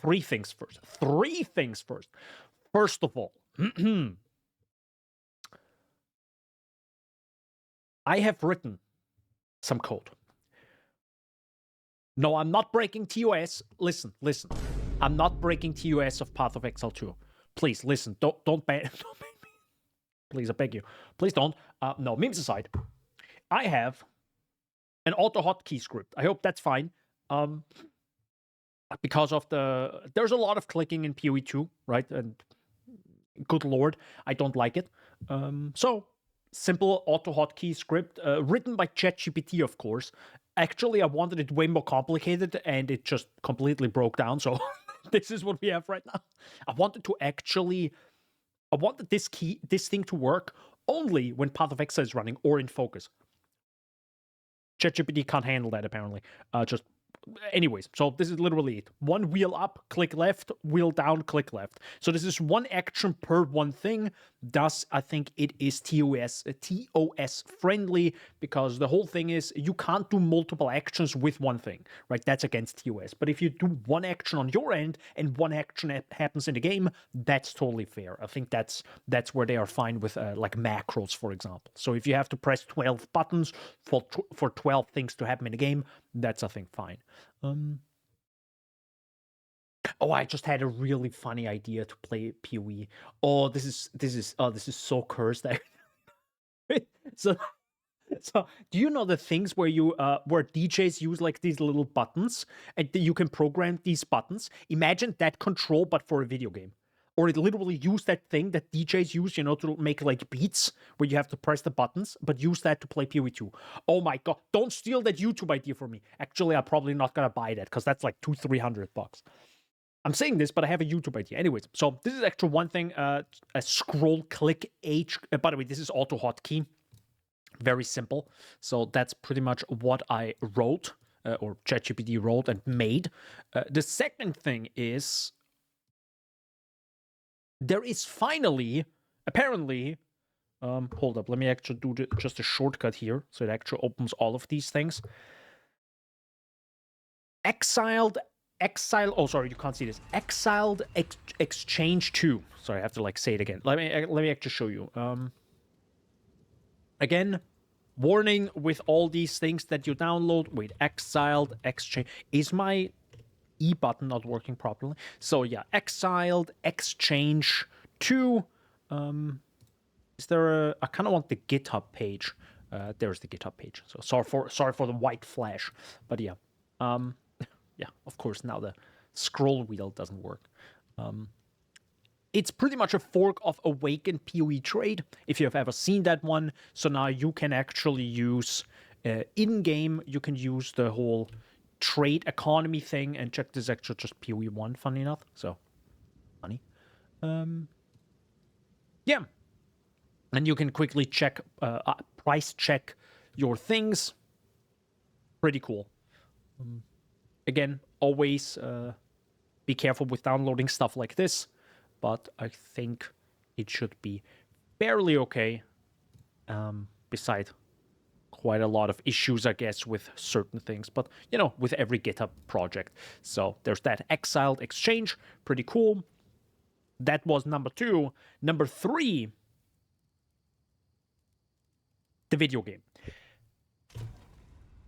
three things first. Three things first. First of all, I have written some code. No, I'm not breaking TOS. Listen. I'm not breaking TOS of Path of Exile 2. Please, listen. Don't ban me. Please, I beg you. Please don't. No, memes aside. I have an auto hotkey script. I hope that's fine. Because of there's a lot of clicking in PoE 2, right? And good lord, I don't like it. So simple auto hotkey script written by ChatGPT, of course. Actually, I wanted it way more complicated, and it just completely broke down. So this is what we have right now. I wanted this thing to work only when Path of Exile is running or in focus. ChatGPT can't handle that apparently. Anyways, so this is literally it. One wheel up, click left, wheel down, click left. So this is one action per one thing. Thus, I think it is TOS friendly, because the whole thing is you can't do multiple actions with one thing, right? That's against TOS. But if you do one action on your end and one action happens in the game, that's totally fair. I think that's where they are fine with like macros, for example. So if you have to press 12 buttons for 12 things to happen in the game, that's, I think, fine. Oh, I just had a really funny idea to play PoE. Oh, this is so cursed. so do you know the things where where DJs use like these little buttons and you can program these buttons? Imagine that control, but for a video game. Or it literally use that thing that DJs use, to make like beats where you have to press the buttons, but use that to play PoE 2. Oh my god, don't steal that YouTube idea from me. Actually, I'm probably not gonna buy that because that's like $200-300. I'm saying this, but I have a YouTube idea. Anyways, so this is actually one thing, a scroll click H. By the way, this is auto hotkey. Very simple. So that's pretty much what I wrote, or ChatGPT wrote and made. The second thing is, there is finally, apparently, hold up, let me actually do just a shortcut here, so it actually opens all of these things. Exile, oh, sorry, you can't see this. Exiled Exchange 2. Sorry, I have to like say it again. Let me actually show you. Again, warning with all these things that you download. Wait, Exiled Exchange. Is my E button not working properly? So yeah, Exiled Exchange 2. Is there I kind of want the GitHub page. There's the GitHub page. So sorry for the white flash, but yeah. Yeah, of course now the scroll wheel doesn't work. It's pretty much a fork of Awaken PoE Trade, if you have ever seen that one. So now you can actually use in-game, you can use the whole trade economy thing, and check this actually just PoE 1, funny enough. So, funny. Yeah. And you can quickly check, price check your things. Pretty cool. Again, always be careful with downloading stuff like this, but I think it should be fairly okay. Beside quite a lot of issues, I guess, with certain things, but with every GitHub project. So there's that Exiled Exchange, pretty cool. That was number 2. Number 3, the video game.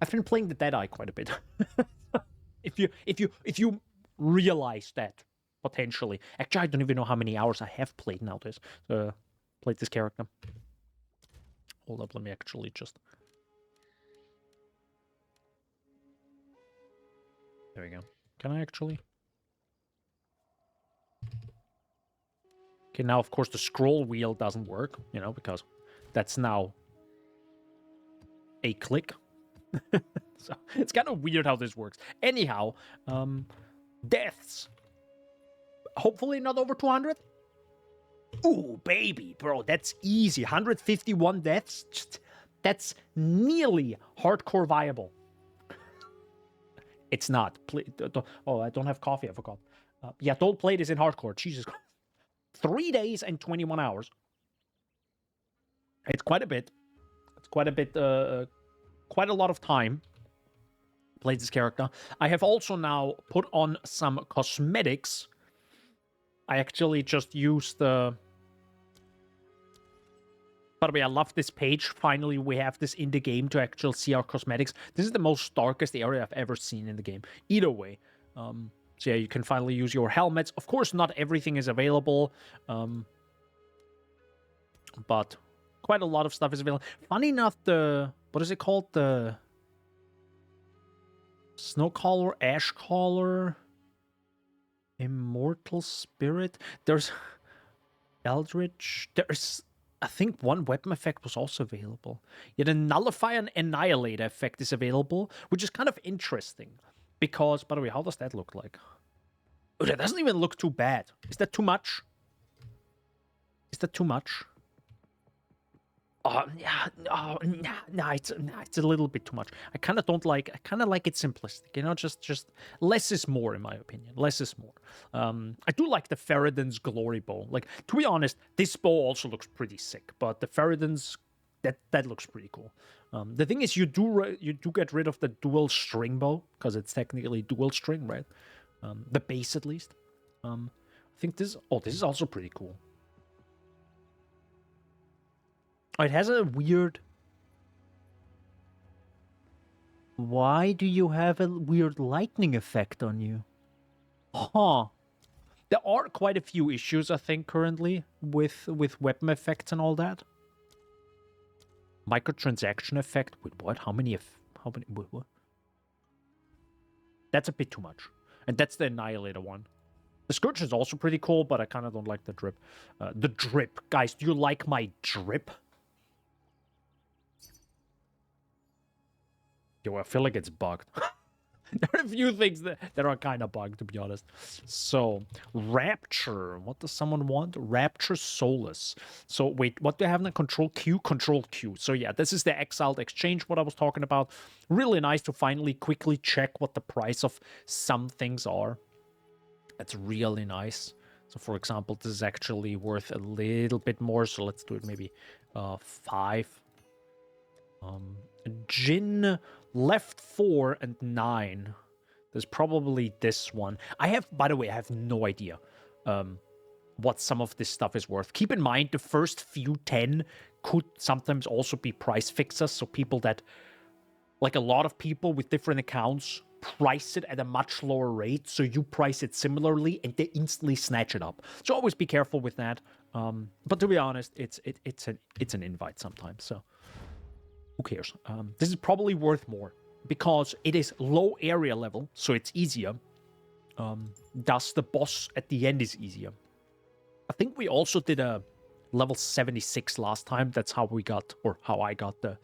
I've been playing the Deadeye quite a bit. If you realize that potentially, actually, I don't even know how many hours I have played nowadays. Played this character. Hold up, let me actually just. There we go. Can I actually? Okay, now of course the scroll wheel doesn't work, because that's now a click. So it's kind of weird how this works. Anyhow, deaths. Hopefully not over 200. Ooh, baby, bro, that's easy. 151 deaths. That's nearly hardcore viable. It's not. Oh, I don't have coffee. I forgot. Yeah, don't play this in hardcore. Jesus Christ. 3 days and 21 hours. It's quite a bit. It's quite a bit. Quite a lot of time play this character. I have also now put on some cosmetics. I actually just used the... By the way, I love this page. Finally, we have this in the game to actually see our cosmetics. This is the most darkest area I've ever seen in the game. Either way. So yeah, you can finally use your helmets. Of course, not everything is available. But quite a lot of stuff is available. Funny enough, the... What is it called? The... Snow Collar, Ash Collar... Immortal Spirit. There's Eldritch. There's, I think, one weapon effect was also available. Yeah, the Nullify and Annihilate effect is available, which is kind of interesting. Because, by the way, how does that look like? Oh, that doesn't even look too bad. Is that too much? Is that too much? It's a little bit too much. I kind of don't like. I kind of like it simplistic. You know, just less is more, in my opinion. Less is more. I do like the Feridan's Glory Bow. Like, to be honest, this bow also looks pretty sick. But the Feridan's, that looks pretty cool. The thing is, you do get rid of the dual string bow because it's technically dual string, right? The base at least. I think this. Oh, this is also pretty cool. It has a weird... Why do you have a weird lightning effect on you? Huh. There are quite a few issues, I think, currently with weapon effects and all that. Microtransaction effect. Wait, what? How many? Wait, what? That's a bit too much. And that's the Annihilator one. The Scourge is also pretty cool, but I kind of don't like the drip. The drip. Guys, do you like my drip? Yo, I feel like it's bugged. There are a few things that are kind of bugged, to be honest. So, Rapture. What does someone want? Rapture Solace. So, wait, what do I have now? Control Q? Control Q. So, yeah, this is the Exiled Exchange, what I was talking about. Really nice to finally quickly check what the price of some things are. That's really nice. So, for example, this is actually worth a little bit more. So, let's do it maybe 5. Jin... Left 4 and 9. There's probably this one. I have, by the way, I have no idea what some of this stuff is worth. Keep in mind, the first few 10 could sometimes also be price fixers. So people that, like a lot of people with different accounts, price it at a much lower rate. So you price it similarly and they instantly snatch it up. So always be careful with that. But to be honest, it's an invite sometimes. So who cares? This is probably worth more because it is low area level, so it's easier. Thus, the boss at the end is easier. I think we also did a level 76 last time. That's how we got, or how I got the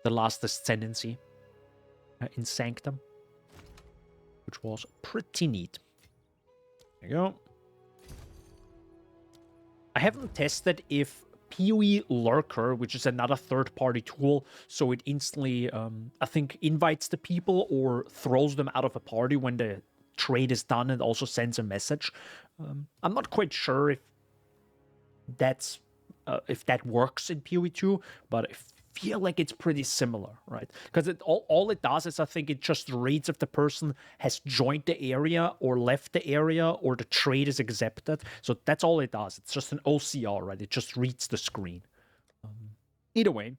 last ascendancy in Sanctum, which was pretty neat. There you go. I haven't tested if PoE Lurker, which is another third-party tool, so it instantly, I think, invites the people or throws them out of a party when the trade is done and also sends a message. I'm not quite sure if that works in PoE 2, but I feel like it's pretty similar, right? Because all it does is, I think, it just reads if the person has joined the area or left the area or the trade is accepted. So that's all it does. It's just an OCR, right? It just reads the screen. Either way,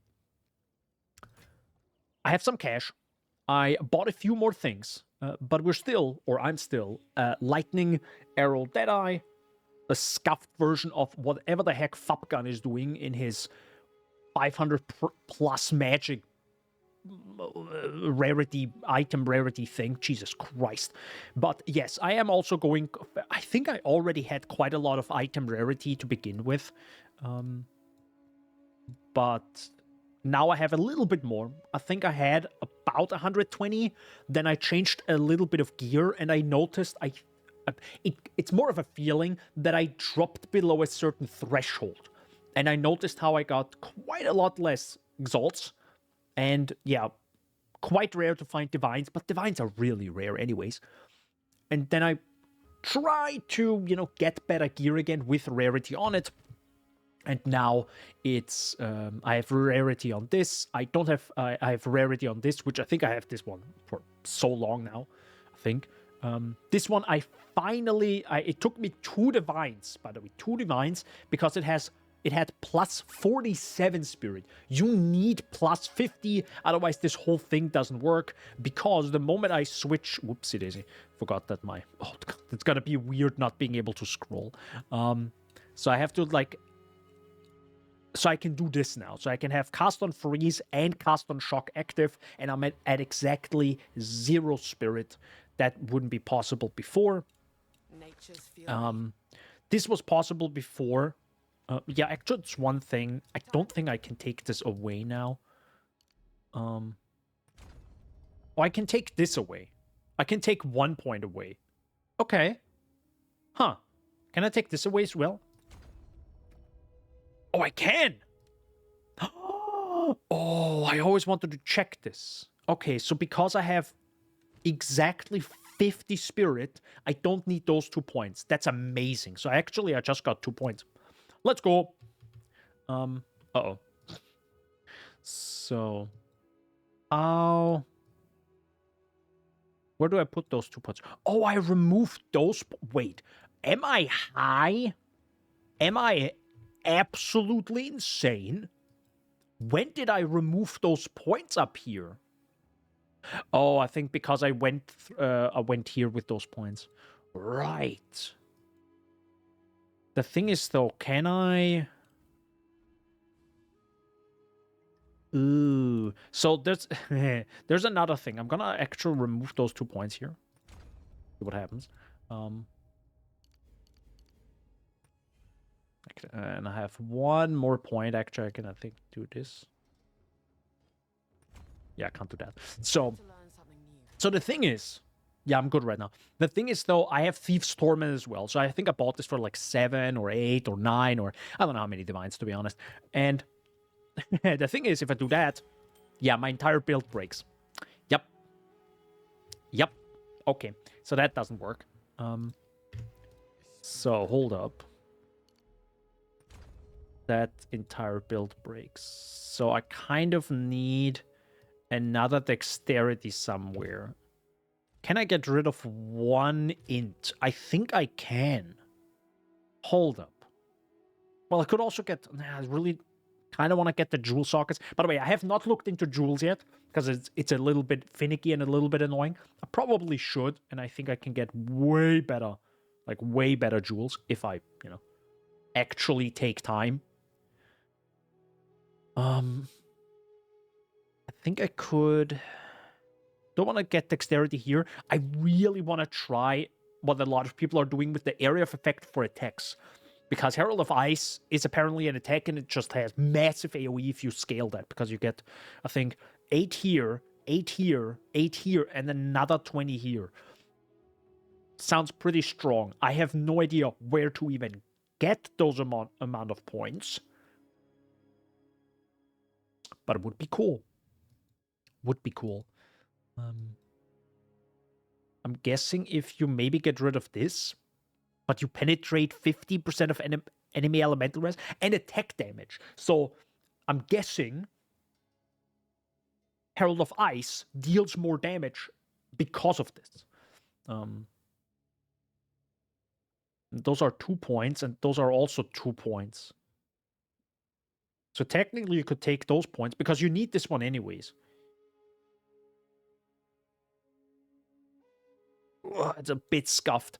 I have some cash. I bought a few more things, but I'm still, Lightning Arrow Deadeye, a scuffed version of whatever the heck Fupgun is doing in his 500 plus magic item rarity thing. Jesus Christ. But yes, I am also going... I think I already had quite a lot of item rarity to begin with. But now I have a little bit more. I think I had about 120. Then I changed a little bit of gear and I noticed it's more of a feeling that I dropped below a certain threshold. And I noticed how I got quite a lot less exalts. And yeah, quite rare to find divines, but divines are really rare anyways. And then I try to, get better gear again with rarity on it. And now it's, I have rarity on this. I have rarity on this, which I think I have this one for so long now, I think. This one I finally, it took me 2 divines, by the way, 2 divines, because it had plus 47 spirit. You need plus 50, otherwise this whole thing doesn't work, because the moment I switch, whoopsie daisy, forgot that it's gonna be weird not being able to scroll. So I have to so I can do this now. So I can have cast on freeze and cast on shock active, and I'm at exactly 0 spirit. That wouldn't be possible before. This was possible before. Yeah, actually, it's one thing. I don't think I can take this away now. Oh, I can take this away. I can take 1 point away. Okay. Huh. Can I take this away as well? Oh, I can! Oh, I always wanted to check this. Okay, so because I have exactly 50 spirit, I don't need those 2 points. That's amazing. So I just got 2 points. Let's go. Uh-oh. So, where do I put those 2 points? Oh, I removed those. Wait, am I high? Am I absolutely insane? When did I remove those points up here? Oh, I think because I went here with those points. Right. The thing is, though, can I... Ooh. So there's there's another thing. I'm gonna actually remove those 2 points here. See what happens. And I have 1 more point. Actually, I can, I think, do this. Yeah, I can't do that. So the thing is... Yeah, I'm good right now. The thing is, though, I have Thieves' Torment as well. So I think I bought this for like 7 or 8 or 9 or... I don't know how many divines, to be honest. And the thing is, if I do that... Yeah, my entire build breaks. Yep. Yep. Okay. So that doesn't work. So, hold up. That entire build breaks. So I kind of need another dexterity somewhere. Can I get rid of 1 int? I think I can. Hold up. Well, I could also get... I really kind of want to get the jewel sockets. By the way, I have not looked into jewels yet, because it's a little bit finicky and a little bit annoying. I probably should, and I think I can get way better, like way better jewels if I, actually take time. I think I could... Don't want to get dexterity here. I really want to try what a lot of people are doing with the area of effect for attacks. Because Herald of Ice is apparently an attack, and it just has massive AoE if you scale that. Because you get, I think, 8 here, 8 here, 8 here, and another 20 here. Sounds pretty strong. I have no idea where to even get those amount of points. But it would be cool. Would be cool. I'm guessing if you maybe get rid of this, but you penetrate 50% of enemy elemental res and attack damage. So I'm guessing Herald of Ice deals more damage because of this. Those are 2 points, and those are also 2 points. So technically you could take those points, because you need this one anyways. Ugh, it's a bit scuffed.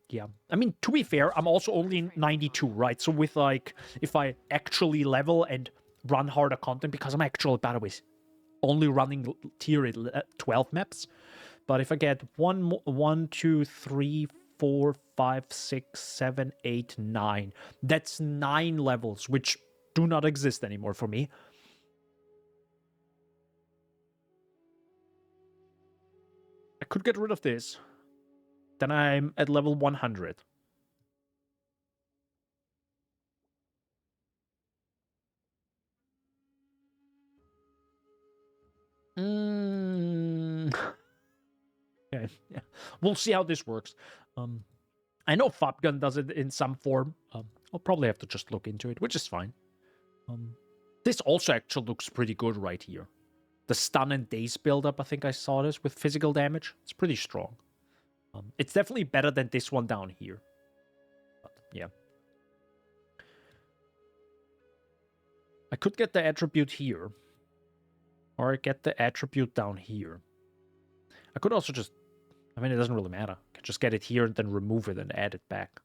Yeah. I mean, to be fair, I'm also only 92, right? So with, like, if I actually level and run harder content, because I'm actually, by the way, only running tier 12 maps. But if I get 1, 2, 3, 4, 5, 6, 7, 8, 9. That's 9 levels, which do not exist anymore for me. I could get rid of this. Then I'm at level 100. Okay, yeah. We'll see how this works. I know Fopgun does it in some form. I'll probably have to just look into it, which is fine. This also actually looks pretty good right here. the stun and daze buildup. I think I saw this with physical damage. It's pretty strong. It's definitely better than this one down here. But, yeah. I could get the attribute here. Or get the attribute down here. I could also just... I mean, it doesn't really matter. I can just get it here and then remove it and add it back.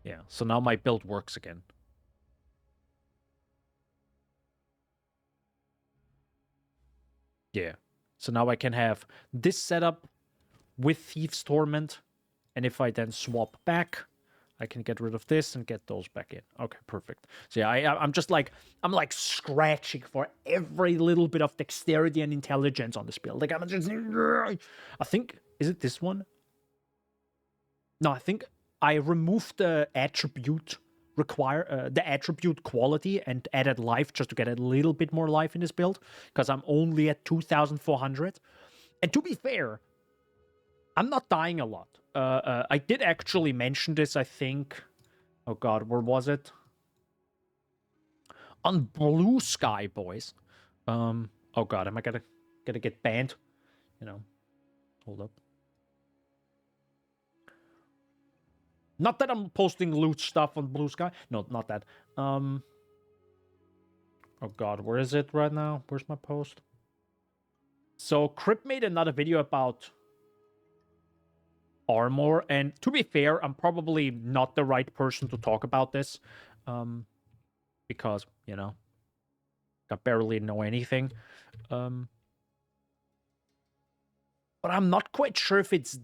Yeah, so now my build works again. Yeah. So now I can have this setup with Thief's Torment. And if I then swap back, I can get rid of this and get those back in. Okay, perfect. So yeah, I'm just like, I'm like scratching for every little bit of dexterity and intelligence on this build. Like, I'm just, I think, is it this one? No, I think I removed the attribute the attribute quality and added life just to get a little bit more life in this build, because I'm only at 2,400. And to be fair, I'm not dying a lot. I did actually mention this, I think. Oh god, where was it? On Blue Sky, boys. Oh god, am I gonna get banned? You know, hold up. Not that I'm posting loot stuff on Blue Sky. No, not that. Oh god, where is it right now? Where's my post? So Crip made another video about armor, and to be fair, I'm probably not the right person to talk about this. Because, you know, I barely know anything. But I'm not quite sure if it's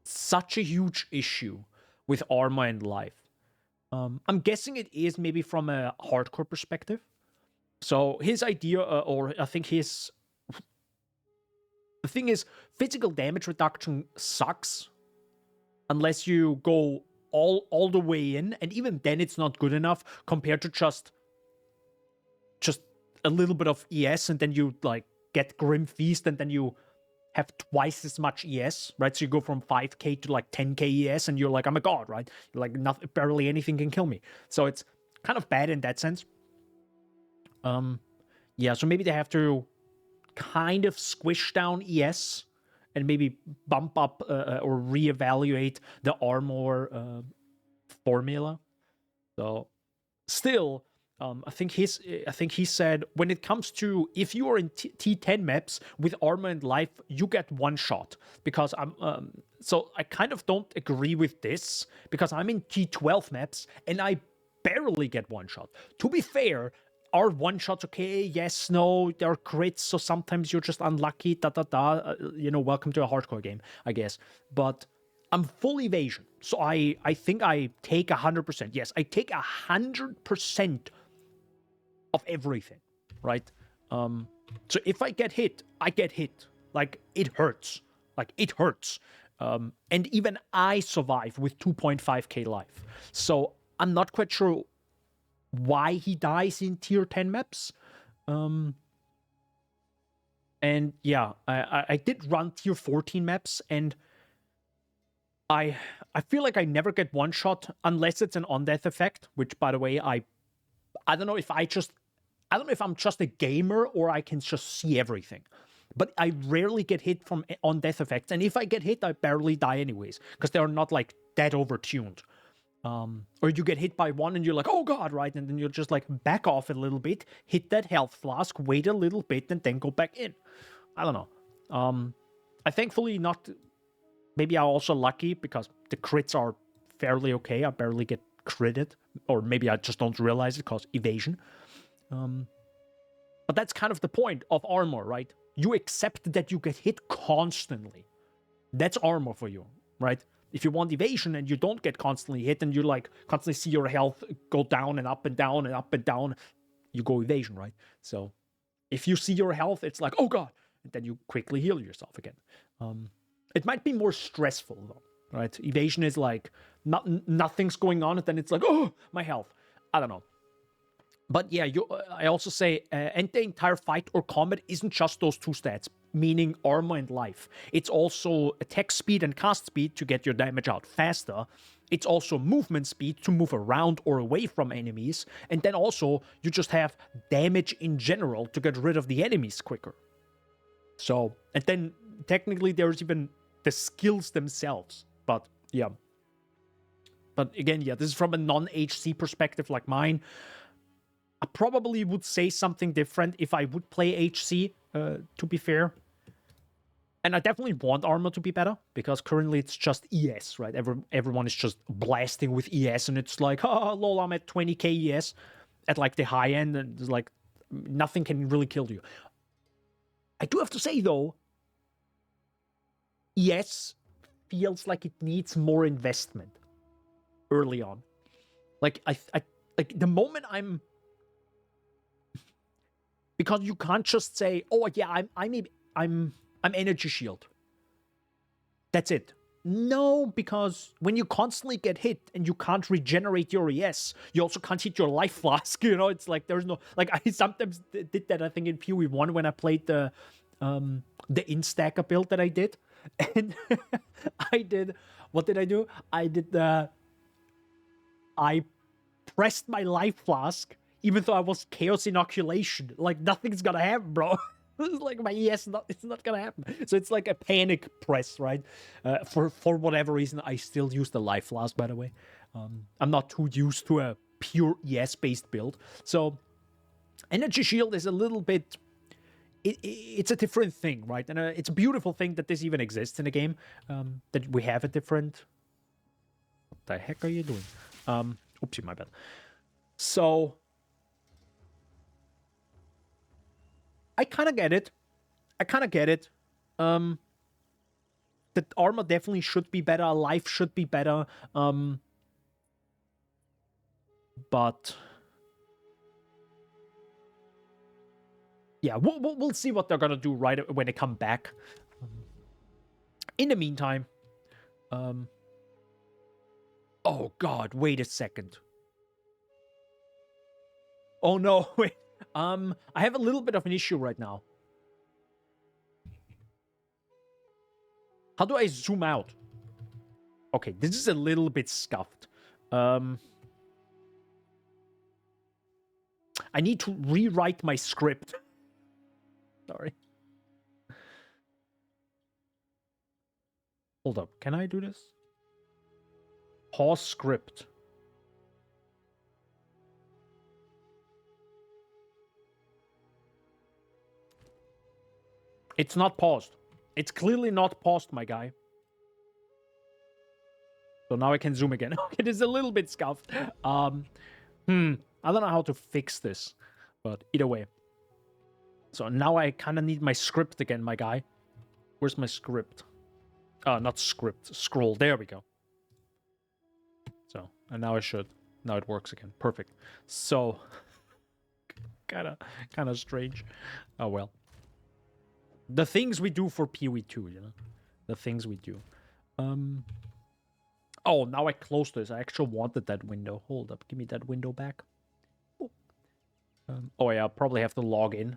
such a huge issue with armor and life. I'm guessing it is maybe from a hardcore perspective. So his idea, or I think his... The thing is, physical damage reduction sucks unless you go all the way in, and even then it's not good enough compared to just a little bit of ES, and then you like get Grim Feast, and then you have twice as much ES, right? So you go from 5k to like 10k ES, and you're like, oh my god, right? You're like, nothing, barely anything can kill me. So it's kind of bad in that sense. Yeah, so maybe they have to kind of squish down ES and maybe bump up or reevaluate the armor formula. So still, I think he said when it comes to if you are in T10 maps with armor and life, you get one shot, because so I kind of don't agree with this, because I'm in T12 maps and I barely get one shot. To be fair, are one shots okay? Yes, no, they're crits, so sometimes you're just unlucky. You know, welcome to a hardcore game, I guess. But I'm full evasion, so I think I take 100%. Yes, I take 100% of everything, right? So if I get hit, I get hit. Like, it hurts. Like, it hurts. And even I survive with 2.5k life. So I'm not quite sure why he dies in tier 10 maps. And yeah, I did run tier 14 maps, and I feel like I never get one shot unless it's an on-death effect, which, by the way, I don't know if I don't know if I'm just a gamer or I can just see everything. But I rarely get hit from on-death effects, and if I get hit, I barely die anyways, because they're not like that overtuned. Or you get hit by one and you're like, oh god, right? And then you're just like, back off a little bit, hit that health flask, wait a little bit, and then go back in. I don't know. I thankfully not... Maybe I'm also lucky because the crits are fairly okay. I barely get critted. Or maybe I just don't realize it because evasion. But that's kind of the point of armor, right? You accept that you get hit constantly. That's armor for you, right? If you want evasion and you don't get constantly hit, and you like constantly see your health go down and up and down and up and down, you go evasion, right? So if you see your health, it's like, oh god, and then you quickly heal yourself again. It might be more stressful though, right? Evasion is like nothing's going on, and then it's like, oh, my health. I don't know. But yeah, I also say, and the entire fight or combat isn't just those two stats, meaning armor and life. It's also attack speed and cast speed to get your damage out faster, it's also movement speed to move around or away from enemies. And then also, you just have damage in general to get rid of the enemies quicker. So, and then technically there's even the skills themselves. But yeah. But again, yeah, this is from a non-HC perspective like mine. I probably would say something different if I would play HC, to be fair. And I definitely want armor to be better, because currently it's just ES, right? Everyone is just blasting with ES, and it's like, oh, lol, I'm at 20k ES at like the high end, and it's like nothing can really kill you. I do have to say, though, ES feels like it needs more investment early on. Like, I like the moment because you can't just say, oh yeah, I'm energy shield. That's it. No, because when you constantly get hit and you can't regenerate your ES, you also can't hit your life flask. You know, it's like there's no, like, I sometimes did that. I think in PoE1 when I played the instacker build that I did, and what did I do? I pressed my life flask, even though I was chaos inoculation. Like, nothing's gonna happen, bro. It's like my ES, it's not gonna happen. So it's like a panic press, right? For whatever reason, I still use the life flask, by the way. I'm not too used to a pure ES based build. So energy shield is a little bit. It's a different thing, right? And it's a beautiful thing that this even exists in the game. That we have a different. What the heck are you doing? Oopsie, my bad. So I kind of get it. The armor definitely should be better. Life should be better. But yeah, we'll see what they're gonna do right when they come back. In the meantime, oh god, wait a second. Oh no, wait. I have a little bit of an issue right now. How do I zoom out? Okay, this is a little bit scuffed. I need to rewrite my script. Sorry. Hold up, can I do this? Pause script. It's not paused. It's clearly not paused, my guy. So now I can zoom again. Okay, it is a little bit scuffed. I don't know how to fix this, but either way. So now I kind of need my script again, my guy. Where's my script? Not script. Scroll. There we go. So, and now I should. Now it works again. Perfect. So, kind of strange. Oh well. The things we do for PoE2, you know? The things we do. Oh, now I closed this. I actually wanted that window. Hold up. Give me that window back. Oh yeah, I'll probably have to log in.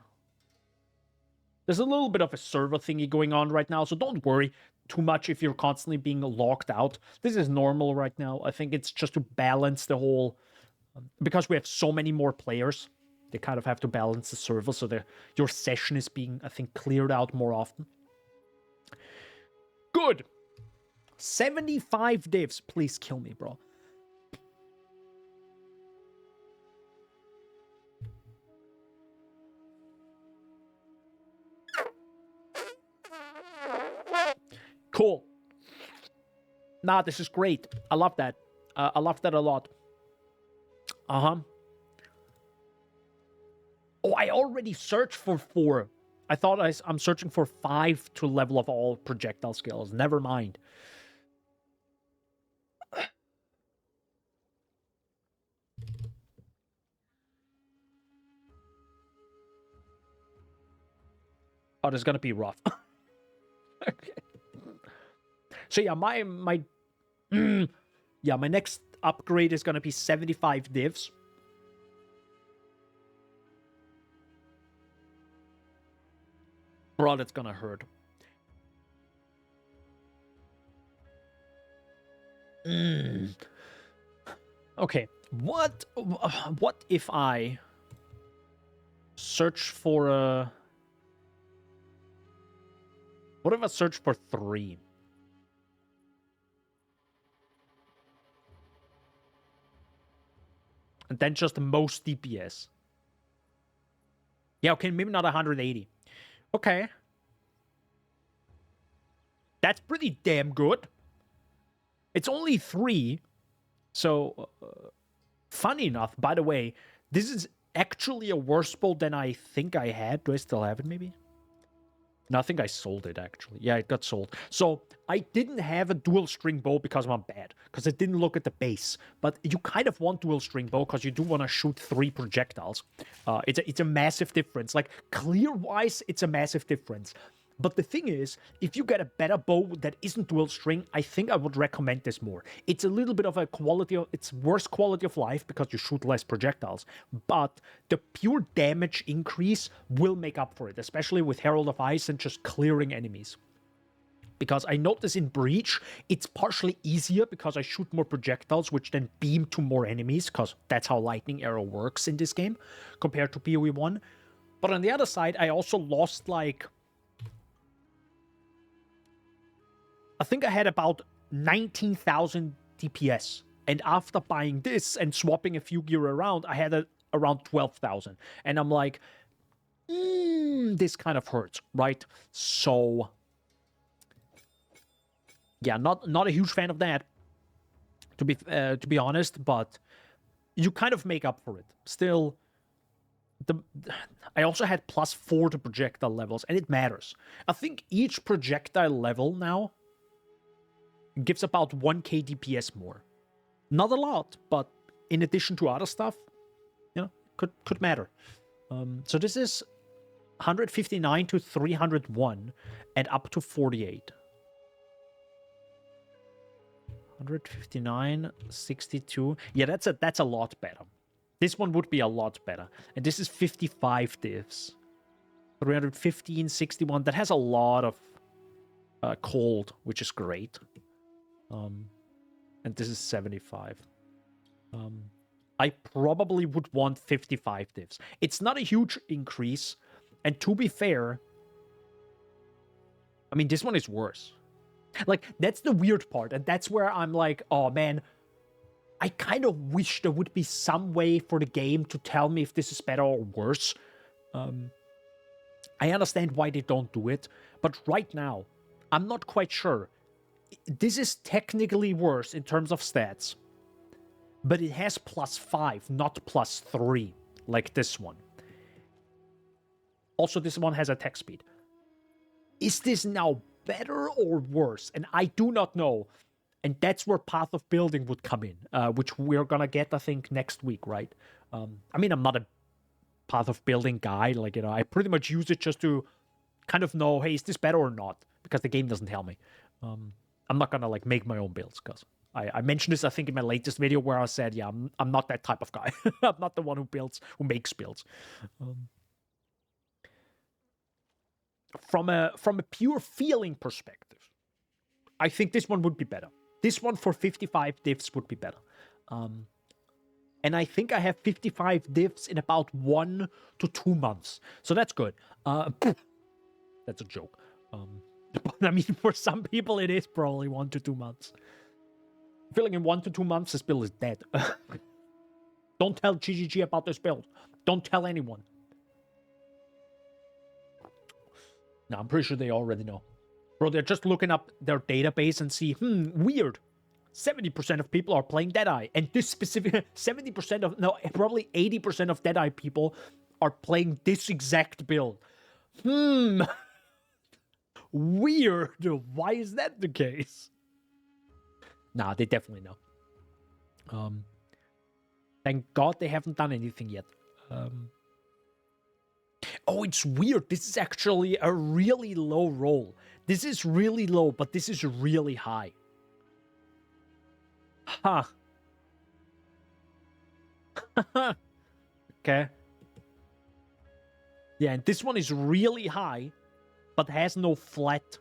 There's a little bit of a server thingy going on right now, so don't worry too much if you're constantly being logged out. This is normal right now. I think it's just to balance the whole... because we have so many more players, they kind of have to balance the server so that your session is being, I think, cleared out more often. Good! 75 divs. Please kill me, bro. Cool. Nah, this is great. I love that. I love that a lot. Uh-huh. Oh, I already searched for 4. I thought I'm searching for 5 to level up all projectile skills. Never mind. Oh, this is gonna be rough. Okay. So yeah, my yeah, my next upgrade is gonna be 75 divs. Bro, that's gonna hurt. Okay, what if I search for a... What if I search for 3? And then just the most DPS. Yeah, okay, maybe not 180. Okay. That's pretty damn good. It's only 3. So, funny enough, by the way, this is actually a worse build than I think I had. Do I still have it, maybe? No, I think I sold it, actually. Yeah, it got sold. So, I didn't have a dual string bow because I'm bad. Because I didn't look at the base. But you kind of want dual string bow because you do want to shoot 3 projectiles. It's a massive difference. Like, clear-wise, it's a massive difference. But the thing is, if you get a better bow that isn't dual string, I think I would recommend this more. It's a little bit of a it's worse quality of life because you shoot less projectiles, but the pure damage increase will make up for it, especially with Herald of Ice and just clearing enemies. Because I notice in Breach, it's partially easier because I shoot more projectiles, which then beam to more enemies, because that's how Lightning Arrow works in this game, compared to PoE 1. But on the other side, I also lost, like... I think I had about 19,000 DPS. And after buying this and swapping a few gear around, I had around 12,000. And I'm like, this kind of hurts, right? So, yeah, not a huge fan of that, to be honest. But you kind of make up for it. Still, I also had +4 to projectile levels, and it matters. I think each projectile level now gives about 1k DPS more. Not a lot, but in addition to other stuff, could matter. So this is 159 to 301 and up to 48. 159, 62. Yeah, that's a lot better. This one would be a lot better. And this is 55 divs. 315, 61. That has a lot of cold, which is great. And this is 75. I probably would want 55 divs. It's not a huge increase. And to be fair, I mean, this one is worse. Like, that's the weird part. And that's where I'm like, oh, man, I kind of wish there would be some way for the game to tell me if this is better or worse. I understand why they don't do it. But right now, I'm not quite sure. This is technically worse in terms of stats, but it has +5, not +3, like this one. Also, this one has attack speed. Is this now better or worse? And I do not know. And that's where Path of Building would come in, which we're gonna get, I think, next week, right? I mean, I'm not a Path of Building guy. Like, I pretty much use it just to kind of know, hey, is this better or not? Because the game doesn't tell me. I'm not gonna like make my own builds because I mentioned this, I think, in my latest video where I said, yeah, I'm not that type of guy. I'm not the one who makes builds. From a pure feeling perspective, I think this one would be better. This one for 55 divs would be better. And I think I have 55 divs in about 1 to 2 months. So that's good. That's a joke. I mean, for some people, it is probably 1 to 2 months. I feel like in 1 to 2 months, this build is dead. Don't tell GGG about this build. Don't tell anyone. No, I'm pretty sure they already know. Bro, they're just looking up their database and see, weird. 70% of people are playing Deadeye. And this specific 70% of, no, probably 80% of Deadeye people are playing this exact build. Weird. Why is that the case? Nah, they definitely know. Thank God they haven't done anything yet. Oh, it's weird. This is actually a really low roll. This is really low, but this is really high. Huh. Okay. Yeah, and this one is really high, but has no flat.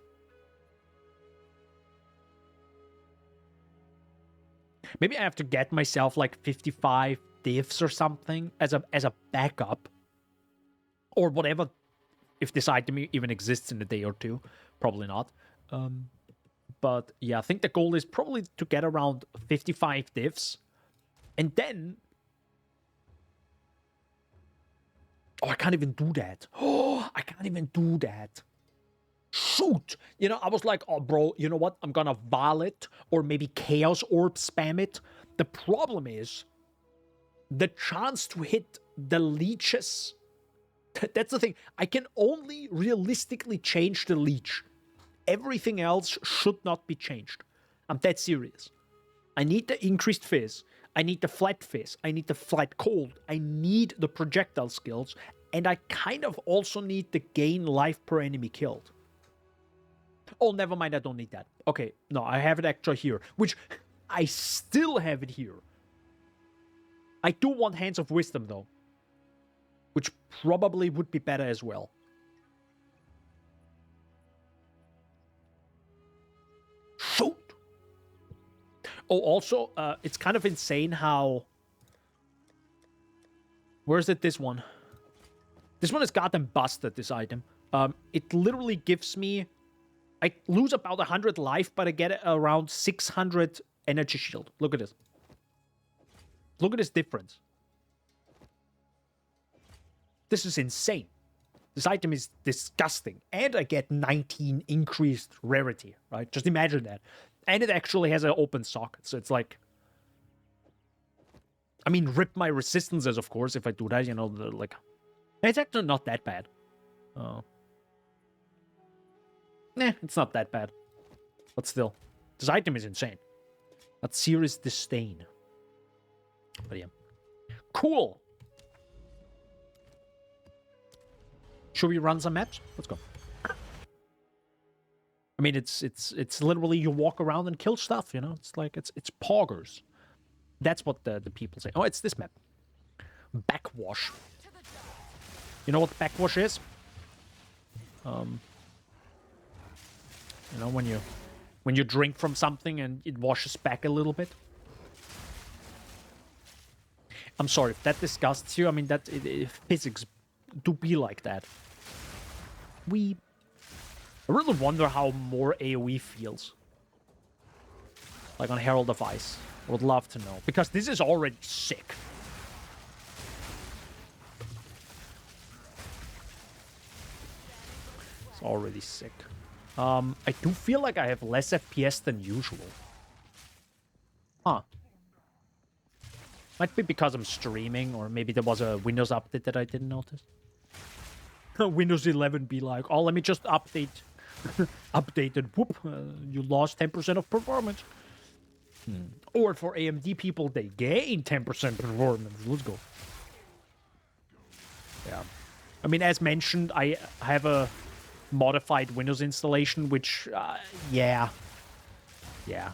Maybe I have to get myself like 55 divs or something as a backup. Or whatever, if this item even exists in a day or two. Probably not. But yeah, I think the goal is probably to get around 55 divs. And then... Oh, I can't even do that. Oh, I can't even do that. Shoot! You know, I was like, oh, bro, you know what? I'm gonna Val it or maybe Chaos Orb spam it. The problem is the chance to hit the leeches. That's the thing. I can only realistically change the leech. Everything else should not be changed. I'm dead serious. I need the increased fizz. I need the flat fizz. I need the flat cold. I need the projectile skills. And I kind of also need the gain life per enemy killed. Oh, never mind. I don't need that. Okay, no, I have it extra here. Which, I still have it here. I do want Hands of Wisdom, though. Which probably would be better as well. Shoot! Oh, also, it's kind of insane how... Where is it, this one? This one is goddamn busted, this item. It literally gives me... I lose about 100 life, but I get around 600 energy shield. Look at this. Look at this difference. This is insane. This item is disgusting. And I get 19 increased rarity, right? Just imagine that. And it actually has an open socket, so it's like... I mean, rip my resistances, of course, if I do that, you know, like... It's actually not that bad. Oh. Nah, it's not that bad. But still, this item is insane. That's serious disdain. But yeah. Cool! Should we run some maps? Let's go. I mean, it's literally you walk around and kill stuff, you know? It's like, it's poggers. That's what the people say. Oh, it's this map. Backwash. You know what backwash is? You know, when you drink from something and it washes back a little bit. I'm sorry, if that disgusts you, I mean, that physics do be like that. I really wonder how more AoE feels. Like on Herald of Ice. I would love to know. Because this is already sick. It's already sick. I do feel like I have less FPS than usual. Huh. Might be because I'm streaming, or maybe there was a Windows update that I didn't notice. Windows 11 be like, oh, let me just update. Updated. Whoop. You lost 10% of performance. Or for AMD people, they gain 10% performance. Let's go. Yeah. I mean, as mentioned, I have a modified Windows installation, which, yeah. Yeah.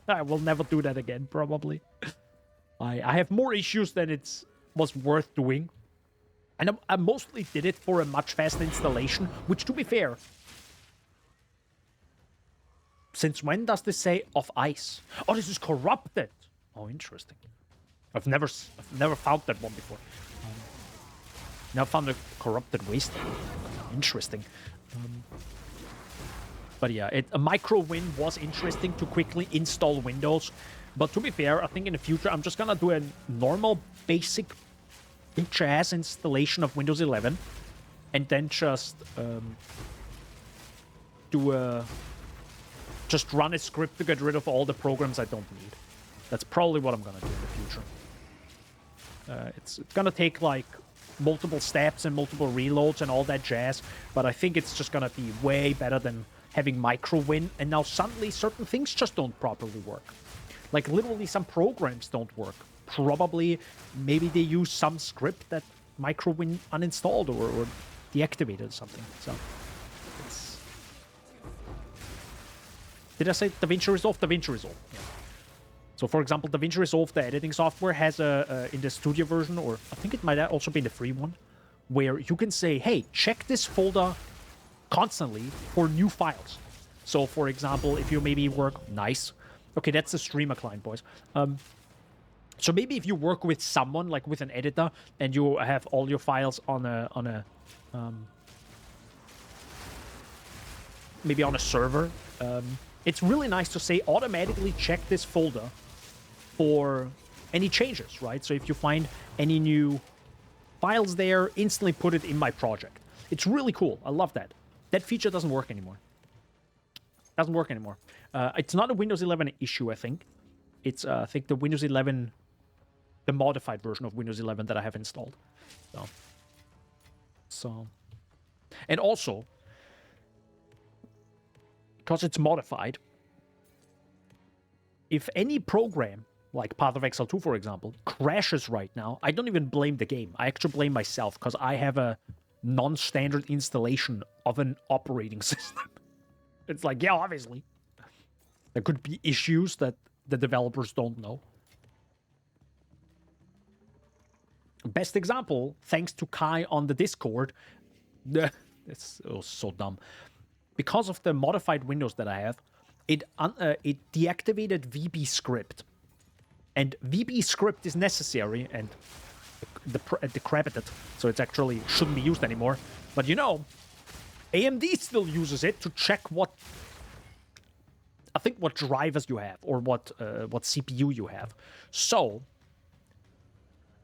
I will never do that again, probably. I have more issues than it was worth doing. And I mostly did it for a much faster installation, which, to be fair... Since when does this say of ice? Oh, this is corrupted. Oh, interesting. I've never found that one before. Now found a corrupted wasteland. Interesting. But yeah, a micro win was interesting to quickly install Windows. But to be fair, I think in the future I'm just gonna do a normal, basic, bitch-ass installation of Windows 11, and then just just run a script to get rid of all the programs I don't need. That's probably what I'm gonna do in the future. It's gonna take like multiple steps and multiple reloads and all that jazz, but I think it's just gonna be way better than having micro win, and now suddenly certain things just don't properly work. Like literally some programs don't work. Probably maybe they use some script that micro win uninstalled or deactivated or something. So it's... Did I say DaVinci Resolve? DaVinci Resolve. Yeah. So for example, DaVinci Resolve, the editing software, has in the studio version, or I think it might also be in the free one, where you can say, hey, check this folder constantly for new files. So for example, if you maybe work, nice, Okay, that's the streamer client, boys. So maybe if you work with someone, like with an editor, and you have all your files on a maybe on a server, it's really nice to say automatically check this folder for any changes, right? So if you find any new files there, instantly put it in my project. It's really cool. I love that. That feature doesn't work anymore. Doesn't work anymore. It's not a Windows 11 issue, I think. It's, I think, the Windows 11, the modified version of Windows 11 that I have installed. So. And also, because it's modified, if any program, like Path of Exile 2, for example, crashes right now, I don't even blame the game. I actually blame myself, because I have a non-standard installation of an operating system. It's like, yeah, obviously. There could be issues that the developers don't know. Best example, thanks to Kai on the Discord. It's so dumb. Because of the modified Windows that I have, it deactivated VB script. And VB script is necessary and decrepit, so it actually shouldn't be used anymore. But you know, AMD still uses it to check what, I think, what drivers you have or what CPU you have. So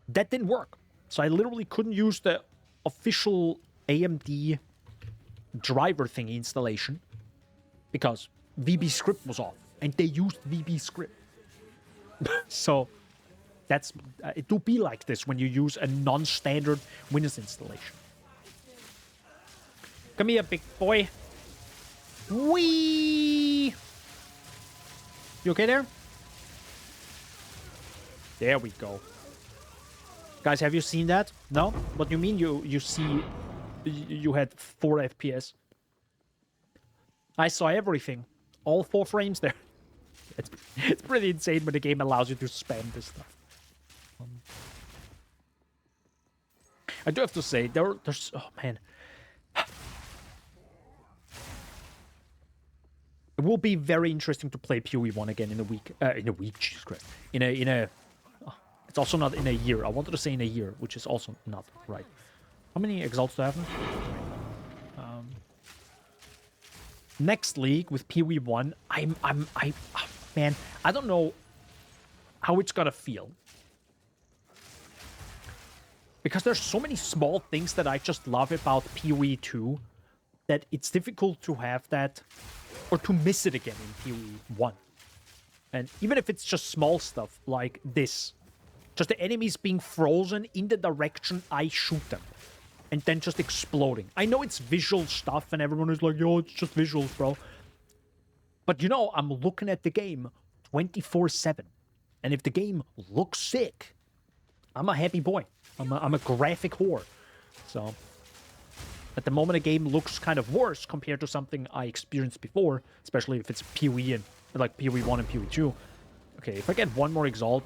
that didn't work. So I literally couldn't use the official AMD driver thingy installation because VB script was off, and they used VB script. So that's it do be like this when you use a non-standard Windows installation. Come here, big boy. Whee! You okay there? There we go. Guys, have you seen that? No? What do you mean you see you had 4 FPS? I saw everything. All 4 frames there. It's pretty insane when the game allows you to spam this stuff. I do have to say, there's... Oh, man. It will be very interesting to play PoE 1 again in a week. Jesus Christ. In a... It's also not in a year. I wanted to say in a year, which is also not right. How many exalts do I have now? Next league with PoE 1, man, I don't know how it's gonna feel. Because there's so many small things that I just love about PoE 2 that it's difficult to have that or to miss it again in PoE 1. And even if it's just small stuff like this, just the enemies being frozen in the direction I shoot them. And then just exploding. I know it's visual stuff and everyone is like, yo, it's just visuals, bro. But you know, I'm looking at the game 24/7. And if the game looks sick, I'm a happy boy. I'm a graphic whore. So, at the moment a game looks kind of worse compared to something I experienced before, especially if it's PoE and like PoE 1 and PoE 2. Okay, if I get one more Exalt,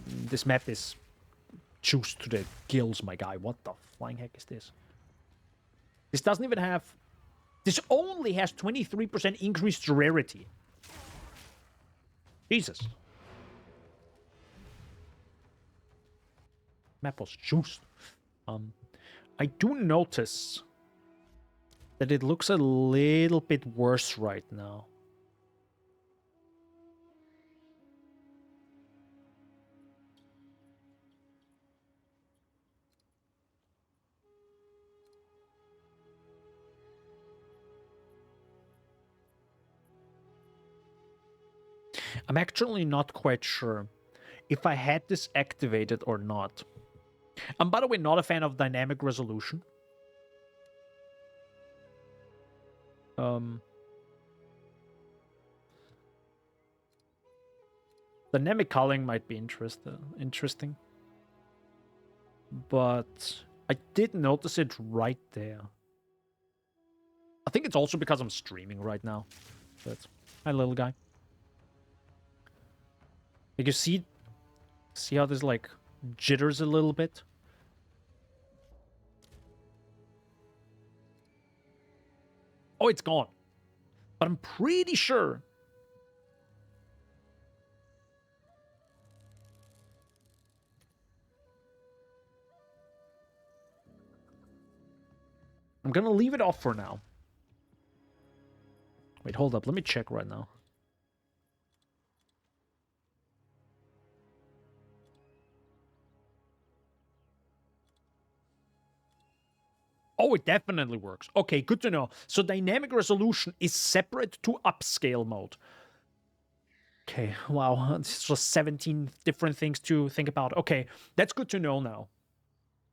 this map is juiced to the gills, my guy. What the flying heck is this? This doesn't even have... This only has 23% increased rarity. Jesus. Map was juiced. I do notice that it looks a little bit worse right now. I'm actually not quite sure if I had this activated or not. I'm, by the way, not a fan of dynamic resolution. Dynamic culling might be interesting. But I did notice it right there. I think it's also because I'm streaming right now. But, hi, little guy. You can see how this, like, jitters a little bit? Oh, it's gone. But I'm pretty sure I'm gonna leave it off for now. Wait, hold up. Let me check right now. Oh, it definitely works. Okay, good to know. So dynamic resolution is separate to upscale mode. Okay, wow. It's just 17 different things to think about. Okay, that's good to know now.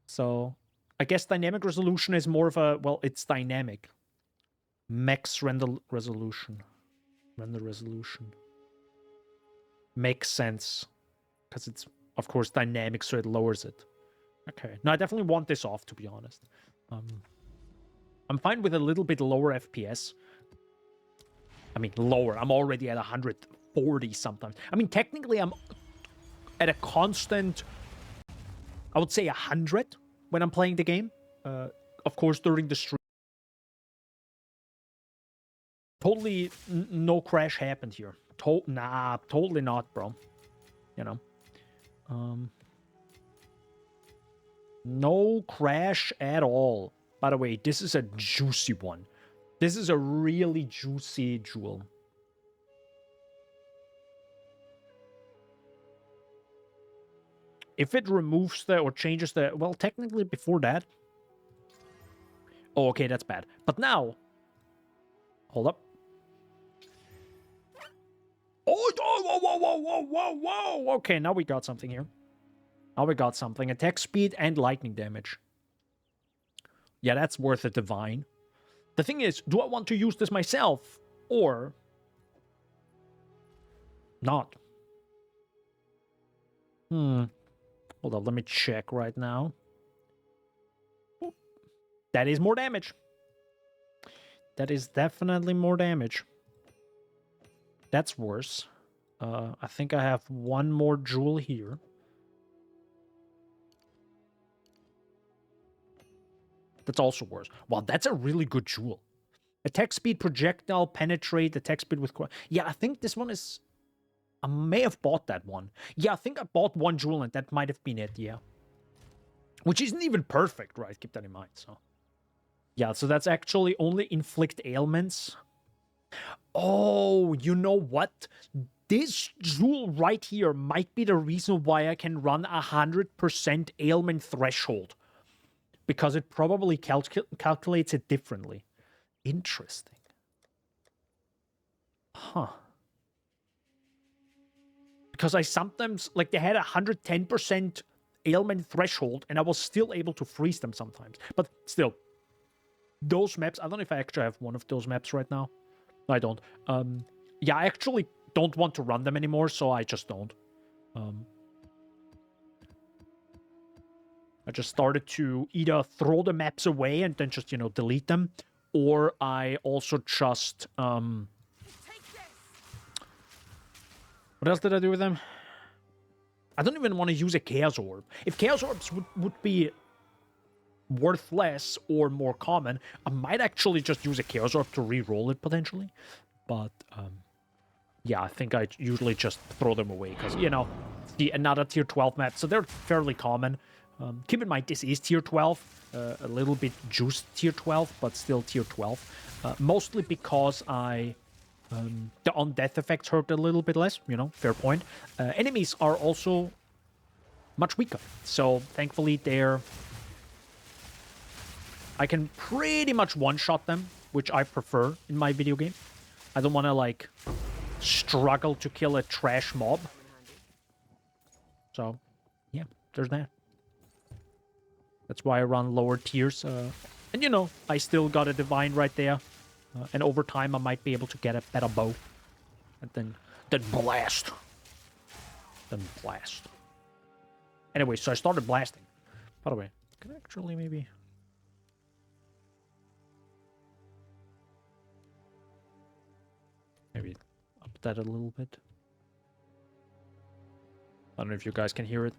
So I guess dynamic resolution is more of a, well, it's dynamic. Max render resolution. Render resolution. Makes sense. Because it's, of course, dynamic, so it lowers it. Okay. No, I definitely want this off, to be honest. I'm fine with a little bit lower FPS. I mean, lower. I'm already at 140 sometimes. I mean, technically, I'm at a constant, I would say 100 when I'm playing the game. Of course, during the stream. Totally no crash happened here. Nah, totally not, bro. You know. No crash at all. By the way, this is a juicy one. This is a really juicy jewel. If it removes the or changes the, well, technically before that. Oh, okay, that's bad. But now, hold up. Oh, whoa, whoa, whoa, whoa, whoa, whoa. Okay, now we got something here. Now we got something. Attack speed and lightning damage. Yeah, that's worth a divine. The thing is, do I want to use this myself or not? Hold on, let me check right now. That is more damage. That is definitely more damage. That's worse. I think I have one more jewel here. That's also worse. Wow, that's a really good jewel. Attack speed, projectile, penetrate, attack speed with... Yeah, I think this one is... I may have bought that one. Yeah, I think I bought one jewel and that might have been it, yeah. Which isn't even perfect, right? Keep that in mind, so... Yeah, so that's actually only inflict ailments. Oh, you know what? This jewel right here might be the reason why I can run 100% ailment threshold. Because it probably calculates it differently. Interesting. Huh. Because I sometimes, like, they had 110% ailment threshold, and I was still able to freeze them sometimes. But still, those maps, I don't know if I actually have one of those maps right now. No, I don't. Yeah, I actually don't want to run them anymore, so I just don't. I just started to either throw the maps away and then just, you know, delete them, or I also just, what else did I do with them? I don't even want to use a Chaos Orb. If Chaos Orbs would be worth less or more common, I might actually just use a Chaos Orb to re-roll it, potentially. But, yeah, I think I usually just throw them away, because, you know, the another tier 12 map, so they're fairly common. Keep in mind, this is tier 12, a little bit juiced tier 12, but still tier 12. Mostly because the on-death effects hurt a little bit less, you know, fair point. Enemies are also much weaker, so thankfully I can pretty much one-shot them, which I prefer in my video game. I don't want to, like, struggle to kill a trash mob. So, yeah, there's that. That's why I run lower tiers. And, you know, I still got a divine right there. And over time, I might be able to get a better bow. And then blast. Then blast. Anyway, so I started blasting. By the way, can I actually maybe... Maybe up that a little bit. I don't know if you guys can hear it.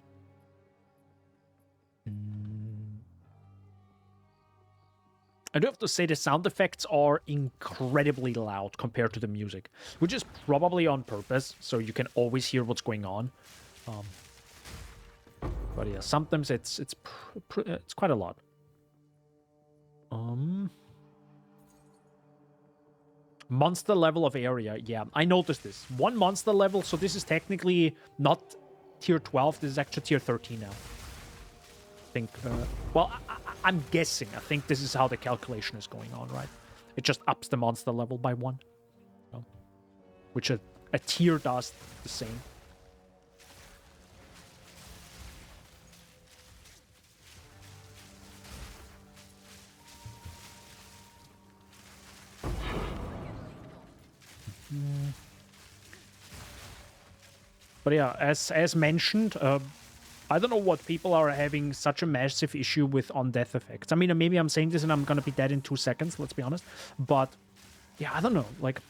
I do have to say the sound effects are incredibly loud compared to the music, which is probably on purpose, so you can always hear what's going on. But yeah, sometimes it's quite a lot. Monster level of area. Yeah, I noticed this. One monster level, so this is technically not tier 12. This is actually tier 13 now. I think, well, I'm guessing. I think this is how the calculation is going on, right? It just ups the monster level by 1. So, which a tier does the same. But yeah, as mentioned, I don't know what people are having such a massive issue with on death effects. I mean, maybe I'm saying this and I'm gonna be dead in 2 seconds, let's be honest. But yeah, I don't know. Like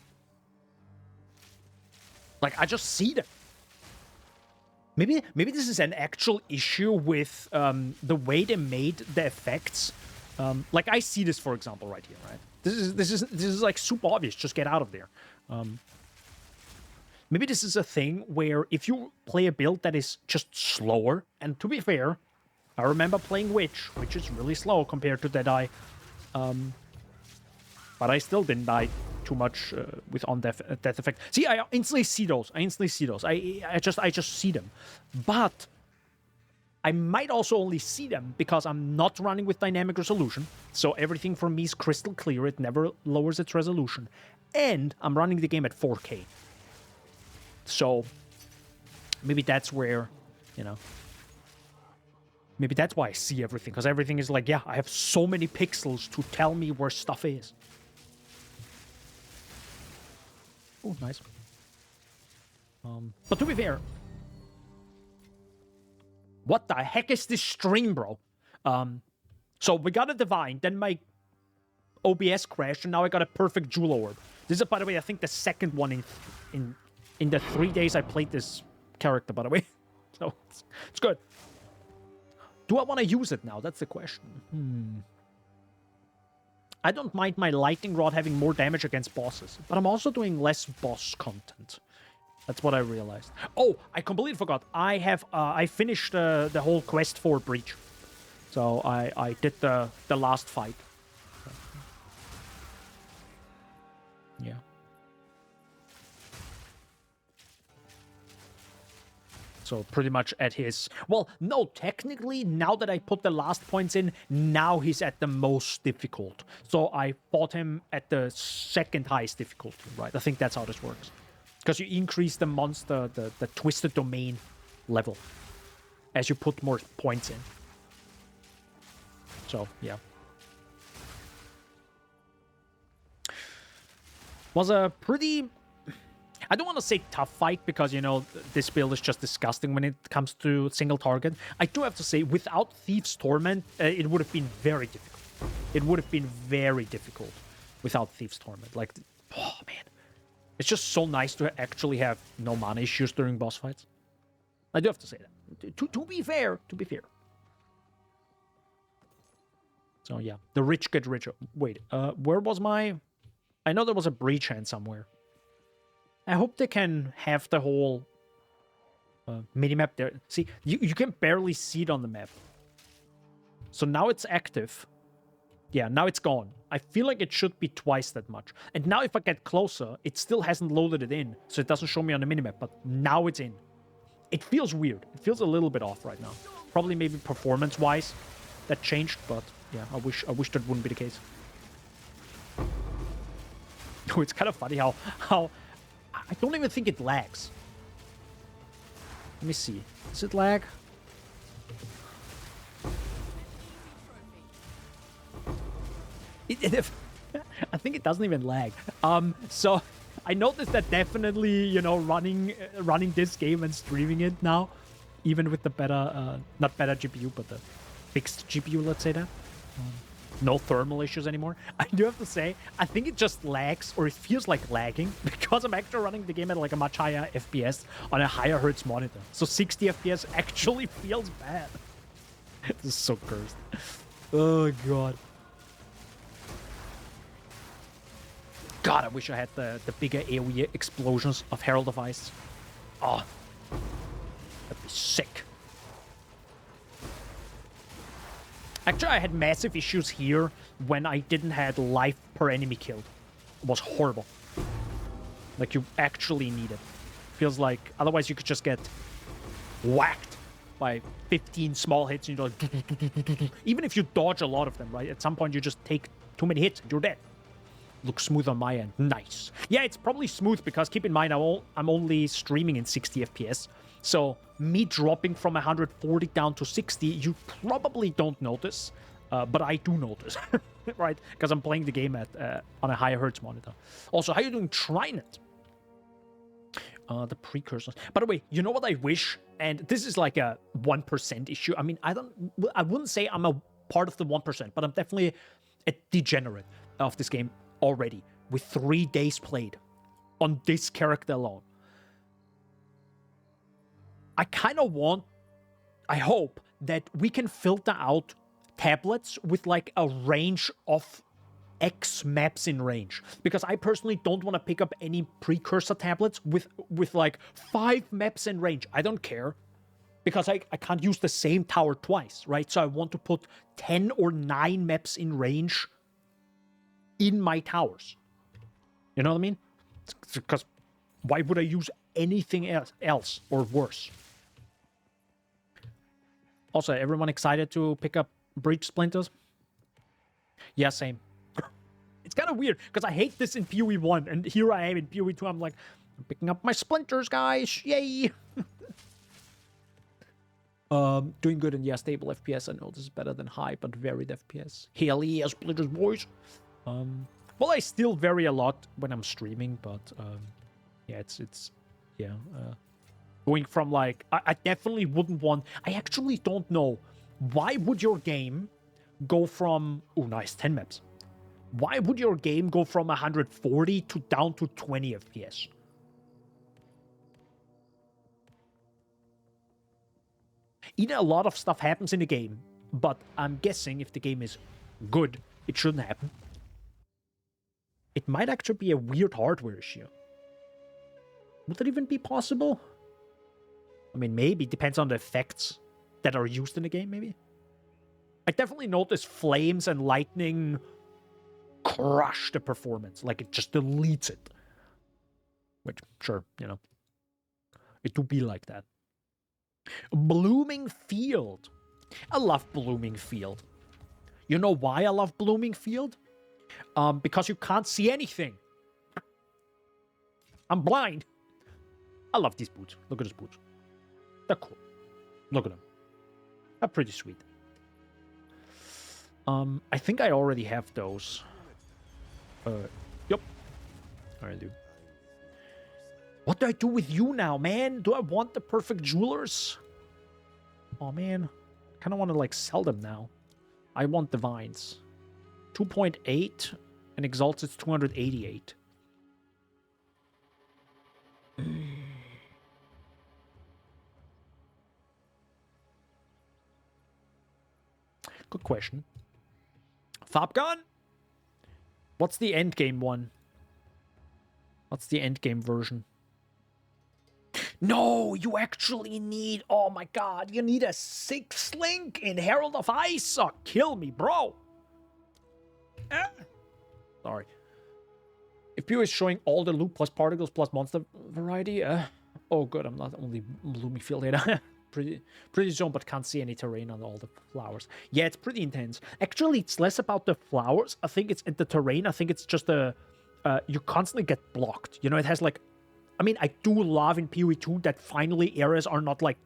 I just see them. Maybe this is an actual issue with the way they made the effects. Like I see this, for example, right here, right? This is like super obvious. Just get out of there. Maybe this is a thing where if you play a build that is just slower, and to be fair, I remember playing Witch, which is really slow compared to Deadeye, but I still didn't die too much with on death effect. See, I instantly see those. I just see them, but I might also only see them because I'm not running with dynamic resolution, so everything for me is crystal clear. It never lowers its resolution, and I'm running the game at 4K. So maybe that's where, you know, maybe that's why I see everything, because everything is like, yeah, I have so many pixels to tell me where stuff is. Oh, nice. But to be fair, what the heck is this stream, bro? So we got a Divine, then my OBS crashed, and now I got a perfect Jewel Orb. This is, by the way, I think the second one in the 3 days I played this character, by the way. So, it's good. Do I want to use it now? That's the question. I don't mind my Lightning Rod having more damage against bosses, but I'm also doing less boss content. That's what I realized. Oh, I completely forgot. I finished the whole quest for Breach. So I did the last fight. Yeah. So pretty much at his... Well, no, technically, now that I put the last points in, now he's at the most difficult. So I fought him at the second highest difficulty, right? I think that's how this works. Because you increase the monster, the Twisted Domain level as you put more points in. So, yeah. Was a pretty... I don't want to say tough fight because, you know, this build is just disgusting when it comes to single target. I do have to say, without Thief's Torment, it would have been very difficult. It would have been very difficult without Thief's Torment. Like, oh, man. It's just so nice to actually have no mana issues during boss fights. I do have to say that. To be fair. So, yeah. The rich get richer. Wait, where was my... I know there was a Breach hand somewhere. I hope they can have the whole minimap there. See, you can barely see it on the map. So now it's active. Yeah, now it's gone. I feel like it should be twice that much. And now if I get closer, it still hasn't loaded it in. So it doesn't show me on the minimap, but now it's in. It feels weird. It feels a little bit off right now. Probably maybe performance-wise that changed, but yeah, I wish that wouldn't be the case. Oh, it's kind of funny how I don't even think it lags. Let me see. Does it lag? I think it doesn't even lag. So I noticed that definitely, you know, running this game and streaming it now, even with the better, not better GPU, but the fixed GPU, let's say that. No thermal issues anymore. I do have to say, I think it just lags, or it feels like lagging, because I'm actually running the game at like a much higher FPS on a higher hertz monitor. So 60 FPS actually feels bad. This is so cursed. Oh, God. God, I wish I had the bigger AoE explosions of Herald of Ice. Oh, that'd be sick. Actually, I had massive issues here when I didn't have life per enemy killed. It was horrible. Like, you actually need it. Feels like, otherwise you could just get whacked by 15 small hits, and you're like, even if you dodge a lot of them, right? At some point you just take too many hits and you're dead. Looks smooth on my end. Nice. Yeah, it's probably smooth because keep in mind I'm only streaming in 60 FPS. So me dropping from 140 down to 60, you probably don't notice, but I do notice, right? Because I'm playing the game at on a higher hertz monitor. Also, how are you doing trying it? The precursors. By the way, you know what I wish? And this is like a 1% issue. I mean, I wouldn't say I'm a part of the 1%, but I'm definitely a degenerate of this game already with 3 days played on this character alone. I kind of I hope that we can filter out tablets with like a range of X maps in range, because I personally don't want to pick up any precursor tablets with like 5 maps in range. I don't care, because I can't use the same tower twice, right? So I want to put 10 or 9 maps in range in my towers. You know what I mean? Because why would I use anything else or worse? Also, everyone excited to pick up Breach Splinters? Yeah, same. It's kind of weird, because I hate this in PoE 1, and here I am in PoE 2, I'm like, I'm picking up my Splinters, guys, yay! Doing good in, yeah, stable FPS, I know this is better than high, but varied FPS. Hell yeah, Splinters, boys! Well, I still vary a lot when I'm streaming, but, yeah, it's going from, like, I definitely wouldn't want, I actually don't know, why would your game go from, oh, nice, 10 maps. Why would your game go from 140 to down to 20 FPS? A lot of stuff happens in the game, but I'm guessing if the game is good, it shouldn't happen. It might actually be a weird hardware issue. Would that even be possible? I mean, maybe. Depends on the effects that are used in the game, maybe. I definitely notice flames and lightning crush the performance. Like, it just deletes it. Which, sure, it do be like that. Blooming Field. I love Blooming Field. You know why I love Blooming Field? Because you can't see anything. I'm blind. I love these boots. Look at these boots. They're cool. Look at them. They're pretty sweet. I think I already have those. Yep. I do. What do I do with you now, man? Do I want the perfect jewelers? Oh, man. I kind of want to, like, sell them now. I want divines. 2.8 and exalted 288. Good question. Fabgun? What's the endgame one? What's the endgame version? No, you actually need... Oh my god, you need a 6th link in Herald of Ice. Oh, kill me, bro. Sorry. If PoE is showing all the loot plus particles plus monster variety, oh good, I'm not only Bloomy Field here. pretty zone, but can't see any terrain on all the flowers. Yeah, it's pretty intense. Actually, it's less about the flowers. I think it's in the terrain. I think it's just you constantly get blocked. It has like... I mean, I do love in PoE 2 that finally areas are not like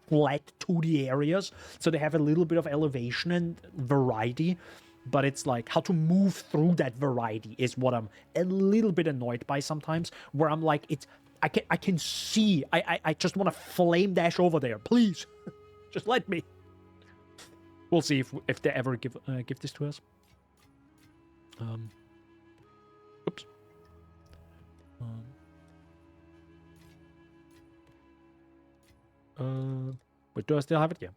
flat 2D areas. So they have a little bit of elevation and variety. But it's like how to move through that variety is what I'm a little bit annoyed by sometimes. Where I'm like, I can see. I just want to flame dash over there. Please. Just let me. We'll see if they ever give this to us. Oops. Wait, do I still have it? Yeah.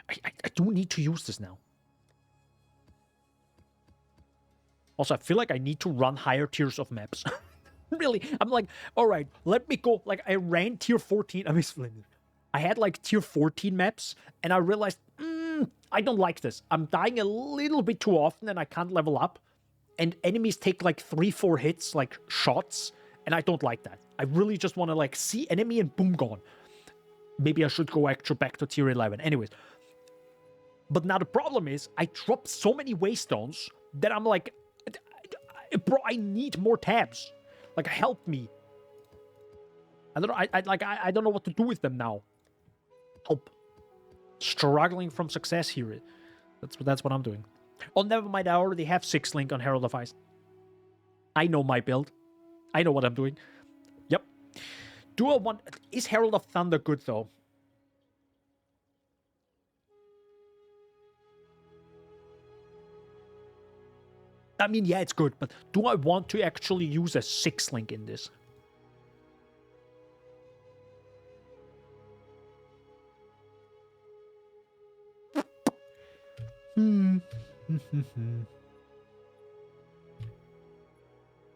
I do need to use this now. Also, I feel like I need to run higher tiers of maps. Really, I'm like, all right, let me go. Like, I ran tier 14. I mean, I had like tier 14 maps, and I realized, I don't like this. I'm dying a little bit too often and I can't level up. And enemies take like 3-4 hits, like shots. And I don't like that. I really just want to like see enemy and boom, gone. Maybe I should go actually back to tier 11. Anyways. But now the problem is I dropped so many waystones that I'm like, bro, I need more tabs. Like, help me. I don't know. I don't know what to do with them now. Help. Struggling from success here. That's what I'm doing. Oh, never mind. I already have 6 link on Herald of Ice. I know my build. I know what I'm doing. Yep. Do I want... Is Herald of Thunder good, though? I mean, yeah, it's good, but do I want to actually use a 6 link in this?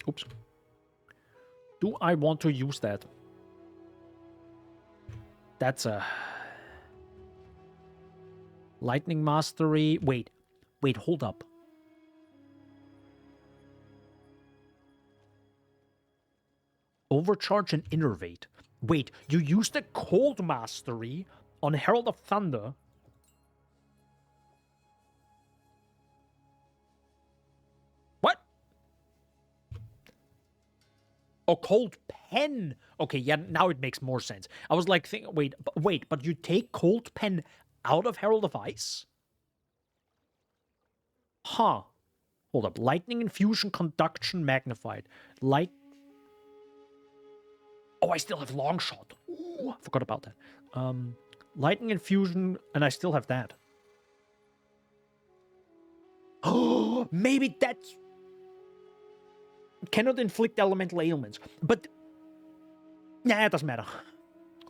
Oops. Do I want to use that? That's a... Lightning Mastery... Wait, hold up. Overcharge and Innervate. Wait, you used the Cold Mastery on Herald of Thunder. What? Oh, Cold Pen. Okay, yeah, now it makes more sense. I was like, wait, but you take Cold Pen out of Herald of Ice? Huh. Hold up. Lightning Infusion, Conduction, Magnified. Oh, I still have Long Shot. Ooh, I forgot about that. Lightning Infusion, and I still have that. Oh, maybe that's... Cannot inflict elemental ailments. But... Nah, it doesn't matter.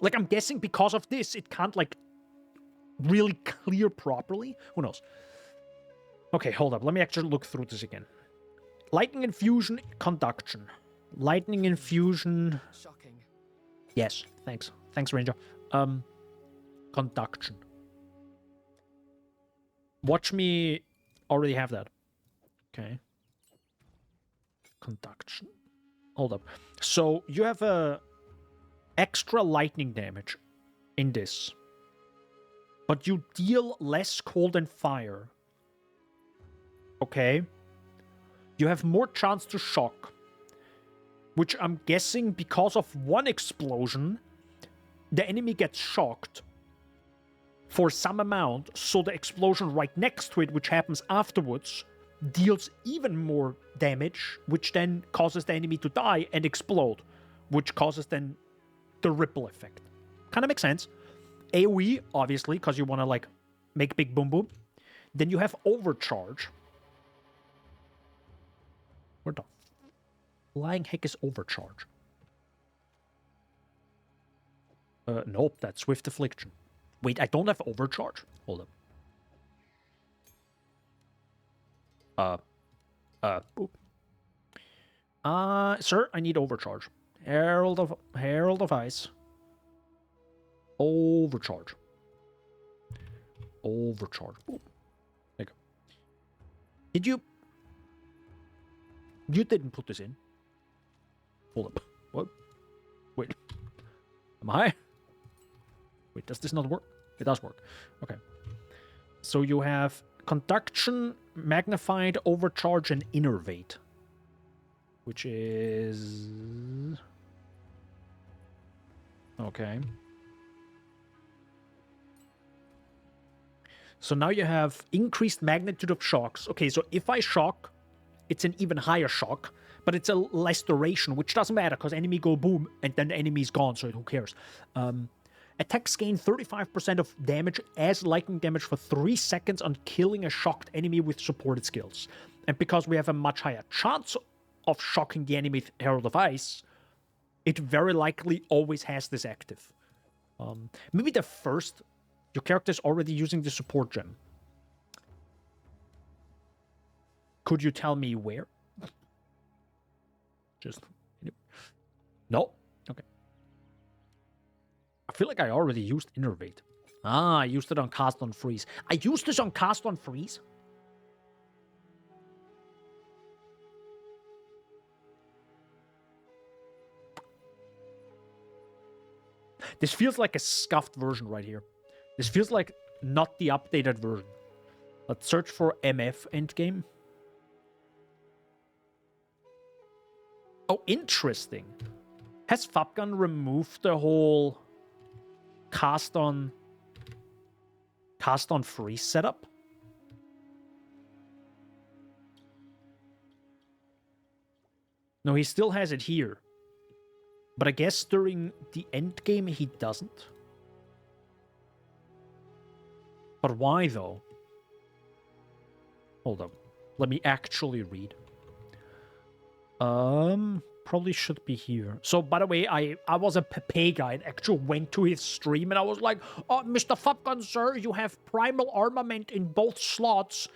Like, I'm guessing because of this, it can't, like, really clear properly. Who knows? Okay, hold up. Let me actually look through this again. Lightning Infusion, Conduction. Lightning Infusion... Shocking. Yes, thanks. Thanks, Ranger. Conduction. Watch me already have that. Okay. Conduction. Hold up. So, you have a extra lightning damage in this. But you deal less cold and fire. Okay. You have more chance to shock. Which I'm guessing because of one explosion, the enemy gets shocked for some amount, so the explosion right next to it, which happens afterwards, deals even more damage, which then causes the enemy to die and explode, which causes then the ripple effect. Kind of makes sense. AoE, obviously, because you want to, like, make big boom boom. Then you have Overcharge. Where the flying heck is Overcharge? Nope, that's Swift Affliction. Wait, I don't have Overcharge? Hold up. Boop. Sir, I need Overcharge. Herald of Ice. Overcharge. Overcharge. Boop. There you go. Did you... You didn't put this in. Hold up. What? Wait. Am I? Wait, does this not work? It does work. Okay. So you have Conduction, Magnified, Overcharge, and Innervate. Which is... Okay. So now you have increased magnitude of shocks. Okay, so if I shock, it's an even higher shock, but it's a less duration, which doesn't matter because enemy go boom and then the enemy's gone, so who cares? Attacks gain 35% of damage as lightning damage for 3 seconds on killing a shocked enemy with supported skills. And because we have a much higher chance of shocking the enemy with Herald of Ice, it very likely always has this active. Maybe the first... Your character is already using the support gem. Could you tell me where? Just... No? Okay. I feel like I already used Innervate. Ah, I used it on cast on freeze. I used this on cast on freeze? This feels like a scuffed version right here. This feels like not the updated version. Let's search for MF Endgame. Oh, interesting. Has Fabgun removed the whole cast on freeze setup? No, he still has it here. But I guess during the end game he doesn't. But why though? Hold up. Let me actually read. Probably should be here. So, by the way, I was a Pepe guy. I actually went to his stream and I was like, oh, Mr. Fabgun, sir, you have primal armament in both slots.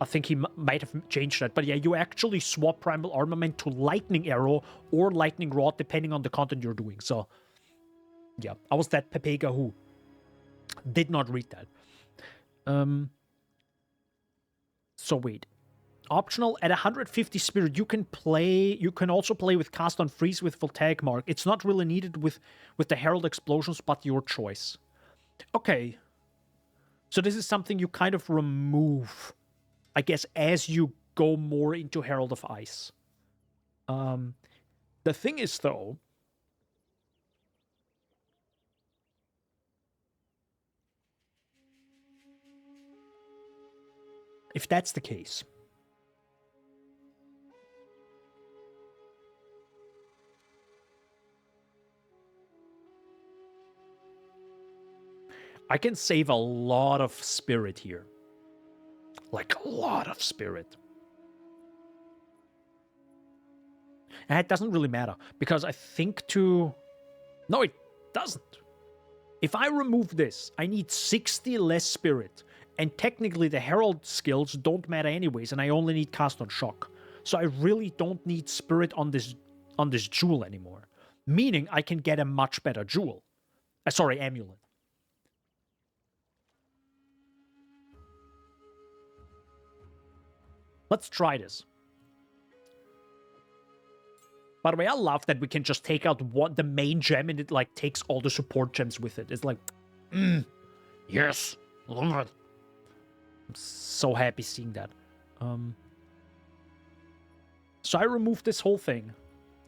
I think he might have changed that. But yeah, you actually swap primal armament to lightning arrow or lightning rod, depending on the content you're doing. So, yeah, I was that Pepega who did not read that. So wait. Optional at 150 spirit, you can also play with cast on freeze with voltaic mark. It's not really needed with the herald explosions, but your choice. Okay. So this is something you kind of remove, I guess, as you go more into Herald of Ice. The thing is though, if that's the case, I can save a lot of spirit here. Like a lot of spirit. And it doesn't really matter, because I think to... No, it doesn't. If I remove this, I need 60 less spirit. And technically the Herald skills don't matter anyways, and I only need cast on shock. So I really don't need spirit on this jewel anymore. Meaning I can get a much better jewel. Sorry, amulet. Let's try this. By the way, I love that we can just take out the main gem and it like takes all the support gems with it. It's like, yes, love it. I'm so happy seeing that. So I removed this whole thing,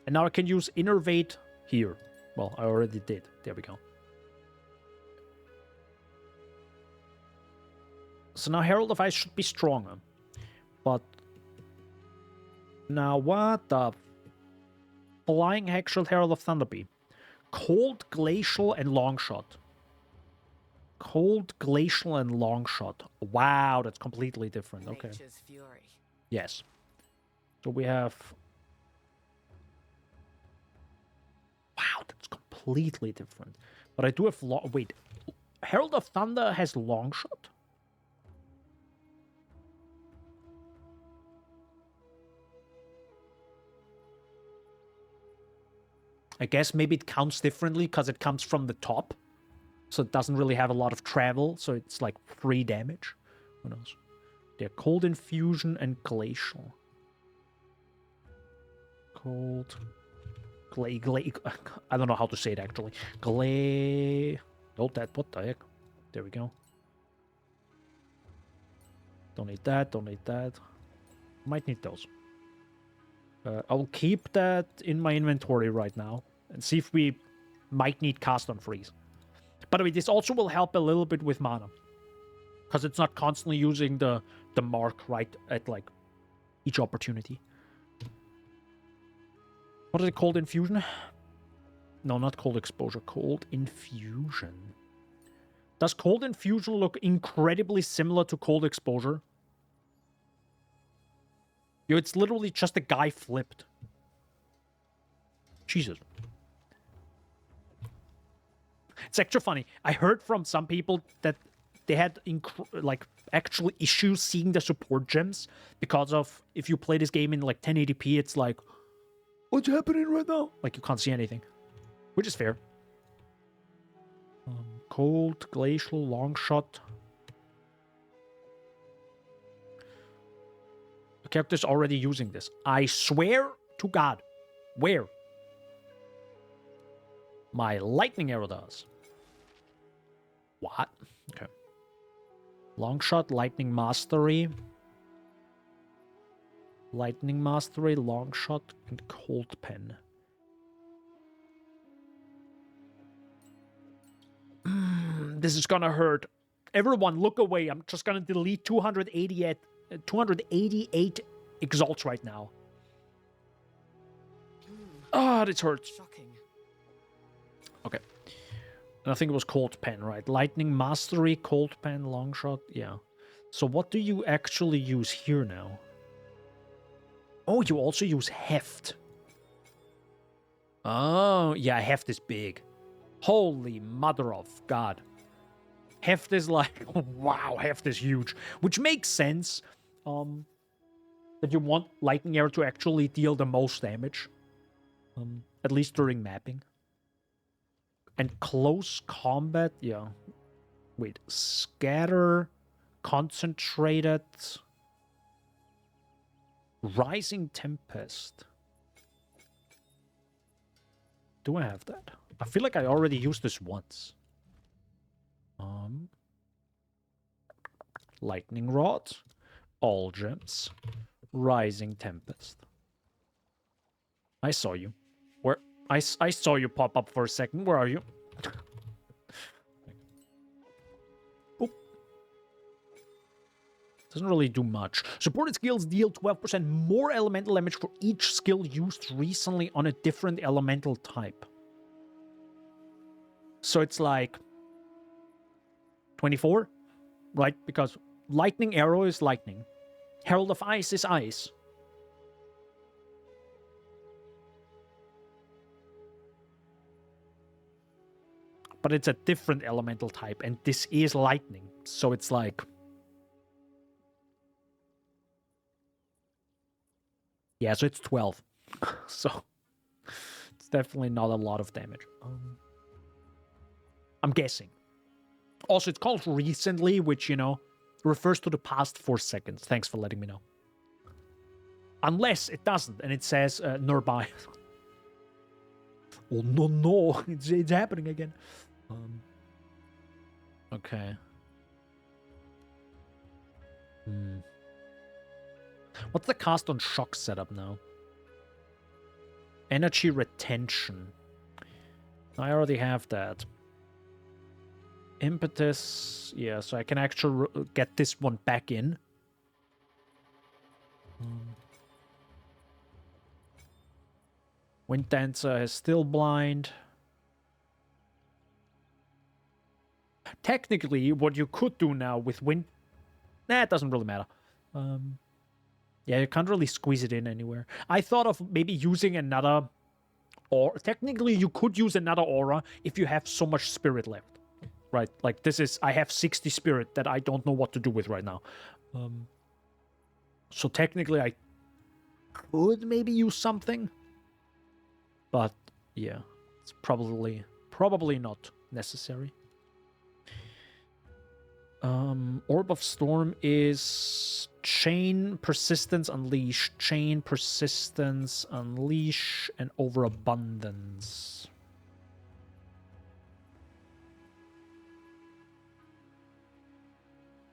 and now I can use Innervate here. Well, I already did. There we go. So now Herald of Ice should be stronger. But now what the Flying Hexshield Herald of Thunder be? Cold, Glacial, and Longshot. Cold, Glacial, and Longshot. Wow, that's completely different. Okay. Yes. So we have... Wow, that's completely different. But I do have... Wait. Herald of Thunder has Longshot? I guess maybe it counts differently because it comes from the top. So it doesn't really have a lot of travel. So it's like 3 damage. Who knows? They're Cold Infusion and Glacial. Cold... I don't know how to say it actually. Oh, that... What the heck? There we go. Don't need that. Don't need that. Might need those. I'll keep that in my inventory right now and see if we might need cast on freeze. By the way, this also will help a little bit with mana, because it's not constantly using the mark right at like each opportunity. What is it called? Infusion? No, not cold exposure. Cold infusion. Does cold infusion look incredibly similar to cold exposure? Yo, it's literally just a guy flipped. Jesus. It's actually funny. I heard from some people that they had like actual issues seeing the support gems because of if you play this game in like 1080p, it's like, what's happening right now? Like you can't see anything, which is fair. cold, glacial, long shot. The character's already using this. I swear to God. Where? My lightning arrow does. What? Okay. Long shot, lightning mastery. Lightning mastery, long shot, and cold pen. This is gonna hurt. Everyone, look away. I'm just gonna delete 288 exalts right now. Ah, this hurts. Shocking. Okay. And I think it was cold pen, right? Lightning mastery, cold pen, long shot. Yeah. So what do you actually use here now? Oh, you also use heft. Oh, yeah, heft is big. Holy mother of God. Heft is like, wow, heft is huge. Which makes sense. That you want lightning arrow to actually deal the most damage. At least during mapping. And close combat, yeah. Wait, scatter, concentrated, rising tempest. Do I have that? I feel like I already used this once. Lightning rod, all gems, rising tempest. I saw you. Where? I saw you pop up for a second. Where are you? Oop. Doesn't really do much. Supported skills deal 12% more elemental damage for each skill used recently on a different elemental type. So it's like 24, right? Because lightning arrow is lightning. Herald of Ice is ice. But it's a different elemental type, and this is lightning. So it's like... Yeah, so it's 12. So it's definitely not a lot of damage. I'm guessing. Also, it's called recently, which, you know, refers to the past 4 seconds. Thanks for letting me know. Unless it doesn't, and it says nearby. Oh, no. It's happening again. Okay. What's the cast on shock setup now? Energy retention. I already have that. Impetus. Yeah, so I can actually get this one back in. Wind Dancer is still blind. Technically, what you could do now with Wind... Nah, it doesn't really matter. Yeah, you can't really squeeze it in anywhere. I thought of maybe using another... Or technically, you could use another aura if you have so much spirit left. Right? Like, this is... I have 60 spirit that I don't know what to do with right now. So technically, I could maybe use something. But, yeah. It's probably not necessary. Orb of Storm is Chain, Persistence, Unleash. Chain, Persistence, Unleash, and Overabundance.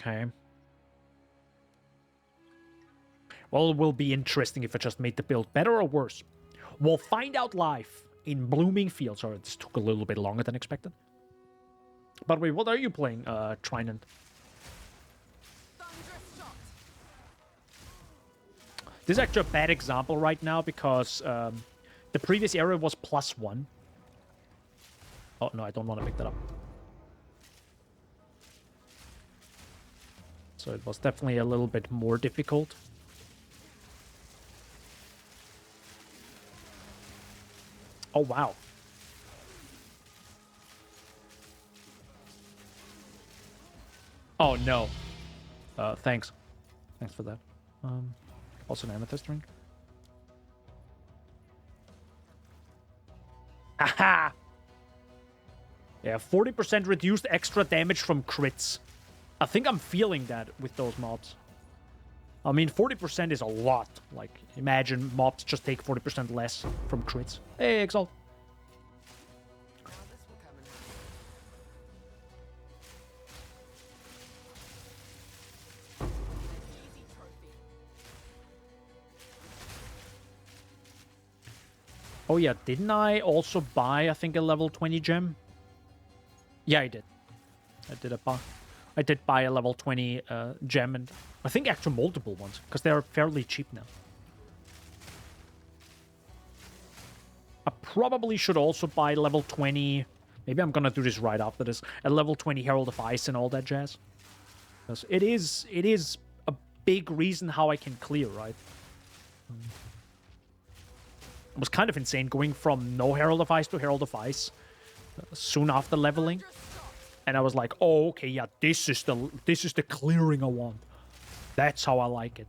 Okay. Well, it will be interesting if I just made the build better or worse. We'll find out live in Blooming Fields. Sorry, this took a little bit longer than expected. By the way, what are you playing, Trinant? This is actually a bad example right now because the previous area was +1. Oh, no, I don't want to pick that up. So it was definitely a little bit more difficult. Oh, wow. Oh, no. Thanks. Thanks for that. Also an amethyst ring. Aha! Yeah, 40% reduced extra damage from crits. I think I'm feeling that with those mobs. I mean, 40% is a lot. Like, imagine mobs just take 40% less from crits. Hey, Exile. Oh yeah, didn't I also buy, I think, a level 20 gem? Yeah, I did. I did buy a level 20 gem, and I think actually multiple ones, because they're fairly cheap now. I probably should also buy level 20... Maybe I'm gonna do this right after this. A level 20 Herald of Ice and all that jazz. Because it is a big reason how I can clear, right? It was kind of insane going from no Herald of Ice to Herald of Ice soon after leveling. And I was like, oh, okay, yeah, this is the clearing I want. That's how I like it.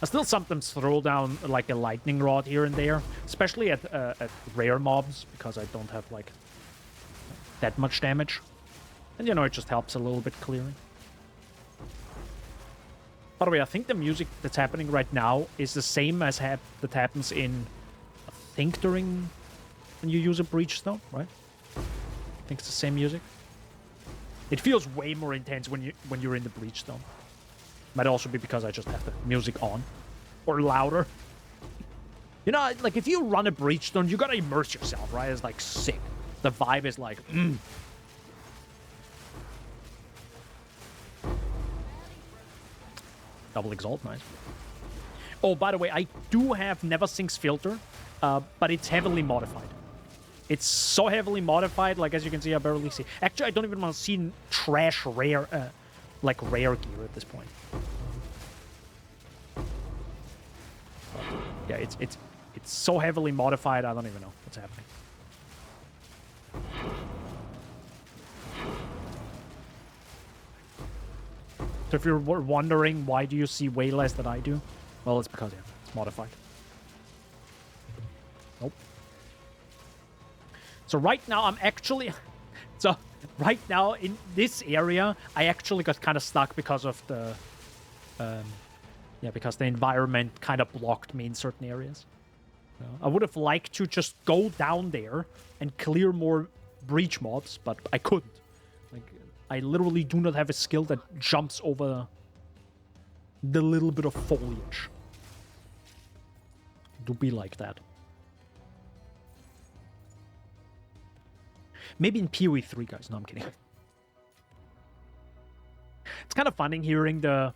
I still sometimes throw down like a lightning rod here and there, especially at rare mobs, because I don't have like that much damage. And you know, it just helps a little bit clearing. By the way, I think the music that's happening right now is the same as that happens in, I think, during when you use a breach stone, right? I think it's the same music. It feels way more intense when you're in the breach stone. Might also be because I just have the music on. Or louder. You know, like, if you run a breach stone, you gotta immerse yourself, right? It's, like, sick. The vibe is like, Double Exalt, nice. Oh, by the way, I do have Never Sinks filter, but it's heavily modified. It's so heavily modified, like, as you can see, I barely see. Actually, I don't even want to see trash rare, like, rare gear at this point. Yeah, it's so heavily modified, I don't even know what's happening. So if you're wondering why do you see way less than I do, well, it's because, yeah, it's modified. Nope. So right now, I'm actually... So right now, in this area, I actually got kind of stuck because of the... yeah, because the environment kind of blocked me in certain areas. So I would have liked to just go down there and clear more breach mobs, but I couldn't. Like, I literally do not have a skill that jumps over the little bit of foliage. Do be like that. Maybe in PoE 3, guys. No, I'm kidding. It's kind of funny hearing the...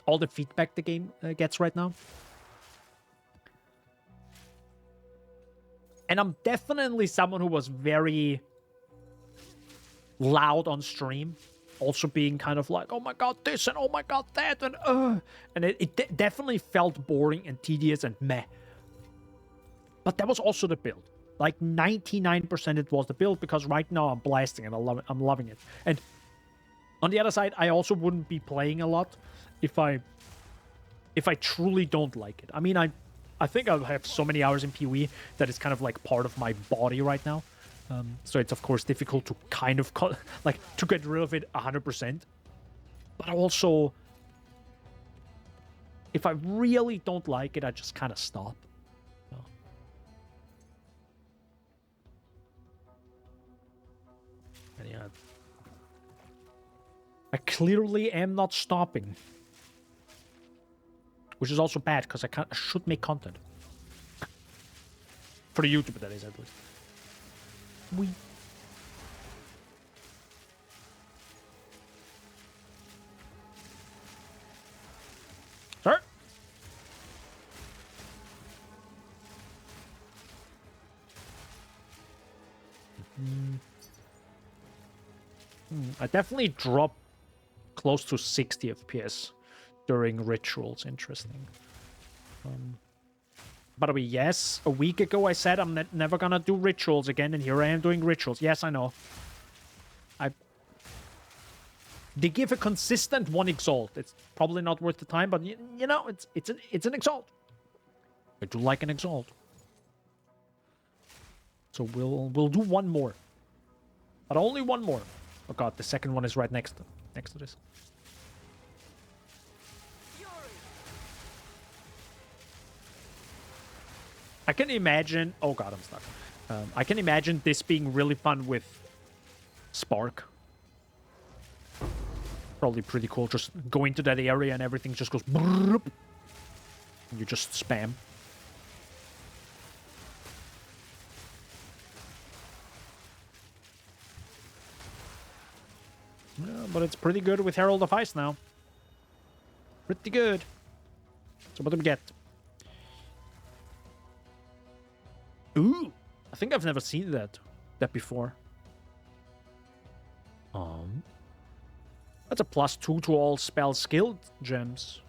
all the feedback the game gets right now. And I'm definitely someone who was very loud on stream. Also being kind of like, oh my god, this, and oh my god, that, and it definitely felt boring and tedious and meh. But that was also the build. Like 99% it was the build, because right now I'm blasting it. I'm loving it. And on the other side, I also wouldn't be playing a lot if I truly don't like it. I mean, I think I'll have so many hours in PoE that it's kind of like part of my body right now. So it's, of course, difficult to kind of, like, to get rid of it 100%. But also, if I really don't like it, I just kind of stop. So. And yeah. I clearly am not stopping. Which is also bad, because I should make content. For the YouTuber, that is, at least. We. Sir? I definitely dropped close to 60 FPS during rituals. Interesting. By the way, yes, a week ago I said I'm never gonna do rituals again, and here I am doing rituals. Yes, I know. They give a consistent 1 exalt. It's probably not worth the time, but you know, it's an exalt. I do like an exalt. So we'll do one more. But only one more. Oh god, the second one is right next to this. I can imagine... Oh god, I'm stuck. I can imagine this being really fun with Spark. Probably pretty cool. Just go into that area and everything just goes... And you just spam. Yeah, but it's pretty good with Herald of Ice now. Pretty good. So what do we get? Ooh! I think I've never seen that before. That's a +2 to all spell skill gems.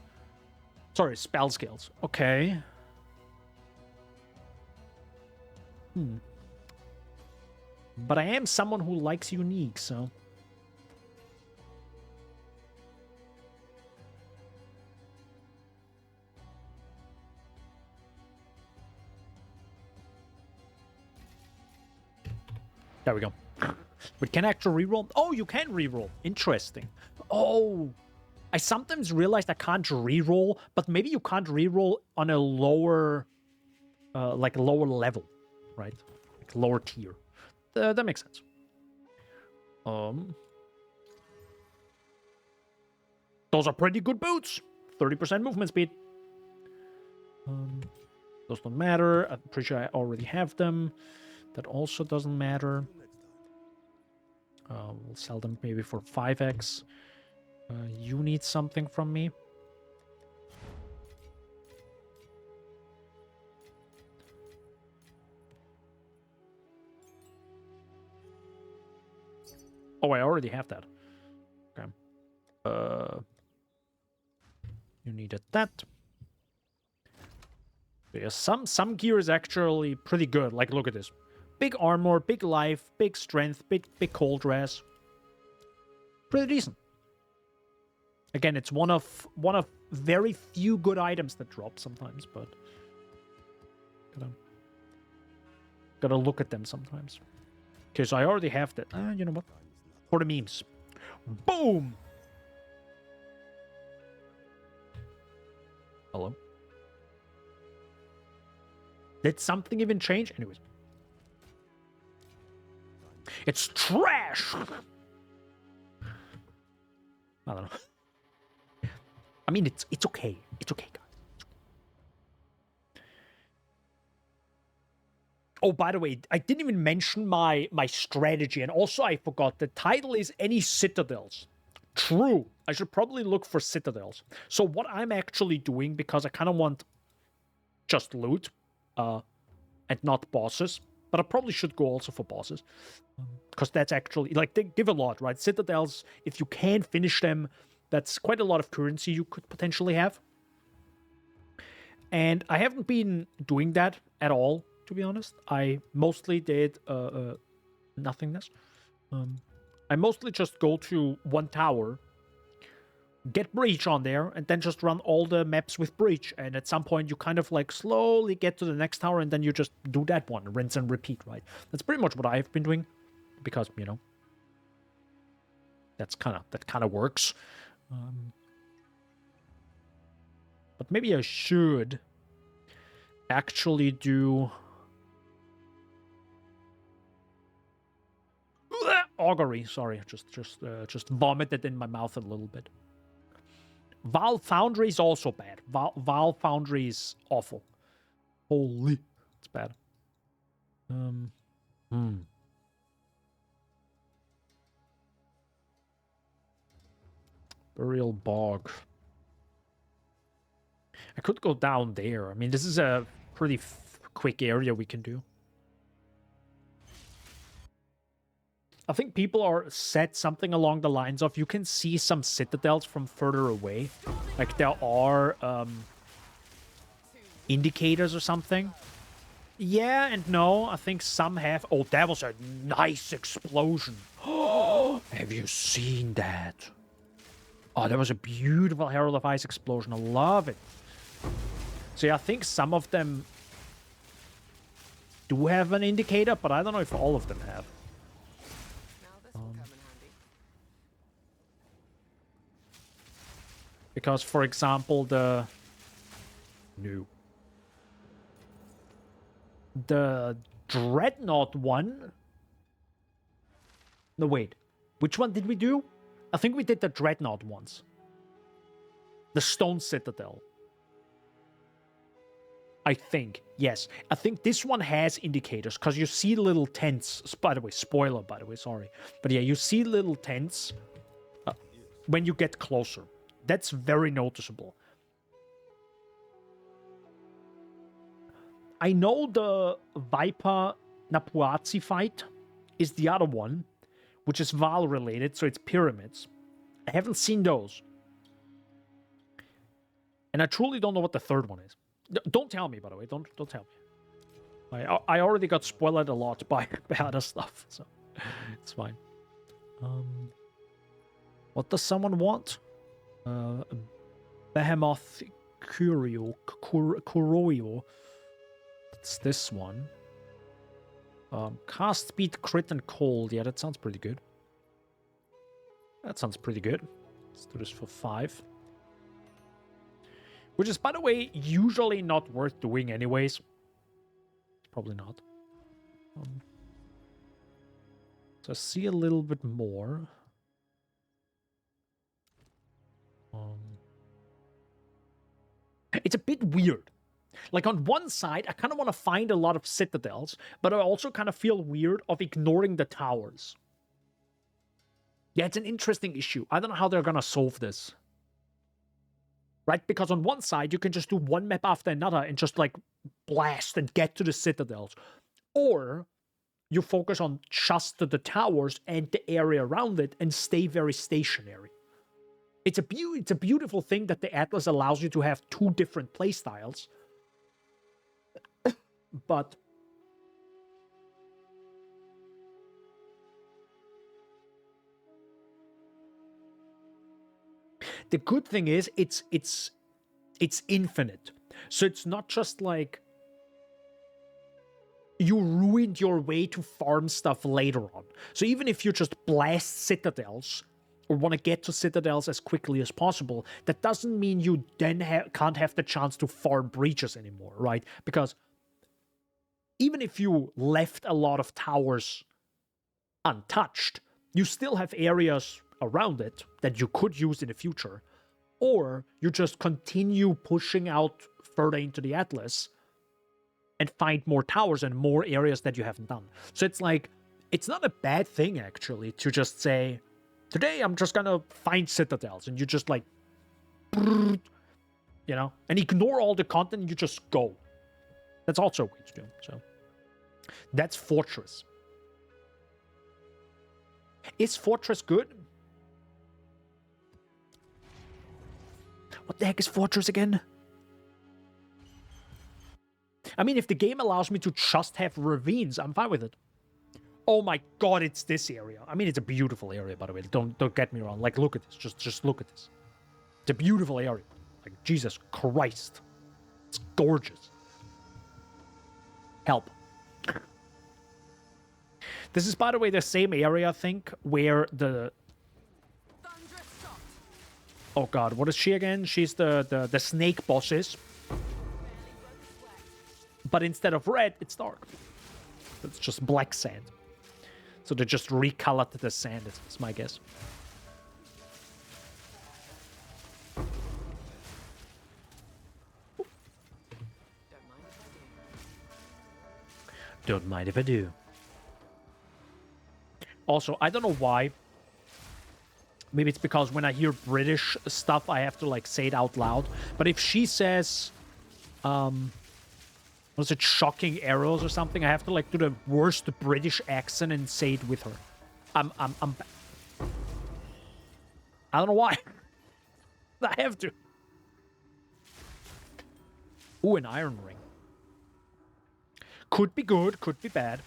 Sorry, spell skills. Okay. But I am someone who likes unique, so... There we go. But can I actually reroll? Oh, you can reroll. Interesting. Oh, I sometimes realize I can't reroll, but maybe you can't reroll on a lower, like lower level, right? Like lower tier. That makes sense. Those are pretty good boots. 30% movement speed. Those don't matter. I'm pretty sure I already have them. That also doesn't matter. We'll sell them maybe for 5x. You need something from me. Oh, I already have that. Okay. You needed that. Yeah, some gear is actually pretty good. Like, look at this. Big armor, big life, big strength, big cold dress. Pretty decent. Again, it's one of very few good items that drop sometimes, but gotta look at them sometimes. Okay, so I already have that. You know what? For the memes. Boom! Hello? Did something even change? Anyways. It's trash! I don't know. I mean, it's okay. It's okay, guys. Oh, by the way, I didn't even mention my strategy, and also I forgot. The title is Any Citadels. True. I should probably look for Citadels. So what I'm actually doing, because I kind of want just loot, and not bosses, but I probably should go also for bosses. Because that's actually, like, they give a lot, right? Citadels, if you can finish them, that's quite a lot of currency you could potentially have. And I haven't been doing that at all, to be honest. I mostly did nothingness. I mostly just go to one tower, get Breach on there, and then just run all the maps with Breach. And at some point, you kind of like slowly get to the next tower, and then you just do that one, rinse and repeat, right? That's pretty much what I've been doing, because, you know, that kind of works. But maybe I should actually do augury. Sorry, just vomited in my mouth a little bit. Val Foundry is also bad. Val Foundry is awful. Holy, it's bad. Burial Bog. I could go down there. I mean, this is a pretty quick area we can do. I think people are said something along the lines of you can see some citadels from further away. Like there are indicators or something. Yeah and no. I think some have. Oh, that was a nice explosion. Have you seen that? Oh, that was a beautiful Herald of Ice explosion. I love it. So yeah, I think some of them do have an indicator, but I don't know if all of them have. Because, for example, the Dreadnought one. No, wait. Which one did we do? I think we did the Dreadnought ones. The Stone Citadel. I think. Yes. I think this one has indicators, because you see little tents. By the way, spoiler, by the way, sorry. But yeah, you see little tents when you get closer. That's very noticeable. I know the Viper Napuazi fight is the other one, which is Val related, so it's pyramids. I haven't seen those. And I truly don't know what the third one is. Don't tell me, by the way. Don't tell me. I already got spoiled a lot by other stuff, so it's fine. What does someone want? Behemoth Kuroyo. It's this one. Cast speed, crit, and cold. Yeah, that sounds pretty good. That sounds pretty good. Let's do this for 5. Which is, by the way, usually not worth doing anyways. Probably not. So I see a little bit more. It's a bit weird. Like, on one side, I kind of want to find a lot of citadels, but I also kind of feel weird of ignoring the towers. Yeah, it's an interesting issue. I don't know how they're going to solve this. Right? Because on one side, you can just do one map after another and just, like, blast and get to the citadels. Or you focus on just the towers and the area around it and stay very stationary. It's a beautiful thing that the Atlas allows you to have 2 different playstyles. But the good thing is it's infinite. So it's not just like you ruined your way to farm stuff later on. So even if you just blast citadels or want to get to citadels as quickly as possible, that doesn't mean you then can't have the chance to farm breaches anymore, right? Because even if you left a lot of towers untouched, you still have areas around it that you could use in the future. Or you just continue pushing out further into the Atlas and find more towers and more areas that you haven't done. So it's like, it's not a bad thing, actually, to just say, today I'm just gonna find citadels, and you just like, you know, and ignore all the content, and you just go. That's also a way to do. So that's Fortress. Is Fortress good? What the heck is Fortress again? I mean, if the game allows me to just have ravines, I'm fine with it. Oh my god, it's this area. I mean, it's a beautiful area, by the way. Don't get me wrong. Like, look at this. Just look at this. It's a beautiful area. Like, Jesus Christ. It's gorgeous. Help. This is, by the way, the same area, I think, where the... Oh god, what is she again? She's the snake boss is. But instead of red, it's dark. It's just black sand. So they just recolored the sand, is my guess. Don't mind if I do. Also, I don't know why. Maybe it's because when I hear British stuff, I have to, like, say it out loud. But if she says, was it shocking arrows or something, I have to, like, do the worst British accent and say it with her. I don't know why. I have to. Ooh, an iron ring. Could be good, could be bad.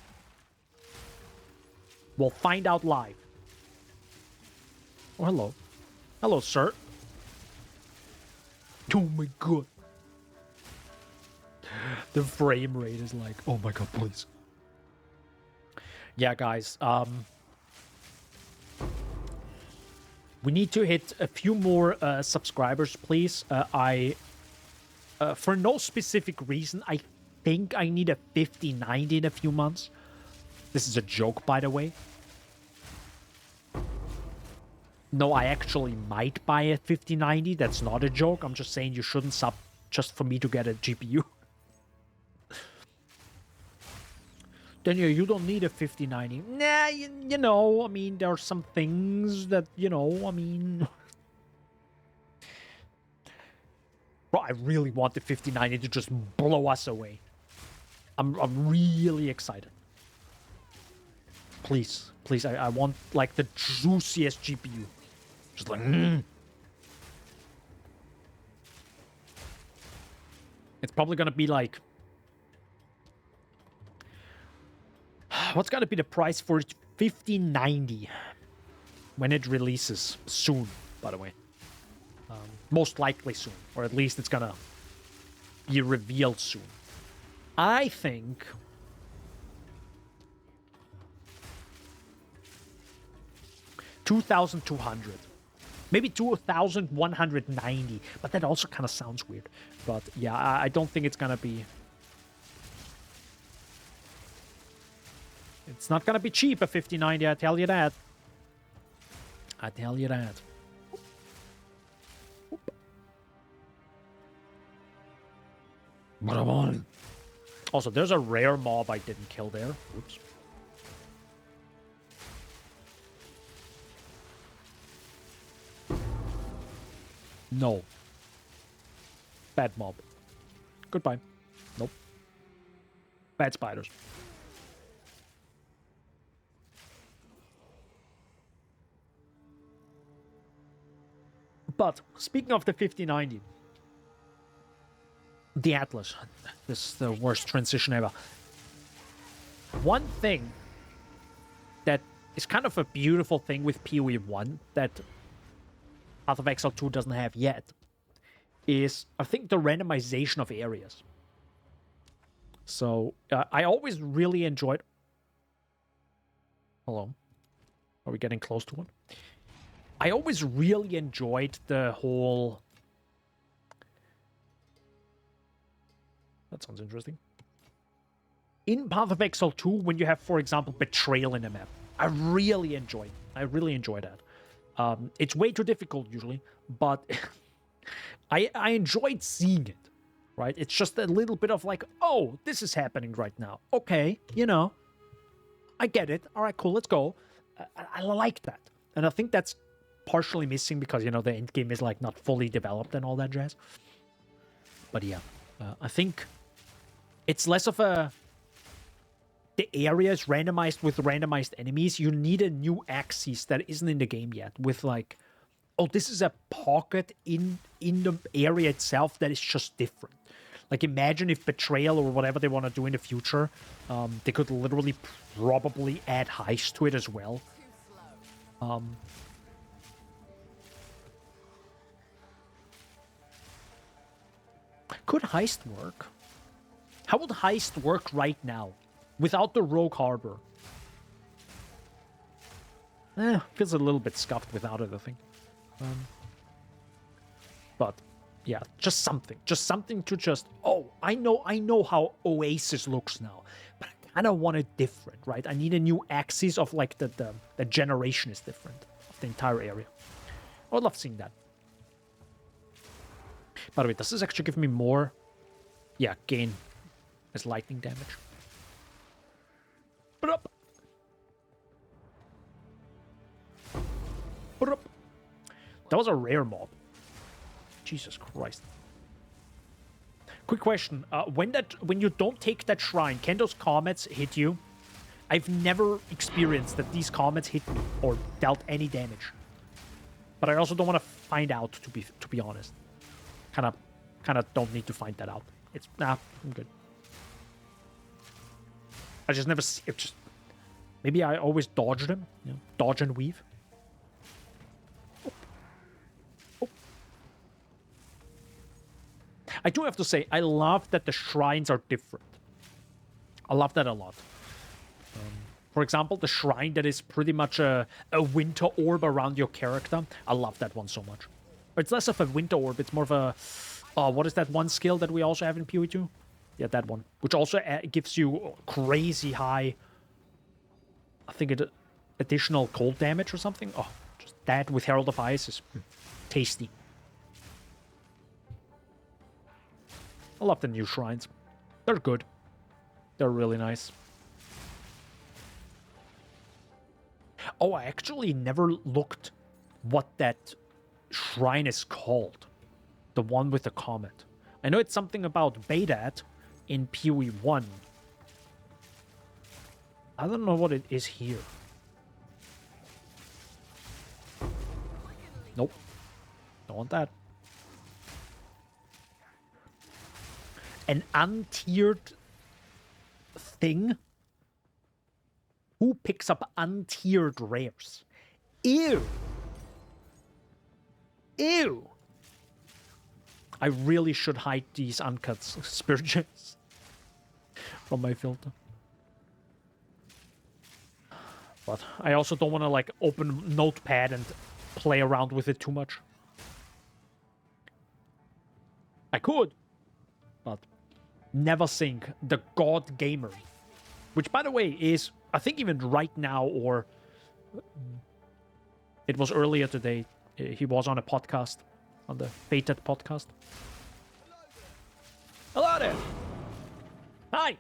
We'll find out live. Oh, hello. Hello, sir. Oh my god. The frame rate is like, oh my god, please. Yeah, guys. We need to hit a few more subscribers, please. For no specific reason, I think I need a 50-90 in a few months. This is a joke, by the way. No, I actually might buy a 5090. That's not a joke. I'm just saying you shouldn't sub just for me to get a GPU. Daniel, you don't need a 5090. Nah, you know, I mean, there are some things that, you know, I mean... Bro, I really want the 5090 to just blow us away. I'm really excited. Please, please, I want, like, the juiciest GPU. Just like, It's probably gonna be like... What's gonna be the price for 5090 when it releases? Soon, by the way. Most likely soon. Or at least it's gonna be revealed soon. I think... $2,200. Maybe 2,190. But that also kind of sounds weird. But yeah, I don't think it's gonna be... It's not gonna be cheap, a 5090, I tell you that. I tell you that. Also, there's a rare mob I didn't kill there. Oops. No. Bad mob. Goodbye. Nope. Bad spiders. But, speaking of the 5090, the Atlas. This is the worst transition ever. One thing that is kind of a beautiful thing with PoE 1 that Path of Exile 2 doesn't have yet is, I think, the randomization of areas. So, I always really enjoyed... Hello? Are we getting close to one? I always really enjoyed the whole... That sounds interesting. In Path of Exile 2, when you have, for example, Betrayal in a map, I really enjoy that. It's way too difficult, usually, but I enjoyed seeing it, right? It's just a little bit of like, oh, this is happening right now. Okay, you know, I get it. All right, cool, let's go. I like that. And I think that's partially missing because, you know, the endgame is, like, not fully developed and all that jazz. But yeah, I think it's less of a... The area is randomized with randomized enemies. You need a new axis that isn't in the game yet. With like, oh, this is a pocket in the area itself that is just different. Like, imagine if Betrayal or whatever they want to do in the future, they could literally probably add heist to it as well. Could heist work? How would heist work right now? Without the Rogue Harbor. Feels a little bit scuffed without it, I think. But, yeah, just something. Just something to just... Oh, I know how Oasis looks now. But I kind of want it different, right? I need a new axis of, like, the generation is different. Of the entire area. I would love seeing that. By the way, does this actually give me more... Yeah, gain as lightning damage. That was a rare mob. Jesus Christ. Quick question. When you don't take that shrine, can those comets hit you? I've never experienced that these comets hit me or dealt any damage. But I also don't want to find out, to be honest. Kind of don't need to find that out It's nah, I'm good. I just never see it. Just maybe I always dodge them. You know, dodge and weave. Oh. I do have to say, I love that the shrines are different. I love that a lot. For example, the shrine that is pretty much a winter orb around your character. I love that one so much. It's less of a winter orb. It's more of a... what is that one skill that we also have in PoE2? Yeah, that one. Which also gives you crazy high... I think it additional cold damage or something. Oh, just that with Herald of Ice is tasty. I love the new shrines. They're good. They're really nice. Oh, I actually never looked what that shrine is called. The one with the comet. I know it's something about Bedat in PoE 1. I don't know what it is here. Nope. Don't want that. An untiered thing? Who picks up untiered rares? Ew. Ew. I really should hide these uncut spirit gems from my filter. But I also don't want to like open Notepad and play around with it too much. I could, but never think the God Gamer, which by the way is, I think even right now, or it was earlier today, he was on a podcast, on the Fated podcast. Hello there! Hi!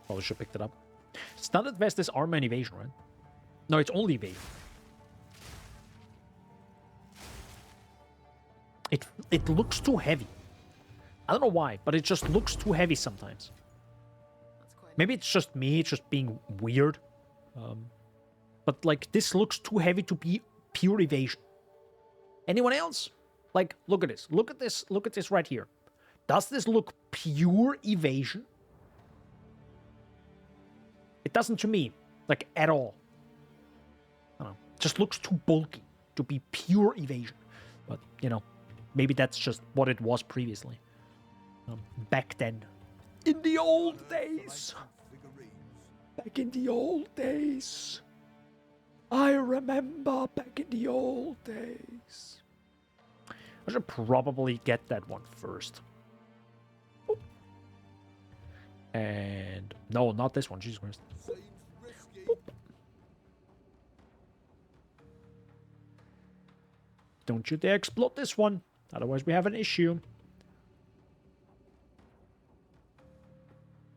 Probably should have picked it up. Standard vest is armor and evasion, right? No, it's only evasion. It looks too heavy. I don't know why, but it just looks too heavy sometimes. Maybe it's just me, it's just being weird. But like, this looks too heavy to be pure evasion. Anyone else? Like, look at this. Look at this. Look at this right here. Does this look pure evasion? It doesn't to me, like, at all. I don't know. It just looks too bulky to be pure evasion. But, you know, maybe that's just what it was previously. Back then. In the old days. Back in the old days. I remember back in the old days. I should probably get that one first. Oop. And no, not this one. Jesus Christ. Oop. Don't you dare explode this one. Otherwise we have an issue.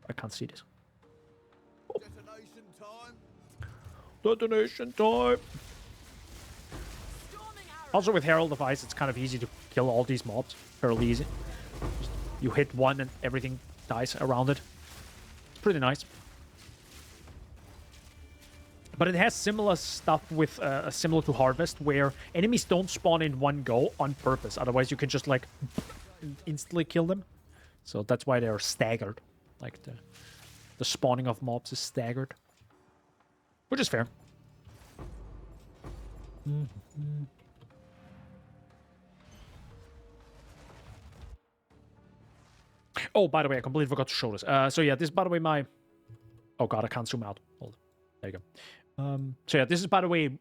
I can't see this. Oh. Detonation time. Detonation time. Also with Herald of Ice, it's kind of easy to kill all these mobs. Fairly easy. Just, you hit one and everything dies around it. It's pretty nice. But it has similar stuff with similar to Harvest, where enemies don't spawn in one go on purpose. Otherwise, you can just like instantly kill them. So that's why they're staggered. Like the spawning of mobs is staggered, which is fair. Mm-hmm. Oh, by the way, I completely forgot to show this. So yeah, this is by the way my... Oh god, I can't zoom out. Hold on. There you go. So yeah, this is by the way...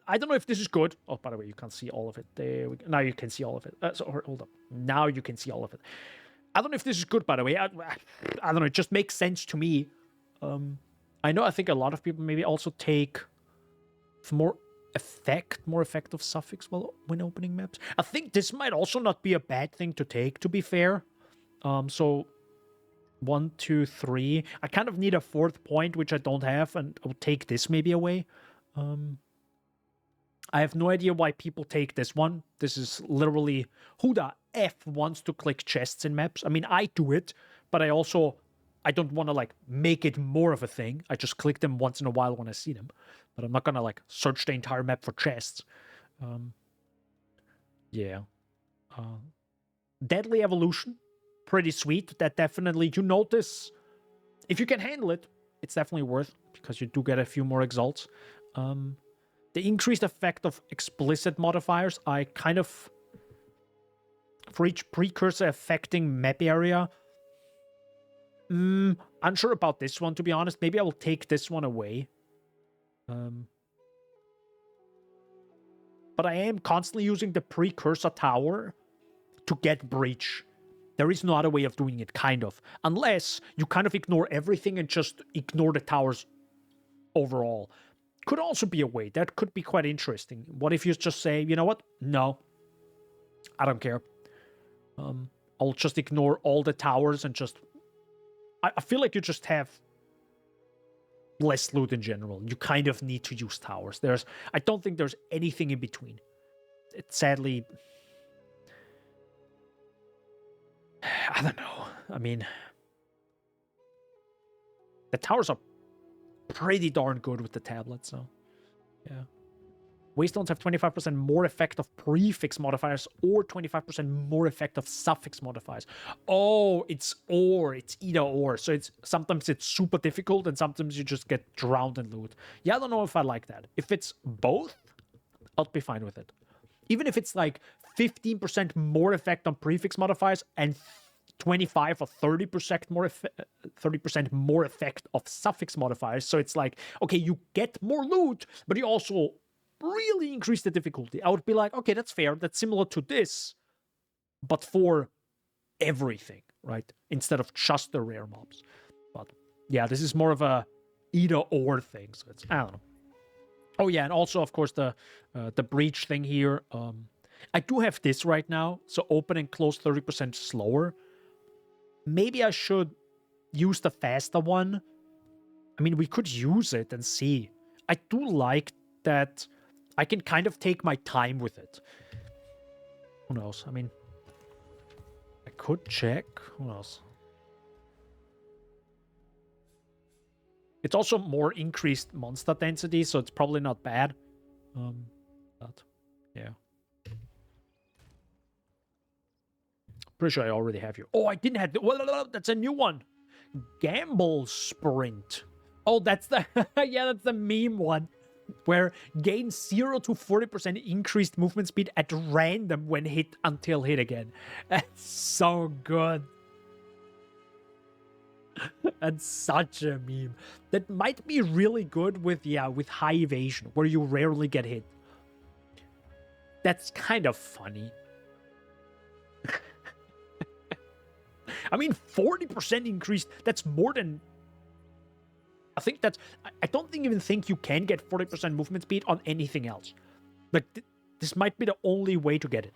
I don't know if this is good. Oh, by the way, you can't see all of it. There we go. Now you can see all of it. So hold up. Now you can see all of it. I don't know if this is good, by the way. I don't know. It just makes sense to me. I know I think a lot of people maybe also take more effective suffix when opening maps. I think this might also not be a bad thing to take, to be fair. So 1, 2, 3. I kind of need a 4th point, which I don't have, and I'll take this maybe away. I have no idea why people take this one. This is literally who the F wants to click chests in maps. I mean, I do it, but I don't want to like make it more of a thing. I just click them once in a while when I see them, but I'm not gonna like search the entire map for chests. Yeah. Deadly Evolution. pretty sweet. That definitely, you notice, if you can handle it, it's definitely worth, because you do get a few more exalts. The increased effect of explicit modifiers, I kind of, for each precursor affecting map area, unsure about this one, to be honest. Maybe I will take this one away. But I am constantly using the precursor tower to get breach. There is no other way of doing it, kind of. Unless you kind of ignore everything and just ignore the towers overall. Could also be a way. That could be quite interesting. What if you just say, you know what? No. I don't care. I'll just ignore all the towers and just... I feel like you just have less loot in general. You kind of need to use towers. I don't think there's anything in between. It's sadly... I don't know. I mean... The towers are pretty darn good with the tablet, so... Yeah. Waystones have 25% more effect of prefix modifiers or 25% more effect of suffix modifiers. Oh, it's or. It's either or. So sometimes it's super difficult and sometimes you just get drowned in loot. Yeah, I don't know if I like that. If it's both, I'll be fine with it. Even if it's like 15% more effect on prefix modifiers and 25 or 30% more 30% more effect of suffix modifiers. So it's like, okay, you get more loot, but you also really increase the difficulty. I would be like, okay, that's fair. That's similar to this, but for everything, right? Instead of just the rare mobs. But yeah, this is more of a either or thing. So it's, I don't know. Oh yeah, and also of course the breach thing here. I do have this right now, so open and close 30% slower. Maybe I should use the faster one. I mean, we could use it and see. I do like that I can kind of take my time with it. Who knows? I mean, I could check. Who knows? It's also more increased monster density, so it's probably not bad. But yeah. Pretty sure I already have you. Oh, I didn't have... Well, that's a new one. Gamble Sprint. Oh, that's the... yeah, that's the meme one. Where gain 0 to 40% increased movement speed at random when hit until hit again. That's so good. That's such a meme. That might be really good with, yeah, with high evasion, where you rarely get hit. That's kind of funny. I mean, 40% increased, that's more than... I think that's... I don't even think you can get 40% movement speed on anything else. Like, this might be the only way to get it.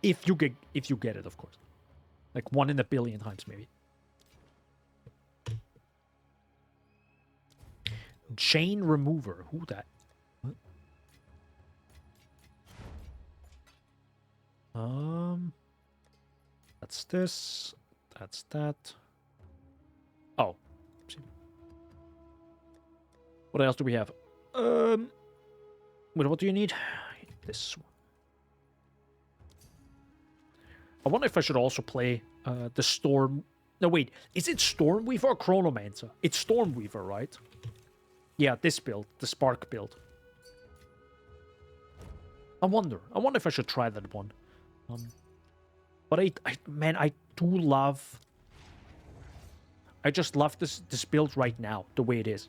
If you get it, of course. Like, 1 in a billion times, maybe. Chain Remover. Who that? What? That's this. That's that. Oh. What else do we have? Wait, what do you need? This one. I wonder if I should also play the Storm... No, wait. Is it Stormweaver or Chronomancer? It's Stormweaver, right? Yeah, this build. The Spark build. I wonder if I should try that one. But man, I do love... I just love this build right now, the way it is.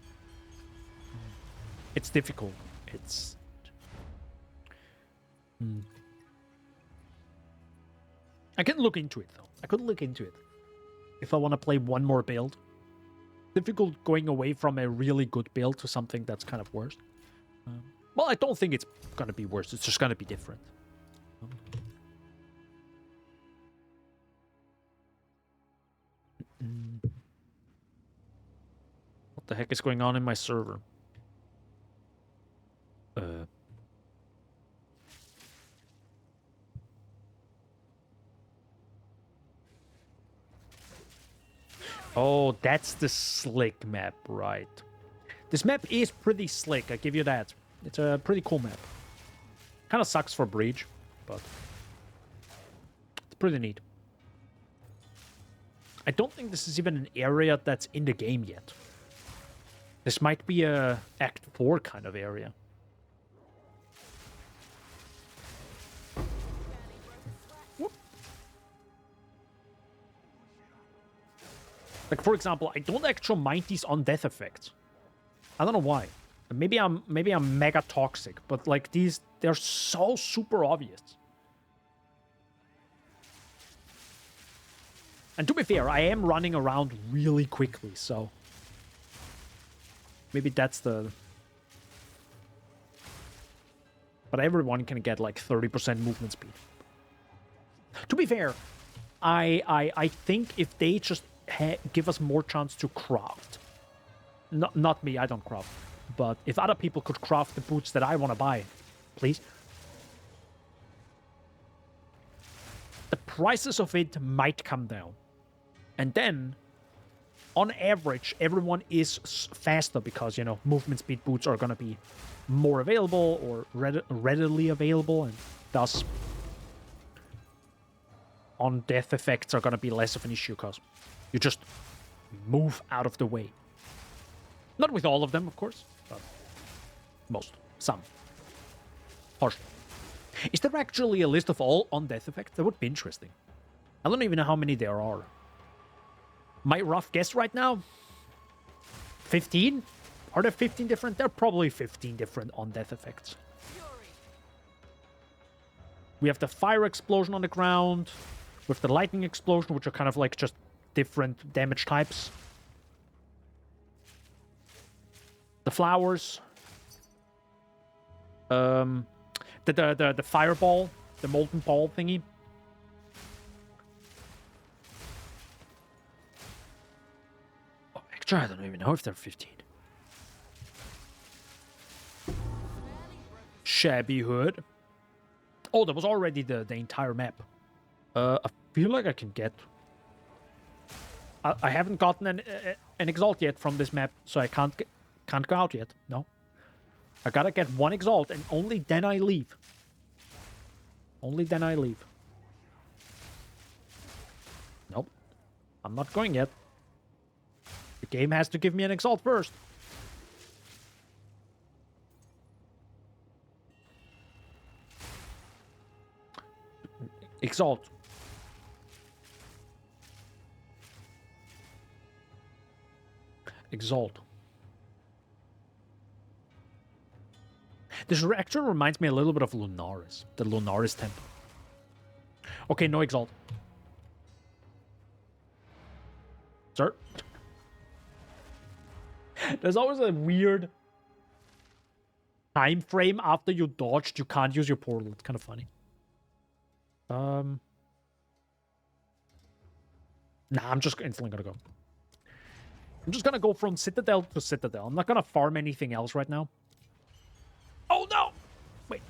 It's difficult. It's... I can look into it, though. I could look into it. If I want to play one more build. Difficult going away from a really good build to something that's kind of worse. Well, I don't think it's going to be worse. It's just going to be different. What the heck is going on in my server? Oh, that's the slick map, right. This map is pretty slick, I give you that. It's a pretty cool map. Kind of sucks for Breach, but it's pretty neat. I don't think this is even an area that's in the game yet. This might be a Act 4 kind of area. Whoop. Like, for example, I don't actually mind these on-death effects. I don't know why. Maybe I'm mega toxic, but like these, they're so super obvious. And to be fair, I am running around really quickly, so maybe that's the... But everyone can get like 30% movement speed. To be fair, I think if they just give us more chance to craft. Not me, I don't craft. But if other people could craft the boots that I want to buy, please. The prices of it might come down. And then, on average, everyone is faster because, you know, movement speed boots are going to be more available or readily available, and thus on-death effects are going to be less of an issue because you just move out of the way. Not with all of them, of course, but most. Some. Partial. Is there actually a list of all on-death effects? That would be interesting. I don't even know how many there are. My rough guess right now? 15? Are there 15 different? There are probably 15 different on-death effects. We have the fire explosion on the ground, with the lightning explosion, which are kind of like just different damage types. The flowers. The fireball, the molten ball thingy. Oh, actually, I don't even know if there are 15. Shabby Hood. Oh, that was already the entire map. I feel like I can get... I haven't gotten an exalt yet from this map, so I can't go out yet. No. I gotta get one exalt, and only then I leave. Only then I leave. Nope. I'm not going yet. The game has to give me an exalt first. Exalt. Exalt. This actually reminds me a little bit of Lunaris, the Lunaris temple. Okay, no exalt. Sir? There's always a weird time frame after you dodged. You can't use your portal. It's kind of funny. Nah, I'm just instantly gonna go. I'm just gonna go from Citadel to Citadel. I'm not gonna farm anything else right now. Oh no! Wait.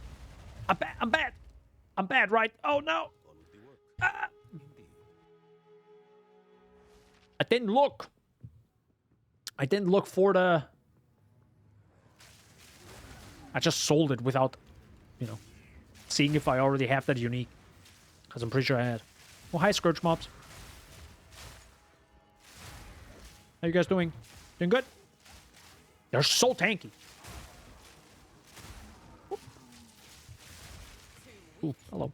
I'm bad. I'm bad. I'm bad, right? Oh no! Ah. I didn't look. I didn't look for the... I just sold it without, you know, seeing if I already have that unique. Because I'm pretty sure I had. Oh, hi, Scourge mobs. How you guys doing? Doing good? They're so tanky. Ooh, hello.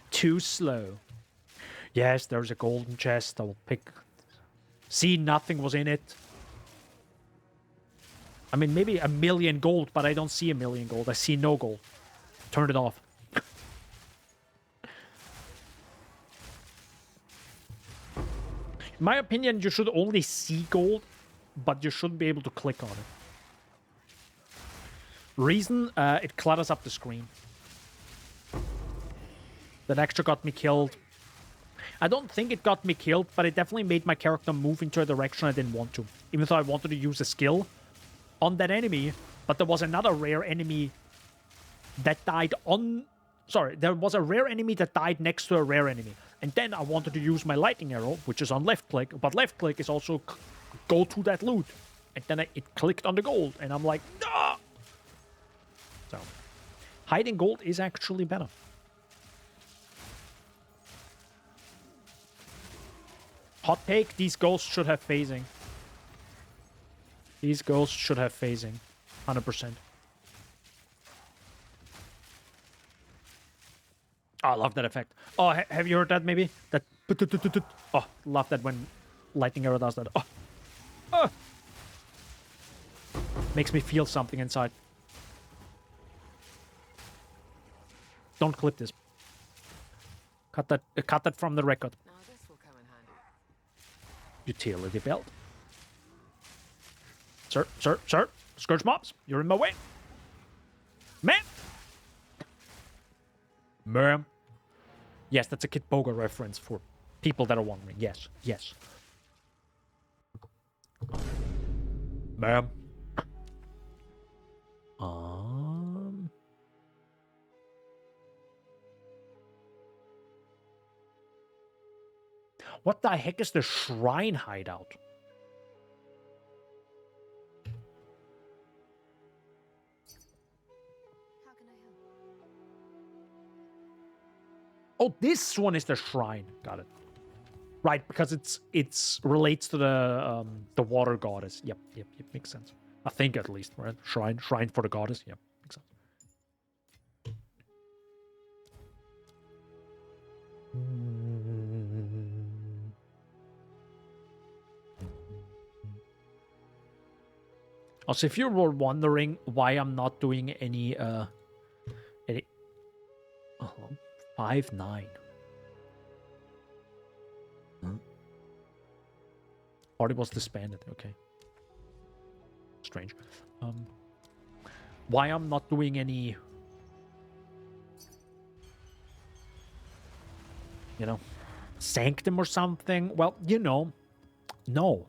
Too slow. Yes, there's a golden chest. I will pick. See, nothing was in it. I mean, maybe 1,000,000 gold, but I don't see 1,000,000 gold. I see no gold. Turn it off. In my opinion, you should only see gold, but you shouldn't be able to click on it. Reason, it clutters up the screen. That actually got me killed. I don't think it got me killed, but it definitely made my character move into a direction I didn't want to. Even though I wanted to use a skill on that enemy, but there was another rare enemy that died on... Sorry, there was a rare enemy that died next to a rare enemy. And then I wanted to use my lightning arrow, which is on left click, but left click is also go to that loot. And then it clicked on the gold, and I'm like, no! So, hiding gold is actually better. Hot take, these ghosts should have phasing. These ghosts should have phasing. 100%. Oh, I love that effect. Oh, have you heard that maybe? That... Oh, love that when lightning arrow does that. Oh. Oh. Makes me feel something inside. Don't clip this. Cut that from the record. Now this will come in handy. Utility belt. Sir. Scourge mobs, you're in my way. Ma'am. Yes, that's a Kid Boga reference for people that are wondering. Yes. Ma'am. What the heck is the shrine hideout? How can I help? Oh, this one is the shrine. Got it. Right, because it's relates to the water goddess. Yep, makes sense. I think at least, right? Shrine for the goddess. Yep, makes sense. Also, if you were wondering why I'm not doing any 5-9. Party was disbanded. Okay. Strange. Why I'm not doing any, Sanctum or something? Well, no.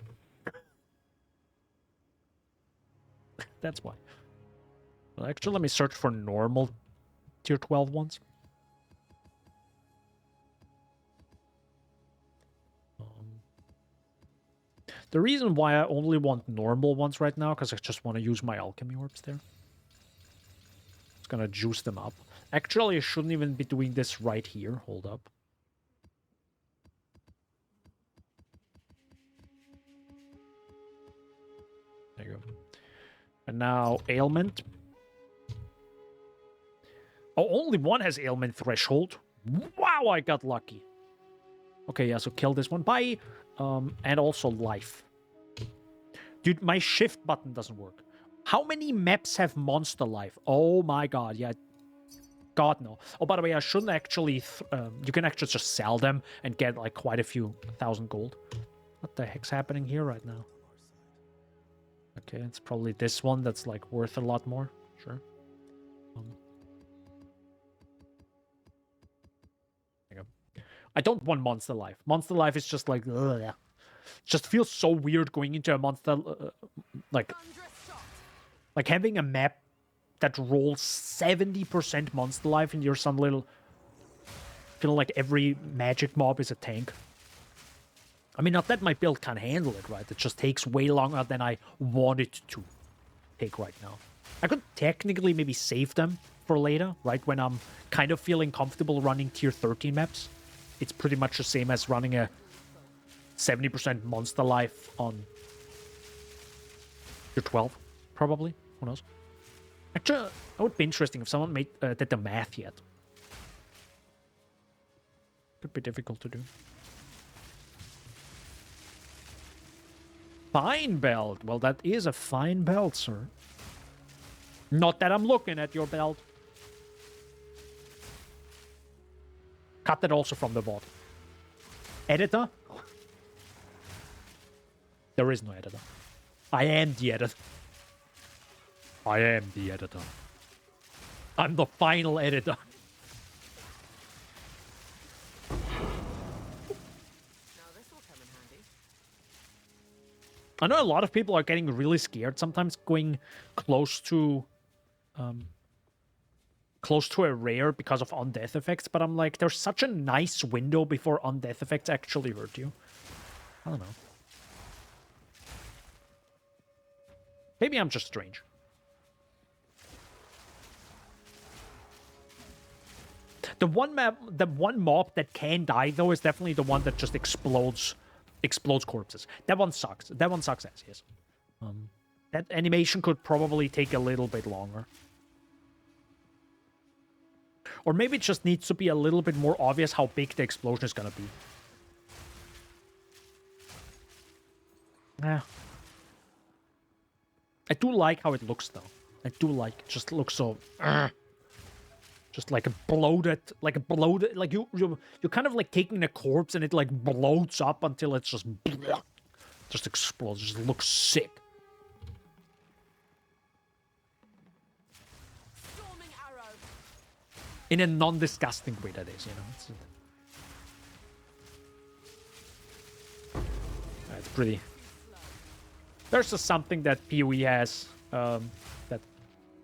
That's why. Well, actually, let me search for normal tier 12 ones. The reason why I only want normal ones right now, because I just want to use my alchemy orbs there. It's gonna juice them up. Actually, I shouldn't even be doing this right here. Hold up. There you go. And now, ailment. Oh, only one has ailment threshold. Wow, I got lucky. Okay, yeah, so kill this one. Bye. And also life. Dude, my shift button doesn't work. How many maps have monster life? Oh my god, yeah. God, no. Oh, by the way, I shouldn't actually... you can actually just sell them and get, like, quite a few thousand gold. What the heck's happening here right now? Okay, it's probably this one that's, like, worth a lot more. Sure. There you go. I don't want monster life. Monster life is just, like... Ugh. Just feels so weird going into a monster... like having a map that rolls 70% monster life and you're some little... Feeling like every magic mob is a tank. I mean, not that my build can handle it, right? It just takes way longer than I want it to take right now. I could technically maybe save them for later, right? When I'm kind of feeling comfortable running tier 13 maps. It's pretty much the same as running a 70% monster life on tier 12, probably. Who knows? Actually, that would be interesting if someone did the math yet. Could be difficult to do. Fine belt. Well, that is a fine belt, sir. Not that I'm looking at your belt. Cut that also from the bot. Editor? There is no editor. I am the editor. I am the editor. I'm the final editor. Now this will come in handy. I know a lot of people are getting really scared sometimes going close to a rare because of undeath effects, but I'm like, there's such a nice window before undeath effects actually hurt you. I don't know. Maybe I'm just strange. The one mob that can die though is definitely the one that just explodes explodes corpses. That one sucks. That one sucks ass, yes. That animation could probably take a little bit longer. Or maybe it just needs to be a little bit more obvious how big the explosion is gonna be. Yeah. I do like how it looks, though. I do like it. Just looks so... just like a bloated... Like you're kind of like taking a corpse and it like bloats up until it's just... Just explodes. Just looks sick. Storming arrow. In a non-disgusting way, that is, you know. It's pretty... There's just something that PoE has that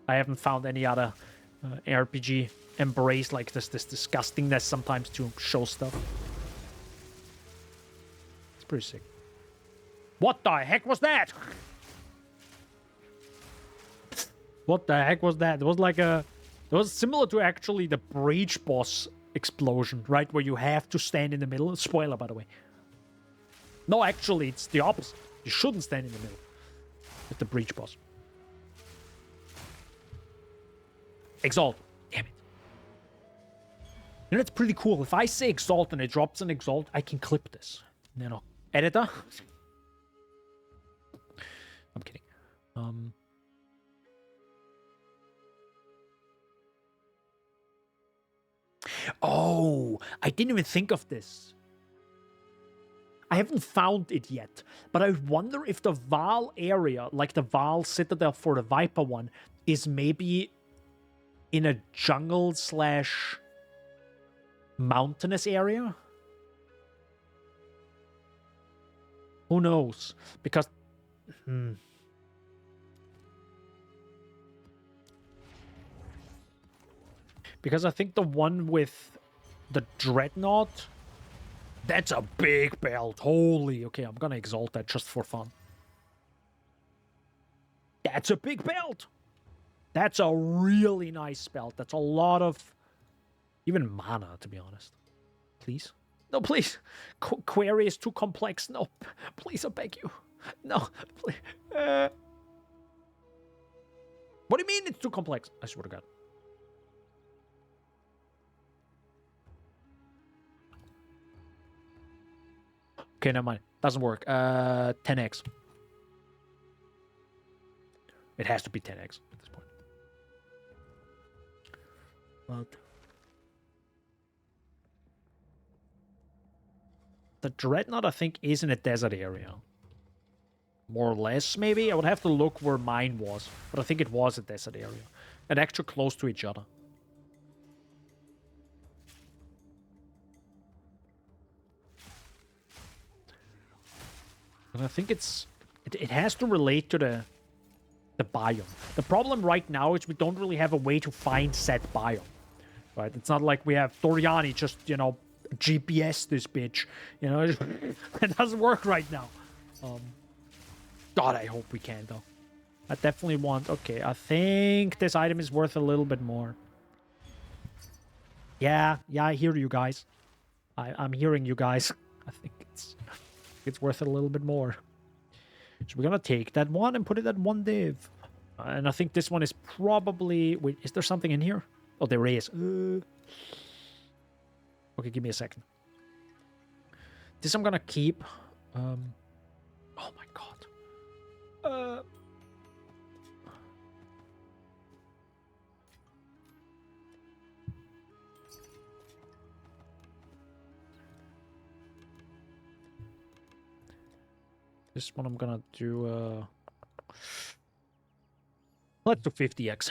I haven't found any other RPG embrace, like this disgustingness sometimes to show stuff. It's pretty sick. What the heck was that? What the heck was that? It was like a... It was similar to actually the Breach boss explosion, right? Where you have to stand in the middle. Spoiler, by the way. No, actually, it's the opposite. You shouldn't stand in the middle with the Breach boss. Exalt. Damn it. You know, it's pretty cool. If I say Exalt and it drops an Exalt, I can clip this. You know, editor. I'm kidding. Oh, I didn't even think of this. I haven't found it yet, but I wonder if the Val area, like the Val Citadel for the Viper one, is maybe in a jungle slash mountainous area? Who knows? Because... Because I think the one with the Dreadnought... That's a big belt. Holy. Okay, I'm gonna exalt that just for fun. That's a big belt. That's a really nice belt. That's a lot of... Even mana, to be honest. Please? No, please. Query is too complex. No. Please, I beg you. No. Please. What do you mean it's too complex? I swear to God. Okay, never mind. Doesn't work. 10x. It has to be 10x at this point. But the Dreadnought, I think, is in a desert area. More or less, maybe? I would have to look where mine was. But I think it was a desert area. And actually close to each other. And I think it has to relate to the biome. The problem right now is we don't really have a way to find said biome. Right? It's not like we have Doriani just, you know, GPS this bitch. You know, it doesn't work right now. God, I hope we can, though. I definitely want... Okay, I think this item is worth a little bit more. Yeah, I hear you guys. I'm hearing you guys. I think it's worth it a little bit more. So we're gonna take that one and put it at one div. And I think this one is probably... Wait, is there something in here? Oh, there is. Okay, give me a second. This I'm gonna keep. Oh my God. This one I'm gonna do, let's do 50x.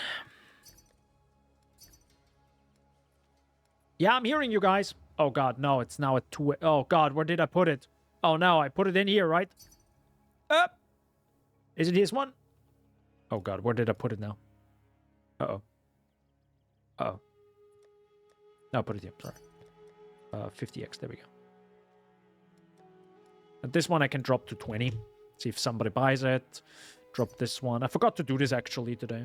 Yeah, I'm hearing you guys. Oh God, no, it's now at 2. Oh God, where did I put it? Oh no, I put it in here, right? Is it this one? Oh God, where did I put it now? Uh-oh. Uh-oh. No, put it here, sorry. 50x, there we go. And this one I can drop to 20. See if somebody buys it. Drop this one. I forgot to do this actually today.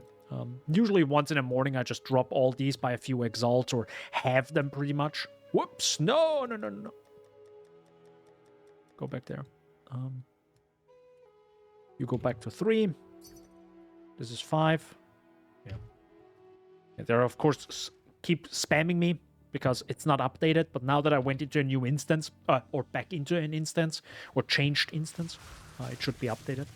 Usually once in the morning I just drop all these by a few exalts or have them pretty much. Whoops! No. Go back there. You go back to 3. This is 5. Yeah. They're, of course, keep spamming me because it's not updated. But now that I went into a new instance, or back into an instance, or changed instance, it should be updated.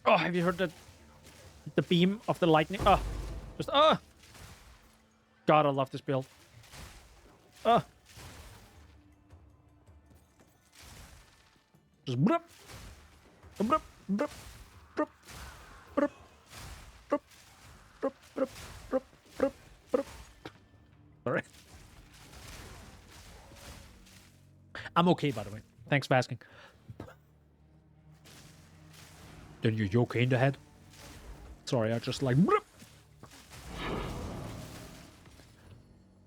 Oh, have you heard the beam of the lightning? Oh, just God, I love this build. Just brup, brup, brup, brup, brup, brup, brup, brup, brup, brup, brup. Sorry. I'm okay, by the way. Thanks for asking. Then you okay in the head? Sorry, I just like... Brup.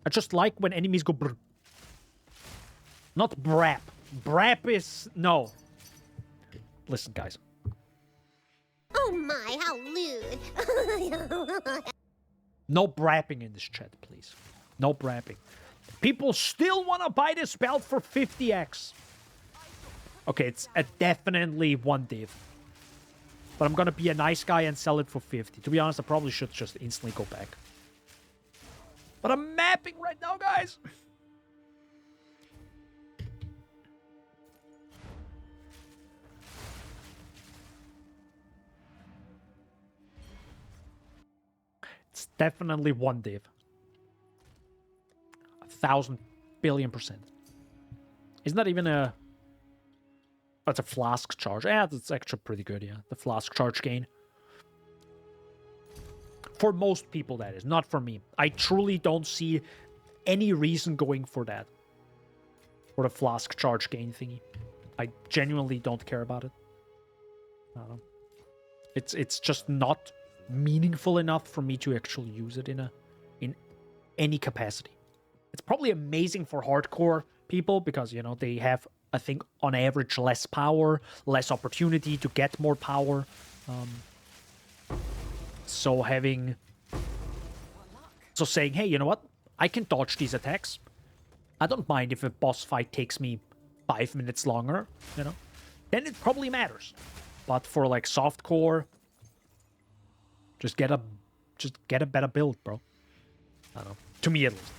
I just like when enemies go... Brr. Not brap. Brap is... No. Listen, guys. Oh my, how lewd. No brapping in this chat, please. No brapping. People still want to buy this belt for 50x. Okay, it's a definitely 1 div. But I'm gonna be a nice guy and sell it for 50. To be honest, I probably should just instantly go back. But I'm mapping right now, guys. It's definitely 1 div. 1,000 billion%. Isn't that even a... That's a flask charge. Yeah, that's actually pretty good, yeah. The flask charge gain. For most people, that is. Not for me. I truly don't see any reason going for that. For the flask charge gain thingy. I genuinely don't care about it. I don't know. It's just not meaningful enough for me to actually use it in any capacity. It's probably amazing for hardcore people because, you know, they have, I think, on average, less power, less opportunity to get more power. So saying, hey, you know what? I can dodge these attacks. I don't mind if a boss fight takes me 5 minutes longer, you know? Then it probably matters. But for, like, softcore, just get a better build, bro. I don't know. To me, at least.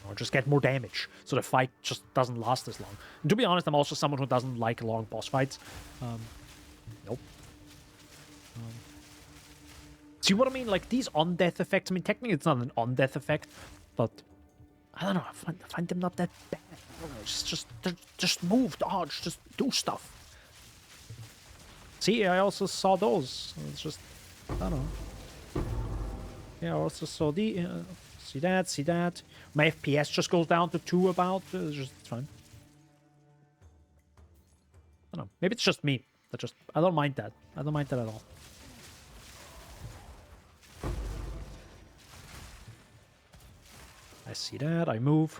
Or just get more damage, so the fight just doesn't last as long. And to be honest, I'm also someone who doesn't like long boss fights. Nope. See what I mean? Like, these on-death effects, I mean, technically it's not an on-death effect, but I don't know, I find them not that bad. I don't know, just move, dodge, just do stuff. See, I also saw those. It's just, I don't know. Yeah, I also saw the... See that. My FPS just goes down to 2 about. It's fine. I don't know. Maybe it's just me. I don't mind that. I don't mind that at all. I see that. I move.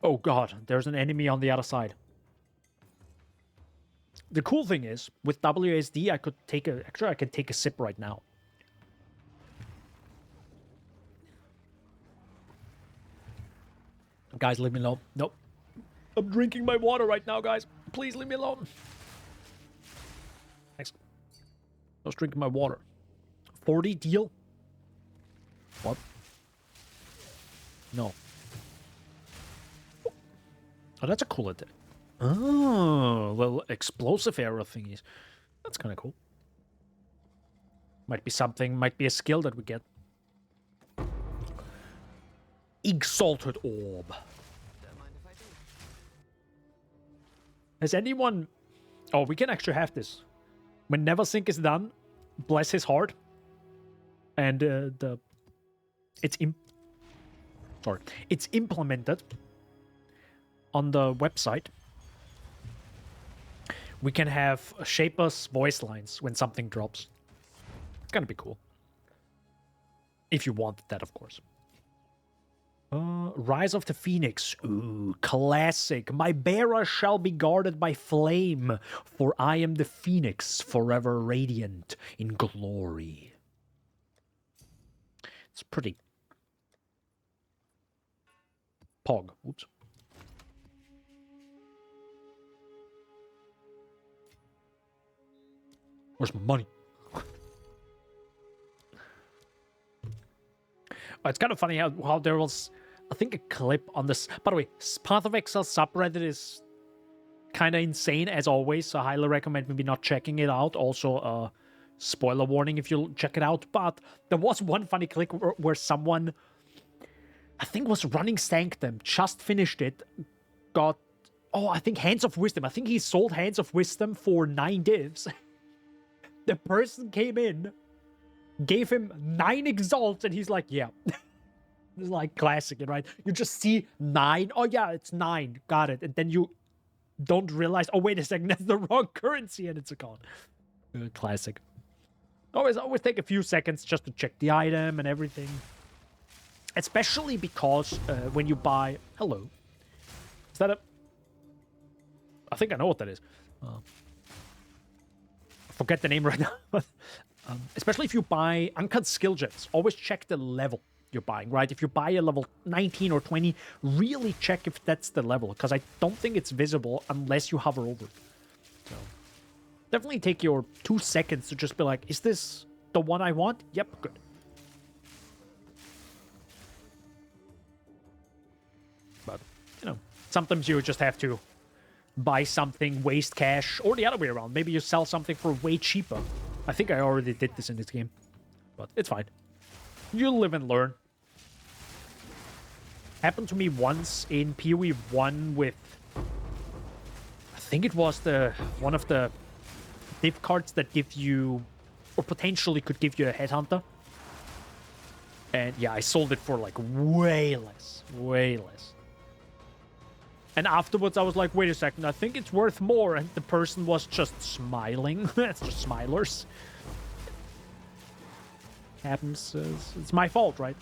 Oh god, there's an enemy on the other side. The cool thing is, with WSD, I could take a... Actually, I can take a sip right now. Guys, leave me alone. Nope. I'm drinking my water right now, guys. Please leave me alone. Thanks. I was drinking my water. 40 deal? What? No. Oh, that's a cool attack. Oh, little explosive arrow thingies. That's kind of cool. Might be something, might be a skill that we get. Exalted Orb. Don't mind if I do. Has anyone... Oh, we can actually have this. When Neversink is done, bless his heart. And it's implemented on the website. We can have Shaper's voice lines when something drops. It's gonna be cool. If you want that, of course. Rise of the Phoenix. Ooh, classic. My bearer shall be guarded by flame, for I am the Phoenix, forever radiant in glory. It's pretty. Pog. Oops. Where's my money? It's kind of funny how there was, I think, a clip on this. By the way, Path of Exile subreddit is kind of insane as always, so I highly recommend maybe not checking it out. Also, spoiler warning if you check it out. But there was one funny clip where someone, I think, was running Sanctum, just finished it, got, I think Hands of Wisdom. I think he sold Hands of Wisdom for 9 divs. The person came in, gave him 9 exalts, and he's like, yeah. It's like classic, right? You just see 9. Oh, yeah, it's 9. Got it. And then you don't realize, oh, wait a second, that's the wrong currency, and it's a con. Classic. Always take a few seconds just to check the item and everything. Especially because when you buy... Hello. Is that a... I think I know what that is. I forget the name right now. Especially if you buy uncut skill gems, always check the level you're buying, right? If you buy a level 19 or 20, really check if that's the level, because I don't think it's visible unless you hover over it. So definitely take your 2 seconds to just be like, is this the one I want? Yep, good. But, you know, sometimes you just have to buy something, waste cash, or the other way around. Maybe you sell something for way cheaper. I think I already did this in this game, but it's fine. You live and learn. Happened to me once in PoE 1 with, I think it was one of the div cards that give you, or potentially could give you a headhunter. And yeah, I sold it for like way less. And afterwards I was like, wait a second, I think it's worth more. And the person was just smiling. That's just smilers. Happens. It's my fault, right?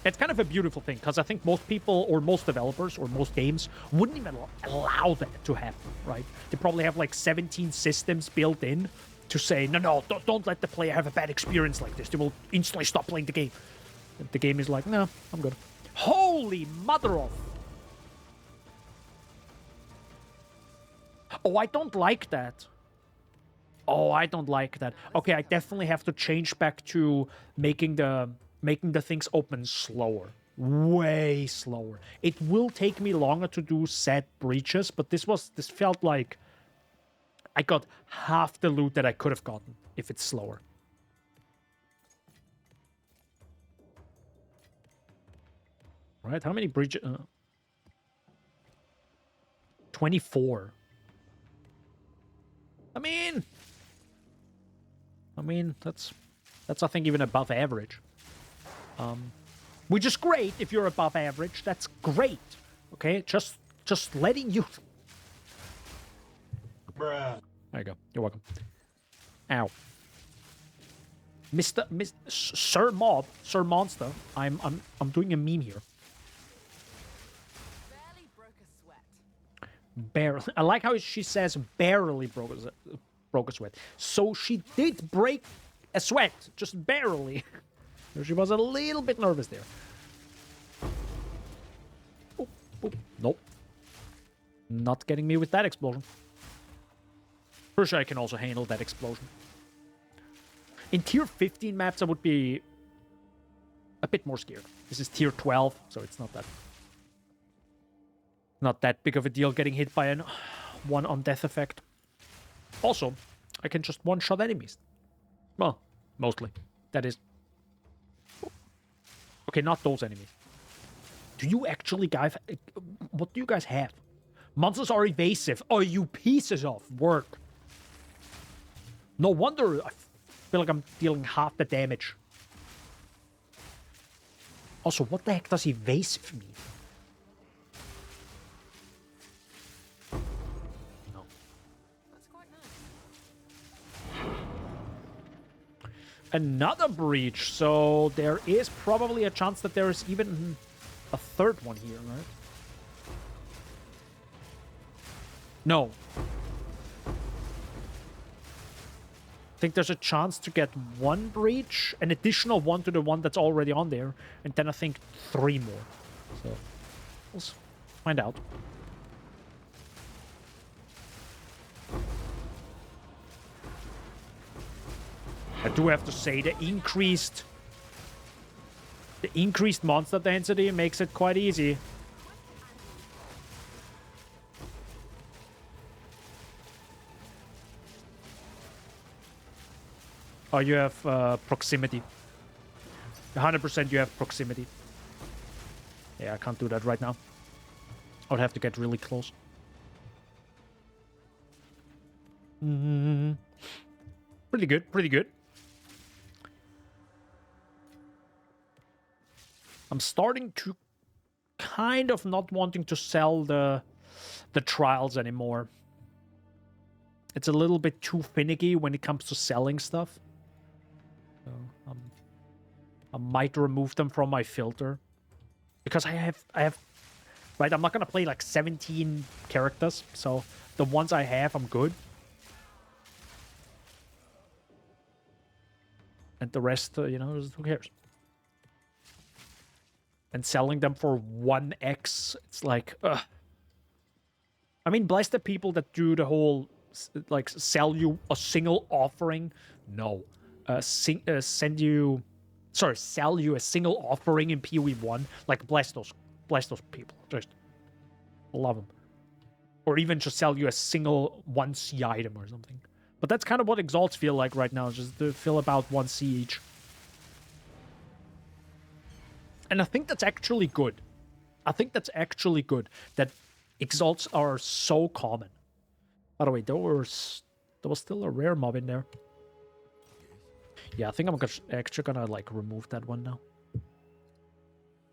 It's kind of a beautiful thing, because I think most people, or most developers, or most games wouldn't even allow that to happen, right? They probably have like 17 systems built in to say, no, don't let the player have a bad experience like this. They will instantly stop playing the game. And the game is like, no, I'm good. Holy mother of... Oh, I don't like that. Oh, I don't like that. Okay, I definitely have to change back to making the things open slower. Way slower. It will take me longer to do set breaches, but this felt like I got half the loot that I could have gotten if it's slower. Right, how many breaches? 24. I mean, that's I think even above average. Which is great if you're above average. That's great. Okay, just letting you. Bruh. There you go. You're welcome. Ow. Sir Mob, Sir Monster. I'm doing a meme here. Barely broke a sweat. Barely. I like how she says barely broke a sweat. So she did break a sweat, just barely. She was a little bit nervous there. Oh, nope. Not getting me with that explosion. For sure I can also handle that explosion. In tier 15 maps, I would be a bit more scared. This is tier 12, so it's not that big of a deal getting hit by an one on death effect. Also, I can just one-shot enemies. Well, mostly. That is... Okay, not those enemies. Do you actually guys... What do you guys have? Monsters are evasive. Oh, you pieces of work. No wonder I feel like I'm dealing half the damage. Also, what the heck does evasive mean? No. That's quite nice. Another breach. So there is probably a chance that there is even a third one here, right? No. I think there's a chance to get 1 breach, an additional 1 to the one that's already on there, and then I think 3 more. So, let's find out. I do have to say, the increased monster density makes it quite easy. Oh, you have proximity. 100% you have proximity. Yeah, I can't do that right now. I would have to get really close. Pretty good, pretty good. I'm starting to kind of not wanting to sell the trials anymore. It's a little bit too finicky when it comes to selling stuff. So I might remove them from my filter. Because I have right, I'm not gonna play like 17 characters, so the ones I have, I'm good. And the rest, you know, who cares? And selling them for 1x, it's like, ugh. I mean, bless the people that do the whole, like, sell you a single offering. No. Sell you a single offering in PoE 1. Like, bless those people. Just love them. Or even just sell you a single 1C item or something. But that's kind of what Exalts feel like right now, just to fill about 1C each. And I think that's actually good. I think that's actually good that Exalts are so common. By the way, there was still a rare mob in there. Yeah, I think I'm actually gonna like remove that one now.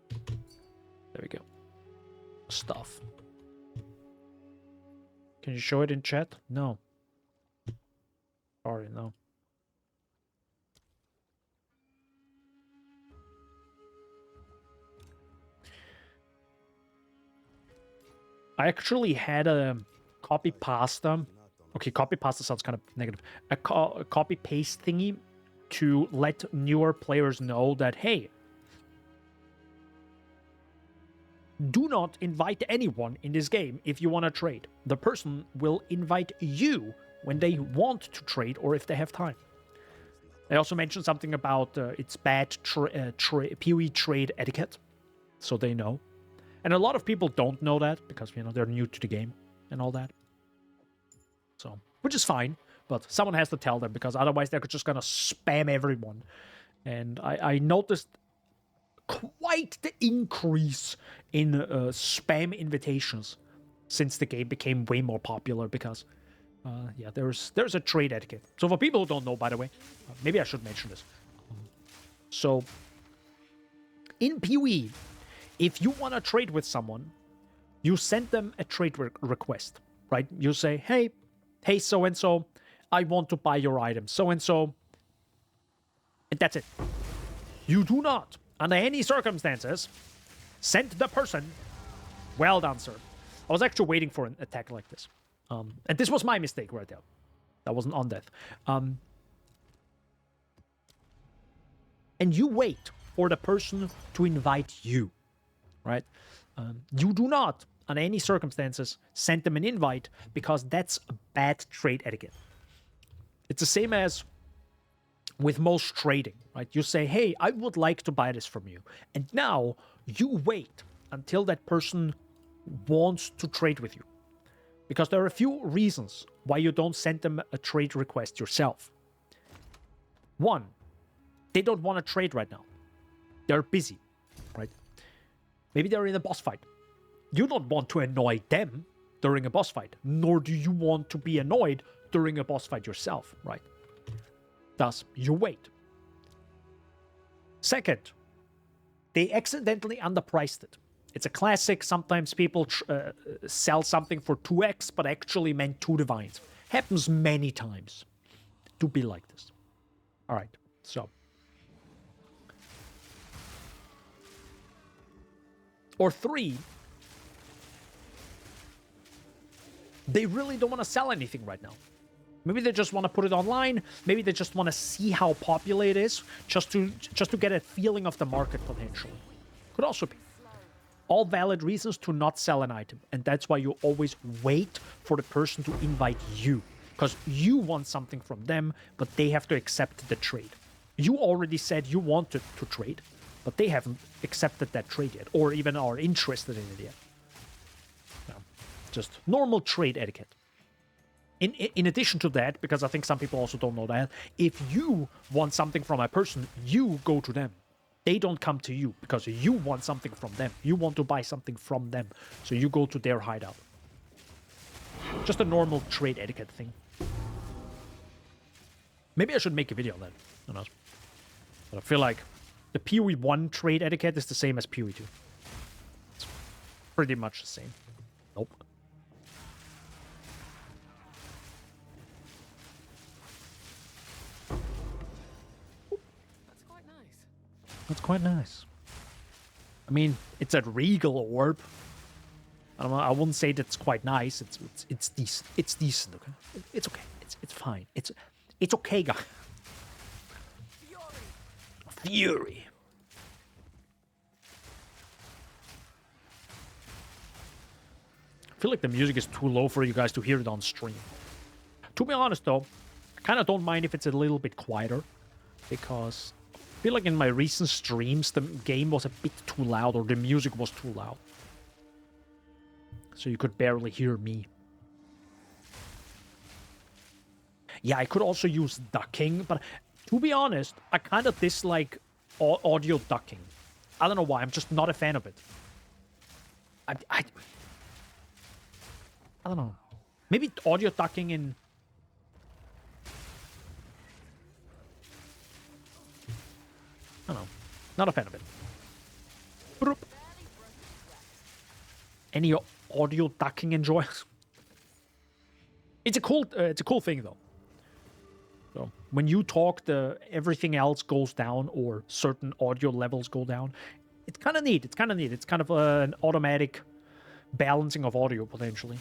There we go. Stuff. Can you show it in chat? No. Sorry, no. I actually had a copy pasta. Okay, copy pasta sounds kind of negative. A copy paste thingy to let newer players know that, hey, do not invite anyone in this game if you want to trade. The person will invite you when they want to trade or if they have time. I also mentioned something about it's bad PoE trade etiquette, so they know. And a lot of people don't know that because, you know, they're new to the game and all that. So, which is fine, but someone has to tell them because otherwise they're just gonna spam everyone. And I noticed quite the increase in spam invitations since the game became way more popular because, yeah, there's a trade etiquette. So for people who don't know, by the way, maybe I should mention this. So, in PoE, if you want to trade with someone, you send them a trade request, right? You say, hey, so-and-so, I want to buy your item, so-and-so, and that's it. You do not, under any circumstances, send the person, well done, sir. I was actually waiting for an attack like this. And this was my mistake right there. That wasn't on death. And you wait for the person to invite you, right? You do not, under any circumstances, send them an invite because that's a bad trade etiquette. It's the same as with most trading, right? You say, hey, I would like to buy this from you. And now you wait until that person wants to trade with you. Because there are a few reasons why you don't send them a trade request yourself. One, they don't want to trade right now. They're busy, right? Maybe they're in a boss fight. You don't want to annoy them during a boss fight, nor do you want to be annoyed during a boss fight yourself, right? Thus, you wait. Second, they accidentally underpriced it. It's a classic. Sometimes people sell something for 2x, but actually meant 2 divines. Happens many times. Do be like this. All right, so. Or 3, they really don't want to sell anything right now. Maybe they just want to put it online. Maybe they just want to see how popular it is, just to get a feeling of the market potential. Could also be. All valid reasons to not sell an item, and that's why you always wait for the person to invite you, because you want something from them, but they have to accept the trade. You already said you wanted to trade, but they haven't accepted that trade yet, or even are interested in it yet. No, just normal trade etiquette. In addition to that, because I think some people also don't know that, if you want something from a person, you go to them. They don't come to you because you want something from them. You want to buy something from them, so you go to their hideout. Just a normal trade etiquette thing. Maybe I should make a video on that. Who knows? But I feel like the PoE 1 trade etiquette is the same as PoE 2. It's pretty much the same. Nope. That's quite nice. That's quite nice. I mean, it's a regal orb. I don't know, I wouldn't say that's quite nice. It's decent. It's decent. Okay, it's okay. It's fine. It's okay, guys. Fury. I feel like the music is too low for you guys to hear it on stream. To be honest, though, I kind of don't mind if it's a little bit quieter, because I feel like in my recent streams, the game was a bit too loud, or the music was too loud. So you could barely hear me. Yeah, I could also use ducking, but to be honest, I kind of dislike audio ducking. I don't know why, I'm just not a fan of it. I don't know. Maybe audio ducking in... I don't know. Not a fan of it. Broop. Any audio ducking enjoyers? It's a cool thing though. So when you talk, everything else goes down, or certain audio levels go down. It's kind of neat. It's kind of neat. It's kind of an automatic balancing of audio potentially.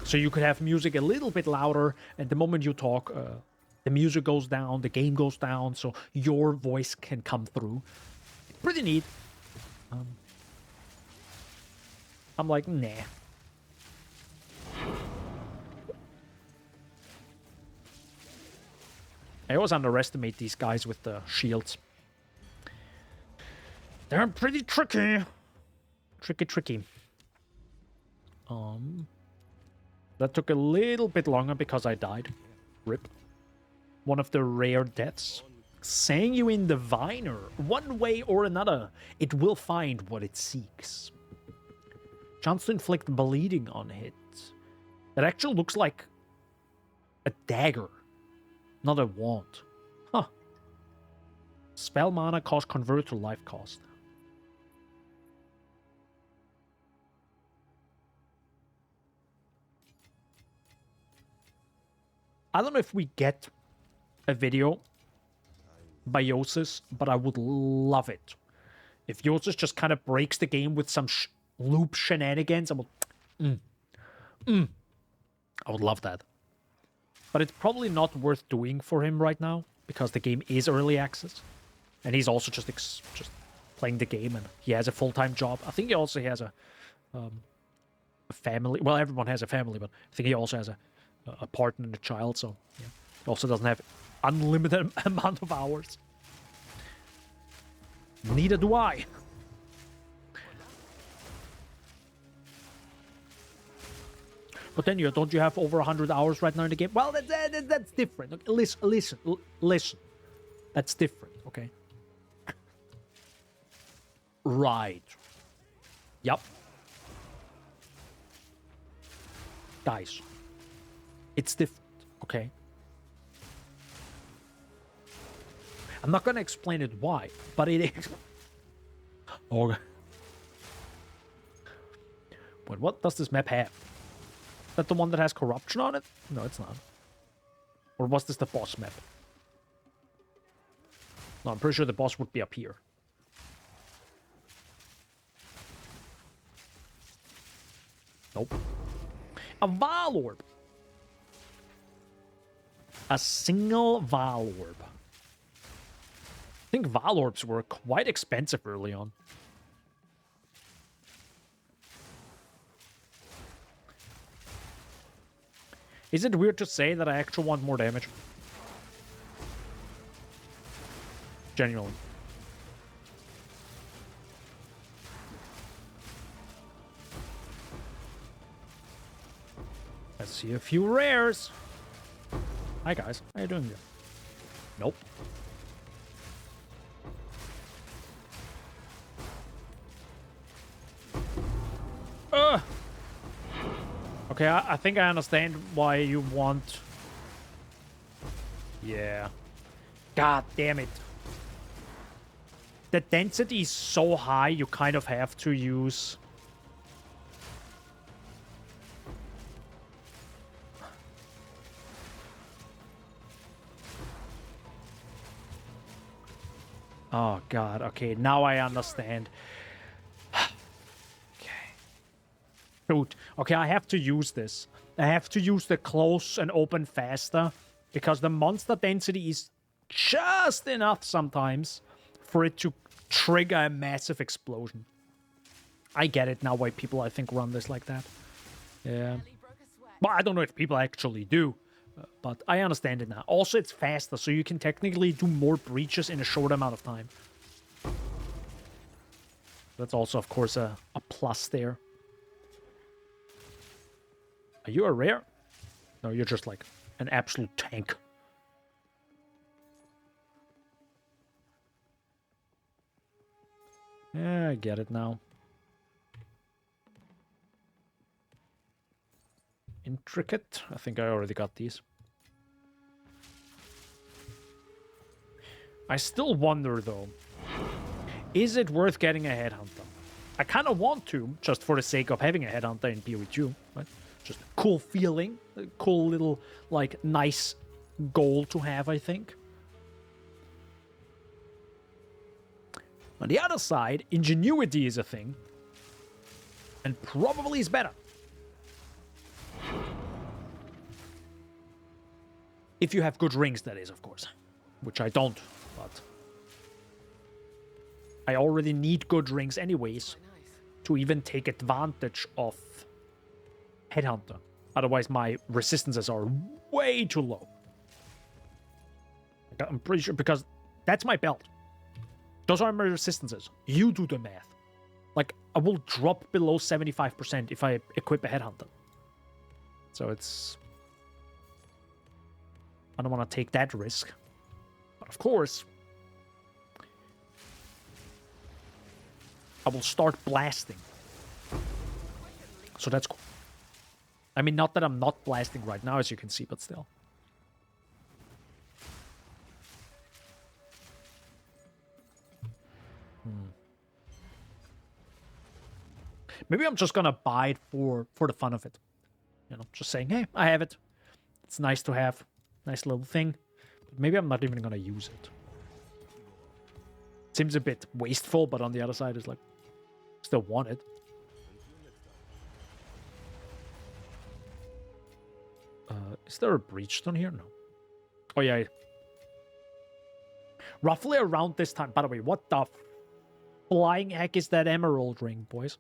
So you could have music a little bit louder, and the moment you talk, the music goes down, the game goes down, so your voice can come through. It's pretty neat. I'm like, nah. I always underestimate these guys with the shields. They're pretty tricky. Tricky. That took a little bit longer because I died. Rip. One of the rare deaths. Sanguine Diviner. One way or another, it will find what it seeks. Chance to inflict bleeding on hits. That actually looks like a dagger, not a wand. Huh. Spell mana cost convert to life cost. I don't know if we get a video by Yosis, but I would love it. If Yosis just kind of breaks the game with some loop shenanigans, I would love that. But it's probably not worth doing for him right now, because the game is early access. And he's also just playing the game, and he has a full-time job. I think he also has a family. Well, everyone has a family, but I think he also has a partner and a child, so yeah. He also doesn't have unlimited amount of hours. Neither do I. But then don't you have over 100 hours right now in the game? Well, that's different. Okay, listen. That's different, okay? Right. Yep. Guys. It's different, okay? I'm not gonna explain it why, but it is. Okay. But what does this map have? Is that the one that has corruption on it? No, it's not. Or was this the boss map? No, I'm pretty sure the boss would be up here. Nope. A Valorb. A single Valorb. I think Valorbs were quite expensive early on. Is it weird to say that I actually want more damage? Genuinely. Let's see a few rares. Hi guys, how you doing here? Nope. Okay, I think I understand why you want... Yeah. God damn it. The density is so high, you kind of have to use... Oh god, okay, now I understand. Shoot. Okay, I have to use this. I have to use the close and open faster because the monster density is just enough sometimes for it to trigger a massive explosion. I get it now why people, I think, run this like that. Yeah. Barely broke a sweat. Well, I don't know if people actually do, but I understand it now. Also, it's faster, so you can technically do more breaches in a short amount of time. That's also, of course, a plus there. Are you a rare? No, you're just like an absolute tank. Yeah, I get it now. Intricate. I think I already got these. I still wonder, though. Is it worth getting a Headhunter? I kind of want to, just for the sake of having a Headhunter in PoE2, right? Just a cool feeling. A cool little, like, nice goal to have, I think. On the other side, ingenuity is a thing. And probably is better. If you have good rings, that is, of course. Which I don't, but... I already need good rings anyways. To even take advantage of Headhunter. Otherwise, my resistances are way too low. I'm pretty sure, because that's my belt. Those are my resistances. You do the math. Like, I will drop below 75% if I equip a Headhunter. So it's... I don't want to take that risk. But of course... I will start blasting. So that's cool. I mean, not that I'm not blasting right now, as you can see, but still. Maybe I'm just gonna buy it for the fun of it. You know, just saying, hey, I have it. It's nice to have. Nice little thing. But maybe I'm not even gonna use it. Seems a bit wasteful, but on the other side, it's like, still want it. Is there a breach down here? No. Oh, yeah. Roughly around this time. By the way, what the flying heck is that emerald ring, boys?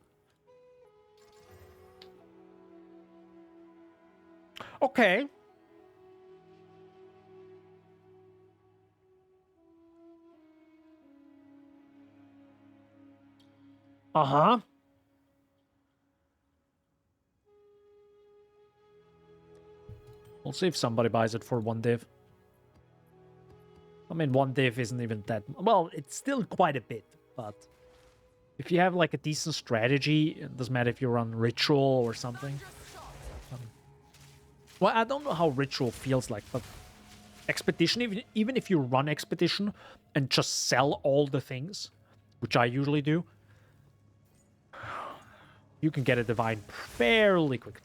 Okay. Uh-huh. We'll see if somebody buys it for 1 div. I mean, 1 div isn't even that... Well, it's still quite a bit, but... If you have, like, a decent strategy, it doesn't matter if you run Ritual or something. Well, I don't know how Ritual feels like, but... Expedition, even if you run Expedition and just sell all the things, which I usually do, you can get a Divine fairly quickly.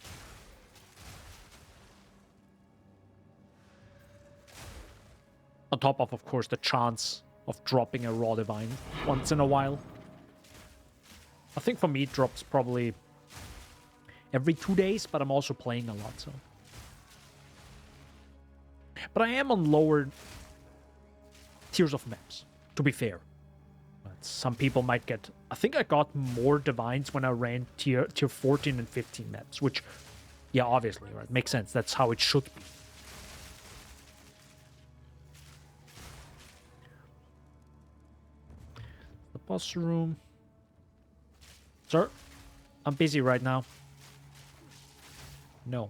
On top of course, the chance of dropping a Raw Divine once in a while. I think for me, it drops probably every 2 days, but I'm also playing a lot, so. But I am on lower tiers of maps, to be fair. But some people might get... I think I got more divines when I ran tier 14 and 15 maps, which, yeah, obviously, right? Makes sense. That's how it should be. The boss room. Sir, I'm busy right now. No.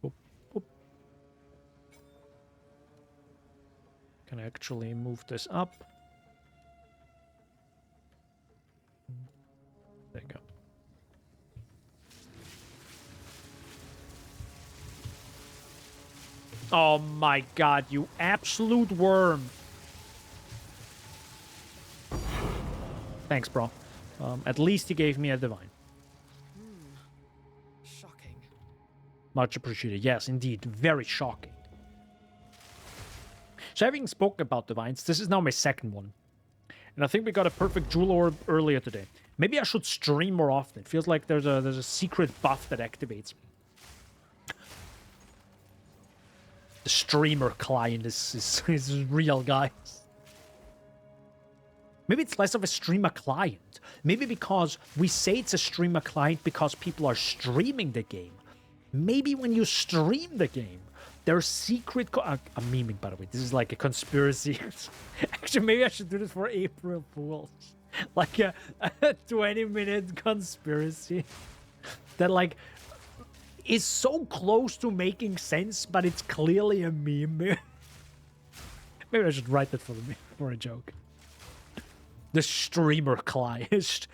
Boop, boop. Can I actually move this up? There you go. Oh my god, you absolute worm. Thanks, bro. At least he gave me a divine. Shocking. Much appreciated. Yes, indeed. Very shocking. So having spoken about divines, this is now my second one. And I think we got a perfect jewel orb earlier today. Maybe I should stream more often. It feels like there's a secret buff that activates. The streamer client is real, guys. Maybe it's less of a streamer client. Maybe because we say it's a streamer client because people are streaming the game. Maybe when you stream the game, there's secret... I'm memeing, by the way. This is like a conspiracy. Actually, maybe I should do this for April Fools. Like a 20-minute conspiracy that, like, is so close to making sense, but it's clearly a meme. Maybe I should write that for a joke. The streamer client.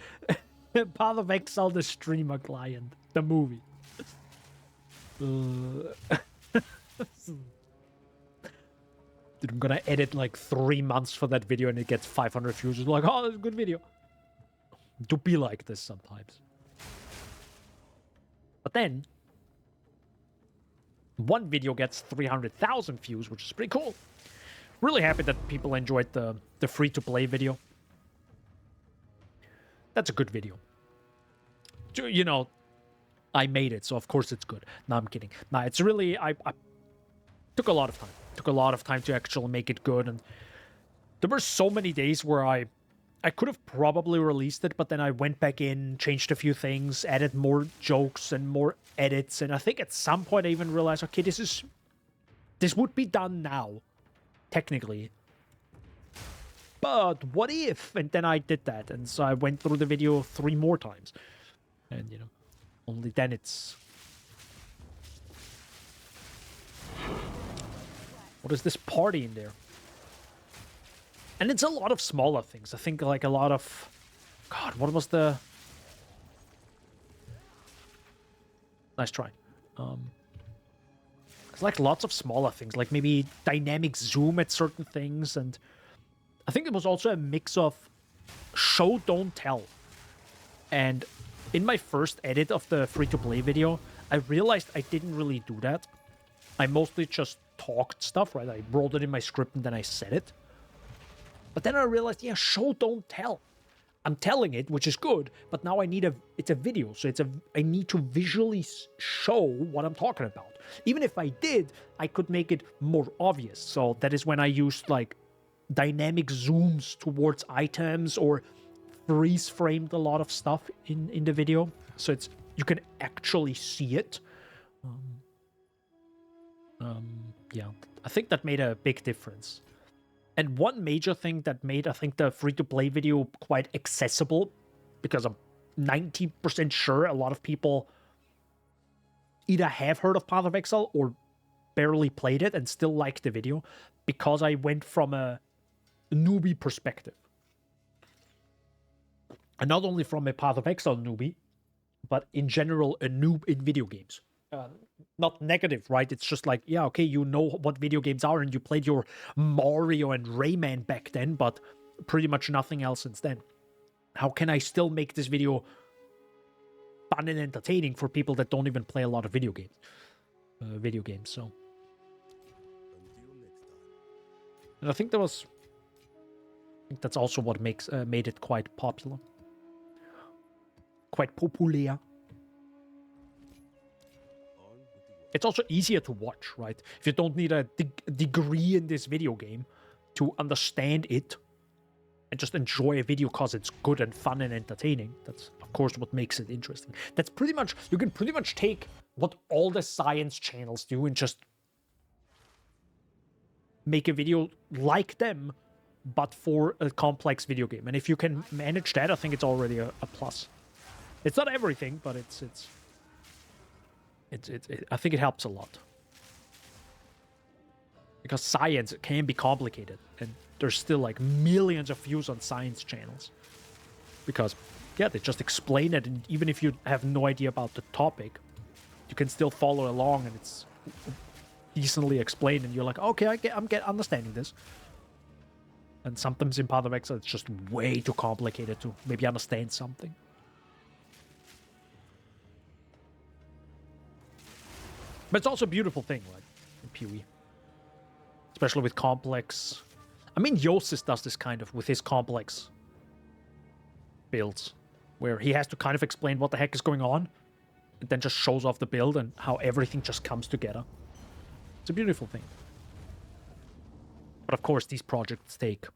Path of Exile, the streamer client. The movie. Dude, I'm gonna edit like 3 months for that video and it gets 500 views. It's like, oh, that's a good video. To be like this sometimes. But then, one video gets 300,000 views, which is pretty cool. Really happy that people enjoyed the free-to-play video. That's a good video. You know, I made it, so of course it's good. No, I'm kidding. No, it's really... I took a lot of time. Took a lot of time to actually make it good, and there were so many days where I could have probably released it, but then I went back in, changed a few things, added more jokes and more edits, and I think at some point I even realized, okay, this would be done now, technically. But what if? And then I did that, and so I went through the video 3 more times. And, you know, only then it's... What is this party in there? And it's a lot of smaller things. I think, like, a lot of... God, what was the... Nice try. It's like lots of smaller things, like maybe dynamic zoom at certain things, and... I think it was also a mix of show, don't tell. And in my first edit of the free-to-play video, I realized I didn't really do that. I mostly just talked stuff, right? I rolled it in my script and then I said it. But then I realized, yeah, show, don't tell. I'm telling it, which is good, but now it's a video, so I need to visually show what I'm talking about. Even if I did, I could make it more obvious. So that is when I used, like, dynamic zooms towards items or freeze framed a lot of stuff in the video, so you can actually see it. Yeah, I think that made a big difference. And one major thing that made, I think, the free-to-play video quite accessible, because I'm 90% sure a lot of people either have heard of Path of Exile or barely played it and still like the video, because I went from a newbie perspective. And not only from a Path of Exile newbie, but in general a noob in video games. Not negative, right? It's just like, yeah, okay, you know what video games are and you played your Mario and Rayman back then, but pretty much nothing else since then. How can I still make this video fun and entertaining for people that don't even play a lot of video games? So. And I think that's also what made it quite popular. quite popular. It's also easier to watch, right? If you don't need a degree in this video game to understand it and just enjoy a video because it's good and fun and entertaining. That's, of course, what makes it interesting. That's pretty much, you can pretty much take what all the science channels do and just make a video like them, but for a complex video game. And if you can manage that, I think it's already a plus. It's not everything, but I think it helps a lot. Because science can be complicated, and there's still like millions of views on science channels. Because, yeah, they just explain it, and even if you have no idea about the topic, you can still follow along, and it's decently explained, and you're like, okay, I'm understanding this. And sometimes in Path of Exile, it's just way too complicated to maybe understand something. But it's also a beautiful thing, right? In PoE. Especially with complex... I mean, Yosis does this kind of with his complex builds. Where he has to kind of explain what the heck is going on. And then just shows off the build and how everything just comes together. It's a beautiful thing. But of course, these projects take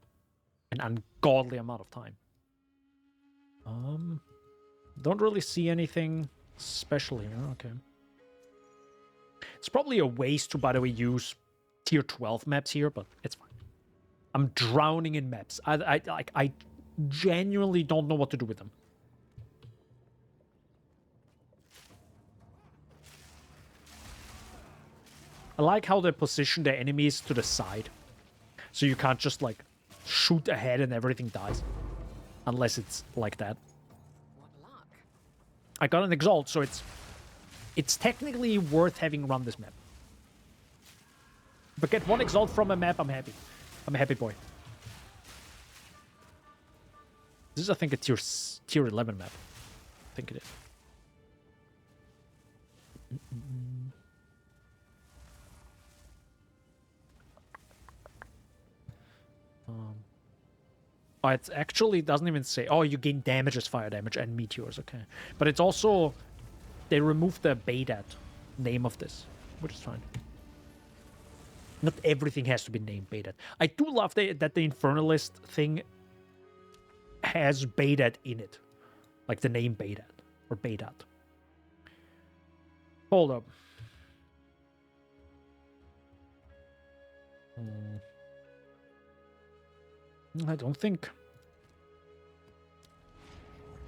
an ungodly amount of time. Don't really see anything special here. Okay. It's probably a waste to, by the way, use tier 12 maps here, but it's fine. I'm drowning in maps. I genuinely don't know what to do with them. I like how they position the enemies to the side. So you can't just, like, shoot ahead and everything dies. Unless it's like that. What luck. I got an Exalt, so it's technically worth having run this map. But get one Exalt from a map, I'm happy. I'm a happy boy. This is, I think, a tier 11 map. I think it is. Oh, it actually doesn't even say... Oh, you gain damage as fire damage and meteors, okay. But it's also... They removed the Baydat name of this, which is fine. Not everything has to be named Baydat. I do love that the Infernalist thing has Baydat in it. Like the name Baydat. Or Baydat. Hold up. I don't think...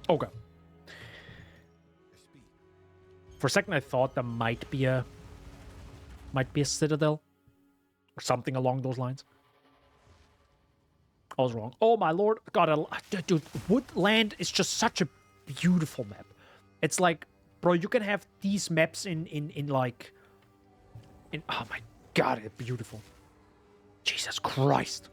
Okay. For a second I thought there might be a Citadel. Or something along those lines. I was wrong. Oh my lord. God, dude, Woodland is just such a beautiful map. It's like, bro, you can have these maps in like... oh my god, it's beautiful. Jesus Christ.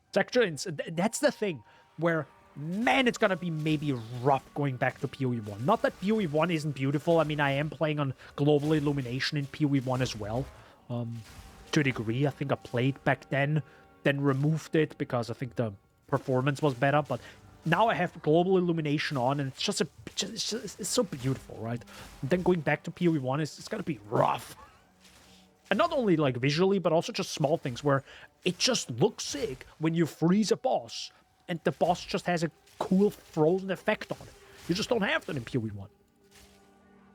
It's actually, that's the thing, where, man, it's gonna be maybe rough going back to PoE 1. Not that PoE 1 isn't beautiful. I mean, I am playing on Global Illumination in PoE 1 as well. To a degree, I think I played back then removed it because I think the performance was better. But now I have Global Illumination on, and it's it's so beautiful, right? And then going back to PoE 1 it's gonna be rough. And not only like visually, but also just small things where it just looks sick when you freeze a boss and the boss just has a cool frozen effect on it. You just don't have that in PoE 1.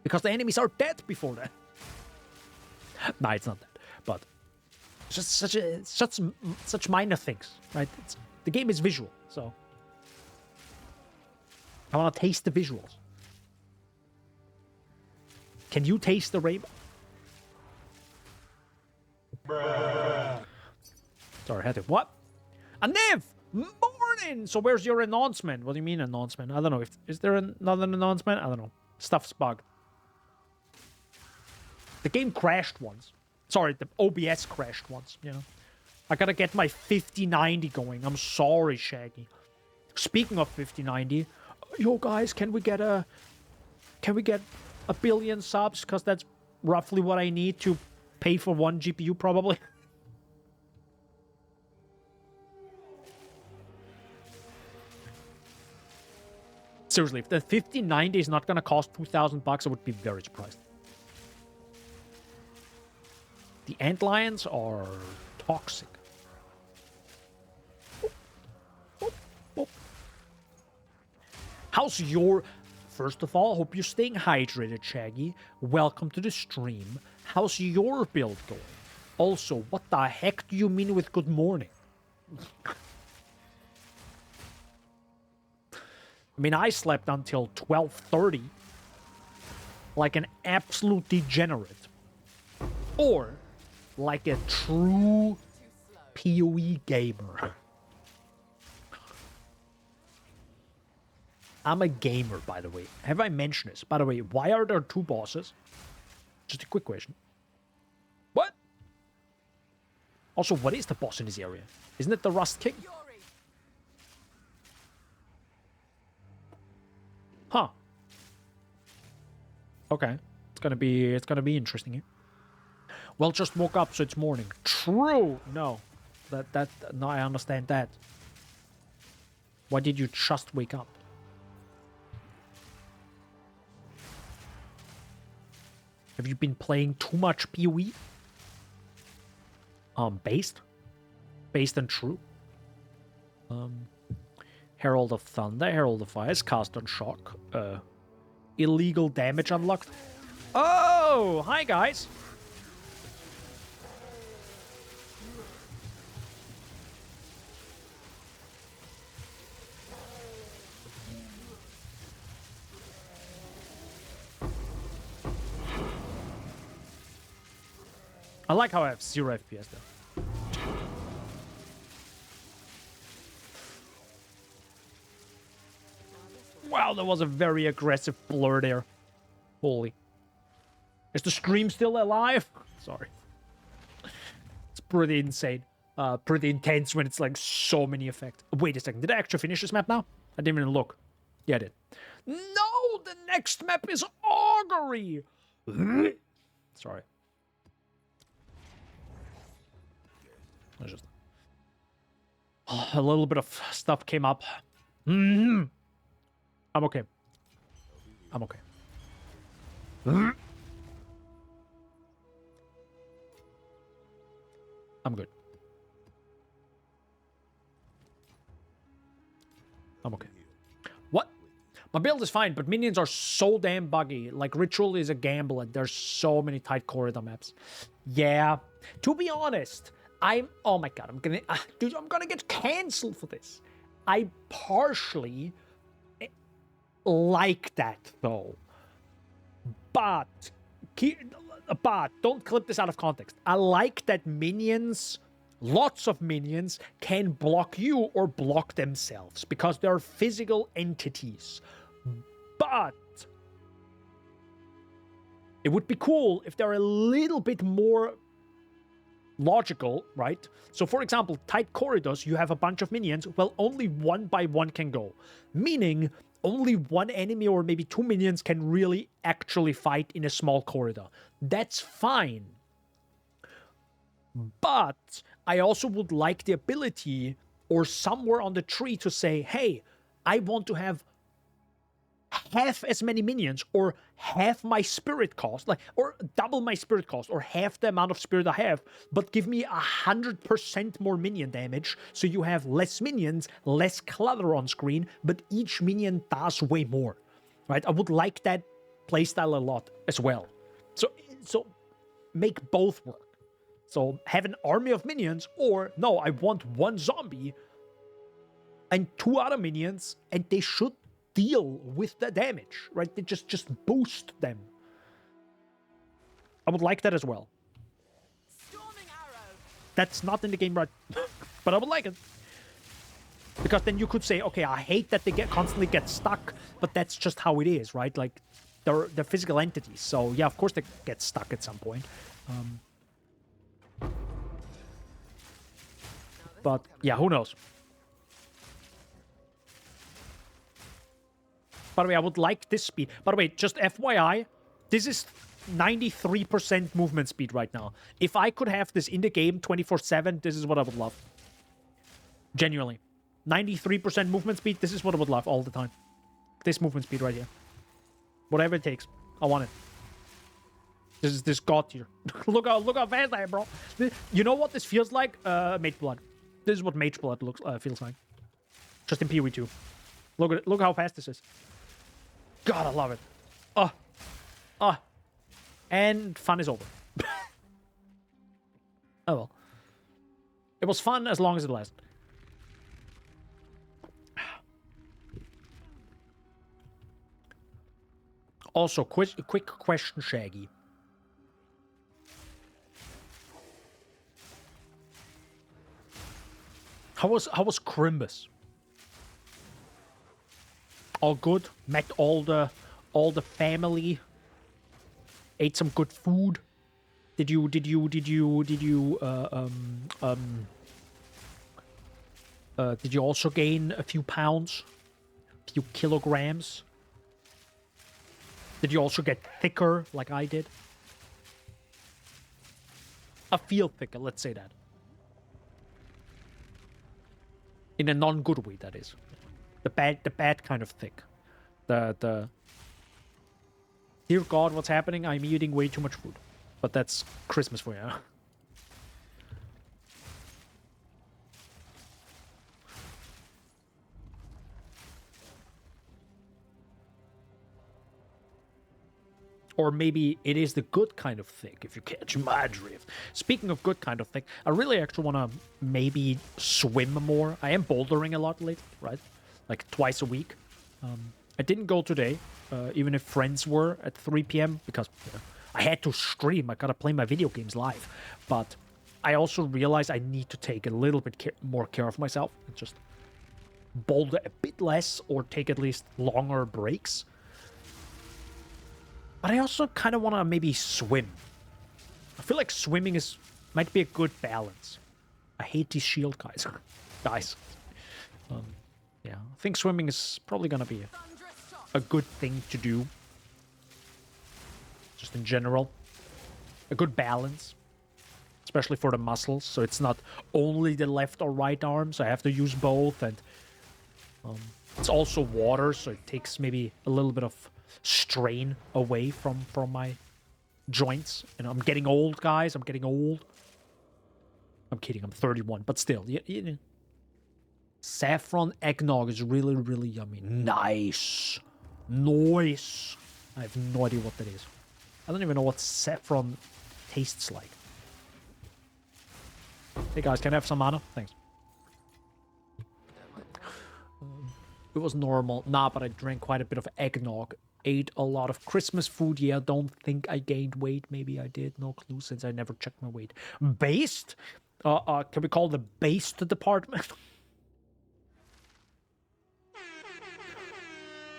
Because the enemies are dead before that. Nah, it's not that. But it's just such minor things, right? The game is visual, so I want to taste the visuals. Can you taste the rainbow? Sorry, I had to... What? A nymph! Morning! So where's your announcement? What do you mean announcement? I don't know. Is there another announcement? I don't know. Stuff's bugged. The game crashed once. Sorry, the OBS crashed once, you know. I gotta get my 5090 going. I'm sorry, Shaggy. Speaking of 5090, yo guys, can we get a billion subs? Because that's roughly what I need to pay for one GPU, probably. Seriously, if the 1590 is not gonna cost $2,000, I would be very surprised. The antlions are toxic. How's your... First of all, hope you're staying hydrated, Shaggy. Welcome to the stream. How's your build going? Also, what the heck do you mean with good morning? I mean, I slept until 12:30. Like an absolute degenerate. Or like a true PoE gamer. I'm a gamer, by the way. Have I mentioned this? By the way, why are there 2 bosses? Just a quick question. What? Also, what is the boss in this area? Isn't it the Rust King? Huh. Okay. It's gonna be interesting here. Well, just woke up, so it's morning. True. No. No, I understand that. Why did you just wake up? Have you been playing too much PoE? Based and true. Herald of Thunder, Herald of Fire is cast on shock. Illegal damage unlocked. Oh, hi guys. I like how I have 0 FPS though. Wow, that was a very aggressive blur there. Holy. Is the stream still alive? Sorry. It's pretty insane. Pretty intense when it's like so many effects. Wait a second, did I actually finish this map now? I didn't even look. Yeah, I did. No, the next map is Augury. Sorry. Just a little bit of stuff came up. I'm okay. I'm okay. I'm good. I'm okay. What? My build is fine, but minions are so damn buggy. Like, Ritual is a gamble, and there's so many tight corridor maps. Yeah. To be honest, oh my god, dude, I'm gonna get cancelled for this. I partially like that, though. But don't clip this out of context. I like that minions, lots of minions, can block you or block themselves because they're physical entities. But it would be cool if they're a little bit more logical, right? So, for example, tight corridors, you have a bunch of minions. Well, only one by one can go. Meaning, only one enemy or maybe 2 minions can really actually fight in a small corridor. That's fine. But I also would like the ability or somewhere on the tree to say, hey, I want to have half as many minions or half my spirit cost, like, or double my spirit cost or half the amount of spirit I have, but give me 100% more minion damage, so you have less minions, less clutter on screen, but each minion does way more, right? I would like that playstyle a lot as well. So make both work. So have an army of minions, or no, I want one zombie and 2 other minions, and they should deal with the damage, right? They just boost them. I would like that as well. Storming arrow. That's not in the game, right? But I would like it. Because then you could say, okay, I hate that they constantly get stuck, but that's just how it is, right? Like, they're physical entities, so yeah, of course they get stuck at some point. But yeah, who knows? By the way, I would like this speed. By the way, just FYI, this is 93% movement speed right now. If I could have this in the game 24/7, this is what I would love. Genuinely. 93% movement speed, this is what I would love all the time. this movement speed right here. Whatever it takes. I want it. This is this god tier. look how fast I am, bro. You know what this feels like? Mage Blood. This is what Mage Blood feels like. Just in PoE 2. Look at it. Look how fast this is. God, I love it. And fun is over. Oh well. It was fun as long as it lasted. Also, quick question, Shaggy. How was Crimbus? All good. Met all the family. Ate some good food. Did you also gain a few pounds? A few kilograms? Did you also get thicker like I did? I feel thicker, let's say that. In a non-good way, that is. The bad kind of thick. Dear God, what's happening? I'm eating way too much food. But that's Christmas for you. Or maybe it is the good kind of thick, if you catch my drift. Speaking of good kind of thick, I really actually want to maybe swim more. I am bouldering a lot lately, right? Like twice a week. I didn't go today, even if friends were at 3 p.m. because I had to stream. I gotta play my video games live. But I also realized I need to take a little bit more care of myself and just boulder a bit less or take at least longer breaks. But I also kind of want to maybe swim. I feel like swimming might be a good balance. I hate these shield guys. Yeah, I think swimming is probably going to be a good thing to do. Just in general. A good balance. Especially for the muscles. So it's not only the left or right arm. So I have to use both. And it's also water. So it takes maybe a little bit of strain away from my joints. And I'm getting old, guys. I'm getting old. I'm kidding. I'm 31. But still. Saffron eggnog is really, really yummy. Nice. Nice. I have no idea what that is. I don't even know what saffron tastes like. Hey guys, can I have some mana? Thanks. It was normal. Nah, but I drank quite a bit of eggnog. Ate a lot of Christmas food. Yeah, don't think I gained weight. Maybe I did. No clue since I never checked my weight. Based? Can we call the based department?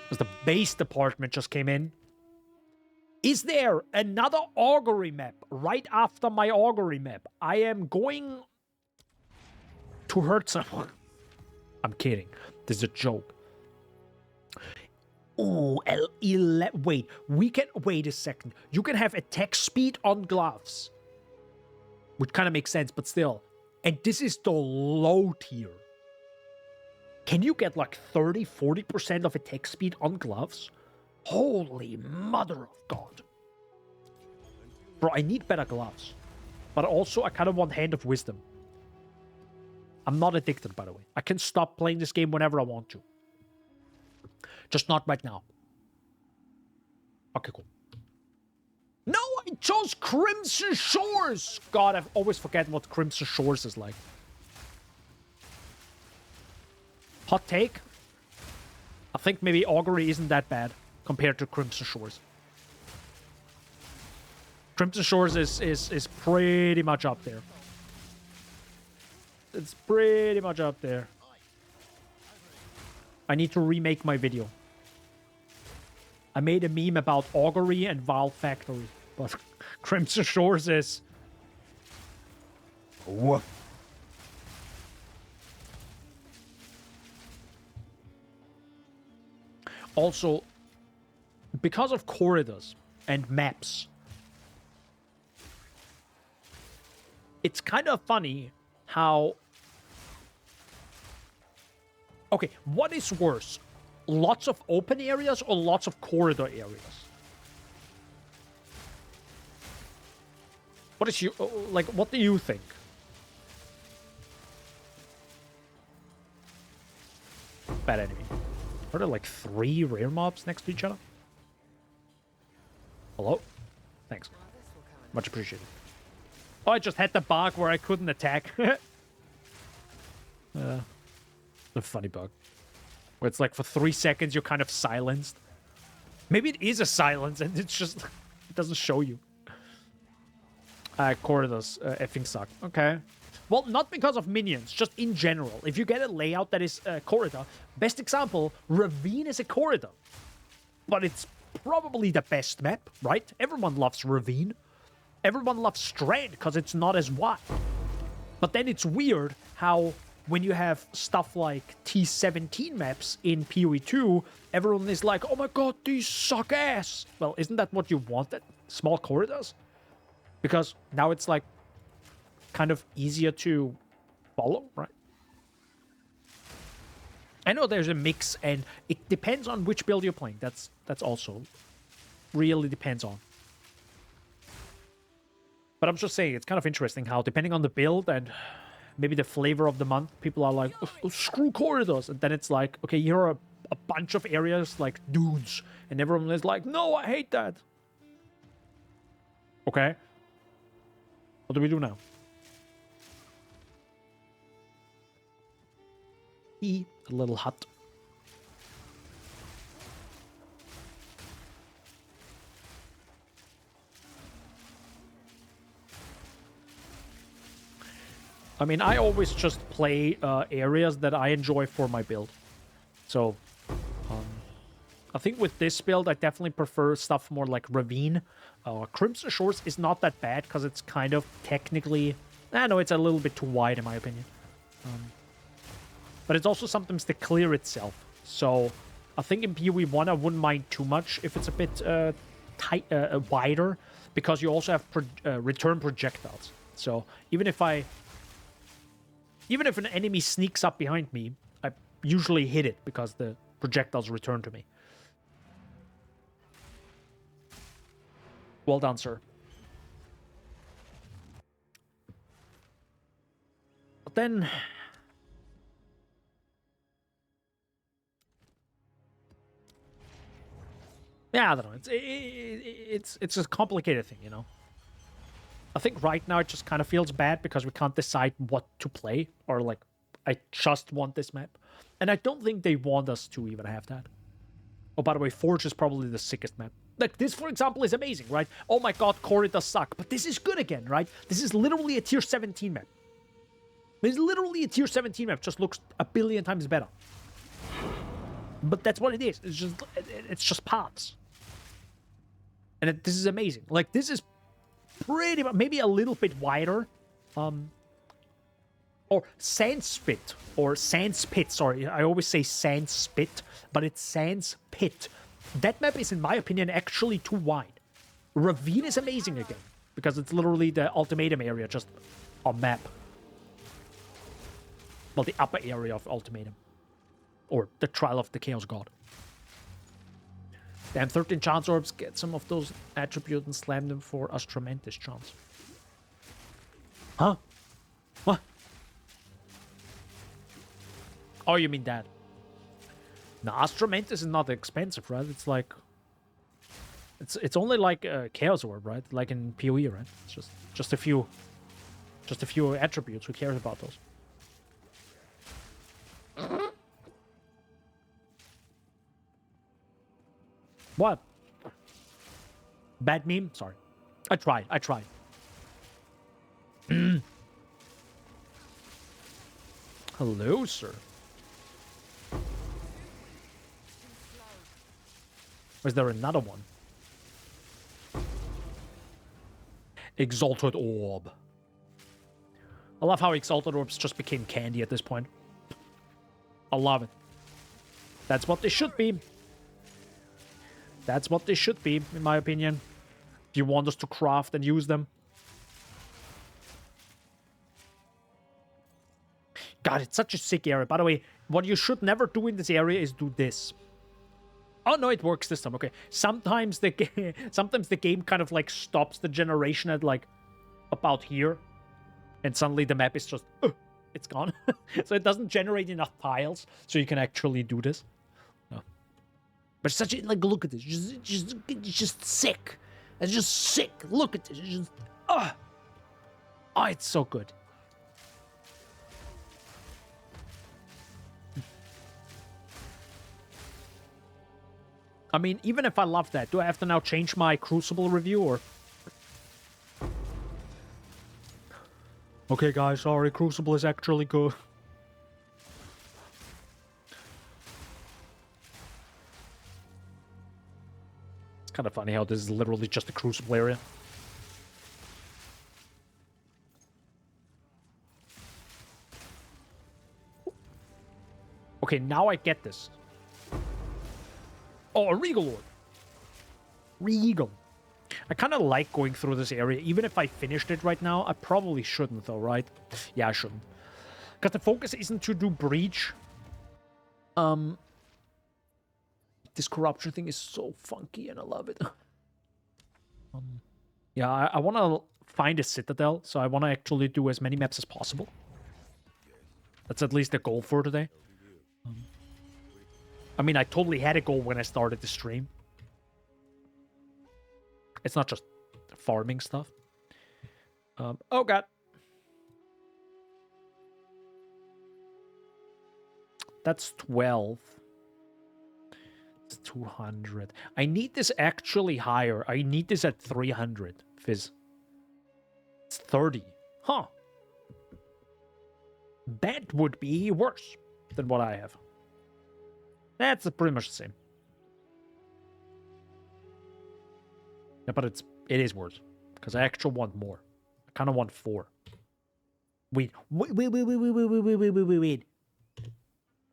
Because the base department just came in. Is there another augury map right after my augury map? I am going to hurt someone. I'm kidding. This is a joke. Ooh, L11. Wait, wait a second. You can have attack speed on gloves. Which kind of makes sense, but still. And this is the low tier. Can you get like 30-40% of attack speed on gloves? Holy mother of God. Bro, I need better gloves. But also, I kind of want Hand of Wisdom. I'm not addicted, by the way. I can stop playing this game whenever I want to. Just not right now. Okay, cool. No, I chose Crimson Shores! God, I've always forgotten what Crimson Shores is like. Hot take? I think maybe Augury isn't that bad compared to Crimson Shores. Crimson Shores is pretty much up there. It's pretty much up there. I need to remake my video. I made a meme about Augury and Valve Factory, but Crimson Shores is... Woof. Also, because of corridors and maps, it's kind of funny how... Okay, what is worse? lots of open areas or lots of corridor areas? What is you like? What do you think? Bad enemy. Are there like 3 rare mobs next to each other? Hello? Thanks. Much appreciated. Oh, I just had the bug where I couldn't attack. The funny bug. Where it's like for 3 seconds you're kind of silenced. Maybe it is a silence and it's just... it doesn't show you. Corridors effing suck. Okay. Well, not because of minions, just in general. If you get a layout that is a corridor, best example, Ravine is a corridor. But it's probably the best map, right? Everyone loves Ravine. Everyone loves Strand because it's not as wide. But then it's weird how when you have stuff like T17 maps in PoE 2, everyone is like, oh my god, these suck ass. Well, isn't that what you wanted? Small corridors? Because now it's like kind of easier to follow, right? I know there's a mix and it depends on which build you're playing. That's also really depends on. But I'm just saying, it's kind of interesting how depending on the build and maybe the flavor of the month, people are like, oh, screw corridors. And then it's like, okay, here are a bunch of areas like dudes. And everyone is like, no, I hate that. Okay. What do we do now? A little hut. I mean, I always just play areas that I enjoy for my build. So, I think with this build, I definitely prefer stuff more like Ravine. Crimson Shores is not that bad because it's kind of technically... I know it's a little bit too wide in my opinion. But it's also sometimes to clear itself. So I think in PoE 1 I wouldn't mind too much if it's a bit tight, wider, because you also have return projectiles. So even if an enemy sneaks up behind me, I usually hit it because the projectiles return to me. Well done, sir. But then... yeah, I don't know. It's a complicated thing, you know. I think right now it just kind of feels bad because we can't decide what to play, or like, I just want this map, and I don't think they want us to even have that. Oh, by the way, Forge is probably the sickest map. Like this, for example, is amazing, right? Oh my god, corridors suck, but this is good again, right? This is literally a tier 17 map. This is literally a tier 17 map, just looks a billion times better. But that's what it is. It's just paths. And this is amazing. Like, this is pretty much, maybe a little bit wider. Or Sandspit, or Sandspit, sorry. I always say Sandspit, but it's Sandspit. That map is, in my opinion, actually too wide. Ravine is amazing again, because it's literally the ultimatum area, just on map. Well, the upper area of ultimatum. Or the Trial of the Chaos God. Damn, 13 chance orbs, get some of those attributes and slam them for Astramentis chance. Huh? What? Oh, you mean that? No, Astramentis is not expensive, right? It's like... It's only like a Chaos Orb, right? Like in PoE, right? It's just a few attributes. Who cares about those? What? Bad meme? Sorry. I tried. Hello, sir. Or is there another one? Exalted Orb. I love how Exalted Orbs just became candy at this point. I love it. That's what they should be. That's what they should be, in my opinion. If you want us to craft and use them. God, it's such a sick area. By the way, what you should never do in this area is do this. Oh no, it works this time. Okay. Sometimes the game kind of like stops the generation at like about here, and suddenly the map is just it's gone. So it doesn't generate enough tiles so you can actually do this. No. But such a like look at this, just sick. It's just sick. Look at this. It's just oh, it's so good. I mean, even if I love that, do I have to now change my Crucible review or? Okay, guys, sorry, Crucible is actually good. It's kind of funny how this is literally just a Crucible area. Okay, now I get this. Oh, a Regal Lord. Regal. I kind of like going through this area. Even if I finished it right now, I probably shouldn't though, right? Yeah, I shouldn't. Because the focus isn't to do Breach. This corruption thing is so funky and I love it. Yeah, I want to find a Citadel, so I want to actually do as many maps as possible. That's at least the goal for today. I mean, I totally had a goal when I started the stream. It's not just farming stuff. Oh god. That's 12. It's 200. I need this actually higher. I need this at 300. Fizz. It's 30. Huh. That would be worse than what I have. That's pretty much the same. Yeah, but it is worse. Because I actually want more. I kind of want 4. Wait.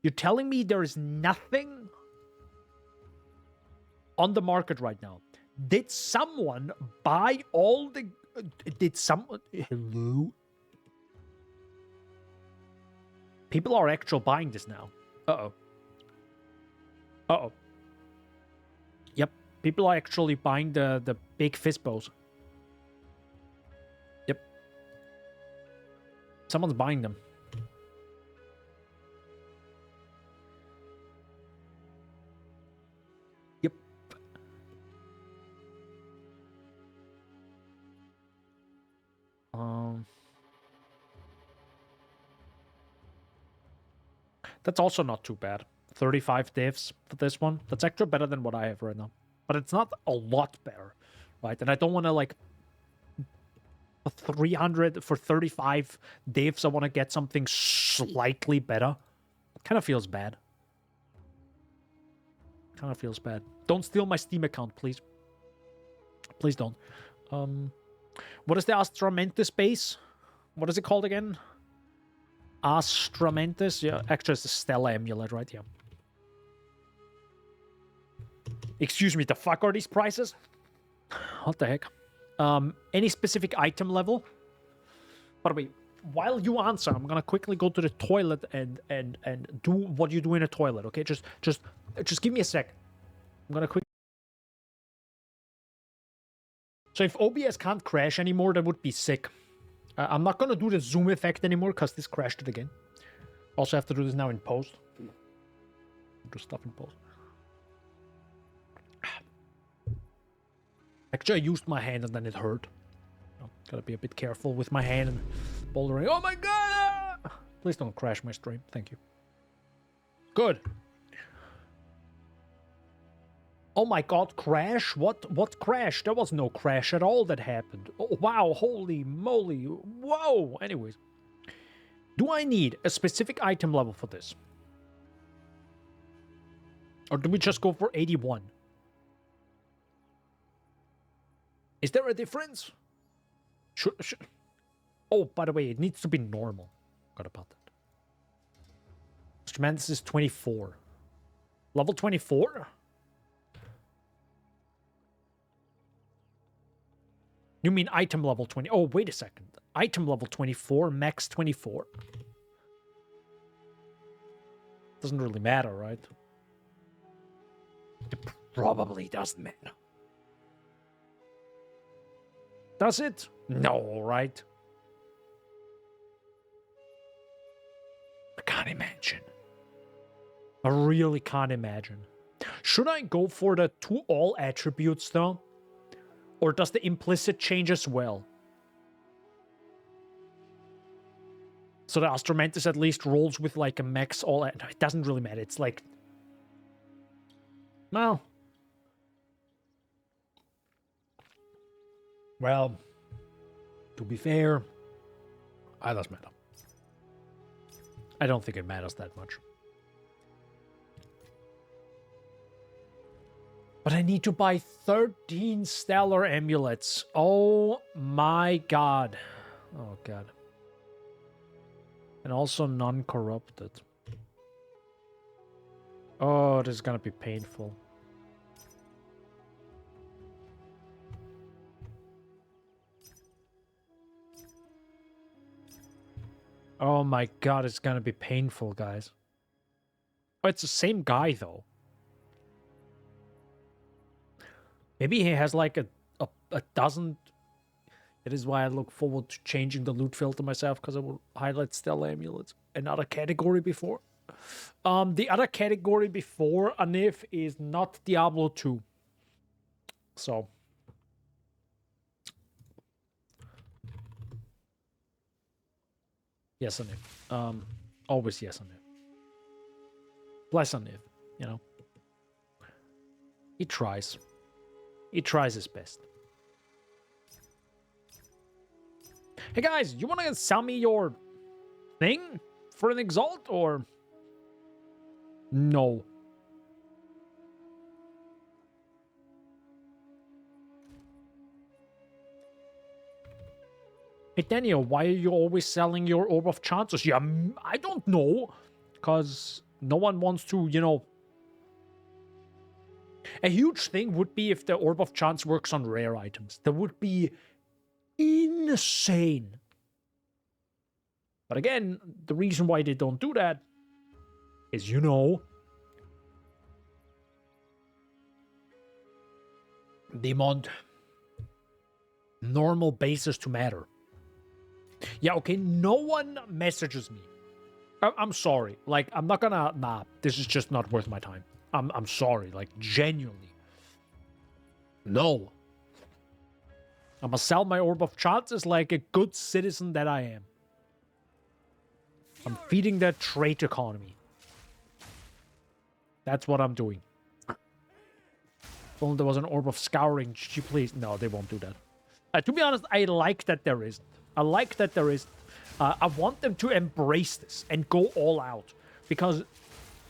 You're telling me there is nothing on the market right now? Did someone buy all the... Did someone... Hello? People are actually buying this now. Uh-oh. Uh-oh. Yep. People are actually buying the big fist bows. Yep. Someone's buying them. Yep. That's also not too bad. 35 divs for this one. That's actually better than what I have right now. But it's not a lot better, right? And I don't want to, like, 300 for 35 divs. I want to get something slightly better. It kind of feels bad. Kind of feels bad. Don't steal my Steam account, please. Please don't. What is the Astramentus base? What is it called again? Astramentus? Yeah, actually it's the Stella amulet, right? Yeah. Excuse me, the fuck are these prices? What the heck? Any specific item level? By the way, while you answer, I'm gonna quickly go to the toilet and do what you do in a toilet, okay? Just give me a sec. I'm gonna quick. So if OBS can't crash anymore, that would be sick. I'm not gonna do the zoom effect anymore because this crashed it again. Also have to do this now in post. Do stuff in post. Actually, I used my hand and then it hurt. Oh, gotta be a bit careful with my hand and bouldering. Oh my god! Please don't crash my stream. Thank you. Good. Oh my god, crash? What crash? There was no crash at all that happened. Oh wow, holy moly. Whoa! Anyways. Do I need a specific item level for this? Or do we just go for 81? Is there a difference? Should... Oh, by the way, it needs to be normal. Forgot about that. Instrument, this is 24. Level 24? You mean item level 20? Oh, wait a second. Item level 24, max 24. Doesn't really matter, right? It probably doesn't matter. Does it? No, right? I can't imagine. I really can't imagine. Should I go for the to all attributes though? Or does the implicit change as well? So the Astromantis at least rolls with like a max all... No, it doesn't really matter. It's like... Well... Well... To be fair... It doesn't matter. I don't think it matters that much. But I need to buy 13 stellar amulets. Oh my god. Oh god. And also non-corrupted. Oh, this is gonna be painful. Oh my god, it's gonna be painful, guys. Oh, it's the same guy, though. Maybe he has like a dozen... It is why I look forward to changing the loot filter myself, because I will highlight stellar amulets. Another category before. The other category before Anif is not Diablo 2. So. Yes, Anif. Always yes, Anif. Bless Anif, you know. He tries. He tries his best. Hey guys, you want to sell me your thing for an Exalt, or no? Hey Daniel, why are you always selling your Orb of Chances? Yeah, I don't know. Because no one wants to, you know... A huge thing would be if the Orb of Chance works on rare items. That would be insane. But again, the reason why they don't do that is, you know, they want normal bases to matter. Yeah, okay, no one messages me. I'm sorry. Like, I'm not gonna... Nah, this is just not worth my time. I'm sorry. Like, genuinely. No. I'm gonna sell my Orb of Chances like a good citizen that I am. I'm feeding that trade economy. That's what I'm doing. If only there was an Orb of Scouring, please. No, they won't do that. To be honest, I like that there isn't. I like that there isn't. I want them to embrace this and go all out. Because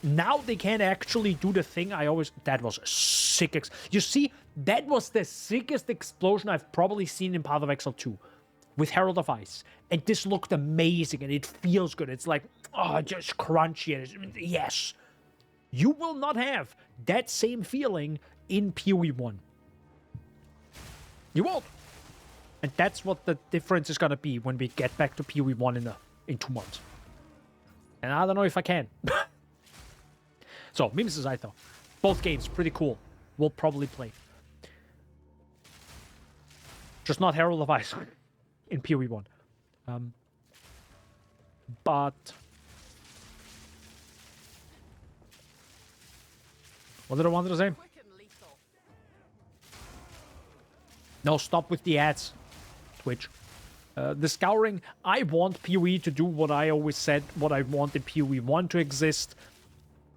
now they can actually do the thing I always... That was a sick... You see, that was the sickest explosion I've probably seen in Path of Exile 2. With Herald of Ice. And this looked amazing and it feels good. It's like, oh, just crunchy. And yes. You will not have that same feeling in PoE 1. You won't. And that's what the difference is going to be when we get back to PoE 1 in 2 months. And I don't know if I can. So, memes aside though. Both games, pretty cool. We'll probably play. Just not Herald of Ice in PoE 1. But... What did I want to say? Quick and lethal. No, stop with the ads, Twitch. The Scouring, I want PoE to do what I always said, what I want in PoE 1 to exist.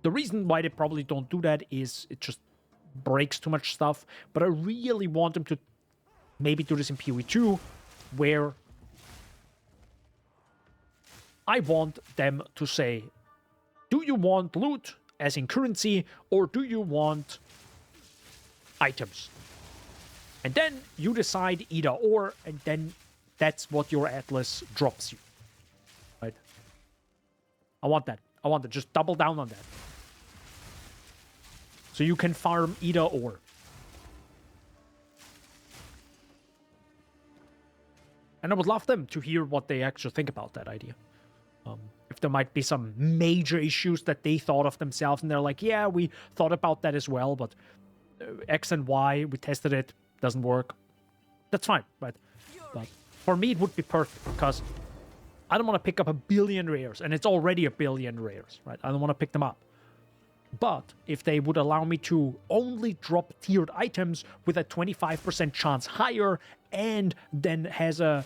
The reason why they probably don't do that is it just breaks too much stuff. But I really want them to maybe do this in PoE 2, where I want them to say, do you want loot, as in currency, or do you want items? And then you decide either or, and then that's what your Atlas drops you. Right? I want that. I want that. Just double down on that. So you can farm either or. And I would love them to hear what they actually think about that idea. if there might be some major issues that they thought of themselves, and they're like, yeah, we thought about that as well, but X and Y, we tested it, doesn't work. That's fine, right? But for me, it would be perfect, because I don't want to pick up 1 billion rares, and it's already 1 billion rares, right? I don't want to pick them up. But if they would allow me to only drop tiered items with a 25% chance higher, and then has a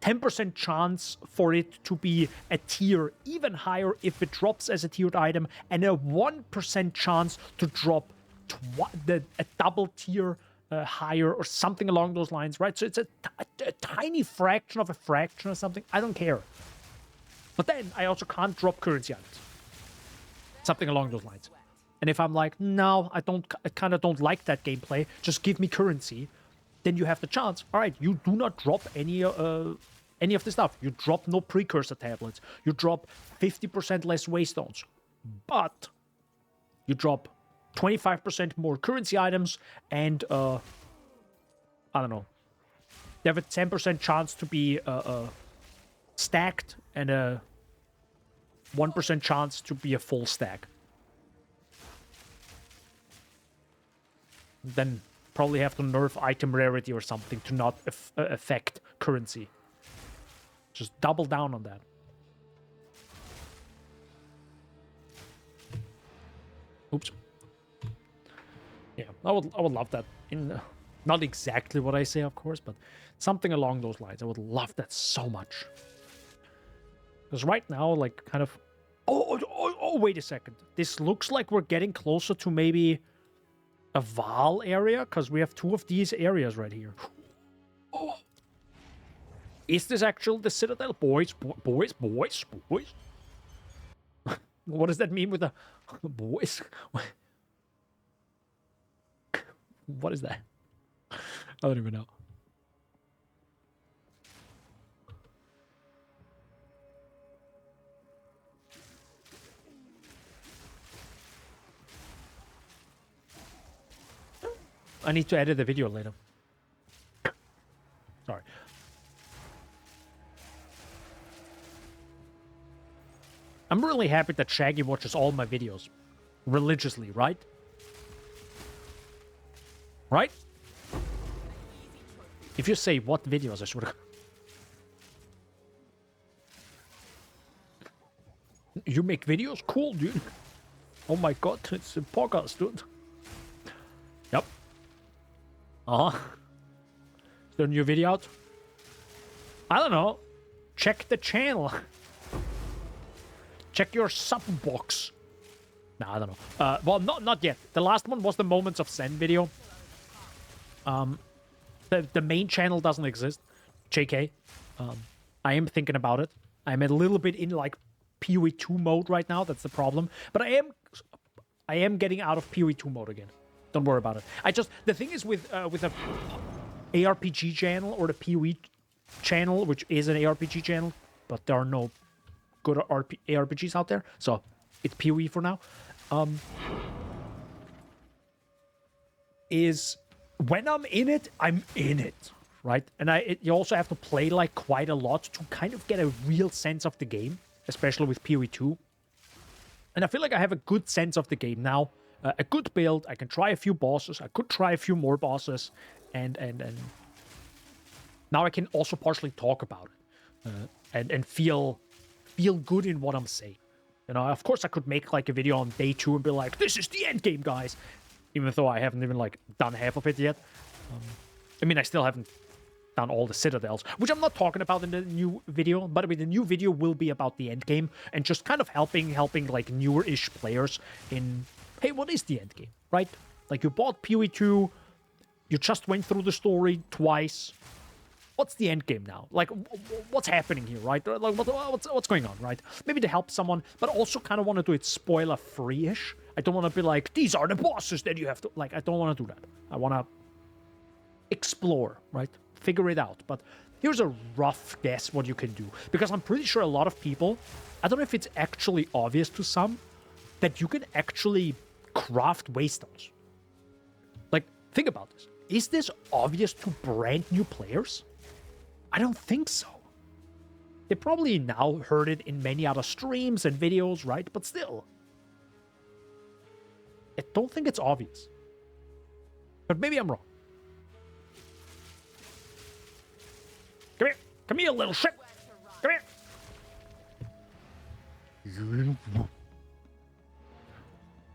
10% chance for it to be a tier even higher if it drops as a tiered item, and a 1% chance to drop a double tier higher or something along those lines, right? So it's a tiny fraction of a fraction or something. I don't care. But then I also can't drop currency items. Something along those lines. And if I'm like, no, I kind of don't like that gameplay, just give me currency, then you have the chance. All right, you do not drop any of the stuff. You drop no precursor tablets. You drop 50% less waystones. But you drop 25% more currency items, and I don't know. They have a 10% chance to be stacked, and a 1% chance to be a full stack. Then probably have to nerf item rarity or something to not affect currency. Just double down on that. Oops. Yeah, I would love that. Not exactly what I say, of course, but something along those lines. I would love that so much. Because right now, like, kind of... Oh, wait a second. This looks like we're getting closer to maybe a Val area, because we have 2 of these areas right here. Oh. Is this actually the Citadel? Boys? What does that mean with the boys? What is that? I don't even know. I need to edit the video later. Sorry. I'm really happy that Shaggy watches all my videos religiously, right? Right? If you say what videos, I swear to... You make videos? Cool, dude. Oh my god, it's a podcast, dude. Yep. Uh-huh. Is there a new video out? I don't know. Check the channel. Check your sub box. Nah, I don't know. Well, not yet. The last one was the Moments of Zen video. The main channel doesn't exist. JK. I am thinking about it. I'm a little bit in like PoE 2 mode right now. That's the problem. But I am getting out of PoE 2 mode again. Don't worry about it. The thing is with a ARPG channel or the PoE channel, which is an ARPG channel, but there are no good ARPGs out there, so it's PoE for now. Is when I'm in it, right? And you also have to play like quite a lot to kind of get a real sense of the game, especially with PoE 2. And I feel like I have a good sense of the game now. A good build. I can try a few bosses. I could try a few more bosses, and now I can also partially talk about it and feel good in what I'm saying. You know, of course I could make like a video on day 2 and be like, "This is the end game, guys," even though I haven't even like done half of it yet. I mean, I still haven't done all the Citadels, which I'm not talking about in the new video, but I mean, the new video will be about the end game and just kind of helping like newer-ish players in, hey, what is the end game, right? Like, you bought PoE 2, you just went through the story twice. What's the end game now? Like, what's happening here, right? Like, what's going on, right? Maybe to help someone, but also kind of want to do it spoiler-free-ish. I don't want to be like, these are the bosses that you have to... Like, I don't want to do that. I want to explore, right? Figure it out. But here's a rough guess what you can do. Because I'm pretty sure a lot of people... I don't know if it's actually obvious to some that you can actually craft waystones. Like, think about this. Is this obvious to brand new players? I don't think so. They probably now heard it in many other streams and videos, right? But still. I don't think it's obvious. But maybe I'm wrong. Come here. Come here, little shit. Come here.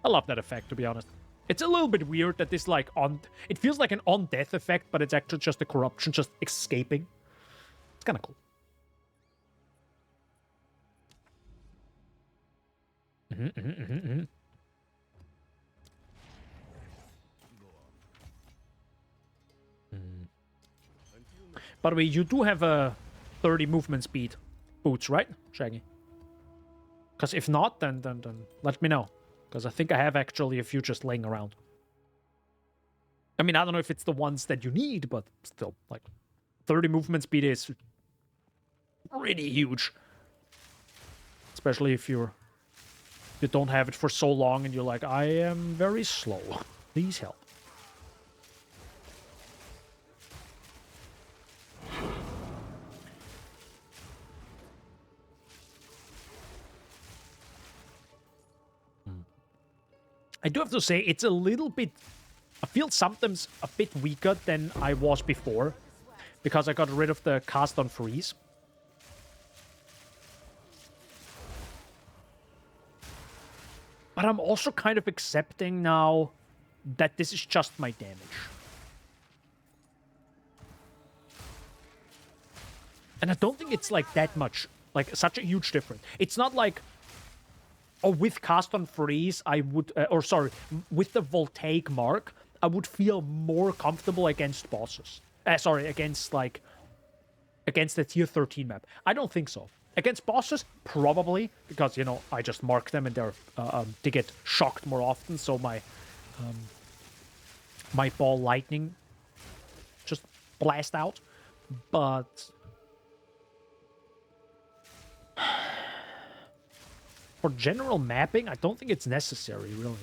I love that effect, to be honest. It's a little bit weird that this, like, it feels like an on-death effect, but it's actually just the corruption just escaping. It's kind of cool. By the way, you do have a 30 movement speed boots, right, Shaggy? Because if not, then let me know. Because I think I have actually a few just laying around. I mean, I don't know if it's the ones that you need, but still, like, 30 movement speed is pretty huge. Especially if you don't have it for so long and you're like, I am very slow. Please help. I do have to say, it's a little bit... I feel sometimes a bit weaker than I was before. Because I got rid of the cast on freeze. But I'm also kind of accepting now that this is just my damage. And I don't think it's like that much, like such a huge difference. It's not like, oh, with cast on freeze, I would, with the voltaic mark, I would feel more comfortable against bosses. Against the tier 13 map. I don't think so. Against bosses, probably, because, you know, I just mark them and they get shocked more often, so my ball lightning just blast out. But for general mapping, I don't think it's necessary, really.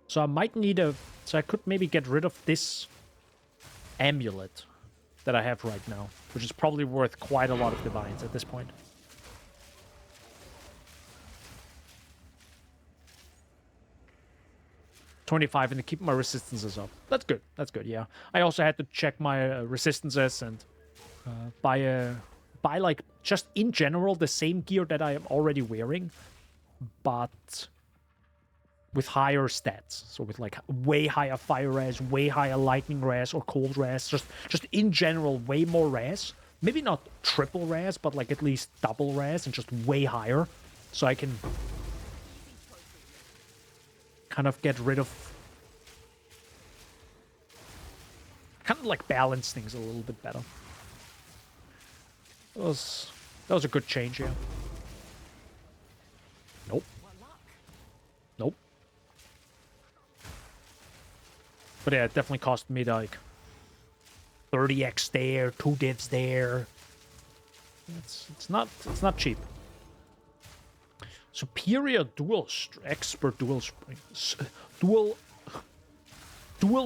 So I might need so I could maybe get rid of this amulet that I have right now, which is probably worth quite a lot of divines at this point. $25 and to keep my resistances up. That's good. That's good, yeah. I also had to check my resistances and buy like, just in general, the same gear that I am already wearing, but with higher stats. So with like way higher fire res, way higher lightning res or cold res, just in general way more res. Maybe not triple res, but like at least double res and just way higher. So I can kind of get rid of, kind of like balance things a little bit better. That was a good change, yeah. Nope. Nope. But yeah, it definitely cost me like 30x there, 2 divs there. It's not cheap. Superior expert dual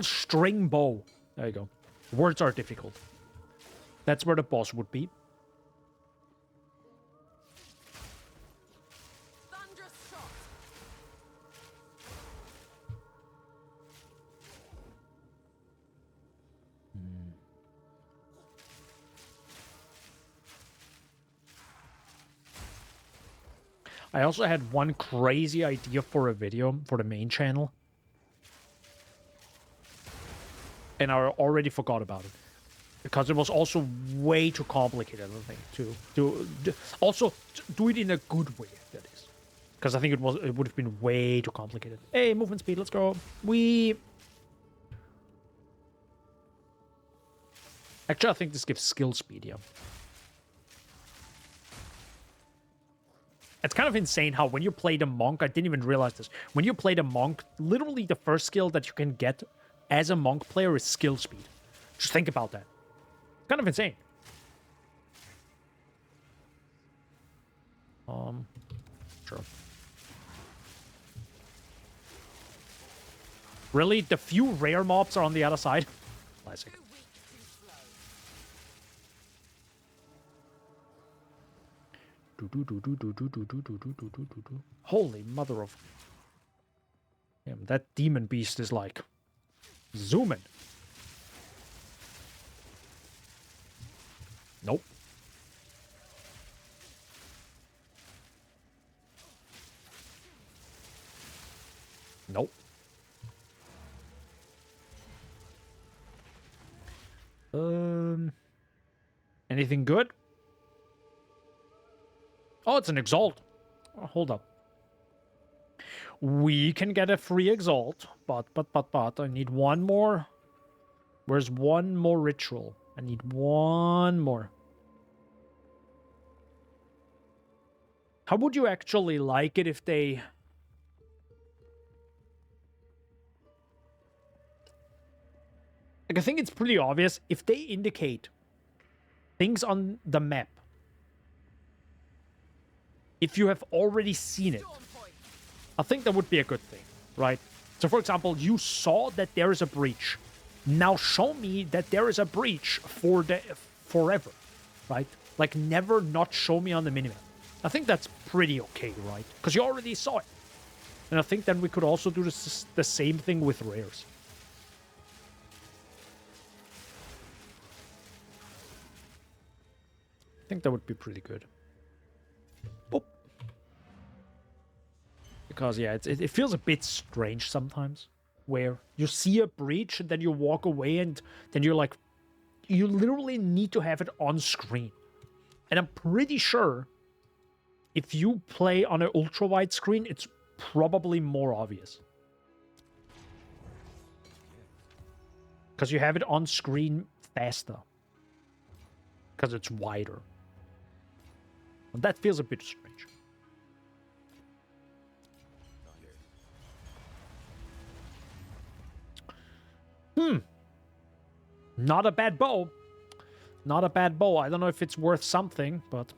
string bow. There you go. Words are difficult. That's where the boss would be. I also had one crazy idea for a video for the main channel. And I already forgot about it. Because it was also way too complicated, I think, to also do it in a good way, that is. Because I think it would have been way too complicated. Hey, movement speed, let's go. Actually, I think this gives skill speed, yeah. It's kind of insane how when you play the monk, I didn't even realize this. When you play the monk, literally the first skill that you can get as a monk player is skill speed. Just think about that. It's kind of insane. Sure. Really? The few rare mobs are on the other side? Classic. Holy mother of... Damn, that demon beast is like... zooming. Nope. Nope. Anything good? Oh, it's an Exalt. Oh, hold up. We can get a free Exalt, but, I need one more. Where's one more ritual? I need one more. How would you actually like it if they... Like, I think it's pretty obvious. If they indicate things on the map, if you have already seen it, I think that would be a good thing, right? So, for example, you saw that there is a breach. Now show me that there is a breach for the forever, right? Like, never not show me on the minimap. I think that's pretty okay, right? Because you already saw it. And I think then we could also do the same thing with rares. I think that would be pretty good. Boop. Because, yeah, it feels a bit strange sometimes. Where you see a breach and then you walk away and then you're like... You literally need to have it on screen. And I'm pretty sure... If you play on an ultra-wide screen, it's probably more obvious. Because you have it on screen faster. Because it's wider. And that feels a bit strange. Not a bad bow. Not a bad bow. I don't know if it's worth something, but...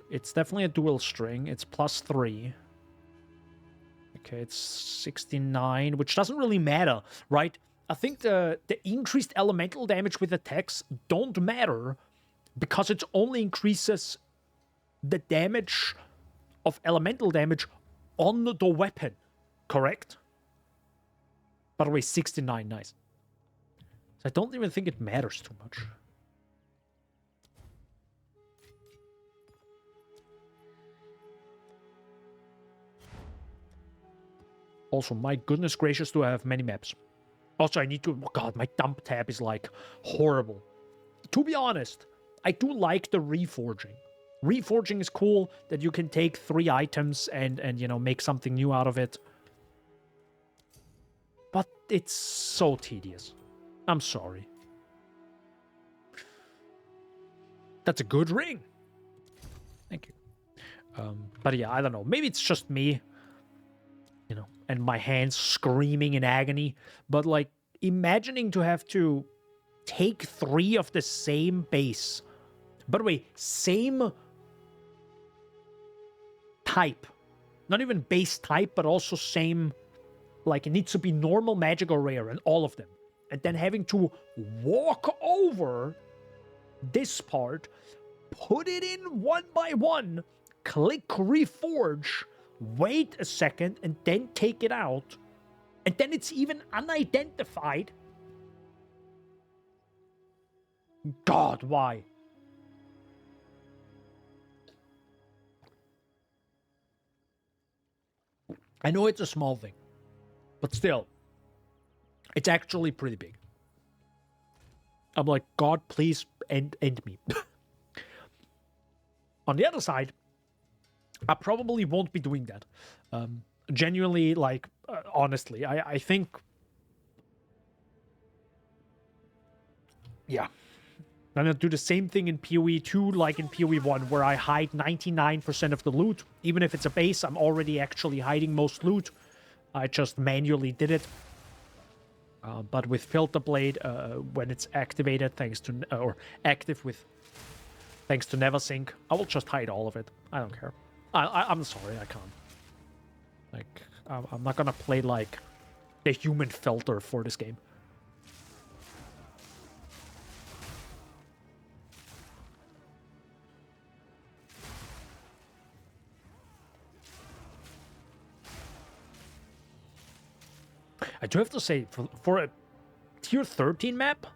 It's definitely a dual string. It's +3. Okay, it's 69, which doesn't really matter, right? I think the increased elemental damage with attacks don't matter because it only increases the damage of elemental damage on the weapon, correct? By the way, 69, nice. So I don't even think it matters too much. Also, my goodness gracious, do I have many maps. Also, I need to... Oh god, my dump tab is, like, horrible. To be honest, I do like the reforging. Reforging is cool, that you can take 3 items and you know, make something new out of it. But it's so tedious. I'm sorry. That's a good ring. Thank you. But yeah, I don't know. Maybe it's just me. You know, and my hands screaming in agony. But, like, imagining to have to take 3 of the same base. By the way, same type. Not even base type, but also same... Like, it needs to be normal, magic, or rare, and all of them. And then having to walk over this part, put it in one by one, click reforge, wait a second, and then take it out. And then it's even unidentified. God, why? I know it's a small thing. But still, it's actually pretty big. I'm like, God, please end me. On the other side, I probably won't be doing that. Genuinely, like, honestly, I think... Yeah. I'm gonna do the same thing in PoE 2 like in PoE 1, where I hide 99% of the loot. Even if it's a base, I'm already actually hiding most loot. I just manually did it. But with Filter Blade, when it's activated thanks to... or active with... Thanks to Neversink, I will just hide all of it. I don't care. I'm sorry, I can't. Like, I'm not gonna play, like, the human filter for this game. I do have to say, for a tier 13 map,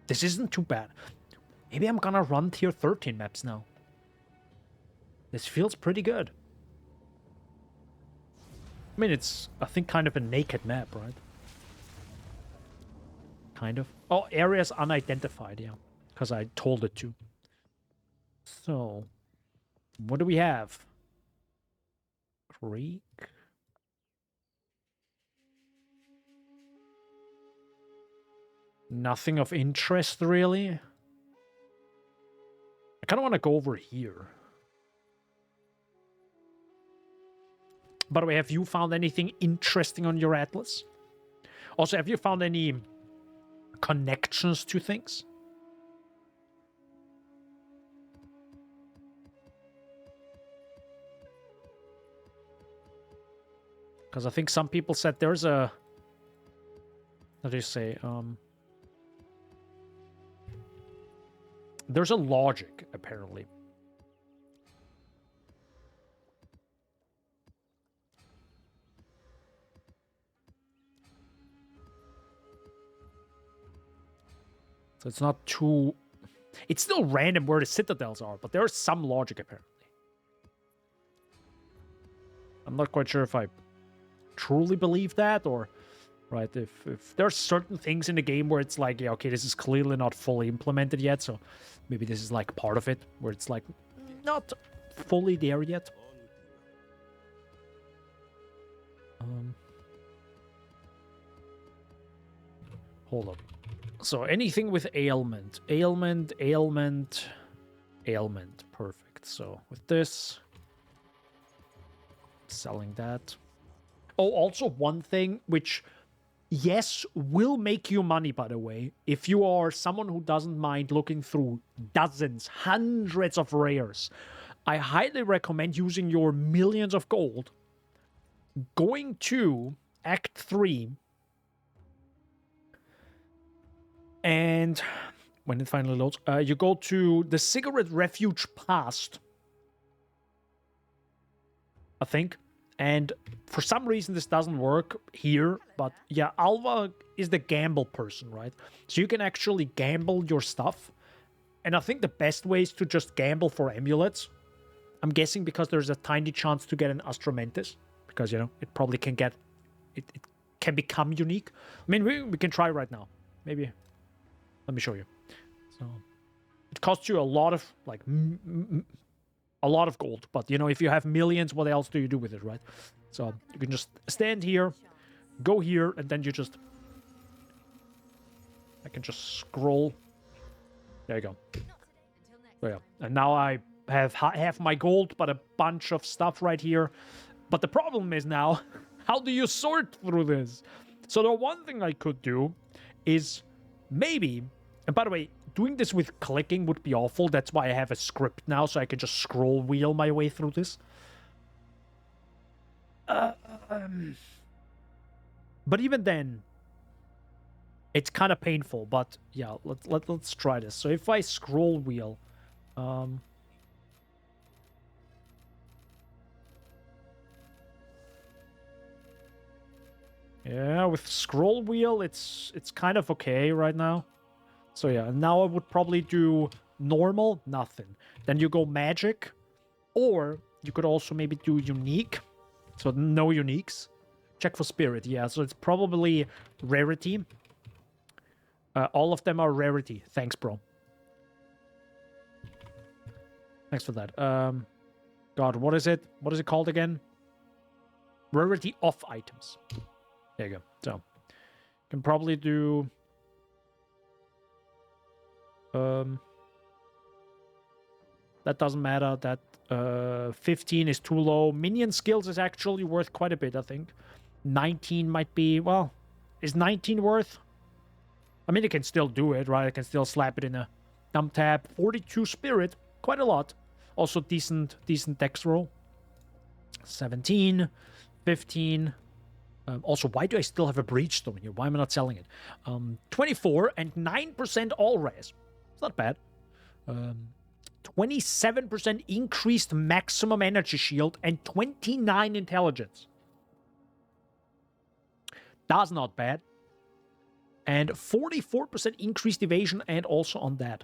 this isn't too bad. Maybe I'm gonna run tier 13 maps now. This feels pretty good. I mean, it's, I think, kind of a naked map, right? Kind of. Oh, areas unidentified, yeah. Because I told it to. So, what do we have? Creek? Nothing of interest, really. I kind of want to go over here. By the way, have you found anything interesting on your atlas? Also, have you found any connections to things? Because I think some people said there's a... What do you say? There's a logic, apparently. So it's not too... It's still random where the Citadels are, but there's some logic, apparently. I'm not quite sure if I truly believe that, or... Right, if there's certain things in the game where it's like, yeah, okay, this is clearly not fully implemented yet, so maybe this is like part of it, where it's like not fully there yet. Hold up. So anything with ailment. Ailment. Perfect. So with this, selling that. Oh, also one thing which... Yes, will make you money, by the way, if you are someone who doesn't mind looking through dozens, hundreds of rares. I highly recommend using your millions of gold, going to Act 3, and when it finally loads, you go to the Cigarette Refuge Past, I think. And for some reason, this doesn't work here. But yeah, Alva is the gamble person, right? So you can actually gamble your stuff. And I think the best way is to just gamble for amulets. I'm guessing because there's a tiny chance to get an Astromantis. Because, you know, it probably can get... It can become unique. I mean, we can try right now. Maybe. Let me show you. So it costs you a lot of, like... a lot of gold, but you know, if you have millions, what else do you do with it, right? So you can just stand here, go here, and then you just... I can just scroll. There you go. So yeah, and now I have half my gold, but a bunch of stuff right here. But the problem is now, how do you sort through this? So the one thing I could do is maybe... And by the way, doing this with clicking would be awful. That's why I have a script now, so I can just scroll wheel my way through this. But even then, it's kind of painful. But yeah, let's try this. So if I scroll wheel, yeah, with scroll wheel, it's kind of okay right now. So yeah, now I would probably do normal, nothing. Then you go magic, or you could also maybe do unique. So no uniques. Check for spirit, yeah. So it's probably rarity. All of them are rarity. Thanks, bro. Thanks for that. God, what is it? What is it called again? Rarity of items. There you go. So, can probably do... that doesn't matter. That 15 is too low. Minion skills is actually worth quite a bit, I think. 19 might be... Well, is 19 worth? I mean, it can still do it, right? I can still slap it in a thumb tab. 42 spirit. Quite a lot. Also decent dex roll. 17. 15. Also, why do I still have a Breachstone here? Why am I not selling it? 24 and 9% all res. It's not bad. 27% increased maximum energy shield and 29 intelligence. That's not bad. And 44% increased evasion and also on that.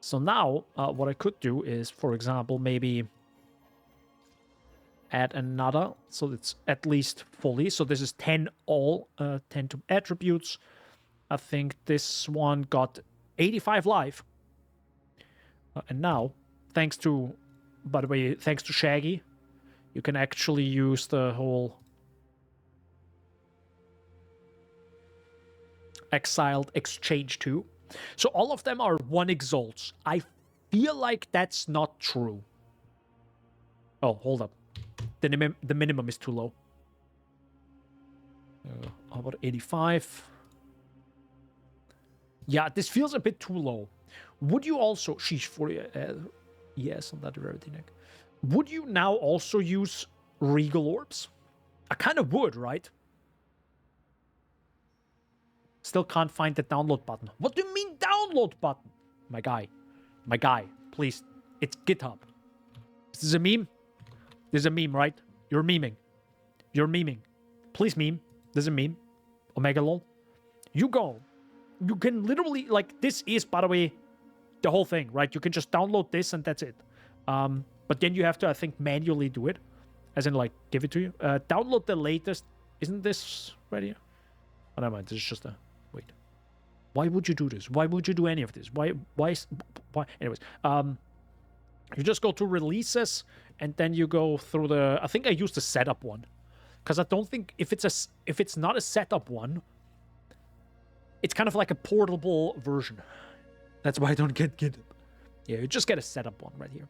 So now, what I could do is, for example, maybe add another, so it's at least fully. So this is 10 all, 10 to attributes. I think this one got 85 life. And now, thanks to, by the way, thanks to Shaggy, you can actually use the whole Exiled Exchange too. So all of them are 1 exalts. I feel like that's not true. Oh, hold up. The minimum is too low. How about 85? Yeah, this feels a bit too low. Would you also... Sheesh, 40... yes, on that rarity neck. Would you now also use Regal Orbs? I kind of would, right? Still can't find the download button. What do you mean download button? My guy, please. It's GitHub. This is a meme? This is a meme, right? You're memeing. You're memeing. Please meme. This is a meme. Omega lol. You go. You can literally, like, this is, by the way, the whole thing, right? You can just download this and that's it. But then you have to, I think, manually do it. As in, like, give it to you. Download the latest. Isn't this right here? Oh, never mind. This is just a... Wait. Why would you do this? Why would you do any of this? Why? Anyways, you just go to releases and then you go through the... I think I used the setup one. Because I don't think... If it's not a setup one, it's kind of like a portable version. That's why I don't get it. Yeah, you just get a setup one right here.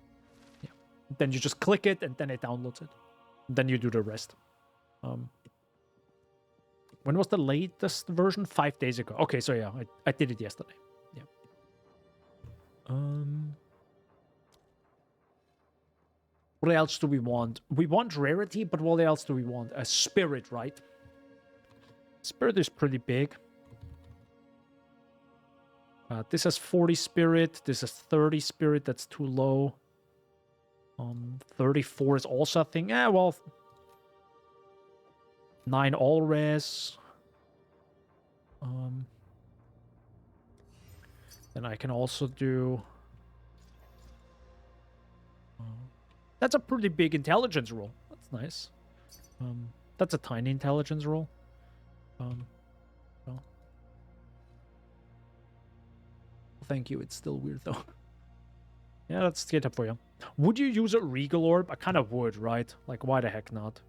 Yeah. Then you just click it and then it downloads it. And then you do the rest. When was the latest version? 5 days ago. Okay, so yeah, I did it yesterday. Yeah. What else do we want? We want rarity, but what else do we want? A spirit, right? Spirit is pretty big. This has 40 spirit. This has 30 spirit. That's too low. 34 is also a thing. Yeah, well... 9 all res. Then I can also do... that's a pretty big intelligence roll. That's nice. That's a tiny intelligence roll. Well, thank you. It's still weird, though. Yeah, let's get up for you. Would you use a Regal Orb? I kind of would, right? Like, why the heck not?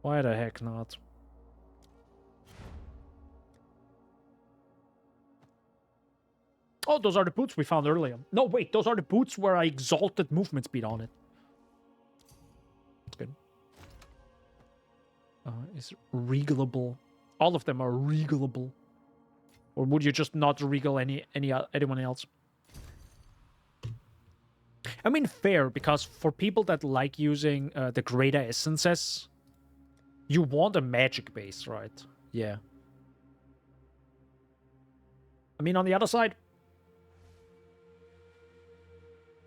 Why the heck not? Oh, those are the boots we found earlier. No, wait, those are the boots where I exalted movement speed on it. That's good. Is regalable. All of them are regalable. Or would you just not regal anyone else? I mean, fair, because for people that like using the greater essences, you want a magic base, right? Yeah. I mean, on the other side,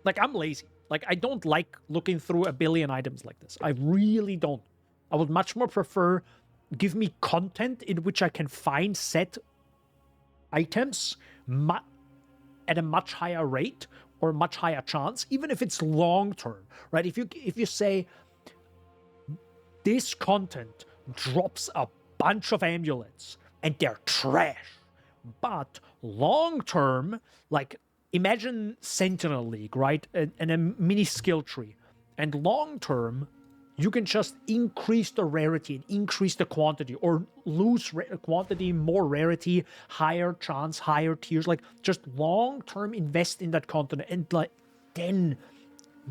like, I'm lazy. Like, I don't like looking through a billion items like this. I really don't. I would much more prefer give me content in which I can find set items at a much higher rate or much higher chance, even if it's long term, right? If you say this content drops a bunch of amulets and they're trash, but long term, like, imagine Sentinel League, right? And a mini skill tree. And long term, you can just increase the rarity and increase the quantity, or lose quantity, more rarity, higher chance, higher tiers. Like, just long term invest in that content, and like, then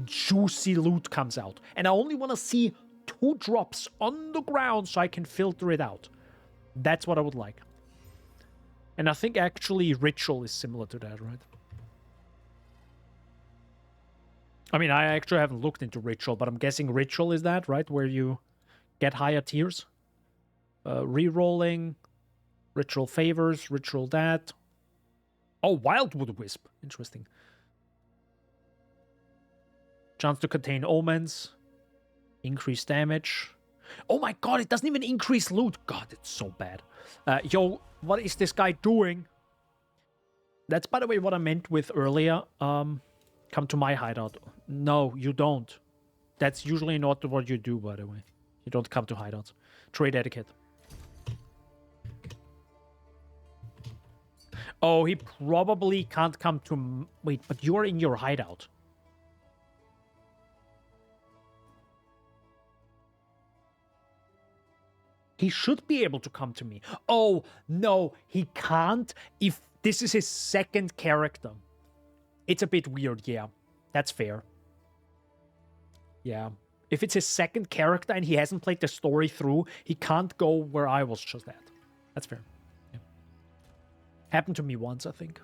juicy loot comes out. And I only want to see 2 drops on the ground so I can filter it out. That's what I would like. And I think actually Ritual is similar to that, right? I mean, I actually haven't looked into Ritual, but I'm guessing Ritual is that, right? Where you get higher tiers. Rerolling, Ritual favors, Ritual that. Oh, Wildwood Wisp. Interesting. Chance to contain omens. Increased damage. Oh my god, it doesn't even increase loot. God, it's so bad. Yo, what is this guy doing? That's, by the way, what I meant with earlier. Come to my hideout. No, you don't. That's usually not what you do, by the way. You don't come to hideouts. Trade etiquette. Oh, he probably can't come to... Wait, but you're in your hideout. He should be able to come to me. Oh, no, he can't if this is his second character. It's a bit weird, yeah. That's fair. Yeah. If it's his second character and he hasn't played the story through, he can't go where I was just at. That's fair. Yeah. Happened to me once, I think.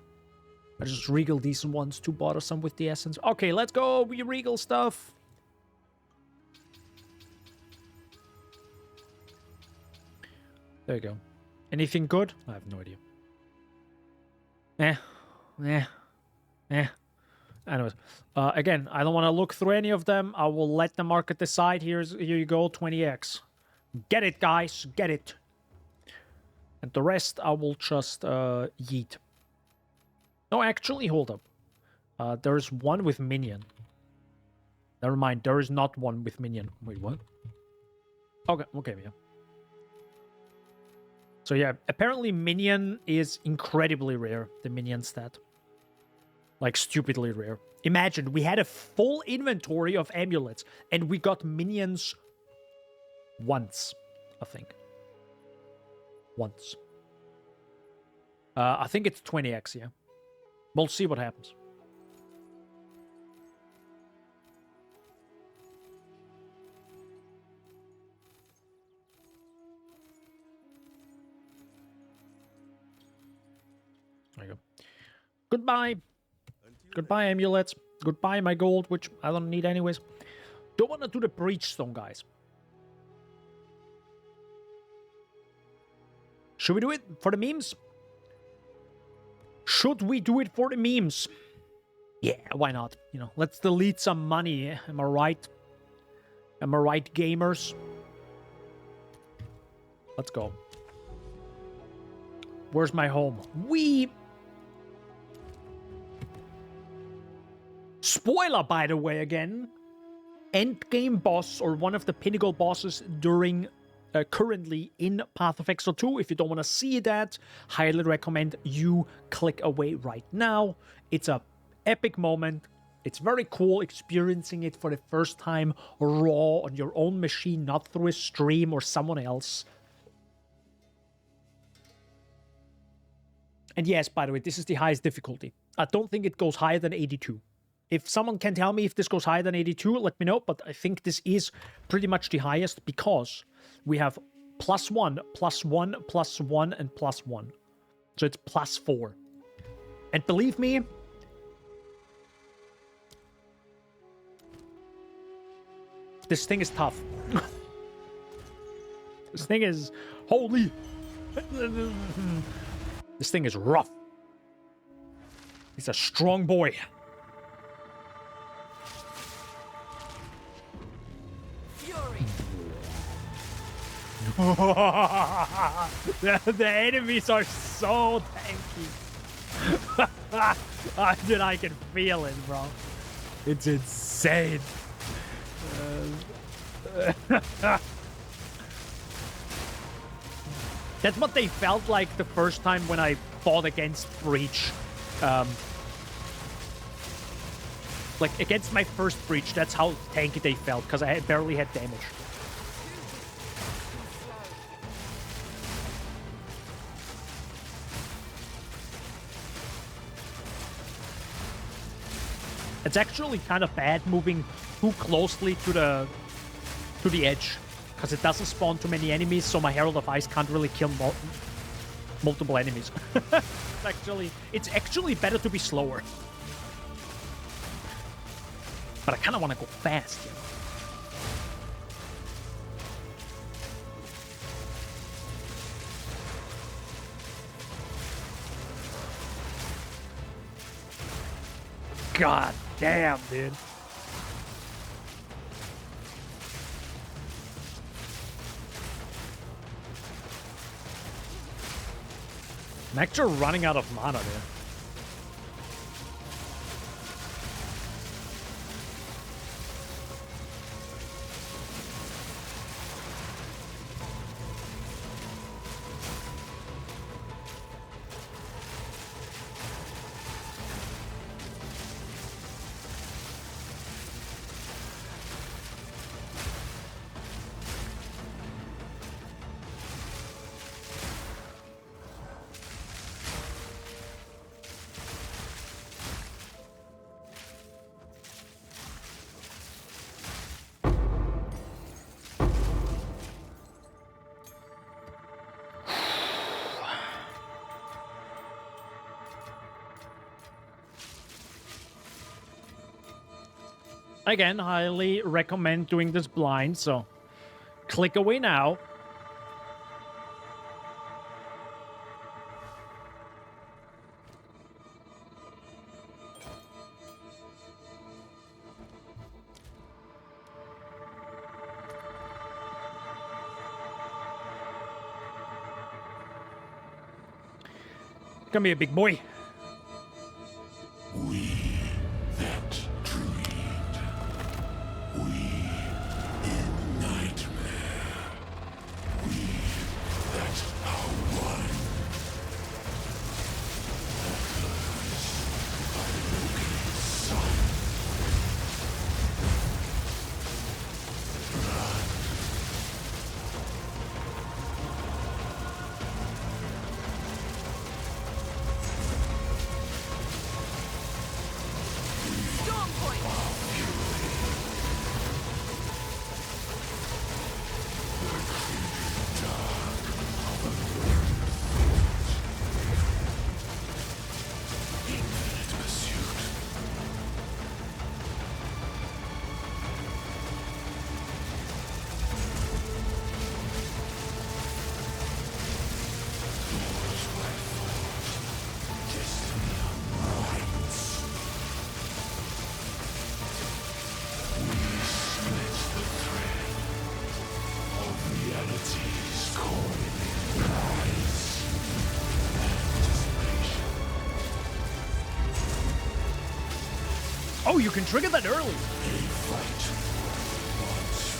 I just regal decent ones, too bothersome with the essence. Okay, let's go. We regal stuff. There you go. Anything good? I have no idea. Anyways, again, I don't want to look through any of them. I will let the market decide. Here you go, 20x. Get it, guys. Get it. And the rest, I will just yeet. No, actually, hold up. There's one with minion. Never mind, there is not one with minion. Wait, what? Okay, yeah. So yeah, apparently minion is incredibly rare, the minion stat. Like, stupidly rare. Imagine, we had a full inventory of amulets, and we got minions once, I think. Once. I think it's 20x, yeah. We'll see what happens. There you go. Goodbye. Goodbye, amulets. Goodbye, my gold, which I don't need anyways. Don't want to do the breachstone, guys. Should we do it for the memes? Should we do it for the memes? Yeah, why not? You know, let's delete some money. Am I right? Am I right, gamers? Let's go. Where's my home? Spoiler, by the way, again. Endgame boss, or one of the pinnacle bosses during... currently in Path of Exile 2. If you don't want to see that, highly recommend you click away right now. It's a epic moment. It's very cool experiencing it for the first time raw on your own machine, not through a stream or someone else. And yes, by the way, this is the highest difficulty. I don't think it goes higher than 82. If someone can tell me if this goes higher than 82, let me know. But I think this is pretty much the highest because we have +1, +1, +1, and +1. So it's +4. And believe me, this thing is tough. This thing is... Holy... This thing is rough. He's a strong boy. The enemies are so tanky. Dude, I can feel it, bro. It's insane. That's what they felt like the first time when I fought against Breach. Like, against my first Breach, that's how tanky they felt, because I barely had damage. It's actually kind of bad moving too closely to the edge, because it doesn't spawn too many enemies, so my Herald of Ice can't really kill multiple enemies. It's actually better to be slower. But I kind of want to go fast, you know? God damn, dude. I'm actually running out of mana there. Again, highly recommend doing this blind, so click away now. Gonna be a big boy. We that dreamed, we in nightmare, we that are one. The curse by Loki's son. Storm point. Infinite pursuit. Force by force, destiny unwinds. We split the thread of reality's coiling rise. Anticipation. Oh, you can trigger that early. A fight once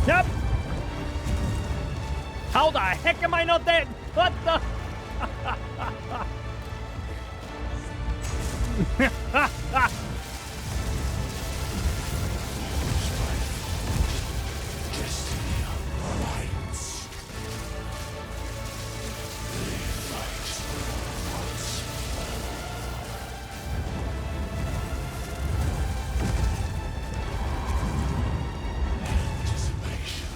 Yep. How the heck am I not dead? What the? destiny unwinds. They fight once more. Anticipation.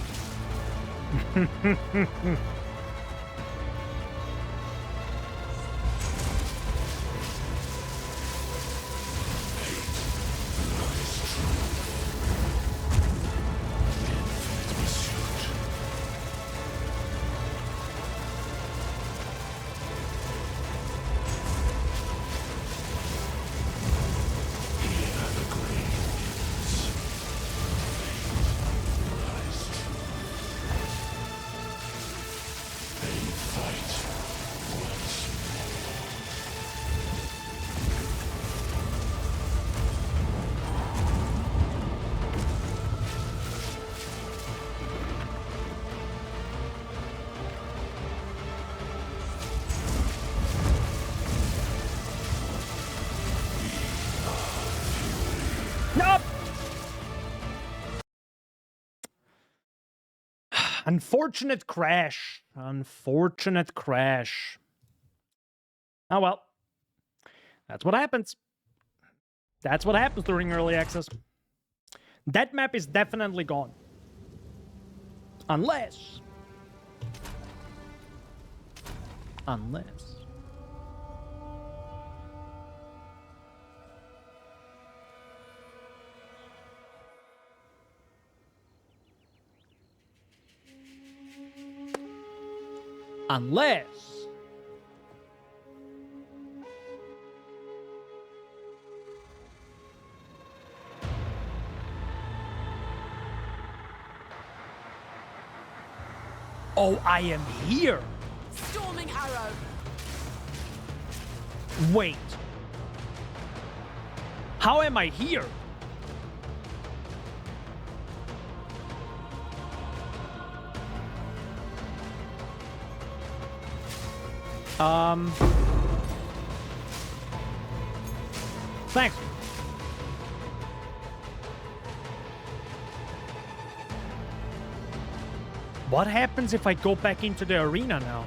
Lies true. Infinite pursuit. Here the grave is. Fate lies true. They fight once Nope. Unfortunate crash. Unfortunate crash. Oh well. That's what happens. That's what happens during early access. That map is definitely gone. Unless. Unless. Oh, I am here. Storming arrow. Wait. How am I here? Thanks. What happens if I go back into the arena now?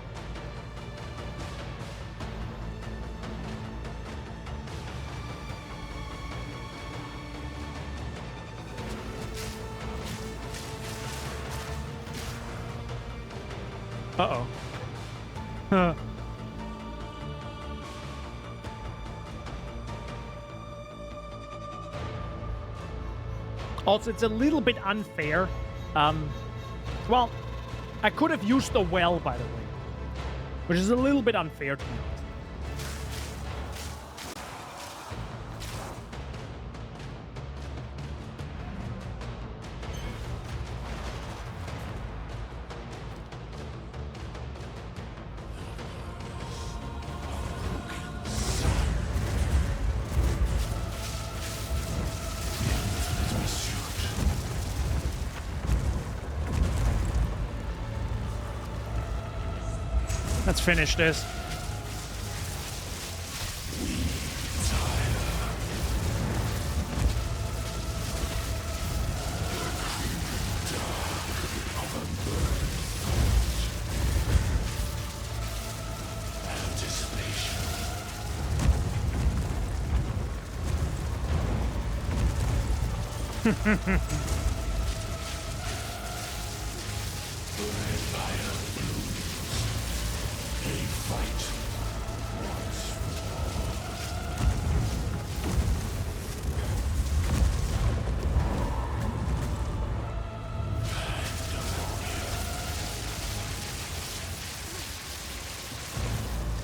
Uh-oh. Huh. Also, it's a little bit unfair. Well, I could have used the well, by the way, which is a little bit unfair to me. Let's finish this.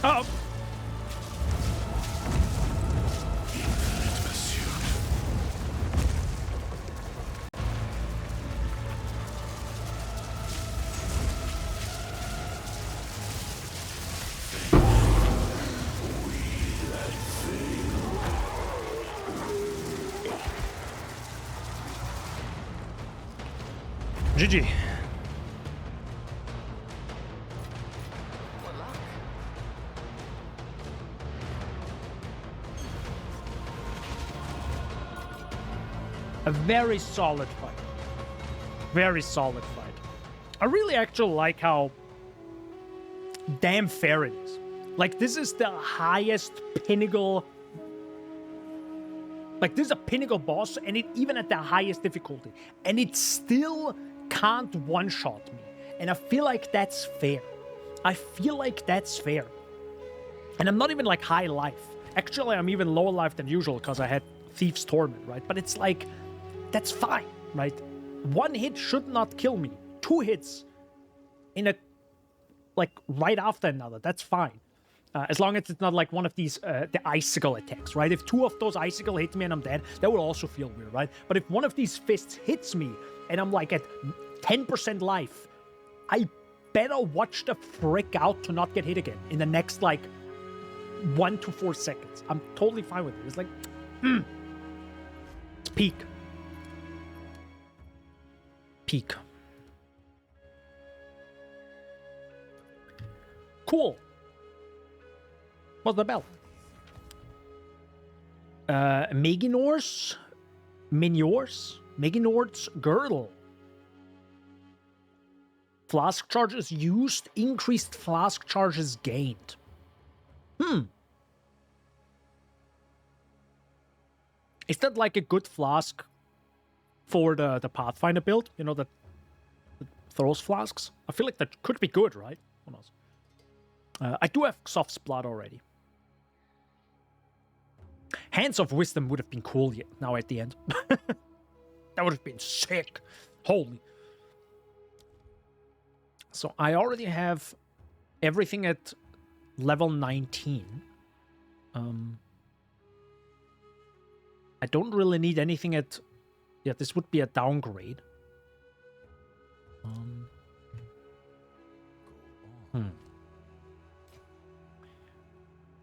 Oh. GG. Good luck. A very solid fight. Very solid fight. I really actually like how damn fair it is. Like, this is the highest pinnacle. Like, this is a pinnacle boss, and it even at the highest difficulty. And it still can't one-shot me. And I feel like that's fair. I feel like that's fair. And I'm not even like high life. Actually, I'm even lower life than usual because I had Thief's Torment, right? But it's like, that's fine, right? One hit should not kill me. 2 hits in a, like, right after another, that's fine. As long as it's not like one of these, the icicle attacks, right? If 2 of those icicle hit me and I'm dead, that would also feel weird, right? But if one of these fists hits me and I'm like at 10% life, I better watch the frick out to not get hit again in the next, like, 1 to 4 seconds. I'm totally fine with it. It's like, it's peak. Peak. Cool. What's the bell? Meginor's girdle. Flask charges used, increased flask charges gained. Is that like a good flask for the Pathfinder build? You know, that throws flasks? I feel like that could be good, right? Who knows? I do have Soft's Blood already. Hands of Wisdom would have been cool now at the end. That would have been sick. Holy. So I already have everything at level 19. I don't really need anything at... Yeah, this would be a downgrade.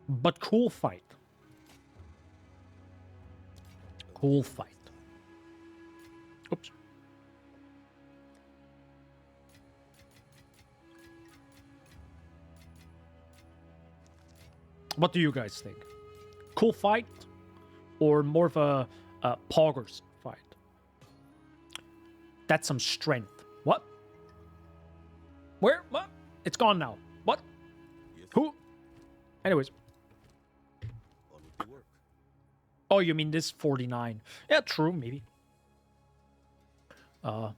But cool fight. Cool fight. Oops. What do you guys think? Cool fight or more of a poggers fight? That's some strength. What? Where? What? It's gone now. What? Who? Anyways. Oh, you mean this 49? Yeah, true, maybe. Oh,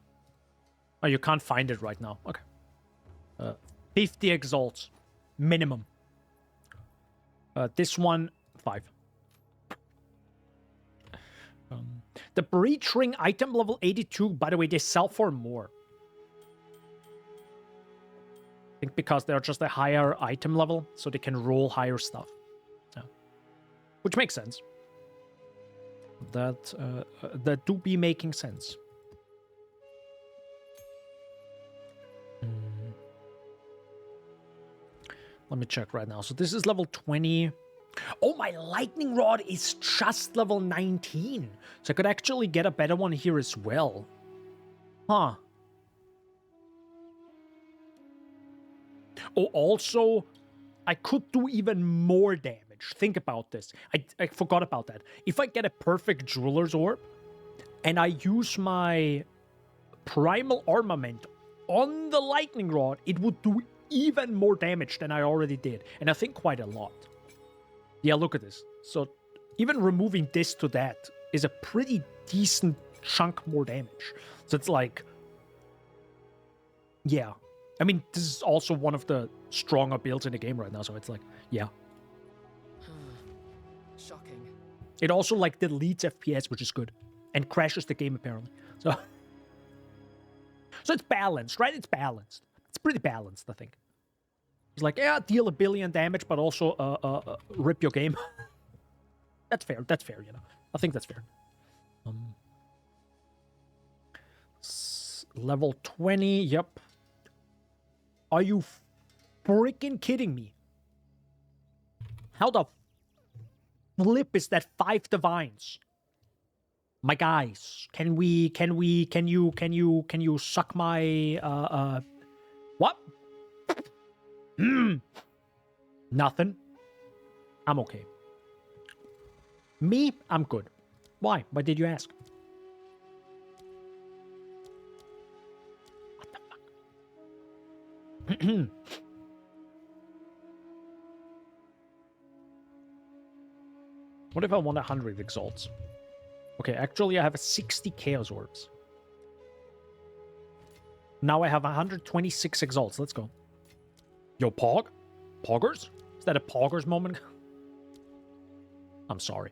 you can't find it right now. Okay. 50 exalts. Minimum. This one, 5. The breach ring item level 82, by the way, they sell for more. I think because they're just a higher item level, so they can roll higher stuff. Yeah. Which makes sense. That do be making sense. Let me check right now. So this is level 20. Oh, my lightning rod is just level 19. So I could actually get a better one here as well. Huh. Oh, also, I could do even more damage. Think about this. I forgot about that. If I get a perfect jeweler's orb and I use my primal armament on the lightning rod, it would do even more damage than I already did. And I think quite a lot. Yeah, look at this. So even removing this to that is a pretty decent chunk more damage. So it's like, yeah. I mean, this is also one of the stronger builds in the game right now. So it's like, yeah. Shocking. It also like deletes FPS, which is good. And crashes the game apparently. So it's balanced, right? It's balanced. It's pretty balanced, I think. It's like, yeah, deal a billion damage, but also rip your game. That's fair. That's fair, you know. I think that's fair. Level 20, yep. Are you freaking kidding me? How the flip is that 5 divines? My guys, can you suck my what? Nothing. I'm okay. Me, I'm good. Why? Why did you ask? What the fuck? What if I want 100 exalts? Okay, actually I have 60 chaos orbs. Now I have 126 exalts. Let's go. Yo, Pog? Poggers? Is that a Poggers moment? I'm sorry.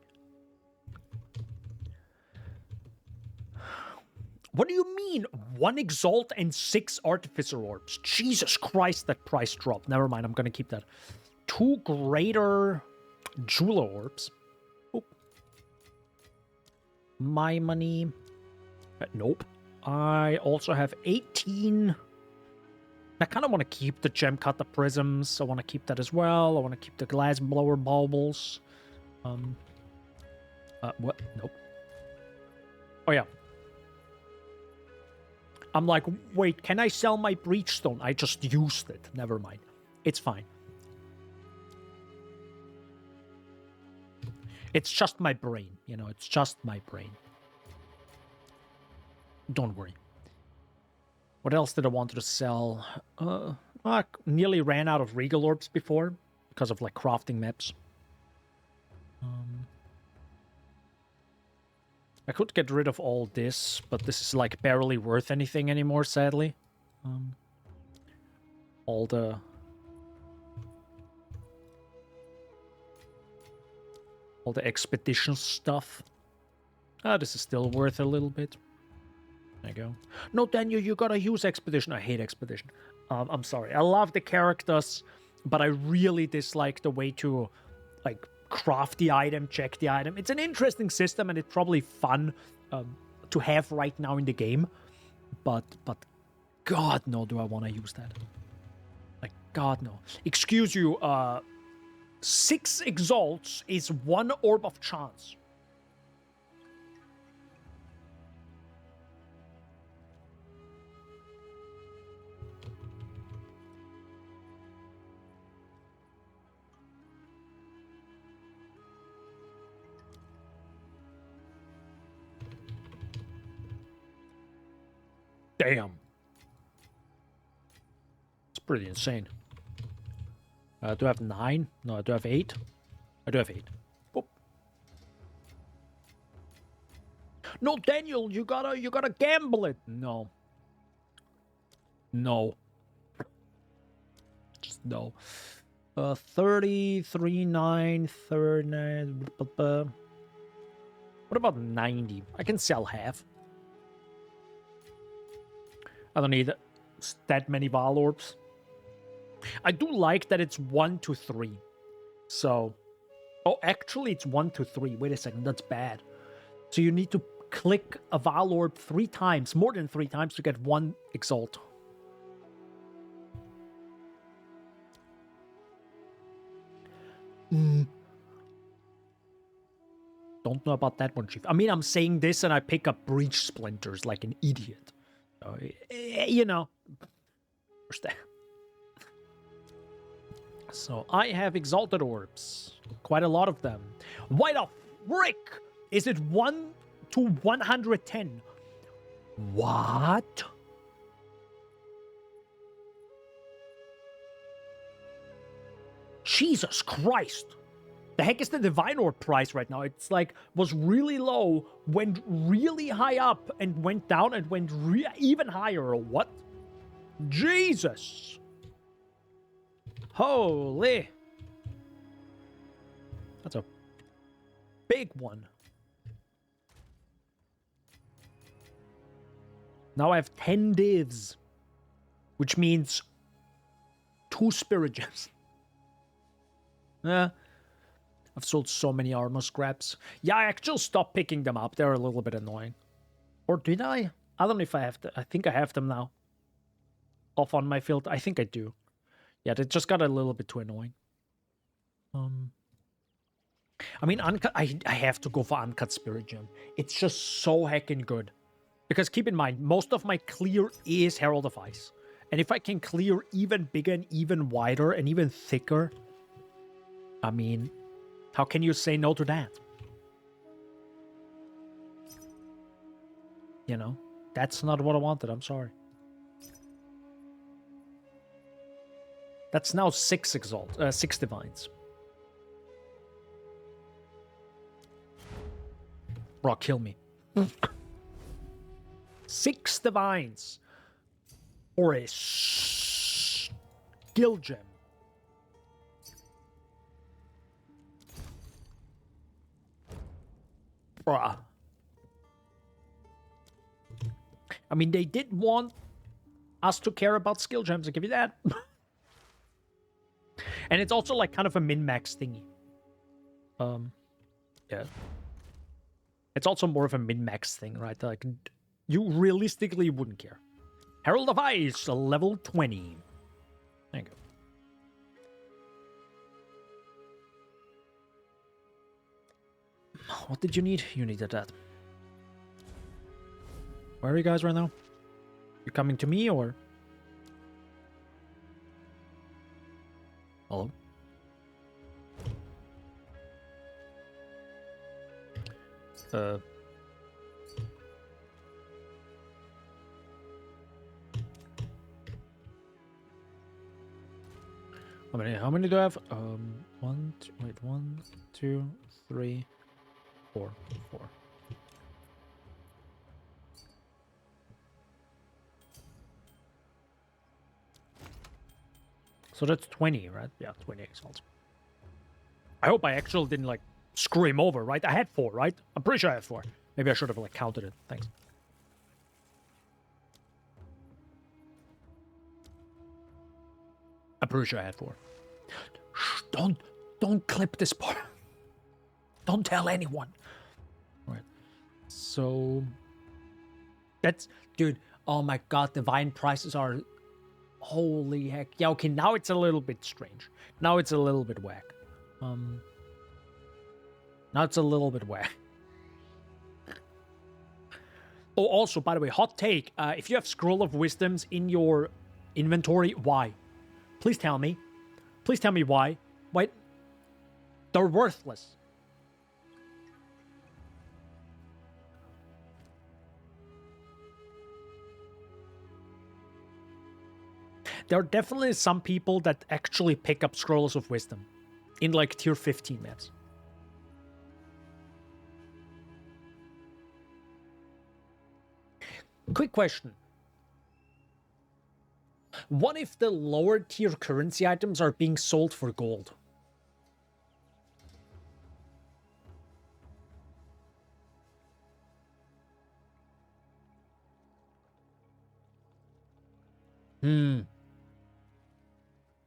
What do you mean? 1 exalt and 6 artificer orbs. Jesus Christ, that price dropped. Never mind, I'm gonna keep that. 2 greater jeweler orbs. Oh. My money. Nope. I also have 18. I kind of want to keep the gem cutter prisms. I want to keep that as well. I want to keep the glass blower baubles. What? Nope. Oh, yeah. I'm like, wait, can I sell my breachstone? I just used it. Never mind. It's fine. It's just my brain. You know, it's just my brain. Don't worry. What else did I want to sell? I nearly ran out of regal orbs before because of like crafting maps. I could get rid of all this, but this is like barely worth anything anymore, sadly. All the expedition stuff. This is still worth a little bit. There you go. No, Daniel, you gotta use expedition. I hate expedition. I'm sorry. I love the characters, but I really dislike the way to like craft the item, check the item. It's an interesting system and it's probably fun to have right now in the game, but God, no, do I want to use that? Like, God, no. Excuse you, 6 exalts is 1 orb of chance. Damn. It's pretty insane. Do I have 9? No, I do have 8. I do have 8. Boop. No, Daniel, you gotta gamble it. No. No. Just no. 33, 9, 39. What about 90? I can sell half. I don't need that many Val Orbs. I do like that it's 1 to 3. So... Oh, actually, it's 1 to 3. Wait a second, that's bad. So you need to click a Val Orb 3 times, more than 3 times, to get 1 Exalt. Don't know about that one, Chief. I mean, I'm saying this and I pick up Breach Splinters like an idiot. So, you know. Understand. So I have Exalted Orbs. Quite a lot of them. Why the frick is it 1 to 110? What? Jesus Christ. The heck is the Divine Orb price right now? It's like, was really low, went really high up, and went down, and went even higher, or what? Jesus. Holy. That's a big one. Now I have 10 divs, which means 2 spirit gems. I've sold so many armor scraps. Yeah, I actually stopped picking them up. They're a little bit annoying. Or did I? I don't know if I have to. I think I have them now. Off on my field. I think I do. Yeah, they just got a little bit too annoying. I mean, uncut. I have to go for uncut spirit gem. It's just so heckin' good. Because keep in mind, most of my clear is Herald of Ice. And if I can clear even bigger and even wider and even thicker, I mean, how can you say no to that? You know, that's not what I wanted. I'm sorry. That's now 6 exalt, 6 divines. Bro, kill me. 6 divines or a skill gem. Bruh. I mean, they did want us to care about skill gems, I'll give you that. And it's also like kind of a min-max thingy. Yeah. It's also more of a min-max thing, right? Like, you realistically wouldn't care. Herald of Ice, level 20. There you go. What did you need? You needed that. Where are you guys right now? You coming to me or? Hello? How many do I have? 1, 2, 3, 4. So that's 20, right? Yeah, 20 exalts. I hope I actually didn't, like, scream over, right? I had 4, right? I'm pretty sure I had 4. Maybe I should have, like, counted it. Thanks. I'm pretty sure I had 4. Shh, don't clip this part. Don't tell anyone. All right. So... That's... Dude, oh my god, divine prices are... Holy heck. Yeah, okay, now it's a little bit strange. Now it's a little bit whack. Now it's a little bit whack. Oh, also, by the way, hot take. If you have Scroll of Wisdoms in your inventory, why? Please tell me. Please tell me why. Why? They're worthless. There are definitely some people that actually pick up Scrolls of Wisdom in like tier 15 maps. Quick question. What if the lower tier currency items are being sold for gold?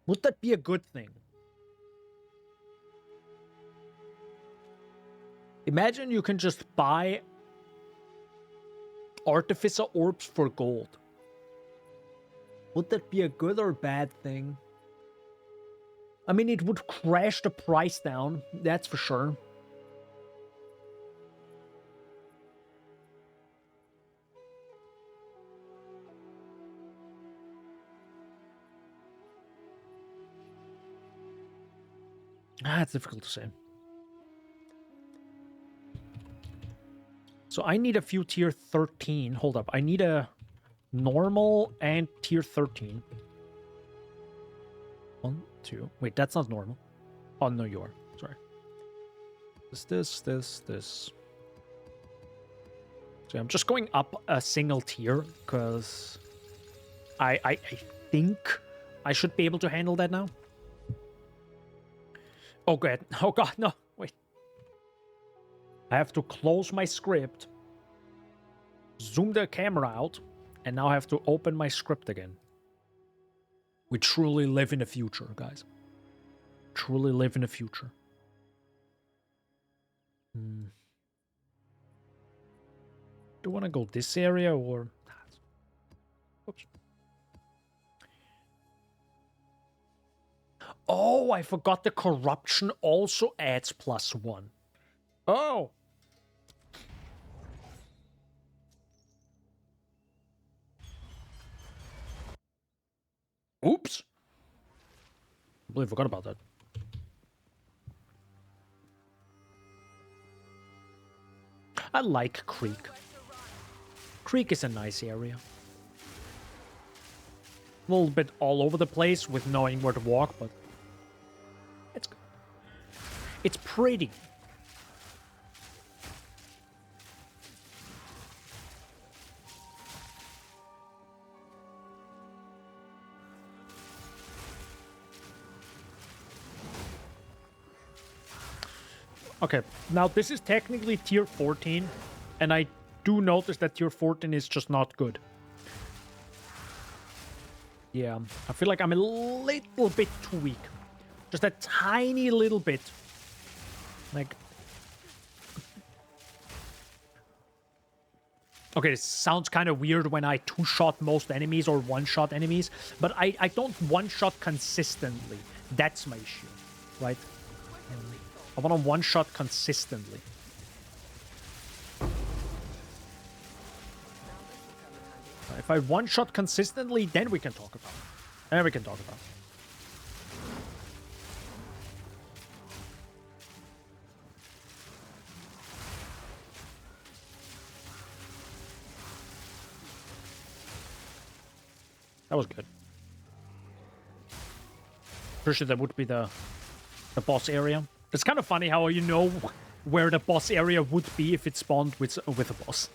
Would that be a good thing? Imagine you can just buy Artificer Orbs for gold. Would that be a good or bad thing? I mean, it would crash the price down, that's for sure. It's difficult to say. So I need a few tier 13. Hold up. I need a normal and tier 13. 1, 2. Wait, that's not normal. Oh, no, you are. Sorry. This. So I'm just going up a single tier because I think I should be able to handle that now. Oh, God. Oh, God, no. Wait. I have to close my script, zoom the camera out, and now I have to open my script again. We truly live in the future, guys. Truly live in the future. Do you want to go this area or... Oops. Oh, I forgot the corruption also adds +1. Oh! Oops! I completely forgot about that. I like Creek. Creek is a nice area. A little bit all over the place with knowing where to walk, but it's good. It's pretty. Okay, now this is technically tier 14, and I do notice that tier 14 is just not good. Yeah, I feel like I'm a little bit too weak. Just a tiny little bit. Like... Okay, it sounds kind of weird when I two-shot most enemies or one-shot enemies, but I don't one-shot consistently. That's my issue, right? I want to one-shot consistently. If I one-shot consistently, then we can talk about it. Then we can talk about it. That was good. Pretty sure that would be the boss area. It's kind of funny how you know where the boss area would be if it spawned with a boss.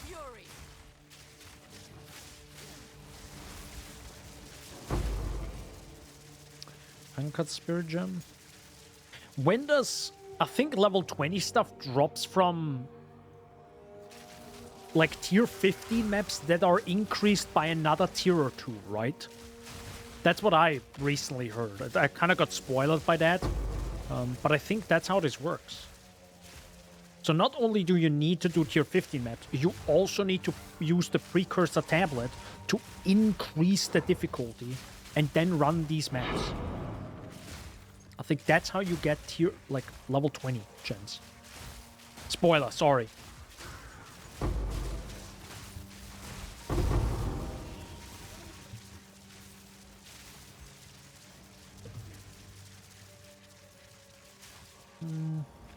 Fury. Uncut Spirit Gem. When does... I think level 20 stuff drops from... like tier 15 maps that are increased by another tier or 2, right? That's what I recently heard. I kind of got spoiled by that, but I think that's how this works. So not only do you need to do tier 15 maps, you also need to use the precursor tablet to increase the difficulty and then run these maps. I think that's how you get tier, like, level 20 gens. Spoiler, sorry.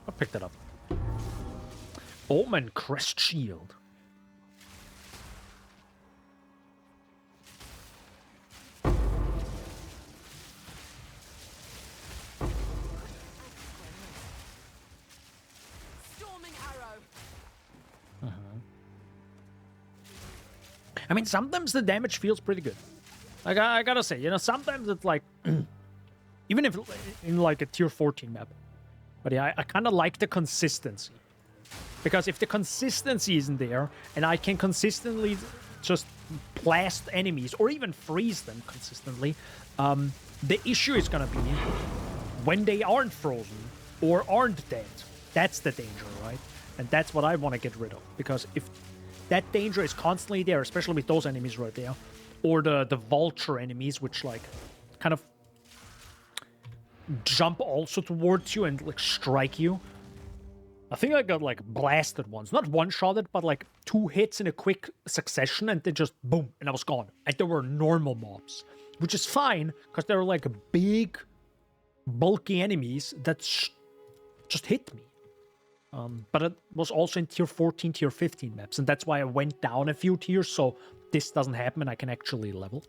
I picked it up. Omen Crest Shield. Storming arrow. I mean, sometimes the damage feels pretty good. Like, I gotta say, you know, sometimes it's like... even if in, like, a tier 14 map. But yeah, I kind of like the consistency. Because if the consistency isn't there, and I can consistently just blast enemies, or even freeze them consistently, the issue is gonna be when they aren't frozen, or aren't dead. That's the danger, right? And that's what I want to get rid of. Because if that danger is constantly there, especially with those enemies right there, or the vulture enemies, which, like, kind of jump also towards you and, like, strike you. I think I got, like, blasted once. Not one-shotted, but, like, 2 hits in a quick succession, and then just boom, and I was gone. And there were normal mobs, which is fine, because they were, like, big, bulky enemies that just hit me. But it was also in tier 14, tier 15 maps, and that's why I went down a few tiers, so this doesn't happen and I can actually level.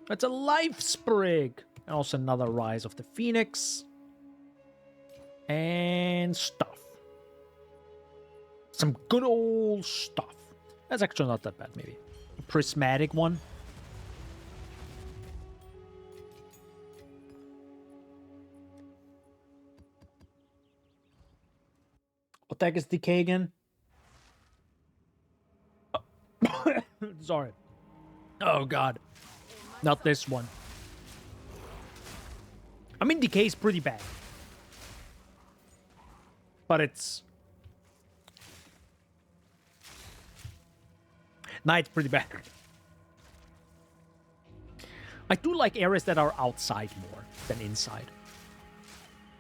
That's a life sprig! And also another Rise of the Phoenix. And stuff. Some good old stuff. That's actually not that bad, maybe. A prismatic one. What the heck is decay again? Oh. Sorry. Oh god. Not this one. I mean, decay is pretty bad. But it's... Nah, it's pretty bad. I do like areas that are outside more than inside.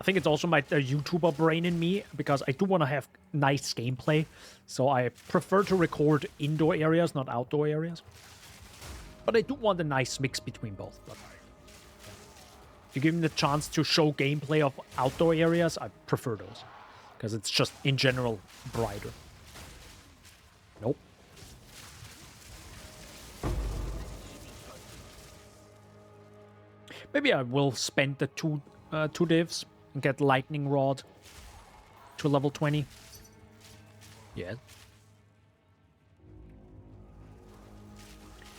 I think it's also my YouTuber brain in me, because I do want to have nice gameplay. So I prefer to record indoor areas, not outdoor areas. But I do want a nice mix between both. But if you give me the chance to show gameplay of outdoor areas, I prefer those. Because it's just, in general, brighter. Nope. Maybe I will spend the two divs and get Lightning Rod to level 20. Yeah.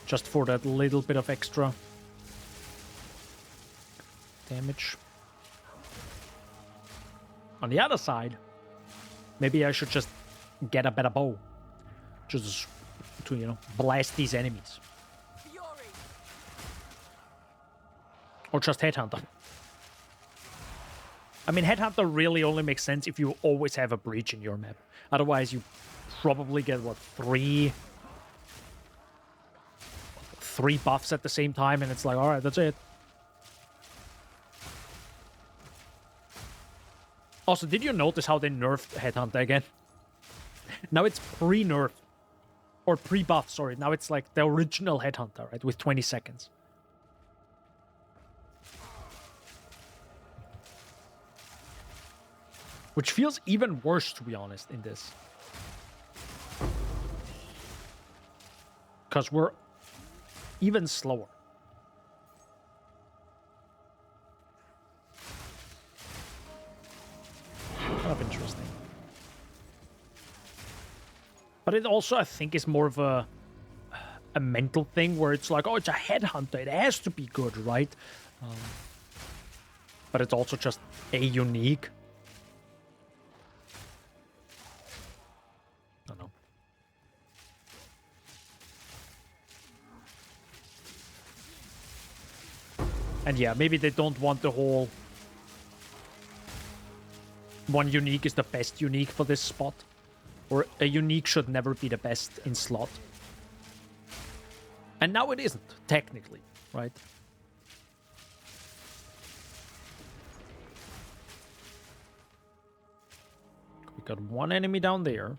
Just for that little bit of extra damage. On the other side, maybe I should just get a better bow. Just to, you know, blast these enemies. Fury. Or just Headhunter. I mean, Headhunter really only makes sense if you always have a breach in your map. Otherwise, you probably get, what, three buffs at the same time, and it's like, alright, that's it. Also, did you notice how they nerfed Headhunter again? Now it's pre-nerf. Or pre-buff, sorry. Now it's like the original Headhunter, right? With 20 seconds. Which feels even worse, to be honest, in this. Because we're even slower. Kind of interesting. But it also, I think, is more of a mental thing where it's like, oh, it's a Headhunter. It has to be good, right? But it's also just a unique. I don't know. And yeah, maybe they don't want the whole one unique is the best unique for this spot. Or a unique should never be the best in slot. And now it isn't, technically, right? We got one enemy down there.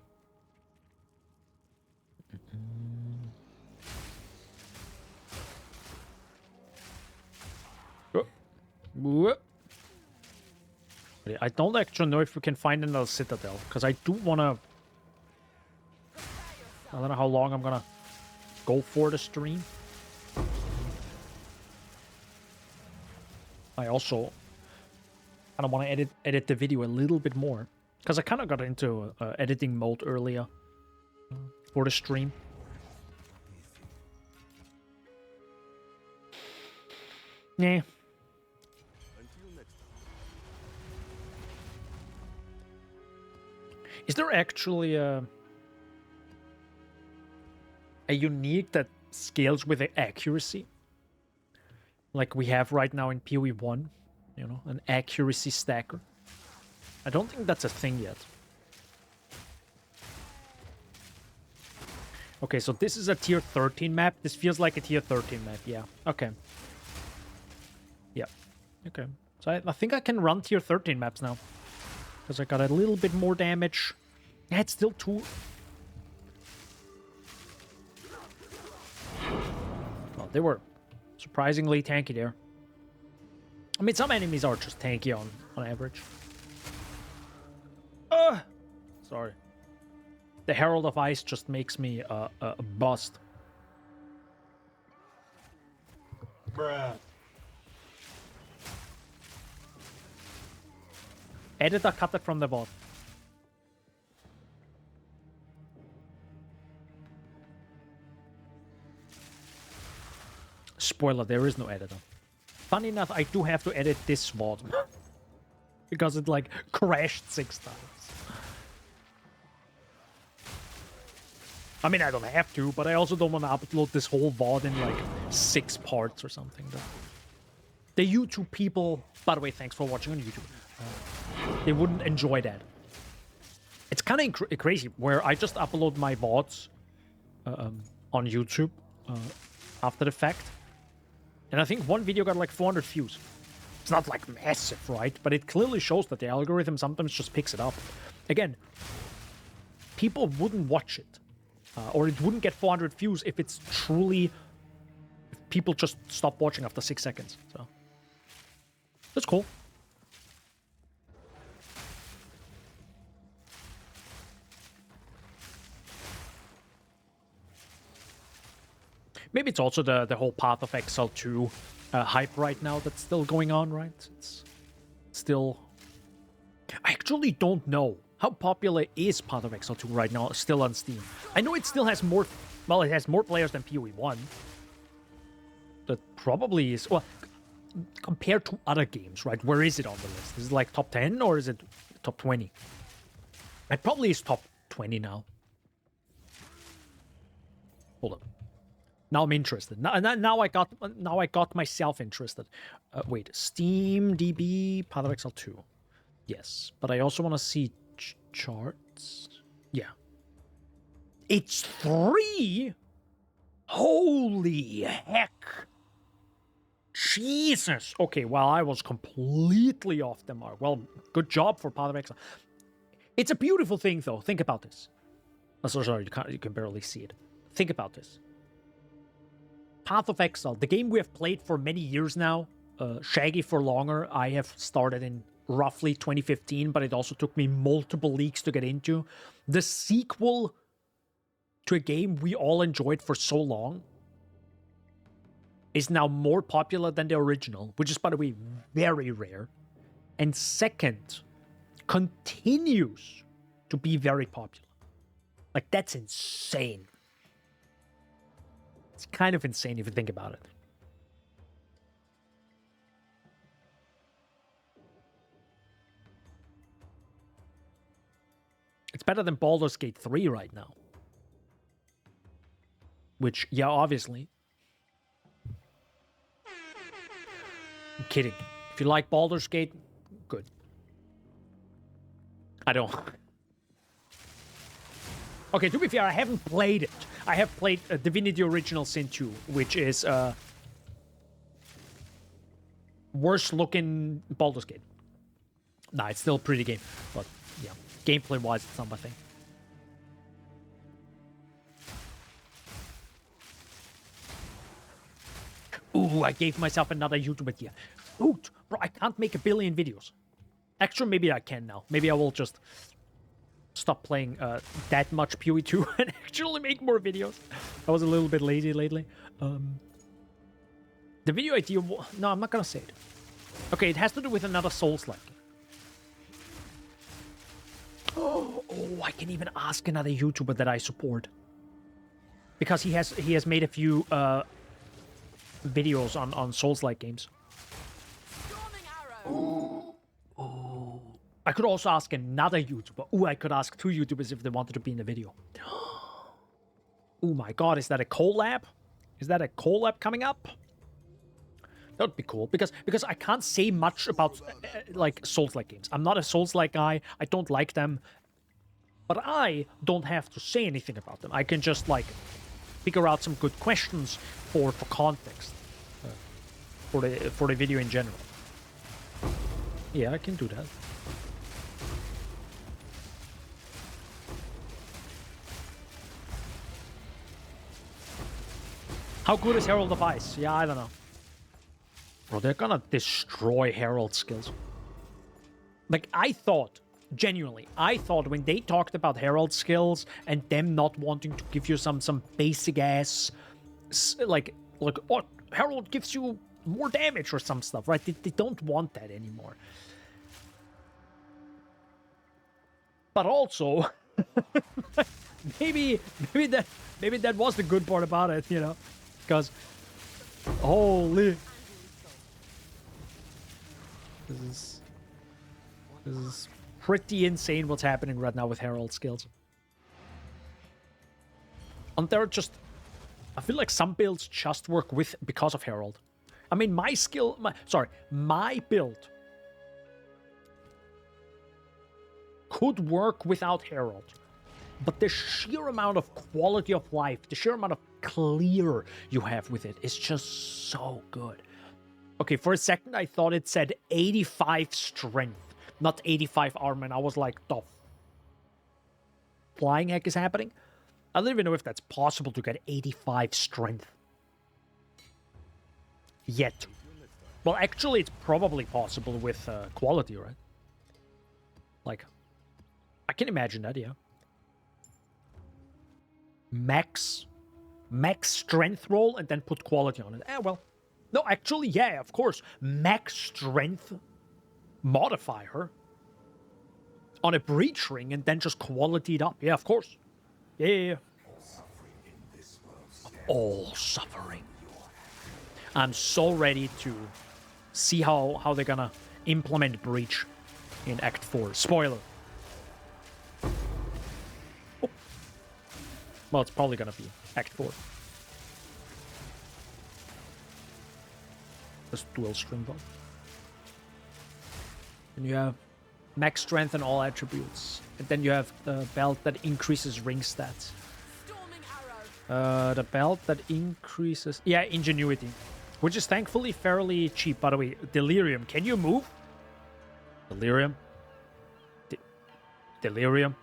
I don't actually know if we can find another Citadel, because I do want to... I don't know how long I'm gonna go for the stream. I also kind of want to edit the video a little bit more, because I kind of got into editing mode earlier for the stream. Yeah. Is there actually a unique that scales with the accuracy? Like we have right now in PoE 1, you know, an accuracy stacker. I don't think that's a thing yet. Okay, so this is a tier 13 map. This feels like a tier 13 map, yeah. Okay. Yeah, okay. So I think I can run tier 13 maps now. Because I got a little bit more damage. Yeah, it's still too... Oh, they were surprisingly tanky there. I mean, some enemies are just tanky on average. Sorry. The Herald of Ice just makes me bust. Bruh. Editor cut it from the bot. Spoiler, there is no editor. Funny enough, I do have to edit this VOD. Because it, like, crashed 6 times. I mean, I don't have to, but I also don't want to upload this whole VOD in, like, 6 parts or something. The YouTube people... By the way, thanks for watching on YouTube. They wouldn't enjoy that. It's kind of crazy, where I just upload my VODs on YouTube after the fact. And I think one video got like 400 views. It's not like massive, right? But it clearly shows that the algorithm sometimes just picks it up. Again, people wouldn't watch it. Or it wouldn't get 400 views if it's truly... If people just stop watching after 6 seconds. So that's cool. Maybe it's also the whole Path of Exile 2 hype right now that's still going on, right? It's still... I actually don't know. How popular is Path of Exile 2 right now, still on Steam? I know it still has more... Well, it has more players than PoE 1. That probably is... Well, compared to other games, right? Where is it on the list? Is it like top 10 or is it top 20? It probably is top 20 now. Hold on. Now I'm interested. Now I got myself interested. Wait, Steam DB Path of Exile 2. Yes, but I also want to see charts. Yeah, it's 3. Holy heck! Jesus. Okay, well I was completely off the mark. Well, good job for Path of Exile. It's a beautiful thing, though. Think about this. Oh, sorry, you can barely see it. Think about this. Path of Exile, the game we have played for many years now, Shaggy for longer. I have started in roughly 2015, but it also took me multiple leagues to get into. The sequel to a game we all enjoyed for so long is now more popular than the original, which is, by the way, very rare. And second, continues to be very popular. Like, that's insane. It's kind of insane if you think about it. It's better than Baldur's Gate 3 right now. Which, yeah, obviously. I'm kidding. If you like Baldur's Gate, good. I don't. Okay, to be fair, I haven't played it. I have played Divinity Original Sin 2, which is worse looking Baldur's Gate. Nah, it's still a pretty game, but yeah, gameplay wise, it's not my thing. Ooh, I gave myself another YouTube idea. Dude, bro, I can't make 1 billion videos. Actually, maybe I can now. Maybe I will just stop playing that much PoE 2 and actually make more videos. I was a little bit lazy lately. The video idea... No, I'm not gonna say it. Okay, it has to do with another Souls-like. Oh, I can even ask another YouTuber that I support. Because he has made a few videos on Souls-like games. Storming arrow. I could also ask another YouTuber. Ooh, I could ask 2 YouTubers if they wanted to be in the video. Oh my god, is that a collab? Is that a collab coming up? That would be cool, because I can't say much about like Souls-like games. I'm not a Souls-like guy. I don't like them. But I don't have to say anything about them. I can just like figure out some good questions for context. For the video in general. Yeah, I can do that. How good is Herald of Ice? Yeah, I don't know. Bro, they're gonna destroy Herald skills. Like, I thought, genuinely, I thought when they talked about Herald skills and them not wanting to give you some basic ass, like, oh, Herald gives you more damage or some stuff, right? They don't want that anymore. But also, maybe that was the good part about it, you know? Because, holy, this is pretty insane what's happening right now with Herald skills. And they're just, I feel like some builds just work because of Herald. I mean, my build could work without Herald. But the sheer amount of quality of life, the sheer amount of clear you have with it is just so good. Okay, for a second I thought it said 85 strength, not 85 armor, and I was like, the flying heck is happening? I don't even know if that's possible to get 85 strength. Yet. Well, actually, it's probably possible with quality, right? Like, I can imagine that, yeah. Max strength roll and then put quality on it. Well. No, actually, yeah, of course. Max strength modifier on a breach ring and then just quality it up. Yeah, of course. Yeah. All suffering. I'm so ready to see how they're gonna implement breach in Act 4. Spoiler. Oh. Well, it's probably gonna be Act 4. Just dual string bow. And you have max strength and all attributes. And then you have the belt that increases ring stats. Storming arrow. The belt that increases... Yeah, ingenuity. Which is thankfully fairly cheap, by the way. Delirium. Can you move? Delirium. Delirium.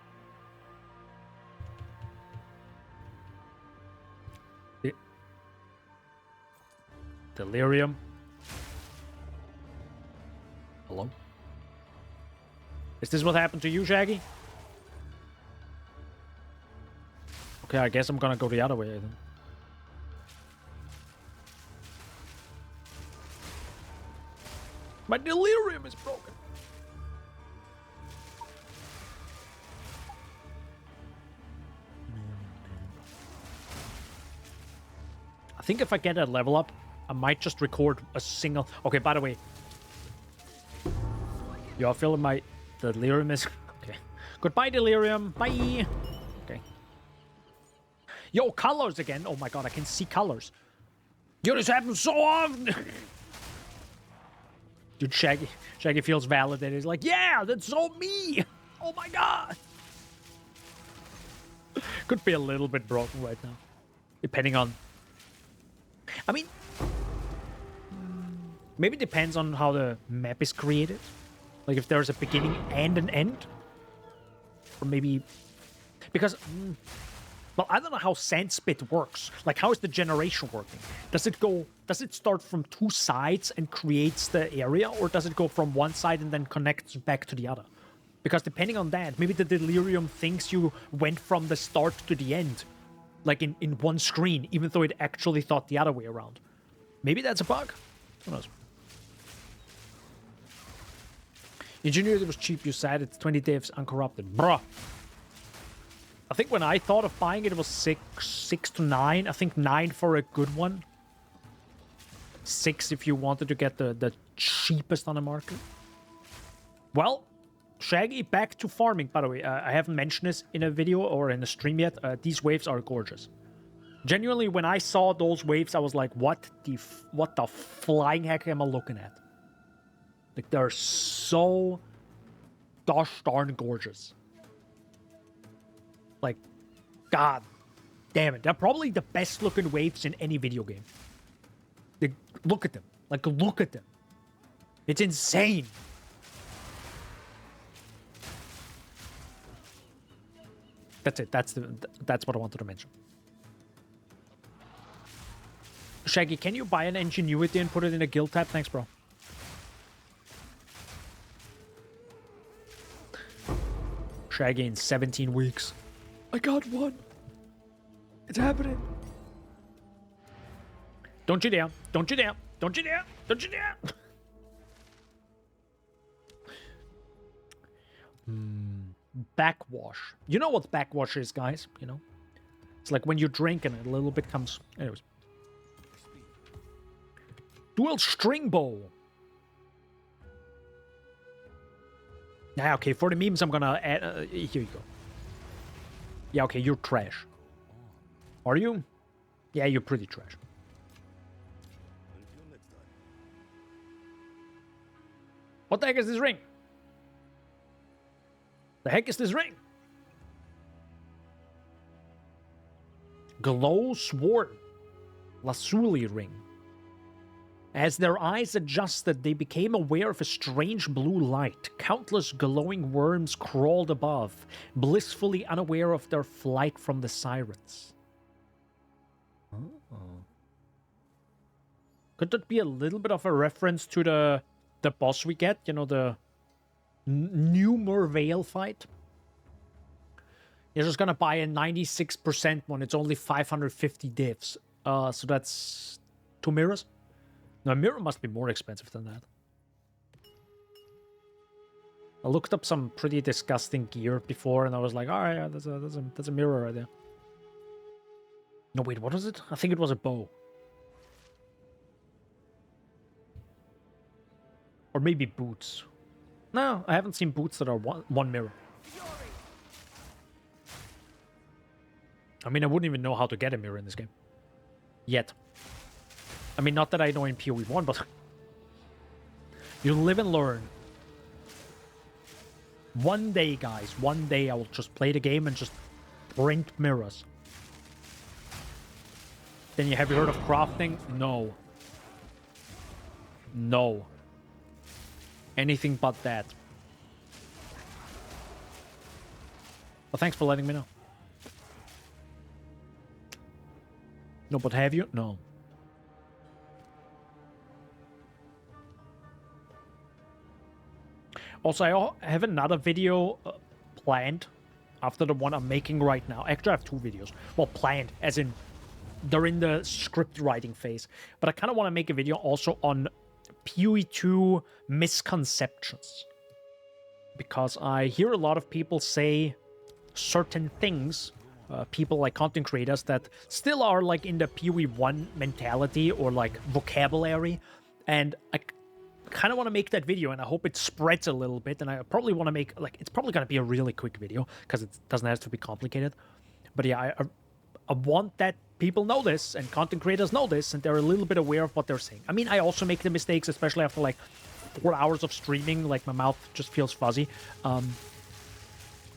Delirium. Hello? Is this what happened to you, Shaggy? Okay, I guess I'm gonna go the other way then. My delirium is broken. I think if I get a level up, I might just record a single... Okay, by the way. Y'all feeling my delirium is... Okay. Goodbye, delirium. Bye. Okay. Yo, colors again. Oh my god, I can see colors. Yo, this happens so often. Dude, Shaggy feels validated. He's like, yeah, that's so me. Oh my god! Could be a little bit broken right now. Depending on... I mean... Maybe it depends on how the map is created. Like if there's a beginning and an end. Or maybe... Because... Well, I don't know how Sandspit works. Like, how is the generation working? Does it start from two sides and creates the area? Or does it go from one side and then connects back to the other? Because depending on that, maybe the Delirium thinks you went from the start to the end. Like in one screen, even though it actually thought the other way around. Maybe that's a bug. Who knows? Ingenuity was cheap, you said. It's 20 divs, uncorrupted. Bruh. I think when I thought of buying it, it was 6 to 9. I think 9 for a good one. 6 if you wanted to get the cheapest on the market. Well, Shaggy, back to farming, by the way. I haven't mentioned this in a video or in a stream yet. These waves are gorgeous. Genuinely, when I saw those waves, I was like, what the flying heck am I looking at? Like, they're so gosh darn gorgeous. Like, god damn it. They're probably the best looking waves in any video game. Like, look at them. Like, look at them. It's insane. That's it. That's what I wanted to mention. Shaggy, can you buy an Ingenuity and put it in a guild tab? Thanks, bro. Shaggy in 17 weeks. I got one. It's happening. Don't you dare. Don't you dare. Don't you dare. Don't you dare. Backwash. You know what backwash is, guys? You know? It's like when you drink and a little bit comes... Anyways. Dual string bow. Yeah, okay. For the memes, I'm gonna add... here you go. Yeah, okay. You're trash. Are you? Yeah, you're pretty trash. What the heck is this ring? The heck is this ring? Glow Sword. Lazuli ring. As their eyes adjusted, they became aware of a strange blue light. Countless glowing worms crawled above, blissfully unaware of their flight from the sirens. Oh. Could that be a little bit of a reference to the boss we get? You know, the new Merveil fight? You're just gonna buy a 96% one. It's only 550 divs. So that's 2 mirrors? No, a mirror must be more expensive than that. I looked up some pretty disgusting gear before, and I was like, alright, yeah, that's a mirror right there. No, wait, what was it? I think it was a bow. Or maybe boots. No, I haven't seen boots that are one mirror. I mean, I wouldn't even know how to get a mirror in this game. Yet. I mean, not that I know in PoE 1, but... you live and learn. One day, guys, one day I will just play the game and just print mirrors. Then you have you heard of crafting? No. No. Anything but that. Well, thanks for letting me know. No, but have you? No. Also, I have another video planned after the one I'm making right now. Actually, I have 2 videos. Well, planned, as in they're in the script writing phase. But I kind of want to make a video also on PoE 2 misconceptions. Because I hear a lot of people say certain things, people like content creators that still are like in the PoE 1 mentality or like vocabulary. And I kind of want to make that video, and I hope it spreads a little bit. And I probably want to make, like, it's probably going to be a really quick video because it doesn't have to be complicated. But yeah, I want that people know this and content creators know this and they're a little bit aware of what they're saying. I mean, I also make the mistakes, especially after like 4 hours of streaming, like my mouth just feels fuzzy.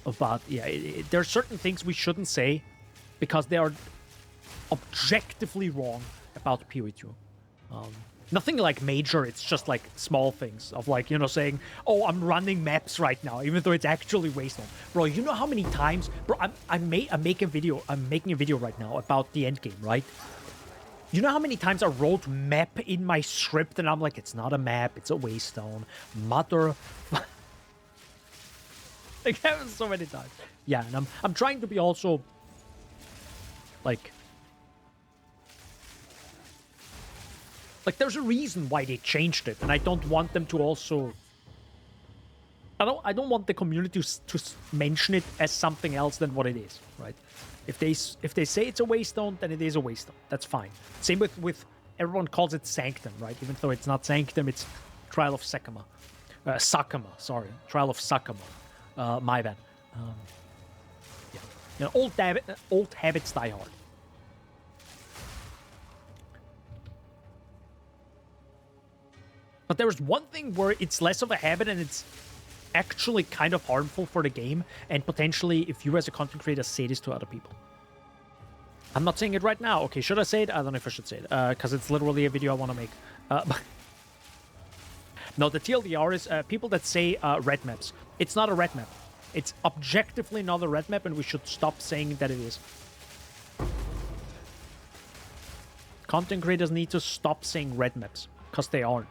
But yeah, there are certain things we shouldn't say because they are objectively wrong about PoE2. Nothing like major, it's just like small things of like, you know, saying, oh, I'm running maps right now, even though it's actually Wasteland. Bro, you know how many times, bro, I'm making a video right now about the Endgame, right? You know how many times I wrote map in my script and I'm like, it's not a map, it's a Waystone. Mother... Like, that happens so many times. Yeah, and I'm trying to be also, like, there's a reason why they changed it, and I don't want them to also... I don't want the community to mention it as something else than what it is, right? If they say it's a Waystone, then it is a Waystone. That's fine. Same with everyone calls it Sanctum, right? Even though it's not Sanctum, it's Trial of Sakama. Sakama, sorry. Trial of Sakama. My bad. Yeah. You know, old habits die hard. But there's one thing where it's less of a habit and it's actually kind of harmful for the game, and potentially if you as a content creator say this to other people. I'm not saying it right now. Okay, should I say it? I don't know if I should say it, because it's literally a video I want to make. No, the TLDR is people that say red maps. It's not a red map. It's objectively not a red map, and we should stop saying that it is. Content creators need to stop saying red maps, because they aren't.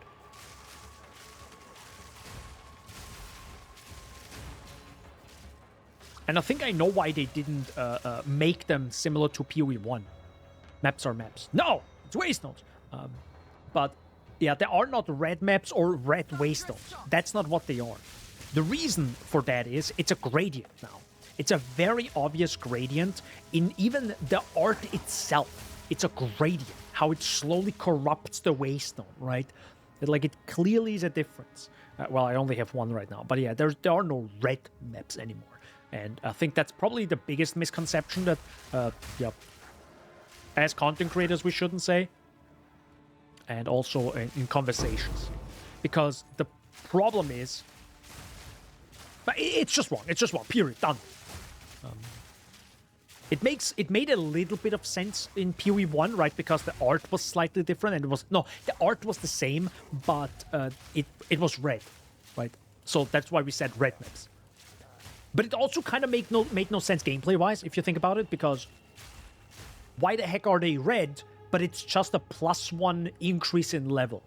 And I think I know why they didn't make them similar to PoE 1. Maps are maps. No! It's Waystones! But, yeah, they are not red maps or red Waystones. That's not what they are. The reason for that is it's a gradient now. It's a very obvious gradient in even the art itself. It's a gradient. How it slowly corrupts the Waystone, right? It clearly is a difference. Well, I only have one right now. But yeah, there are no red maps anymore. And I think that's probably the biggest misconception that, yeah, as content creators we shouldn't say. And also in conversations. Because the problem is... But it's just wrong. It's just wrong. Period. Done. It made a little bit of sense in PoE 1, right? Because the art was slightly different and it was... No, the art was the same, but it was red, right? So that's why we said red maps. But it also kind of made no sense gameplay-wise, if you think about it, because why the heck are they red, but it's just a +1 increase in level?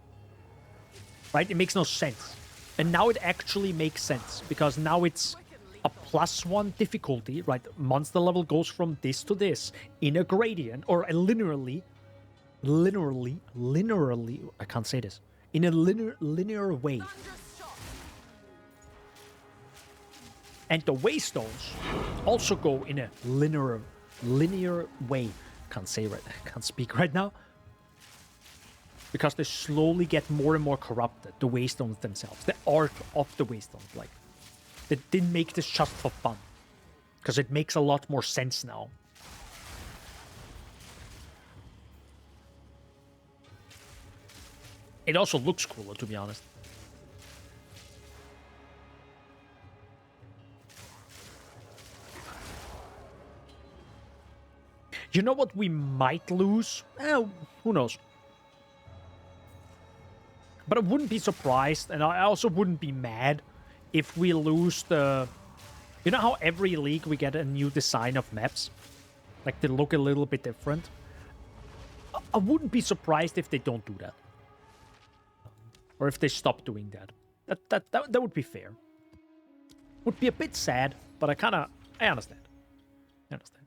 Right? It makes no sense. And now it actually makes sense, because now it's a +1 difficulty, right? Monster level goes from this to this in a gradient, or a linearly, I can't say this, in a linear way. And the Waystones also go in a linear way. Can't speak right now. Because they slowly get more and more corrupted, the Waystones themselves. The art of the Waystones, like. They didn't make this just for fun. Because it makes a lot more sense now. It also looks cooler, to be honest. You know what we might lose? Who knows? But I wouldn't be surprised, and I also wouldn't be mad if we lose the... You know how every league we get a new design of maps? Like, they look a little bit different? I wouldn't be surprised if they don't do that. Or if they stop doing that. That would be fair. Would be a bit sad, but I understand. I understand.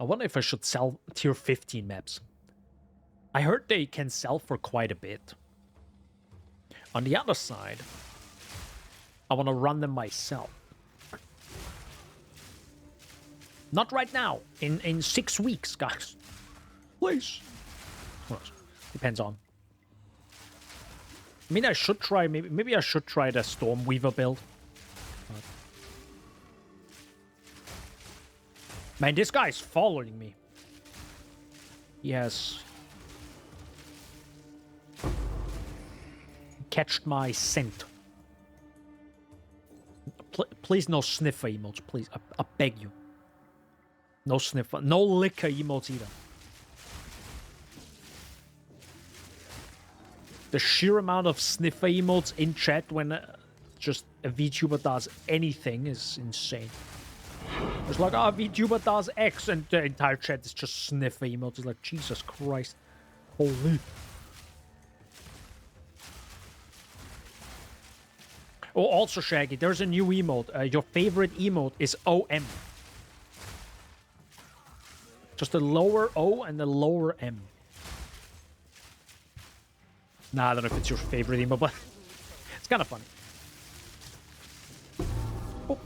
I wonder if I should sell tier 15 maps. I heard they can sell for quite a bit. On the other side, I want to run them myself. Not right now. In 6 weeks, guys. Please. Well, depends on. I mean, I should try... Maybe I should try the Stormweaver build. Man, this guy's following me. Yes. Catched my scent. Please no sniffer emotes, please. I beg you. No sniffer. No liquor emotes either. The sheer amount of sniffer emotes in chat when just a VTuber does anything is insane. It's like, VTuber does X, and the entire chat is just sniffer emotes. It's like, Jesus Christ. Holy. Oh, also, Shaggy, there's a new emote. Your favorite emote is OM. Just the lower O and the lower M. Nah, I don't know if it's your favorite emote, but it's kind of funny. Oh.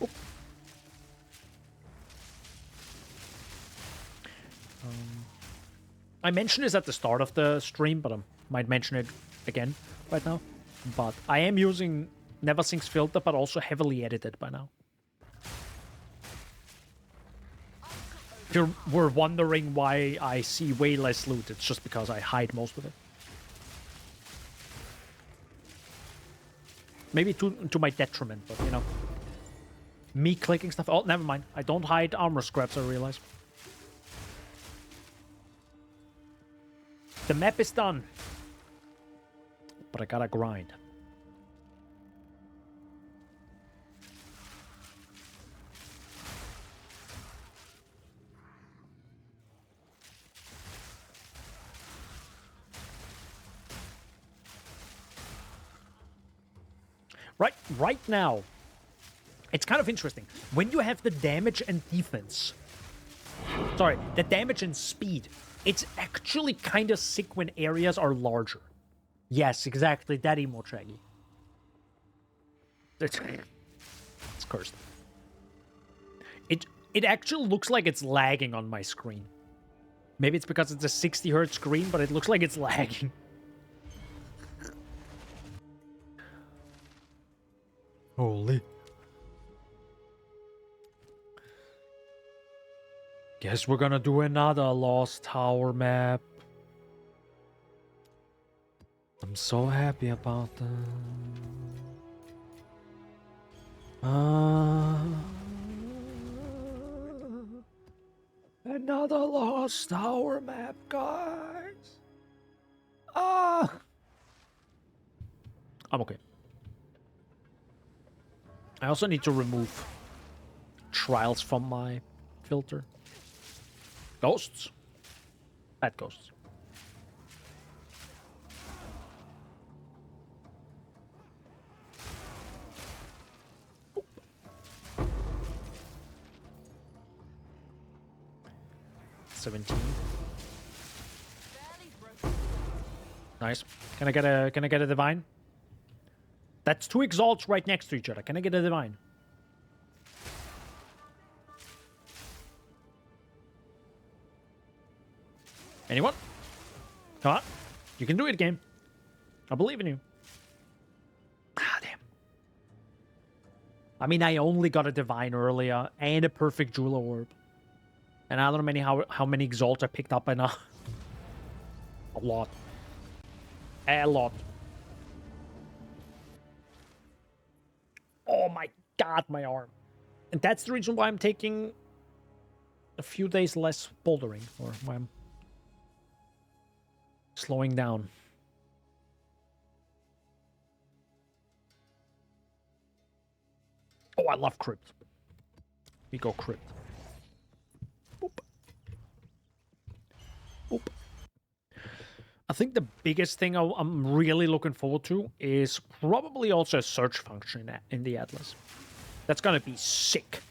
Oh. I mentioned this at the start of the stream, but I might mention it again right now. But I am using NeverSync's filter, but also heavily edited by now. If you were wondering why I see way less loot, it's just because I hide most of it. Maybe to my detriment, but you know. Me clicking stuff. Oh, never mind. I don't hide armor scraps, I realize. The map is done. But I gotta grind. Right now, it's kind of interesting. When you have the damage and defense, sorry, the damage and speed, it's actually kind of sick when areas are larger. Yes, exactly, that emote, Shaggy. It's cursed. It actually looks like it's lagging on my screen. Maybe it's because it's a 60 Hz screen, but it looks like it's lagging. Holy. Guess we're gonna do another Lost Tower map. I'm so happy about that. Another Lost Tower map, guys. I'm okay. I also need to remove trials from my filter. Ghosts? Bad ghosts. Boop. 17. Nice. Can I get a divine? That's 2 exalts right next to each other. Can I get a divine? Anyone? Come on. You can do it, game. I believe in you. Ah, damn. I mean, I only got a divine earlier and a perfect jeweler orb. And I don't know how many exalts I picked up by now. A lot. A lot. Oh my god, my arm. And that's the reason why I'm taking a few days less bouldering, or why I'm slowing down. Oh, I love crypt. We go crypt. Boop. Boop. I think the biggest thing I'm really looking forward to is probably also a search function in the Atlas. That's gonna be sick.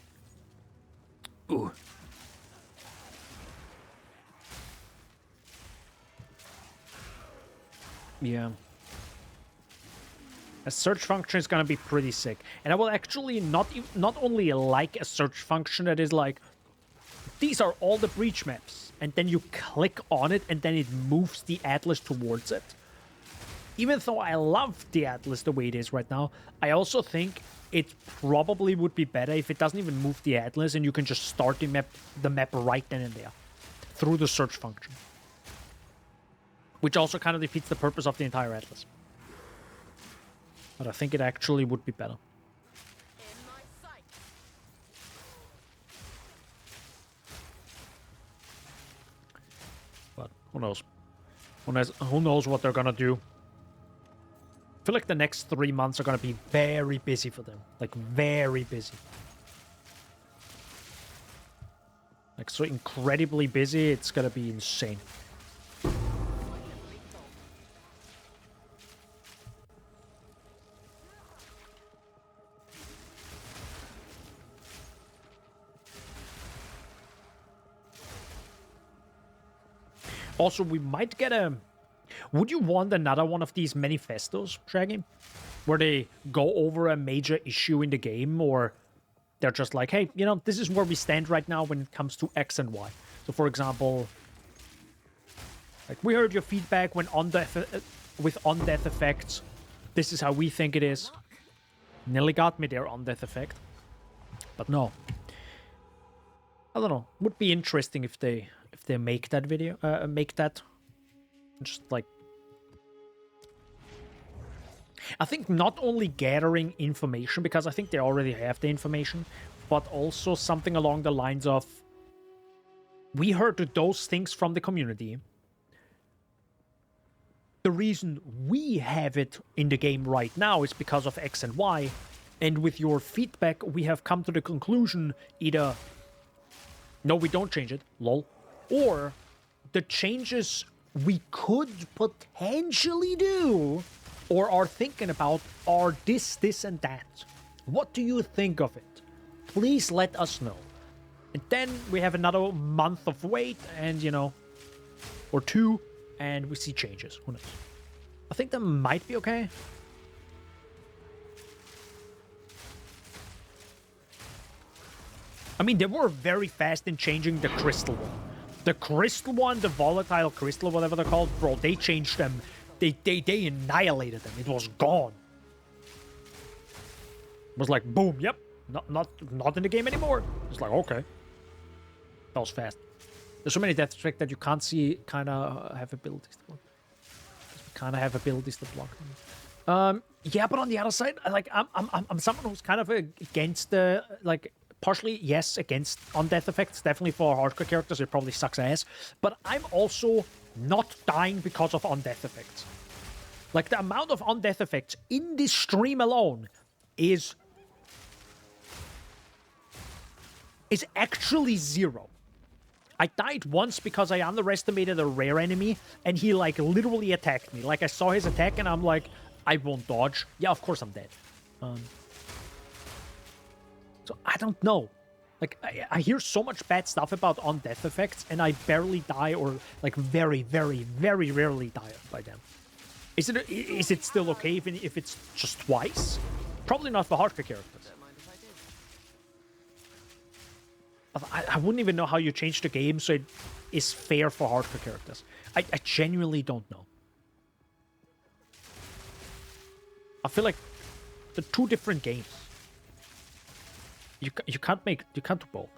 Ooh. Yeah. A search function is gonna be pretty sick. And I will actually not only like a search function that is like, these are all the breach maps, and then you click on it and then it moves the Atlas towards it. even though I love the Atlas the way it is right now, I also think it probably would be better if it doesn't even move the Atlas and you can just start the map right then and there through the search function. Which also kind of defeats the purpose of the entire Atlas. But I think it actually would be better. In my sight. But who knows? Who knows what they're gonna do? I feel like the next 3 months are gonna be very busy for them. Like, very busy. Like, so incredibly busy, it's gonna be insane. Also, we might get a... Would you want another one of these manifestos, Shaggy? Where they go over a major issue in the game, or they're just like, hey, you know, this is where we stand right now when it comes to X and Y. So, for example, like, we heard your feedback when with on-death effects. This is how we think it is. Nearly got me there, on-death effect. But no. I don't know. Would be interesting if they make that video, make that just like... I think not only gathering information, because I think they already have the information, but also something along the lines of, we heard those things from the community. The reason we have it in the game right now is because of X and Y, and with your feedback, we have come to the conclusion either, no, we don't change it, lol, or the changes we could potentially do or are thinking about are this, and that. What do you think of it? Please let us know. And then we have another month of wait and, you know, or 2, and we see changes. Who knows? I think that might be okay. I mean, they were very fast in changing the crystal one. The crystal one, the volatile crystal, whatever they're called, bro, they changed them. They annihilated them. It was gone. It was like, boom, yep. Not in the game anymore. It's like, okay. That was fast. There's so many death effects that you can't see kind of have abilities to block. Kind of have abilities to block them. Yeah, but on the other side, like, I'm someone who's kind of against the, like, partially, yes, against on-death effects. Definitely for hardcore characters, it probably sucks ass. But I'm also not dying because of on-death effects. Like, the amount of on-death effects in this stream alone is actually 0. I died once because I underestimated a rare enemy, and he, like, literally attacked me. Like, I saw his attack, and I'm like, I won't dodge. Yeah, of course I'm dead. So, I don't know. Like, I hear so much bad stuff about on-death effects, and I barely die, or, like, very, very, very rarely die by them. Is it still okay even if it's just twice? Probably not for hardcore characters. I wouldn't even know how you change the game so it is fair for hardcore characters. I genuinely don't know. I feel like they're 2 different games. You can't do both.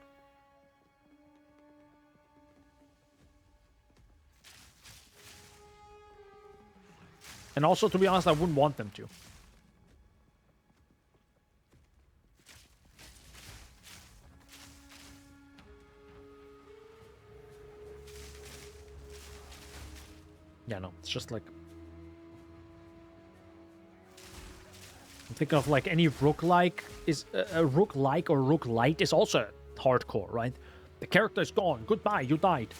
And also, to be honest, I wouldn't want them to. Yeah, no, it's just like... I'm thinking of like any roguelike is a roguelike or roguelite is also hardcore, right? The character is gone. Goodbye, you died.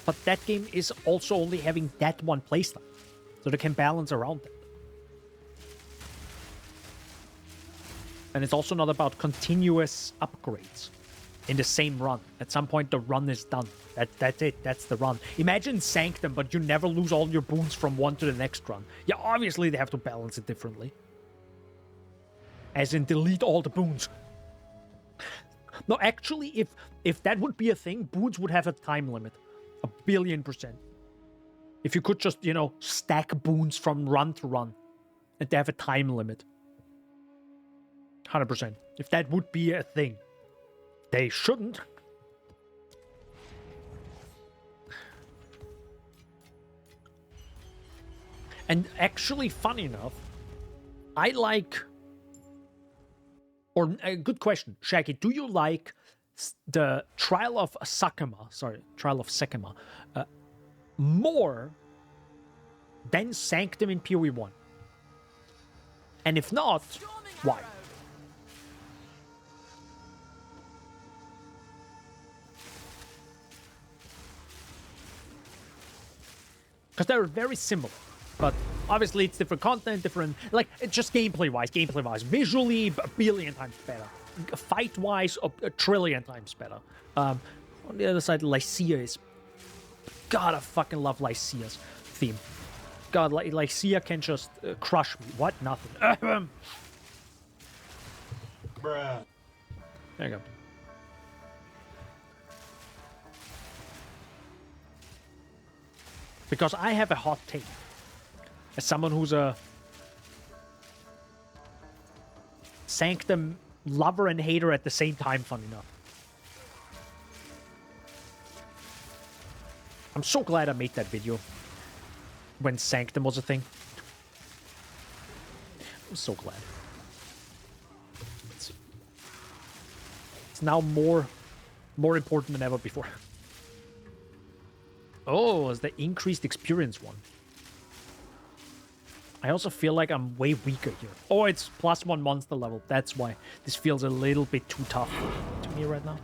But that game is also only having that one playstyle, so they can balance around that. And it's also not about continuous upgrades in the same run. At some point, the run is done. That's it. That's the run. Imagine Sanctum, but you never lose all your boons from one to the next run. Yeah, obviously they have to balance it differently. As in, delete all the boons. No, actually, if that would be a thing, boons would have a time limit. 1,000,000,000%. If you could just, you know, stack boons from run to run and they have a time limit. 100%. If that would be a thing. They shouldn't. And actually, funny enough, I like... Or a good question, Shaggy, do you like the Trial of Sakima, more than Sanctum in PoE 1? And if not, Storming why? arrow. Because they're very similar. But obviously it's different content, different... Like, it's just gameplay-wise. Visually, a billion times better. Fight-wise, a trillion times better. On the other side, Lycia is... God, I fucking love Lycia's theme. God, Lycia can just crush me. What? Nothing. Bruh. There you go. Because I have a hot take. As someone who's a Sanctum lover and hater at the same time, funny enough. I'm so glad I made that video when Sanctum was a thing. I'm so glad. It's now more important than ever before. Oh, it's the increased experience one. I also feel like I'm way weaker here. Oh, it's +1 monster level. That's why this feels a little bit too tough to me right now.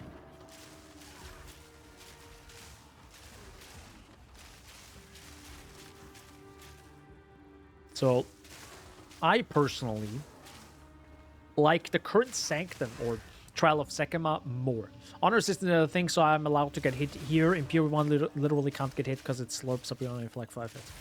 So, I personally like the current Sanctum or Trial of Sekima more. Honor Assistant is a thing, so I'm allowed to get hit here. In Pure 1, literally can't get hit because it slurps up only for like 5 hits.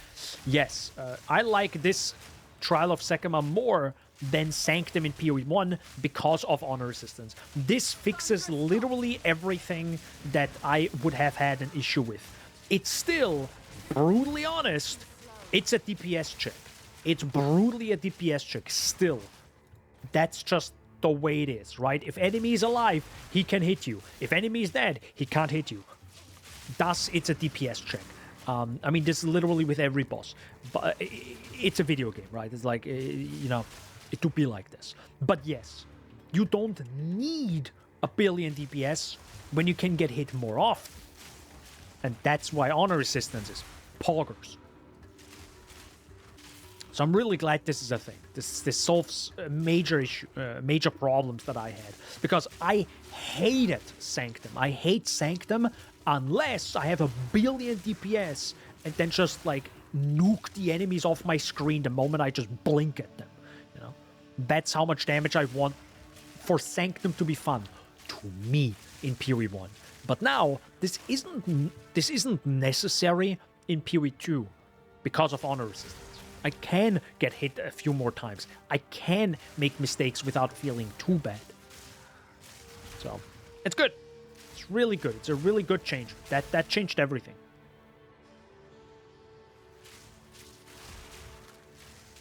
Yes, I like this Trial of Sekima more than Sanctum in PoE 1 because of Honor Assistance. This fixes literally everything that I would have had an issue with. It's still, brutally honest, it's a DPS check. It's brutally a DPS check, still. That's just the way it is, right? If enemy is alive, he can hit you. If enemy is dead, he can't hit you. Thus, it's a DPS check. I mean, this is literally with every boss. But it's a video game, right? It's like, you know, it could be like this. But yes, you don't need a billion DPS when you can get hit more often. And that's why Honor Resistance is poggers. So I'm really glad this is a thing. This solves major problems that I had. Because I hated Sanctum. I hate Sanctum unless I have a billion DPS and then just like nuke the enemies off my screen the moment I just blink at them. You know, that's how much damage I want for Sanctum to be fun to me in PoE 1. But now this isn't necessary in PoE 2 because of Honor Resistance. I can get hit a few more times. I can make mistakes without feeling too bad. So, it's good. It's really good. It's a really good change. That changed everything.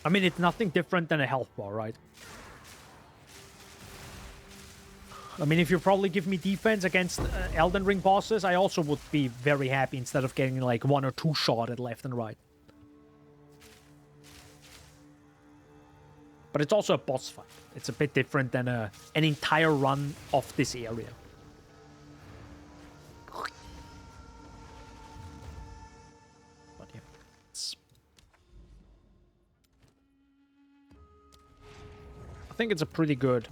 I mean, it's nothing different than a health bar, right? I mean, if you probably give me defense against Elden Ring bosses, I also would be very happy instead of getting like 1 or 2 shot at left and right. But it's also a boss fight. It's a bit different than an entire run of this area. But yeah, I think it's a pretty good...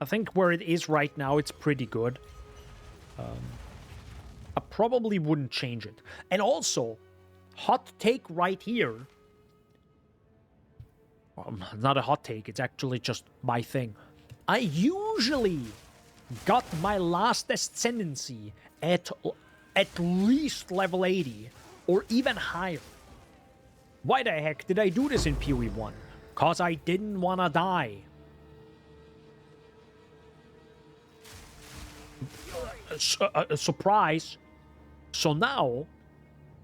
I think where it is right now, it's pretty good. I probably wouldn't change it. And also, hot take right here... not a hot take, it's actually just my thing. I usually got my last ascendancy at least level 80 or even higher. Why the heck did I do this in PoE 1? Cause I didn't wanna die. Surprise. So now,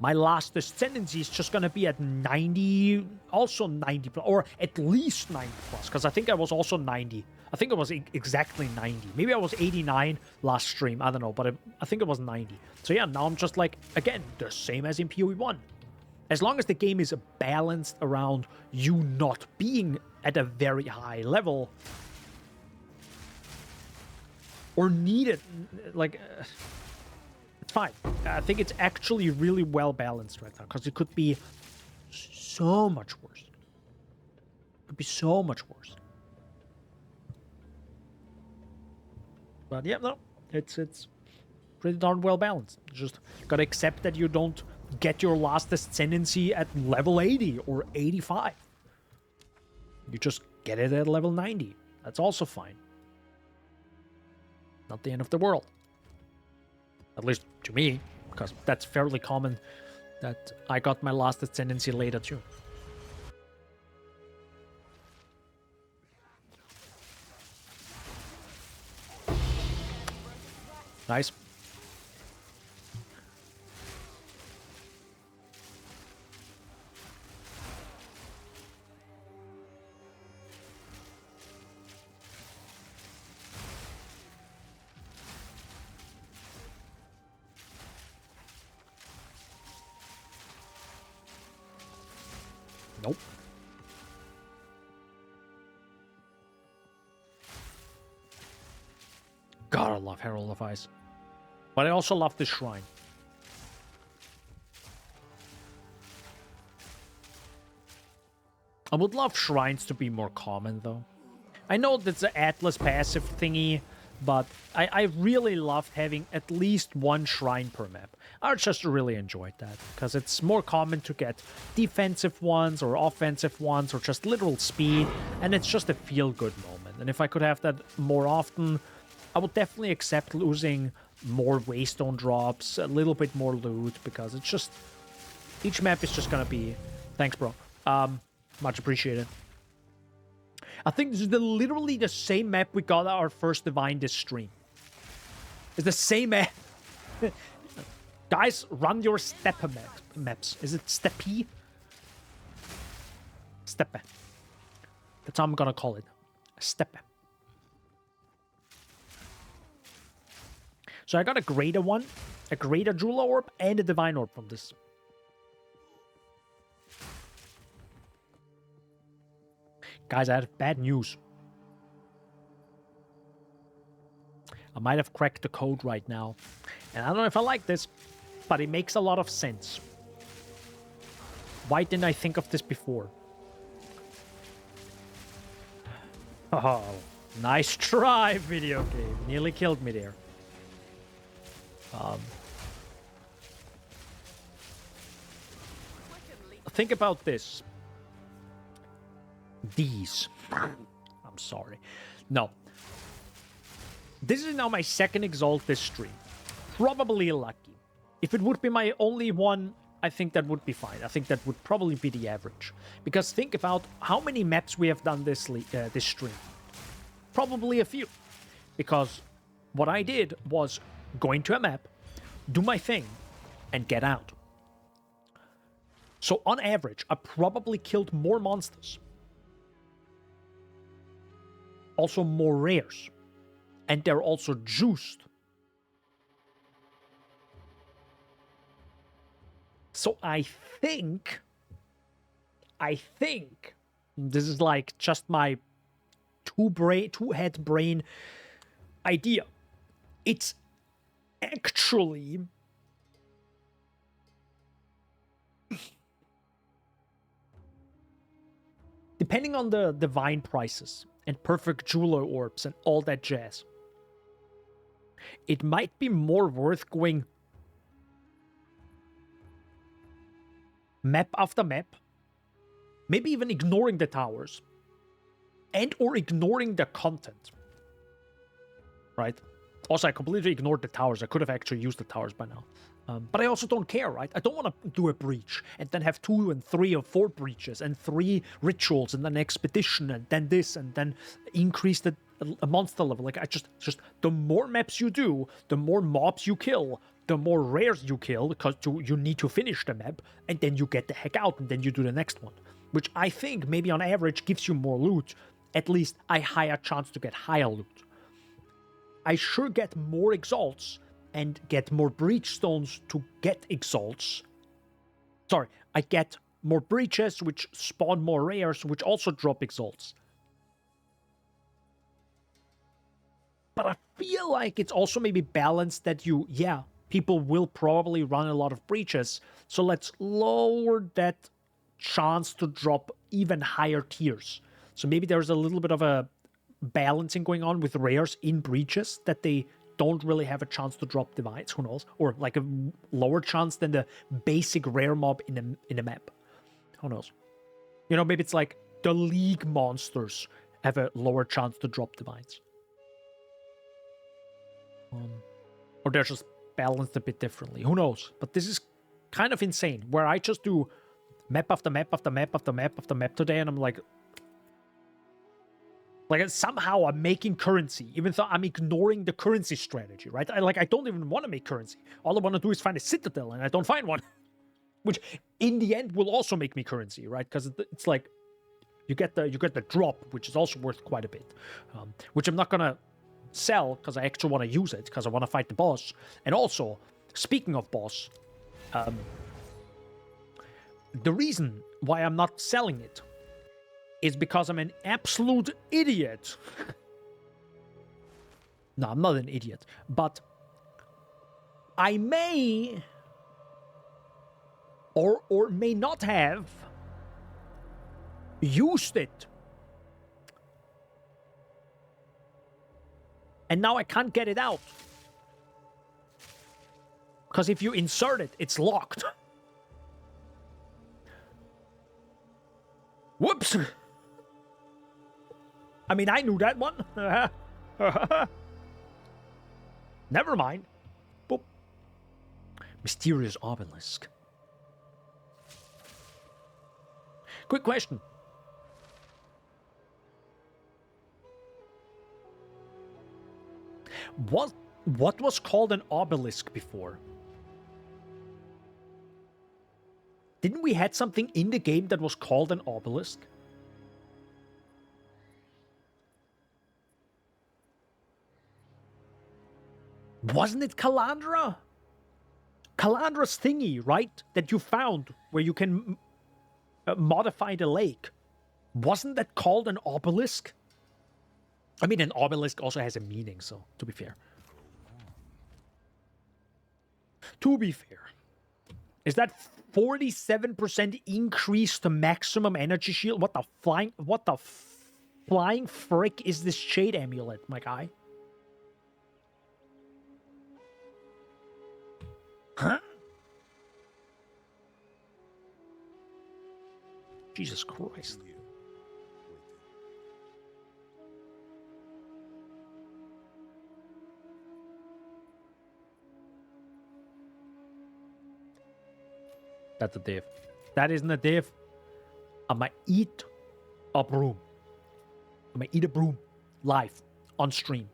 My last ascendancy is just gonna be at 90, also 90 plus, or at least 90 plus, because I think I was also 90. I think it was exactly 90. Maybe I was 89 last stream, I don't know, but I think it was 90. So yeah, now I'm just like, again, the same as in PoE 1. As long as the game is balanced around you not being at a very high level, or needed, like... it's fine. I think it's actually really well balanced right now, because it could be so much worse. It could be so much worse. But yeah, no, it's pretty darn well balanced. You just gotta accept that you don't get your last ascendancy at level 80 or 85. You just get it at level 90. That's also fine. Not the end of the world. At least to me, because that's fairly common that I got my last ascendancy later too. Nice. Nope. God, I love Herald of Ice. But I also love this shrine. I would love shrines to be more common, though. I know that's an Atlas passive thingy, but I really loved having at least one shrine per map. I just really enjoyed that, because it's more common to get defensive ones or offensive ones or just literal speed, and it's just a feel-good moment. And if I could have that more often, I would definitely accept losing more waystone drops, a little bit more loot, because it's just... each map is just gonna be... Thanks, bro. Much appreciated. I think this is literally the same map we got our first Divine this stream. It's the same map. Guys, run your steppe maps. Is it steppe? Steppe. That's how I'm gonna call it. Steppe. So I got a greater one, a greater Jeweler Orb, and a Divine Orb from this. Guys, I have bad news. I might have cracked the code right now. And I don't know if I like this, but it makes a lot of sense. Why didn't I think of this before? Oh, nice try, video game. Nearly killed me there. Think about this. These. I'm sorry. No. This is now my second Exalt this stream. Probably lucky. If it would be my only one, I think that would be fine. I think that would probably be the average. Because think about how many maps we have done this stream. Probably a few. Because what I did was go into a map, do my thing, and get out. So on average, I probably killed more monsters. Also more rares. And they're also juiced. So I think, this is like just my two-head brain idea. It's actually depending on the divine prices and perfect jeweler orbs and all that jazz, it might be more worth going map after map, maybe even ignoring the towers, and or ignoring the content, right? Also, I completely ignored the towers. I could have actually used the towers by now. But I also don't care, right? I don't want to do a breach and then have 2 and 3 or 4 breaches and 3 rituals and then expedition and then this and then increase a monster level. Like, just the more maps you do, the more mobs you kill, the more rares you kill, because you need to finish the map, and then you get the heck out, and then you do the next one. Which I think, maybe on average, gives you more loot. At least a higher chance to get higher loot. I sure get more exalts, and get more breach stones to get exalts. Sorry, I get more breaches, which spawn more rares, which also drop exalts. But I feel like it's also maybe balanced that people will probably run a lot of breaches, so let's lower that chance to drop even higher tiers. So maybe there's a little bit of a balancing going on with rares in breaches, that they don't really have a chance to drop divides, who knows? Or like a lower chance than the basic rare mob in the map. Who knows? You know, maybe it's like the league monsters have a lower chance to drop divides. Or they're just balanced a bit differently. Who knows? But this is kind of insane, where I just do map after map after map after map after map today, and I'm like somehow I'm making currency, even though I'm ignoring the currency strategy, right? I don't even want to make currency. All I want to do is find a citadel, and I don't find one. Which in the end will also make me currency, right? Because it's like you get the drop, which is also worth quite a bit. Which I'm not gonna sell because I actually want to use it, because I want to fight the boss. And also, speaking of boss, the reason why I'm not selling it is because I'm an absolute idiot. No, I'm not an idiot, but I may or may not have used it. And now I can't get it out. Because if you insert it, it's locked. Whoops! I mean, I knew that one. Never mind. Boop. Mysterious obelisk. Quick question. What was called an obelisk before? Didn't we had something in the game that was called an obelisk? Wasn't it Calandra? Calandra's thingy, right? That you found where you can modify the lake. Wasn't that called an obelisk? I mean, an obelisk also has a meaning, so to be fair. To be fair. Is that 47% increase to maximum energy shield? What the flying frick is this shade amulet, my guy? Huh? Jesus Christ. That's a div. That isn't a div. I'ma eat a broom. I'ma eat a broom. Live. On stream.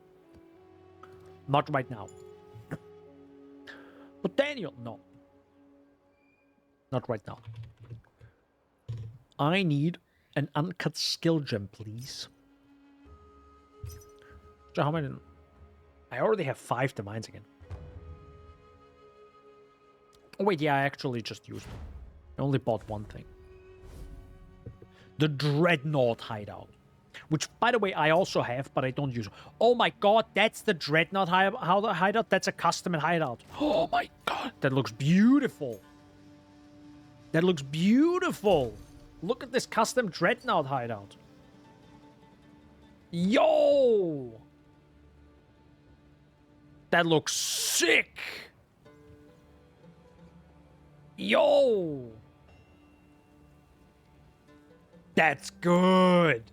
Not right now. But Daniel, no. Not right now. I need an uncut skill gem, please. So how many? I already have 5 divines again. Oh wait, yeah, I actually just used them. I only bought one thing. The Dreadnought hideout. Which, by the way, I also have, but I don't use it. Oh my god, that's the Dreadnought hideout? That's a custom hideout. Oh my god, that looks beautiful. That looks beautiful. Look at this custom Dreadnought hideout. Yo! That looks sick. Yo! That's good.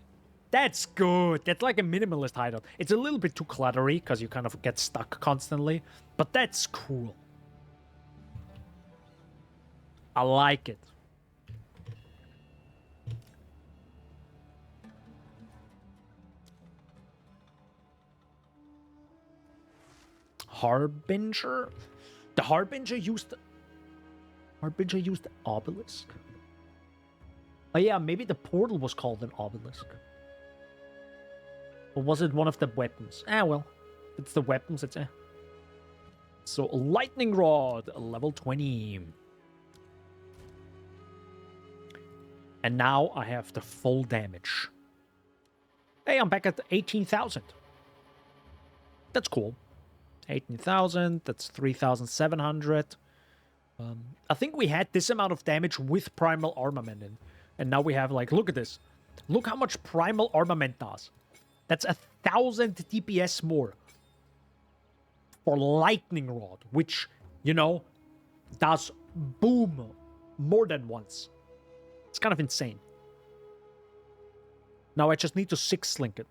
That's good. That's like a minimalist hideout. It's a little bit too cluttery because you kind of get stuck constantly, but that's cool. I like it. Harbinger? The Harbinger used... Harbinger used Obelisk? Oh yeah, maybe the portal was called an Obelisk. Or was it one of the weapons? Ah, well. It's the weapons, it's... So, Lightning Rod, level 20. And now I have the full damage. Hey, I'm back at 18,000. That's cool. 18,000, that's 3,700. I think we had this amount of damage with Primal Armament in. And now we have, like, look at this. Look how much Primal Armament does. That's 1,000 DPS more. For Lightning Rod, which, you know, does boom more than once. It's kind of insane. Now I just need to 6-link it.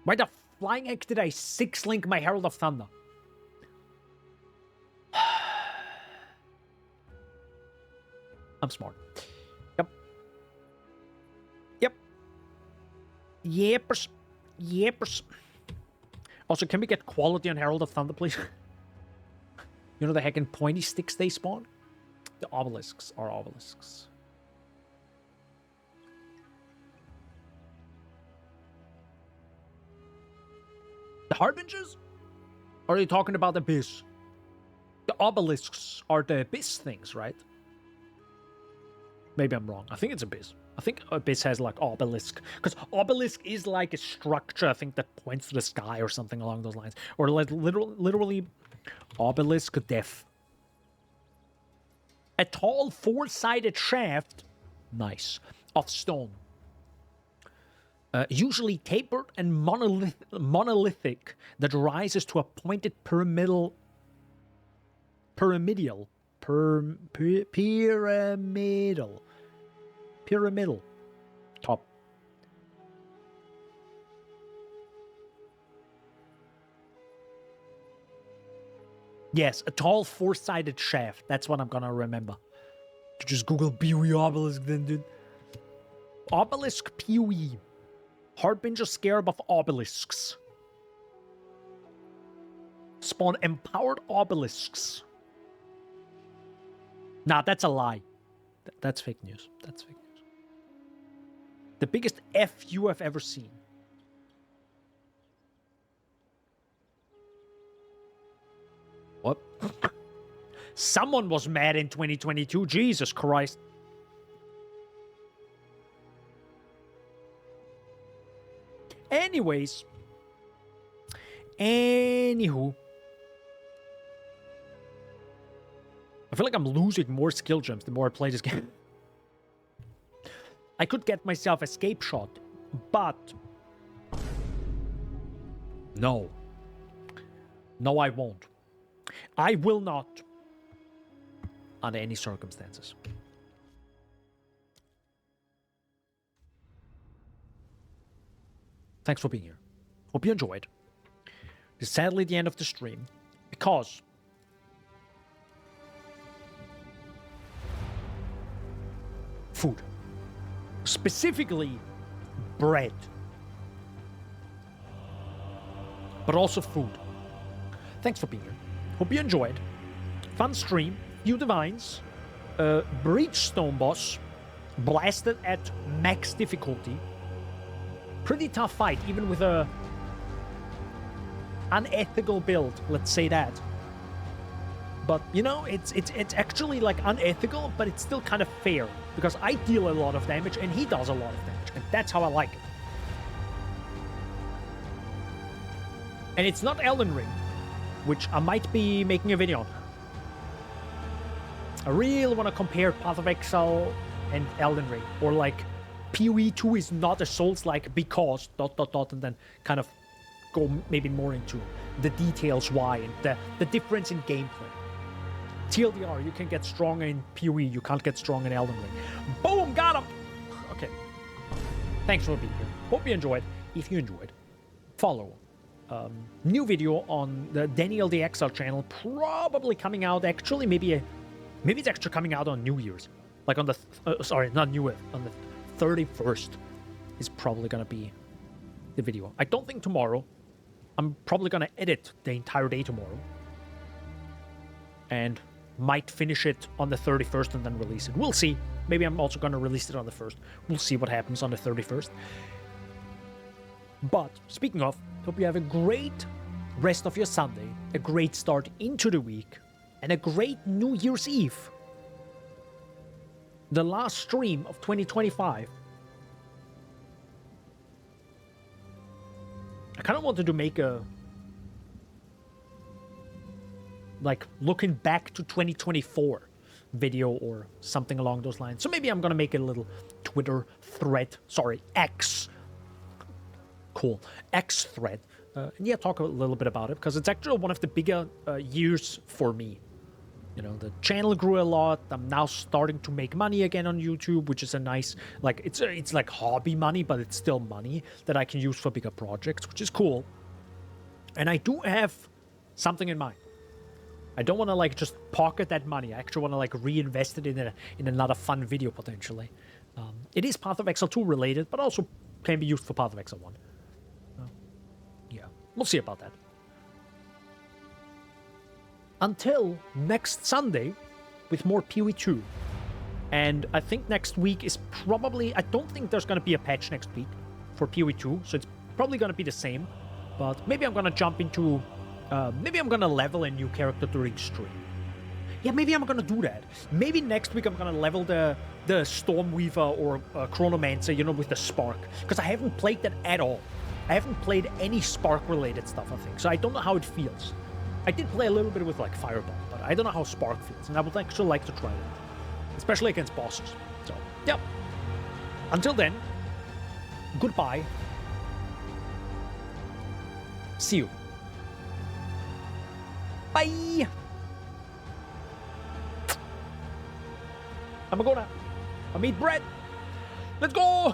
Why the flying heck did I 6-link my Herald of Thunder? I'm smart. Yep. Yep. Yepers. Yepers. Also, can we get quality on Herald of Thunder, please? You know the heckin' pointy sticks they spawn? The obelisks are obelisks. The Harbingers? Or are you talking about the Abyss? The obelisks are the Abyss things, right? Maybe I'm wrong. I think it's Abyss. I think Abyss has like obelisk. Because obelisk is like a structure, I think, that points to the sky or something along those lines. Or like literally obelisk death. A tall 4-sided shaft, nice, of stone. Usually tapered and monolithic, that rises to a pointed pyramidal top. Yes, a tall 4-sided shaft. That's what I'm gonna remember. Just Google PoE obelisk then, dude. Obelisk PoE. Harbinger Scarab of Obelisks. Spawn empowered obelisks. Nah, that's a lie. That's fake news. That's fake news. The biggest F you have ever seen. What? Someone was mad in 2022. Jesus Christ. Anyways. Anywho. I feel like I'm losing more skill gems the more I play this game. I could get myself escape shot, but... No. No, I won't. I will not. Under any circumstances. Thanks for being here. Hope you enjoyed. This is sadly the end of the stream, because food. Specifically, bread. But also food. Thanks for being here. Hope you enjoyed. Fun stream. Few divines. Breachstone boss. Blasted at max difficulty. Pretty tough fight, even with a unethical build, let's say that. But, you know, it's actually, like, unethical, but it's still kind of fair. Because I deal a lot of damage, and he does a lot of damage. And that's how I like it. And it's not Elden Ring, which I might be making a video on. I really want to compare Path of Exile and Elden Ring. Or, like, PoE 2 is not a Souls-like because... and then kind of go maybe more into the details why and the difference in gameplay. TLDR, you can get stronger in PoE, you can't get strong in Elden Ring. Boom, got him! Okay. Thanks for being here. Hope you enjoyed. If you enjoyed, follow. New video on the Daniel the Exile channel, probably coming out actually, maybe it's actually coming out on New Year's. Like on the, sorry, not New Year, on the 31st is probably gonna be the video. I don't think tomorrow. I'm probably gonna edit the entire day tomorrow. And might finish it on the 31st and then release it. We'll see. Maybe I'm also gonna release it on the 1st. We'll see what happens on the 31st. But, speaking of, hope you have a great rest of your Sunday, a great start into the week, and a great New Year's Eve. The last stream of 2025. I kind of wanted to make a... like, looking back to 2024 video or something along those lines. So maybe I'm gonna make a little Twitter thread. Sorry, X. Cool. X thread. And yeah, talk a little bit about it, because it's actually one of the bigger years for me. You know, the channel grew a lot. I'm now starting to make money again on YouTube, which is a nice, like, it's like hobby money, but it's still money that I can use for bigger projects, which is cool. And I do have something in mind. I don't want to, like, just pocket that money. I actually want to, like, reinvest it in another fun video, potentially. It is Path of Exile 2 related, but also can be used for Path of Exile 1. Yeah, we'll see about that. Until next Sunday with more PoE 2. And I think next week is probably... I don't think there's going to be a patch next week for PoE 2, so it's probably going to be the same. But maybe I'm going to jump into... maybe I'm going to level a new character during stream. Yeah, maybe I'm going to do that. Maybe next week I'm going to level the Stormweaver or Chronomancer, you know, with the Spark. Because I haven't played that at all. I haven't played any Spark-related stuff, I think. So I don't know how it feels. I did play a little bit with, like, Fireball, but I don't know how Spark feels. And I would actually like to try that. Especially against bosses. So, yeah. Until then, goodbye. See you. Bye! I'm gonna eat bread. Let's go!